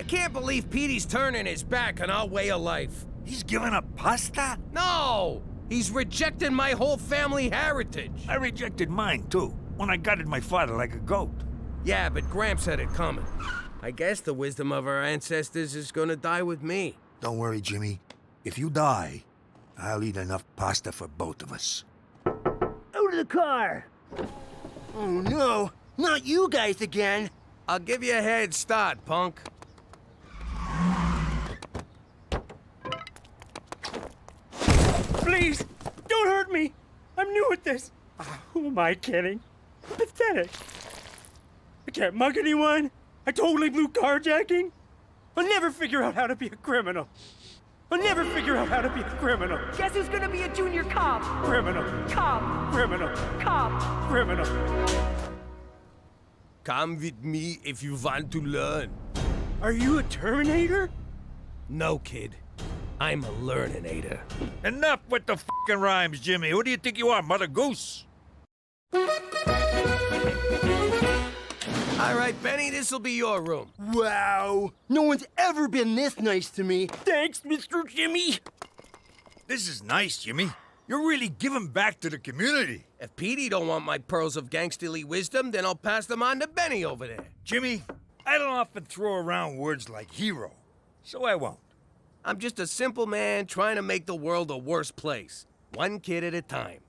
can't believe Petey's turning his back on our way of life. He's giving up pasta? No! He's rejecting my whole family heritage. I rejected mine, too, when I gutted my father like a goat. Yeah, but Gramps had it coming. I guess the wisdom of our ancestors is gonna die with me. Don't worry, Jimmy. If you die, I'll eat enough pasta for both of us. Out of the car! Oh no, not you guys again! I'll give you a head start, punk. Please, don't hurt me. I'm new at this. Who am I kidding? Pathetic. I can't mug anyone. I totally blew carjacking. I'll never figure out how to be a criminal. I'll never figure out how to be a criminal. Guess who's gonna be a junior cop? Criminal. Cop. Criminal. Cop. Criminal. Come with me if you want to learn. Are you a Terminator? No, kid. I'm a learninator. Enough with the f***ing rhymes, Jimmy. Who do you think you are, Mother Goose? All right, Benny, this'll be your room. Wow, no one's ever been this nice to me. Thanks, Mr. Jimmy. This is nice, Jimmy. You're really giving back to the community. If Petey don't want my pearls of gangsterly wisdom, then I'll pass them on to Benny over there. Jimmy, I don't often throw around words like hero, so I won't. I'm just a simple man trying to make the world a worse place, one kid at a time.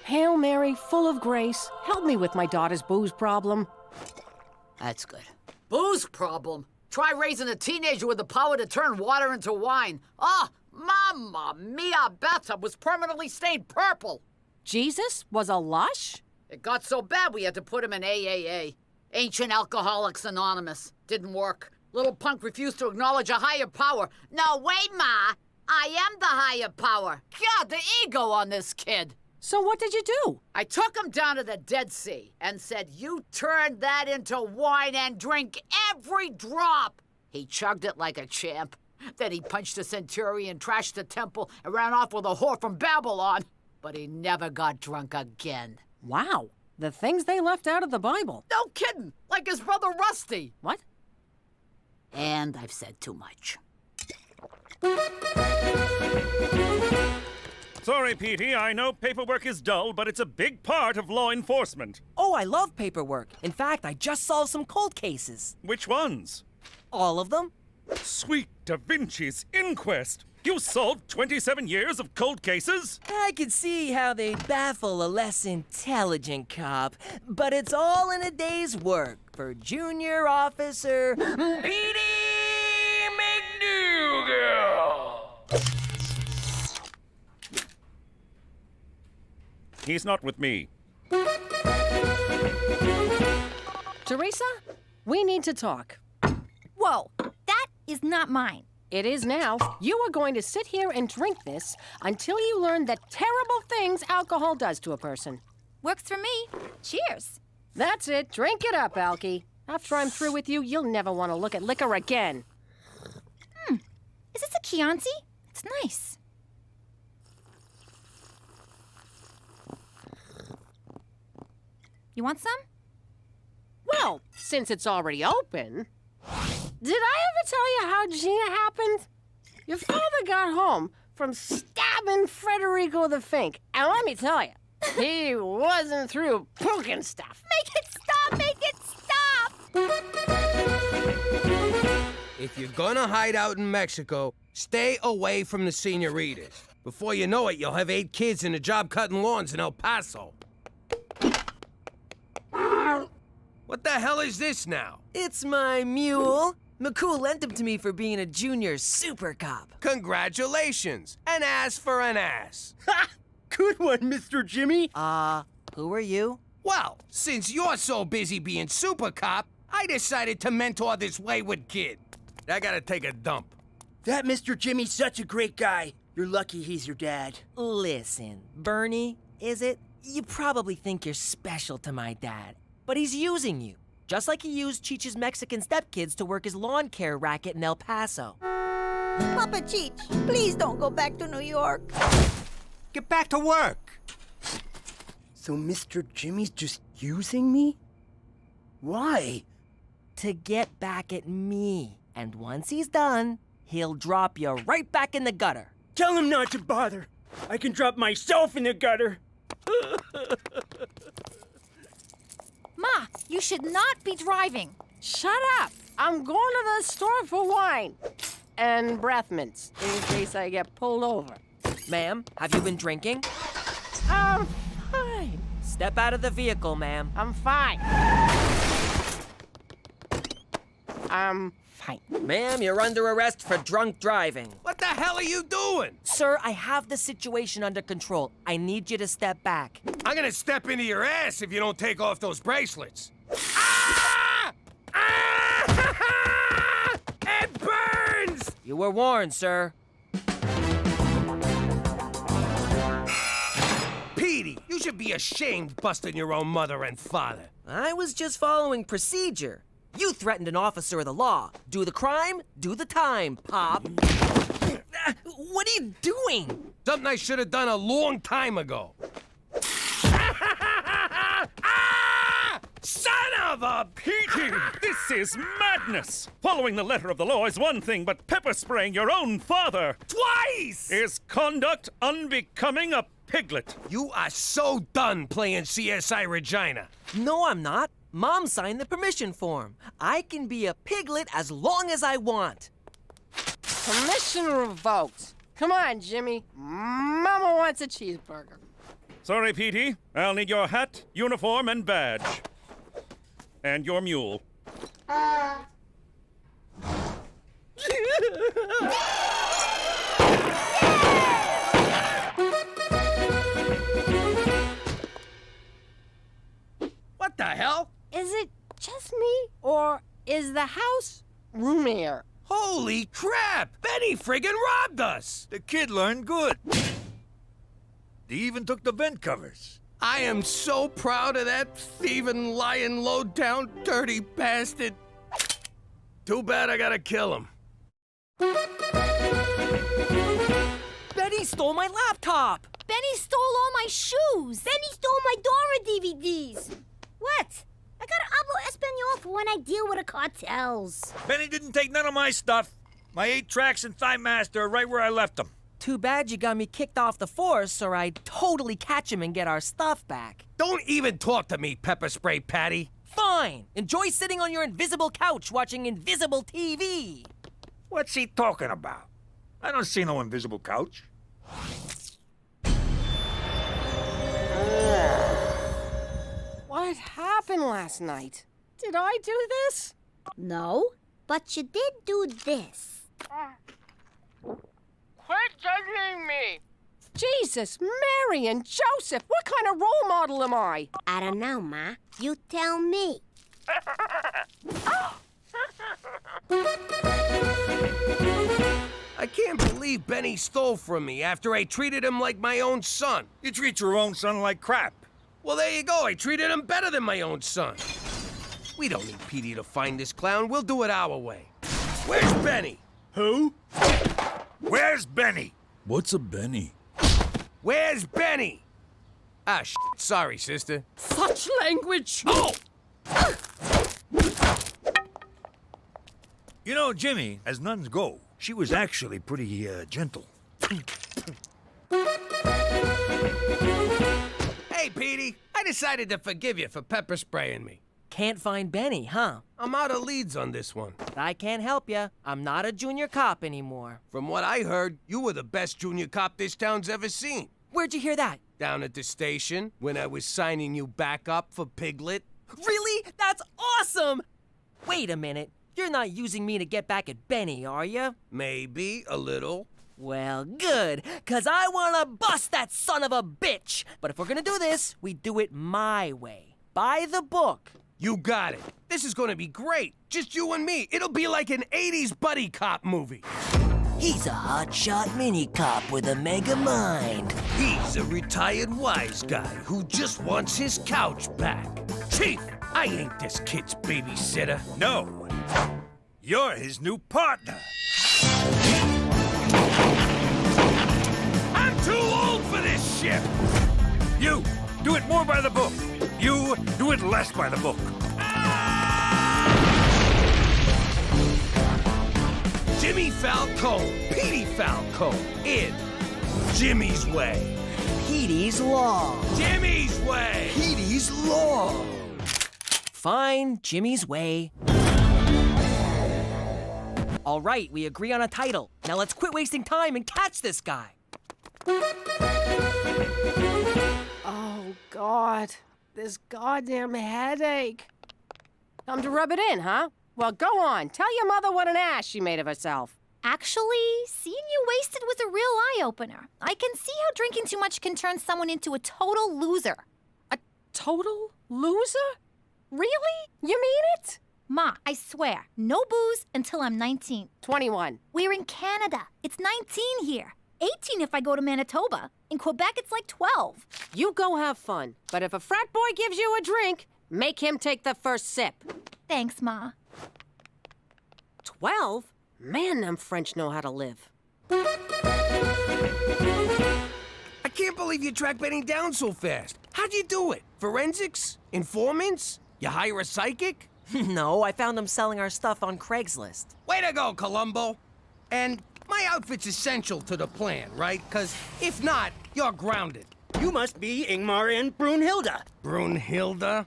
Hail Mary, full of grace, help me with my daughter's booze problem. That's good. Booze problem? Try raising a teenager with the power to turn water into wine. Ah, mamma mia, bathtub was permanently stained purple. Jesus was a lush? It got so bad we had to put him in AAA. Ancient Alcoholics Anonymous. Didn't work. Little punk refused to acknowledge a higher power. No, wait, Ma. I am the higher power. God, the ego on this kid. So what did you do? I took him down to the Dead Sea and said, you turn that into wine and drink every drop. He chugged it like a champ. Then he punched a centurion, trashed the temple, and ran off with a whore from Babylon. But he never got drunk again. Wow, the things they left out of the Bible. No kidding, like his brother Rusty. What? And I've said too much. Sorry, Petey, I know paperwork is dull, but it's a big part of law enforcement. Oh, I love paperwork. In fact, I just solved some cold cases. Which ones? All of them. Sweet Da Vinci's inquest. You solved 27 years of cold cases? I could see how they'd baffle a less intelligent cop, but it's all in a day's work for Junior Officer Petey McDougal. He's not with me. Teresa, we need to talk. Whoa, that is not mine. It is now. You are going to sit here and drink this until you learn the terrible things alcohol does to a person. Works for me. Cheers. That's it. Drink it up, Alky. After I'm through with you, you'll never want to look at liquor again. Is this a Chianti? It's nice. You want some? Well, since it's already open... Did I ever tell you how Gina happened? Your father got home from stabbing Federico the Fink. And let me tell you, he wasn't through poking stuff. Make it stop! Make it stop! If you're gonna hide out in Mexico, stay away from the senoritas. Before you know it, you'll have 8 kids and a job cutting lawns in El Paso. What the hell is this now? It's my mule. McCool lent him to me for being a junior super cop. Congratulations. An ass for an ass. Ha! Good one, Mr. Jimmy. Who are you? Well, since you're so busy being super cop, I decided to mentor this wayward kid. I gotta take a dump. That Mr. Jimmy's such a great guy. You're lucky he's your dad. Listen, Bernie, is it? You probably think you're special to my dad, but he's using you. Just like he used Cheech's Mexican stepkids to work his lawn care racket in El Paso. Papa Cheech, please don't go back to New York. Get back to work. So Mr. Jimmy's just using me? Why? To get back at me. And once he's done, he'll drop you right back in the gutter. Tell him not to bother. I can drop myself in the gutter. Ma, you should not be driving. Shut up. I'm going to the store for wine. And breath mints, in case I get pulled over. Ma'am, have you been drinking? I'm fine. Step out of the vehicle, ma'am. I'm fine. I'm fine. Ma'am, you're under arrest for drunk driving. What the hell are you doing? Sir, I have the situation under control. I need you to step back. I'm gonna step into your ass if you don't take off those bracelets. Ah! Ah! It burns! You were warned, sir. Petey, you should be ashamed busting your own mother and father. I was just following procedure. You threatened an officer of the law. Do the crime, do the time, Pop. What are you doing? Something I should have done a long time ago. Son of a... Petey, this is madness! Following the letter of the law is one thing, but pepper spraying your own father... Twice! ...is conduct unbecoming a piglet. You are so done playing CSI Regina. No, I'm not. Mom signed the permission form. I can be a piglet as long as I want. Permission revoked. Come on, Jimmy. Mama wants a cheeseburger. Sorry, Petey. I'll need your hat, uniform, and badge. And your mule. What the hell? Is it just me, or is the house roomier? Holy crap! Benny friggin' robbed us! The kid learned good. They even took the vent covers. I am so proud of that thieving, lying, low-down, dirty bastard. Too bad I gotta kill him. Benny stole my laptop! Benny stole all my shoes! Benny stole my Dora DVDs! What? I gotta hablo Espanol for when I deal with the cartels. Benny didn't take none of my stuff. My 8 tracks and Thigh Master are right where I left them. Too bad you got me kicked off the force, or I'd totally catch him and get our stuff back. Don't even talk to me, Pepper Spray Patty. Fine. Enjoy sitting on your invisible couch watching invisible TV. What's he talking about? I don't see no invisible couch. What happened last night? Did I do this? No, but you did do this. Quit judging me! Jesus, Mary and Joseph, what kind of role model am I? I don't know, Ma. You tell me. I can't believe Benny stole from me after I treated him like my own son. You treat your own son like crap. Well, there you go. I treated him better than my own son. We don't need Petey to find this clown. We'll do it our way. Where's Benny? Who? Where's Benny? What's a Benny? Where's Benny? Ah, sorry, sister. Such language! Oh! You know, Jimmy, as nuns go, she was actually pretty, gentle. Hey, Petey. I decided to forgive you for pepper spraying me. Can't find Benny, huh? I'm out of leads on this one. I can't help ya. I'm not a junior cop anymore. From what I heard, you were the best junior cop this town's ever seen. Where'd you hear that? Down at the station, when I was signing you back up for Piglet. Really? That's awesome! Wait a minute. You're not using me to get back at Benny, are you? Maybe a little. Well, good, 'cause I wanna bust that son of a bitch. But if we're gonna do this, we do it my way. By the book. You got it. This is gonna be great. Just you and me. It'll be like an 80s buddy cop movie. He's a hotshot mini cop with a mega mind. He's a retired wise guy who just wants his couch back. Chief, I ain't this kid's babysitter. No. You're his new partner. I'm too old for this shit. You, do it more by the book. You, do it less by the book. Jimmy Falcone, Petey Falcone, in Jimmy's Way. Petey's Law. Jimmy's Way. Petey's Law. Fine, Jimmy's Way. All right, we agree on a title. Now let's quit wasting time and catch this guy. Oh, God. This goddamn headache. Time to rub it in, huh? Well, go on. Tell your mother what an ass she made of herself. Actually, seeing you wasted was a real eye-opener. I can see how drinking too much can turn someone into a total loser. A total loser? Really? You mean it? Ma, I swear, no booze until I'm 19. 21. We're in Canada. It's 19 here. 18 if I go to Manitoba. In Quebec, it's like 12. You go have fun. But if a frat boy gives you a drink, make him take the first sip. Thanks, Ma. 12? Man, them French know how to live. I can't believe you tracked Benny down so fast. How'd you do it? Forensics? Informants? You hire a psychic? No, I found him selling our stuff on Craigslist. Way to go, Columbo. And my outfit's essential to the plan, right? Because if not, you're grounded. You must be Ingmar and Brunhilde. Brunhilde?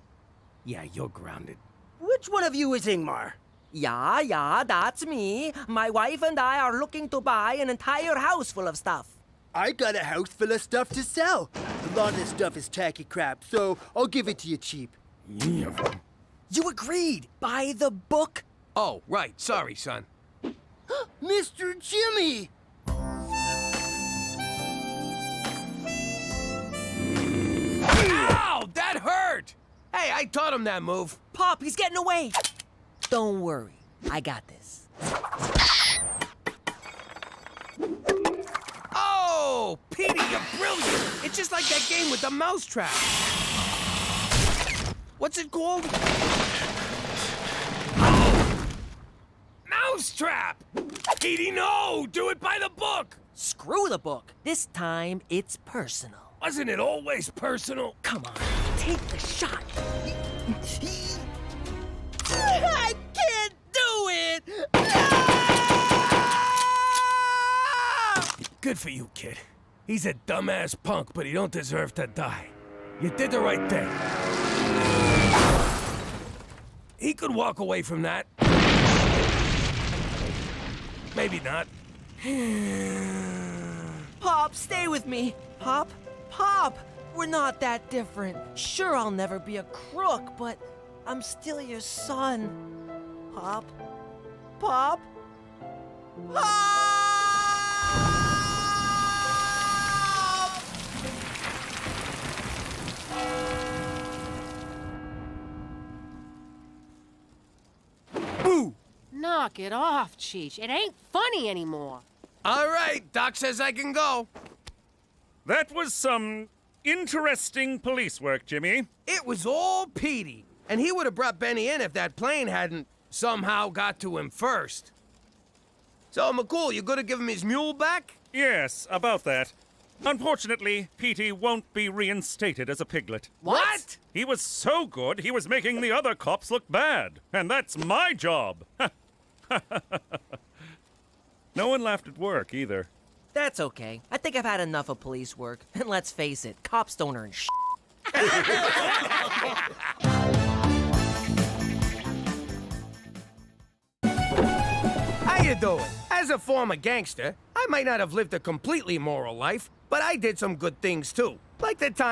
Yeah, you're grounded. Which one of you is Ingmar? Yeah, that's me. My wife and I are looking to buy an entire house full of stuff. I got a house full of stuff to sell. A lot of this stuff is tacky crap, so I'll give it to you cheap. Yeah. You agreed. Buy the book. Oh, right. Sorry, son. Mr. Jimmy! Ow! That hurt! Hey, I taught him that move. Pop, he's getting away. Don't worry. I got this. Oh, Petey, you're brilliant. It's just like that game with the mousetrap. What's it called? Oh! Mousetrap! Petey, no! Do it by the book! Screw the book. This time, it's personal. Wasn't it always personal? Come on, take the shot. I can't do it! Good for you, kid. He's a dumbass punk, but he don't deserve to die. You did the right thing. He could walk away from that. Maybe not. Pop, stay with me. Pop, we're not that different. Sure, I'll never be a crook, but I'm still your son. Pop. Knock it off, Cheech. It ain't funny anymore. All right, Doc says I can go. That was some interesting police work, Jimmy. It was all Petey, and he would have brought Benny in if that plane hadn't somehow got to him first. So, McCool, you gonna give him his mule back? Yes, about that. Unfortunately, Petey won't be reinstated as a piglet. What? He was so good, he was making the other cops look bad. And that's my job. No one laughed at work, either. That's okay. I think I've had enough of police work. And let's face it, cops don't earn sh**. How you doing? As a former gangster, I might not have lived a completely moral life, but I did some good things too. Like the time